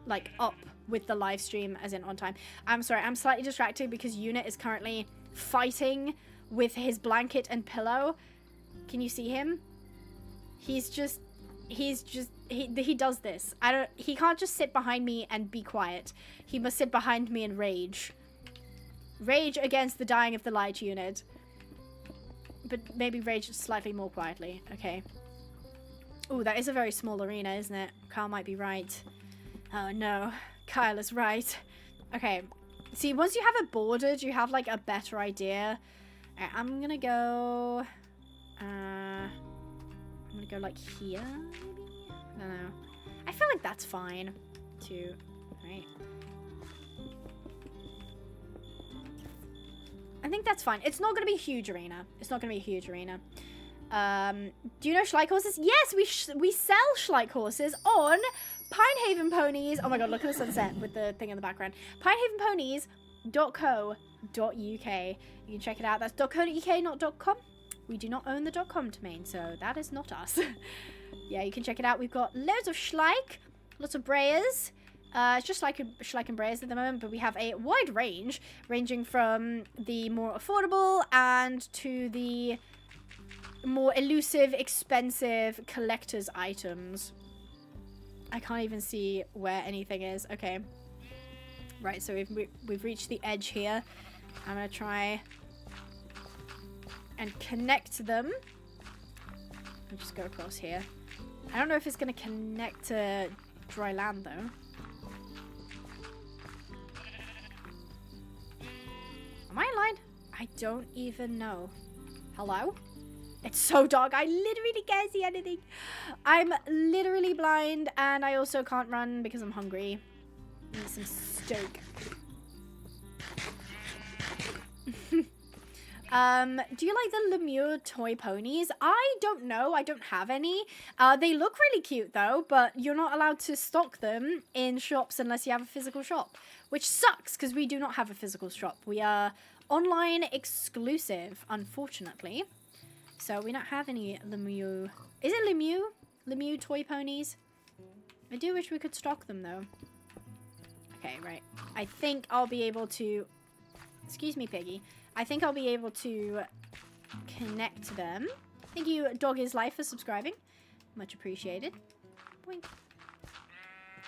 like up with the live stream, as in on time. I'm sorry, I'm slightly distracted because Unit is currently fighting with his blanket and pillow. Can you see him? He does this. He can't just sit behind me and be quiet. He must sit behind me and rage. Rage against the dying of the light unit. But maybe rage slightly more quietly. Okay. Ooh, that is a very small arena, isn't it? Kyle might be right. Oh no, Kyle is right. Okay. See, once you have it bordered, you have like a better idea. Alright, I'm gonna go like here, maybe? I don't know. I feel like that's fine. 2, right? I think that's fine. It's not gonna be a huge arena. It's not gonna be a huge arena. Do you know Schleich horses? Yes, we sell Schleich horses on Pinehaven Ponies. Oh my god, look at the sunset with the thing in the background. Pinehavenponies.co.uk. You can check it out. That's .co.uk, not .com. We do not own the .com domain, so that is not us. Yeah, you can check it out. We've got loads of Schleich, lots of Breyers. It's just like Schleich and Breyers at the moment, but we have a wide range, ranging from the more affordable and to the more elusive, expensive collector's items. I can't even see where anything is. Okay. Right, so we've reached the edge here. I'm gonna try and connect them. I'll just go across here. I don't know if it's going to connect to dry land, though. Am I in line? I don't even know. Hello? It's so dark. I literally can't see anything. I'm literally blind, and I also can't run because I'm hungry. Need some steak. Do you like the Lemur toy ponies? I don't know. I don't have any. They look really cute though, but you're not allowed to stock them in shops unless you have a physical shop, which sucks because we do not have a physical shop. We are online exclusive, unfortunately. So we don't have any Lemur. Is it Lemur? Lemur toy ponies? I do wish we could stock them though. Okay, right. I think I'll be able to... Excuse me, Piggy. I think I'll be able to connect them. Thank you, Dog is Life, for subscribing. Much appreciated. Boink.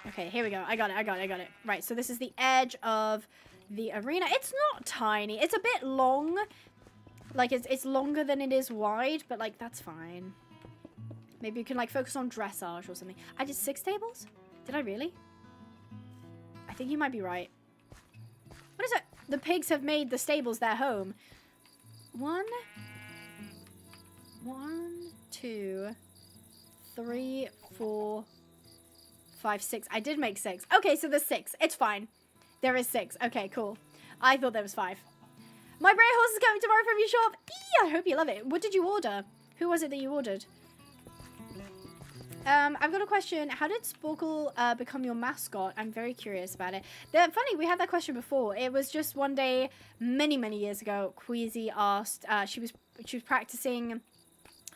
Okay, here we go. I got it. Right, so this is the edge of the arena. It's not tiny. It's a bit long. Like, it's longer than it is wide, but, like, that's fine. Maybe you can, like, focus on dressage or something. I did 6 tables? Did I really? I think you might be right. What is it? The pigs have made the stables their home. 1, 2, 3, 4, 5, 6. I did make 6. Okay, so there's 6. It's fine. There is 6. Okay, cool. I thought there was 5. My Bray horse is coming tomorrow from your shop. Eee, I hope you love it. What did you order? Who was it that you ordered? I've got a question. How did Sporkle become your mascot? I'm very curious about it. Funny, we had that question before. It was just one day, many, many years ago, Queasy asked, she was practicing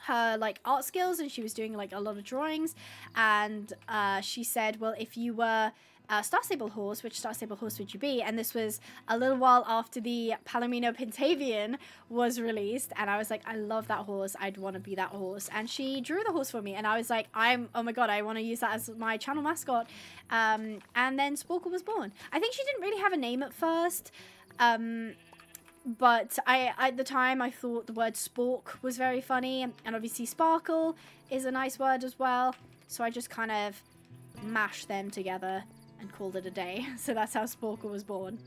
her, like, art skills, and she was doing, like, a lot of drawings, and she said, well, if you were a Star Stable horse, which Star Stable horse would you be? And this was a little while after the Palomino Pintavian was released, and I was like, I love that horse, I'd want to be that horse. And she drew the horse for me, and I was like, oh my god, I want to use that as my channel mascot. And then Sporkle was born. I think she didn't really have a name at first, but at the time I thought the word spork was very funny, and obviously sparkle is a nice word as well, so I just kind of mashed them together and called it a day. So that's how Sporkle was born.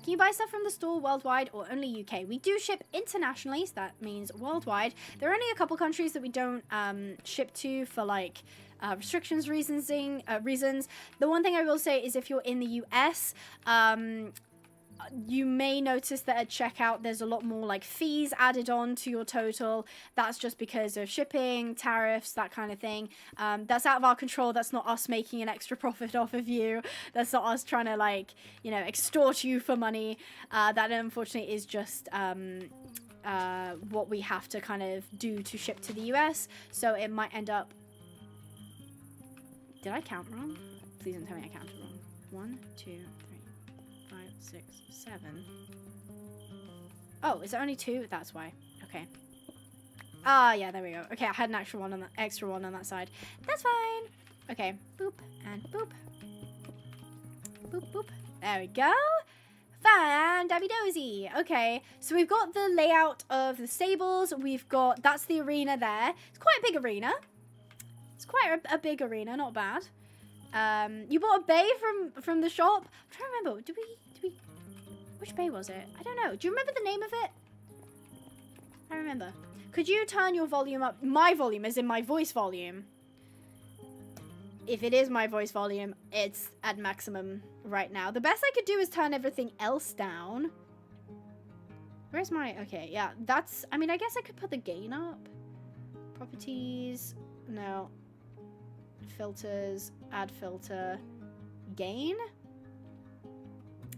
Can you buy stuff from the store worldwide or only UK? We do ship internationally, so that means worldwide. There are only a couple countries that we don't ship to for, like, restrictions reasons. The one thing I will say is if you're in the US, you may notice that at checkout there's a lot more, like, fees added on to your total. That's just because of shipping, tariffs, that kind of thing. That's out of our control. That's not us making an extra profit off of you. That's not us trying to, like, you know, extort you for money. That unfortunately is just what we have to kind of do to ship to the US. So it might end up... Did I count wrong? Please don't tell me I counted wrong. 1, 2, 3, 5, 6, 7. Oh, is it only 2? That's why. Okay. Ah, yeah, there we go. Okay, I had an extra one on that side. That's fine. Okay, boop and boop. Boop, boop. There we go. Fan-dabby-dozy. Okay, so we've got the layout of the stables. We've got, that's the arena there. It's quite a big arena. It's quite a big arena, not bad. You bought a bay from the shop? I'm trying to remember. Did we... Which bay was it? I don't know. Do you remember the name of it? I remember. Could you turn your volume up? My volume, as in my voice volume. If it is my voice volume, it's at maximum right now. The best I could do is turn everything else down. Where's my... Okay, yeah. That's... I mean, I guess I could put the gain up. Properties. No. Filters. Add filter. Gain.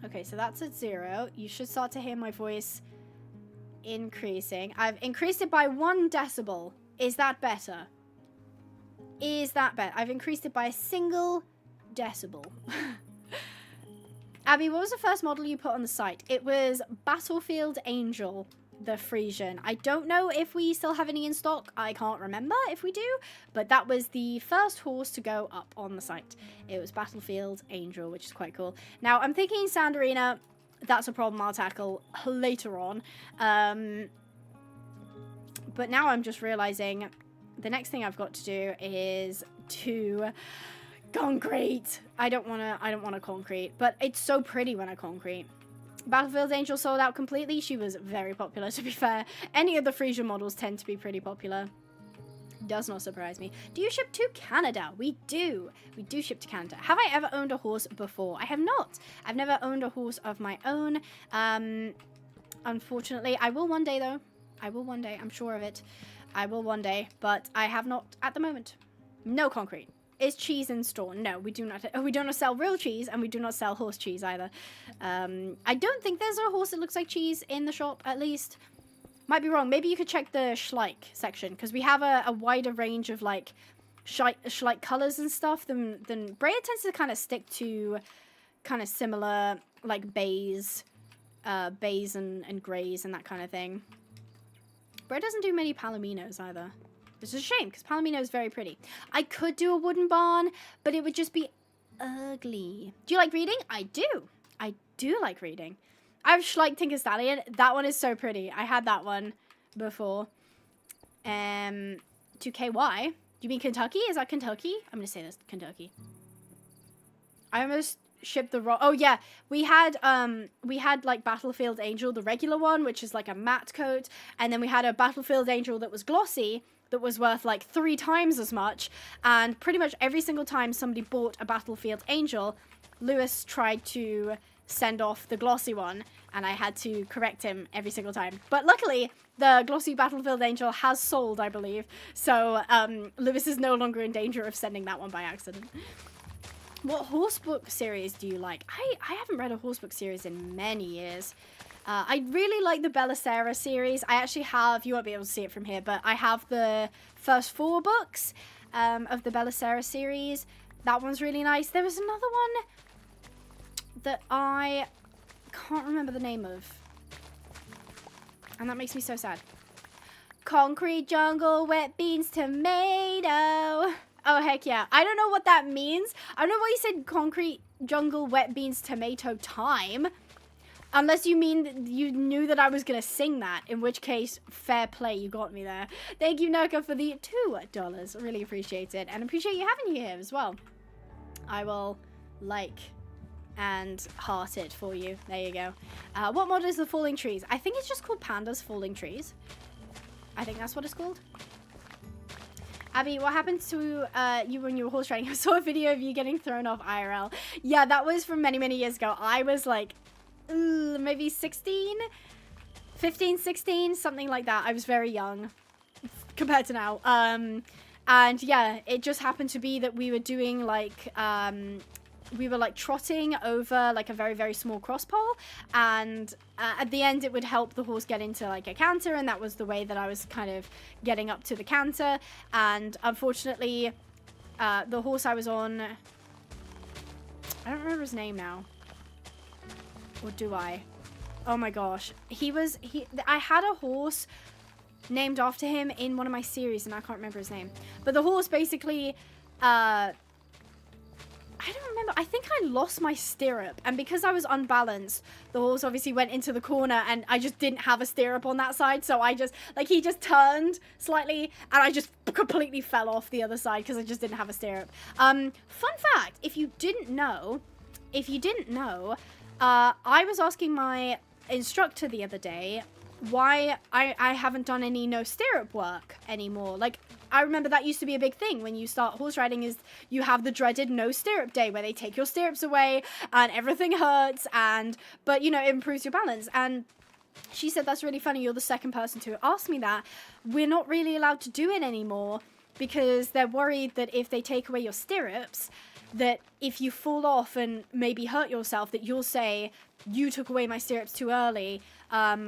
Okay, so that's at 0. You should start to hear my voice increasing. I've increased it by 1 decibel. Is that better? Is that better? I've increased it by a single decibel. Abby, what was the first model you put on the site? It was Battlefield Angel, the Frisian. I don't know if we still have any in stock. I can't remember if we do, but that was the first horse to go up on the site. It was Battlefield Angel, which is quite cool. Now, I'm thinking Sand Arena. that's a problem I'll tackle later on. But now I'm just realizing the next thing I've got to do is to concrete. I don't want to concrete, but it's so pretty when I concrete. Battlefield Angel sold out completely. She was very popular, to be fair. Any of the Frisia models tend to be pretty popular. Does not surprise me. Do you ship to Canada? We do. We do ship to Canada. Have I ever owned a horse before? I have not. I've never owned a horse of my own. Unfortunately, I will one day though. I will one day. I'm sure of it. I will one day, but I have not at the moment. No concrete. Is cheese in store? No, we do not. We do not sell real cheese, and we do not sell horse cheese either. I don't think there's a horse that looks like cheese in the shop, at least. Might be wrong. Maybe you could check the Schleich section, because we have a wider range of, like, Schleich colors and stuff than Breyer tends to kind of stick to kind of similar, like, bays and grays and that kind of thing. Breyer doesn't do many Palominos either. Which is a shame, because Palomino is very pretty. I could do a wooden barn, but it would just be ugly. Do you like reading? I do. I do like reading. I have Schleich Tinker Stallion. That one is so pretty. I had that one before. To KY. Do you mean Kentucky? Is that Kentucky? I'm going to say this. Kentucky. I almost shipped the wrong... Oh, yeah. We had like, Battlefield Angel, the regular one, which is, like, a matte coat. And then we had a Battlefield Angel that was glossy, that was worth like 3 times as much, and pretty much every single time somebody bought a Battlefield Angel, Lewis tried to send off the glossy one, and I had to correct him every single time. But luckily, the glossy Battlefield Angel has sold, I believe, so Lewis is no longer in danger of sending that one by accident. What horsebook series do you like? I haven't read a horsebook series in many years. I really like the Belisara series. I actually have, you won't be able to see it from here, but I have the first 4 books of the Belisara series. That one's really nice. There was another one that I can't remember the name of. And that makes me so sad. Concrete Jungle, Wet Beans, Tomato. Oh, heck yeah. I don't know what that means. I don't know why you said Concrete Jungle, Wet Beans, Tomato Time. Unless you mean that you knew that I was going to sing that, in which case, fair play, you got me there. Thank you, Noka, for the $2. Really appreciate it, and appreciate you having you here as well. I will like and heart it for you. There you go. What mod is the Falling Trees? I think it's just called Panda's Falling Trees. I think that's what it's called. Abby, what happened to you when you were horse riding? I saw a video of you getting thrown off IRL. Yeah, that was from many, many years ago. I was like... maybe 16, 15, 16, something like that. I was very young compared to now. And yeah, it just happened to be that we were doing like, we were like trotting over like a very, very small cross pole. And at the end, it would help the horse get into like a canter. And that was the way that I was kind of getting up to the canter. And unfortunately, the horse I was on, I don't remember his name now. Or do I? Oh my gosh. I had a horse named after him in one of my series, and I can't remember his name. But the horse basically, I don't remember. I think I lost my stirrup, and because I was unbalanced, the horse obviously went into the corner, and I just didn't have a stirrup on that side, so I just, like, he just turned slightly, and I just completely fell off the other side because I just didn't have a stirrup. Fun fact, if you didn't know, I was asking my instructor the other day why I haven't done any no stirrup work anymore. Like, I remember that used to be a big thing when you start horse riding, is you have the dreaded no stirrup day where they take your stirrups away and everything hurts, but you know, it improves your balance. And she said, that's really funny, you're the second person to ask me that. We're not really allowed to do it anymore because they're worried that if they take away your stirrups, that if you fall off and maybe hurt yourself, that you'll say, you took away my stirrups too early,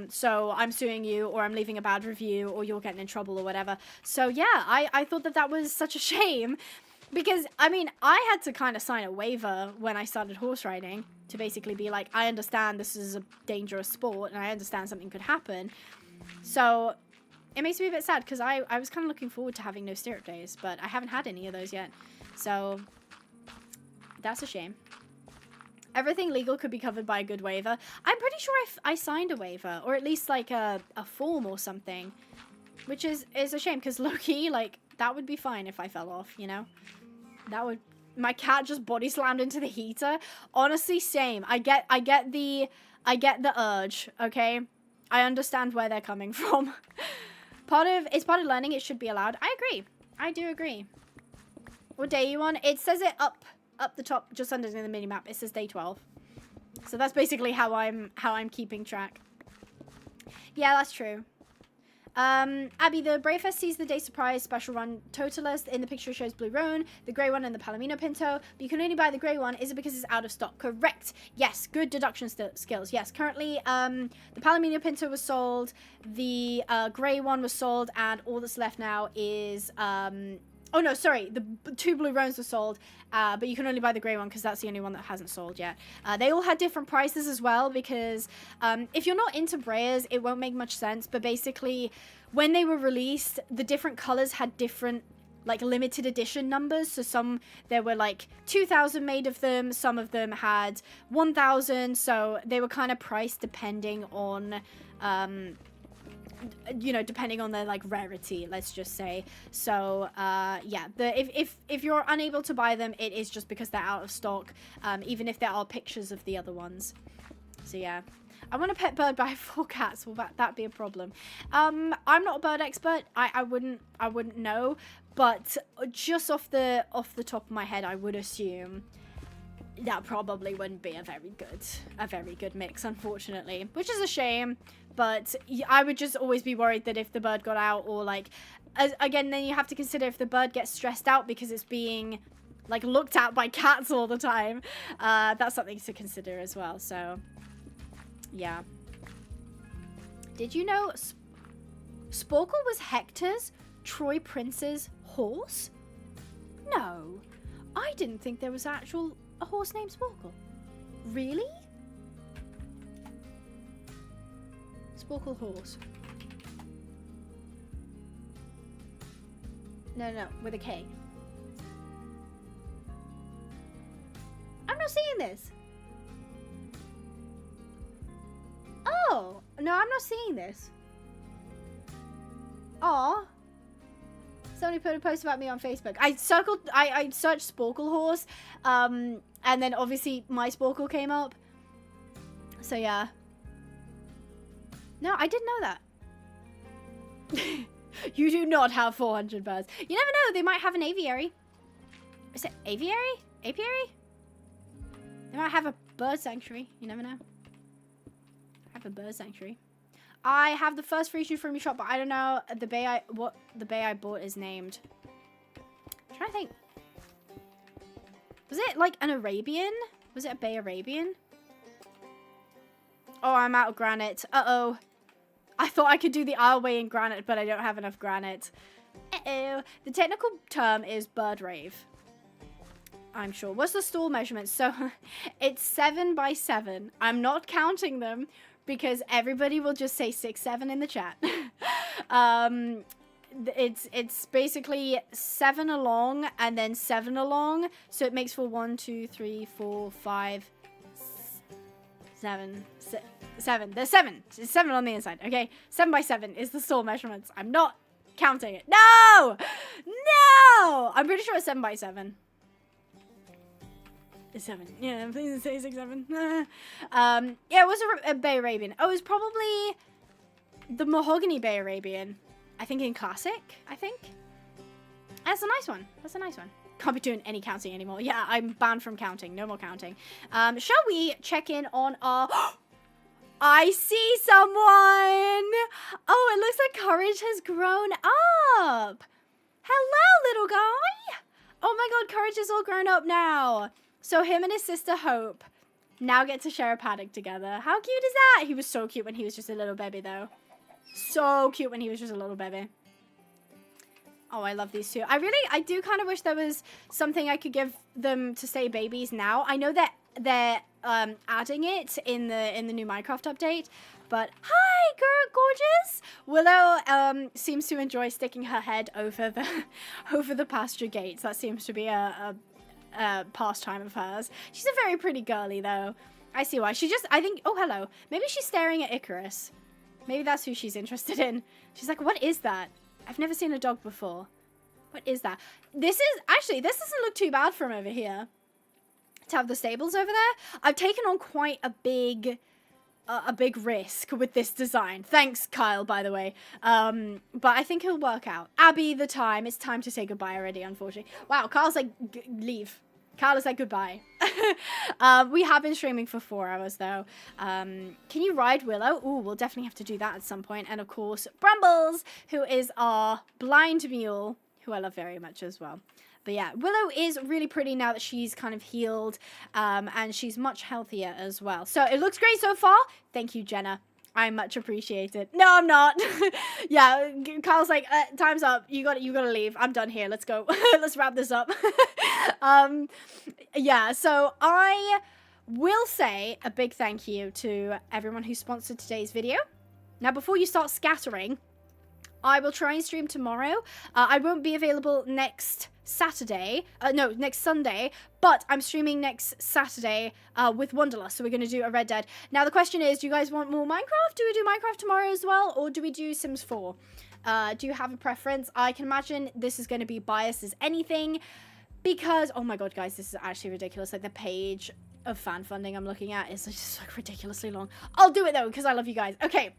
so I'm suing you, or I'm leaving a bad review, or you're getting in trouble, or whatever. So yeah, I thought that was such a shame, because, I mean, I had to kind of sign a waiver when I started horse riding, to basically be like, I understand this is a dangerous sport, and I understand something could happen. So it makes me a bit sad, because I was kind of looking forward to having no stirrup days, but I haven't had any of those yet. So... that's a shame. Everything legal could be covered by a good waiver. I'm pretty sure I signed a waiver, or at least like a form or something, which is a shame because low-key, like, that would be fine if I fell off, you know? That would... My cat just body slammed into the heater. Honestly, same. I get the urge, okay? I understand where they're coming from. It's part of learning. It should be allowed. I agree. I do agree. What day are you on? It says it up the top, just under the mini map. It says day 12. So that's basically how I'm keeping track. Yeah, that's true. Abby, the Bravefest sees the day surprise special run totalist. In the picture shows Blue Roan, the grey one, and the Palomino Pinto. But you can only buy the grey one. Is it because it's out of stock? Correct. Yes, good deduction skills. Yes, currently the Palomino Pinto was sold, the grey one was sold, and all that's left now is oh no, sorry, the 2 Blue Roans were sold, but you can only buy the grey one because that's the only one that hasn't sold yet. They all had different prices as well because if you're not into Breyers, it won't make much sense, but basically when they were released, the different colors had different like limited edition numbers. So some, there were like 2,000 made of them, some of them had 1,000, so they were kind of priced depending on you know, depending on the like rarity, let's just say. So yeah, if you're unable to buy them, it is just because they're out of stock, even if there are pictures of the other ones. So yeah, I want a pet bird, but I have 4 cats. Will that be a problem? I'm not a bird expert. I wouldn't know, but just off the top of my head, I would assume that probably wouldn't be a very good mix, unfortunately, which is a shame. But I would just always be worried that if the bird got out, or like, again, then you have to consider if the bird gets stressed out because it's being like looked at by cats all the time. That's something to consider as well. So yeah. Did you know Sporkle was Hector's, Troy Prince's horse? No, I didn't think there was a horse named Sporkle. Really? Sporkle horse. No, with a K. I'm not seeing this. Oh, no, I'm not seeing this. Aw. Somebody put a post about me on Facebook. I searched Sporkle horse, and then obviously my Sporkle came up. So yeah. No, I didn't know that. You do not have 400 birds. You never know, they might have an aviary. Is it aviary? Apiary? They might have a bird sanctuary. You never know. Have a bird sanctuary. I have the first free shoe from your shop, but I don't know what the bay I bought is named. I'm trying to think. Was it like an Arabian? Was it a Bay Arabian? Oh, I'm out of granite. Uh-oh. I thought I could do the aisleway in granite, but I don't have enough granite. Uh-oh. The technical term is bird rave. I'm sure. What's the stall measurement? So, it's 7 by 7. I'm not counting them because everybody will just say 6, 7 in the chat. It's basically 7 along and then 7 along. So, it makes for 1, 2, 3, 4, 5, 7. There's 7. It's 7 on the inside. Okay, 7 by 7 is the stall measurements. I'm not counting it. No! No! I'm pretty sure it's 7 by 7. It's 7. Yeah, please say 6, 7. Yeah, it was a Bay Arabian. Oh, it was probably the Mahogany Bay Arabian. I think in Classic, I think. That's a nice one. That's a nice one. Can't be doing any counting anymore. Yeah, I'm banned from counting. No more counting. Shall we check in on our... I see someone! Oh, it looks like Courage has grown up! Hello, little guy! Oh my god, Courage is all grown up now! So him and his sister Hope now get to share a paddock together. How cute is that? He was so cute when he was just a little baby, though. So cute when he was just a little baby. Oh, I love these two. I do kind of wish there was something I could give them to say babies now. I know that they're adding it in the new Minecraft update, but hi, gorgeous. Willow seems to enjoy sticking her head over the pasture gates. That seems to be a pastime of hers. She's a very pretty girly, though. I see why. I think, oh, hello. Maybe she's staring at Icarus. Maybe that's who she's interested in. She's like, what is that? I've never seen a dog before. What is that? This doesn't look too bad from over here. To have the stables over there. I've taken on quite a big risk with this design. Thanks, Kyle, by the way. But I think it'll work out. Abby, it's time to say goodbye already, unfortunately. Wow, Kyle's like, leave. Kyle is like, goodbye. We have been streaming for 4 hours, though. Can you ride Willow? Ooh, we'll definitely have to do that at some point. And, of course, Brambles, who is our blind mule, who I love very much as well. But yeah, Willow is really pretty now that she's kind of healed, and she's much healthier as well. So it looks great so far. Thank you, Jenna. I much appreciate it. No, I'm not. Yeah, Kyle's like, time's up. You gotta leave. I'm done here. Let's go. Let's wrap this up. Yeah, so I will say a big thank you to everyone who sponsored today's video. Now, before you start scattering, I will try and stream tomorrow. I won't be available next Sunday, but I'm streaming next Saturday with Wanderlust, so we're going to do a Red Dead. Now, the question is, do you guys want more Minecraft? Do we do Minecraft tomorrow as well, or do we do Sims 4? Do you have a preference? I can imagine this is going to be biased as anything, because, oh my god, guys, this is actually ridiculous. Like, the page of fan funding I'm looking at is just like ridiculously long. I'll do it, though, because I love you guys. Okay.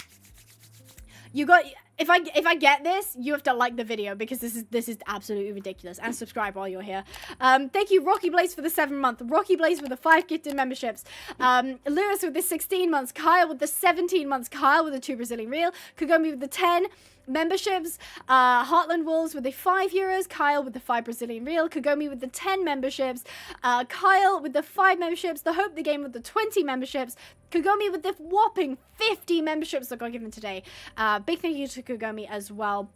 If I get this, you have to like the video because this is absolutely ridiculous, and subscribe while you're here. Thank you, Rocky Blaze, for the 7-month, Rocky Blaze with the 5 gifted memberships, Lewis with the 16 months, Kyle with the 17 months, Kyle with the 2 Brazilian real, Kagome with the 10 memberships, Heartland Wolves with the €5, Kyle with the 5 Brazilian real, Kagome with the 10 memberships, Kyle with the 5 memberships, The Hope the Game with the 20 memberships, Kagome with the whopping 50 memberships that got given today. Big thank you to Kagome as well.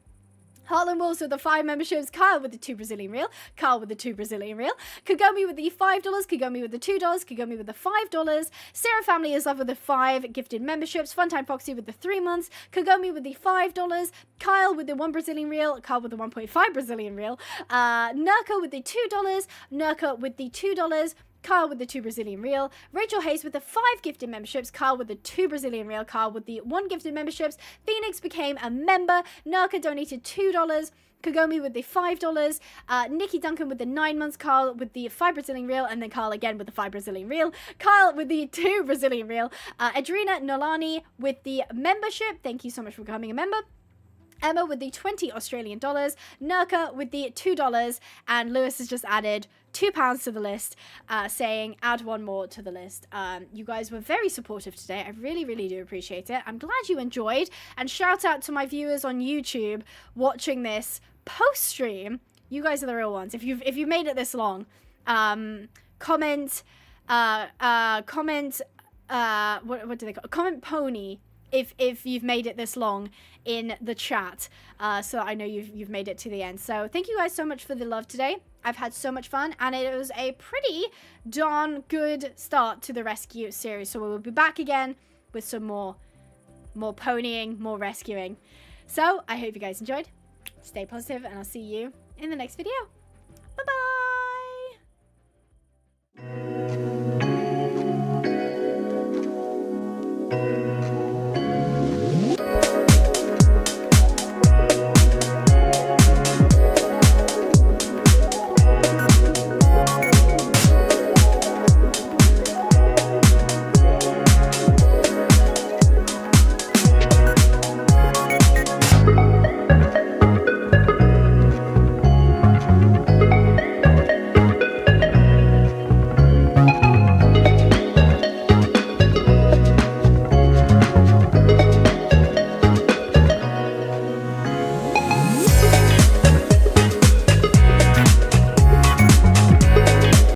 Heartland Wolves with the 5 memberships, Kyle with the 2 Brazilian real, Kyle with the 2 Brazilian real, Kagome with the $5, Kagome with the $2, Kagome with the $5, Sarah Family is Love with the 5 gifted memberships, Funtime Foxy with the 3 months, Kagome with the $5, Kyle with the 1 Brazilian real, Kyle with the 1.5 Brazilian real, Nurka with the $2, Nurka with the $2, Kyle with the 2 Brazilian real, Rachel Hayes with the 5 gifted memberships, Kyle with the 2 Brazilian real, Kyle with the 1 gifted memberships, Phoenix became a member, Nurka donated $2, Kagome with the $5, Nikki Duncan with the 9 months, Kyle with the 5 Brazilian real, and then Kyle again with the 5 Brazilian real, Kyle with the 2 Brazilian real, Adrina Nolani with the membership, thank you so much for becoming a member, Emma with the 20 Australian dollars, Nurka with the $2, and Lewis has just added £2 to the list, saying add 1 more to the list. You guys were very supportive today. I really, really do appreciate it. I'm glad you enjoyed, and shout out to my viewers on YouTube watching this post-stream. You guys are the real ones. If you've made it this long, comment, what do they call it? Comment pony if you've made it this long in the chat, so I know you've made it to the end. So thank you guys so much for the love today. I've had so much fun, and it was a pretty darn good start to the rescue series. So we will be back again with some more ponying, more rescuing. So I hope you guys enjoyed. Stay positive, and I'll see you in the next video. Bye bye.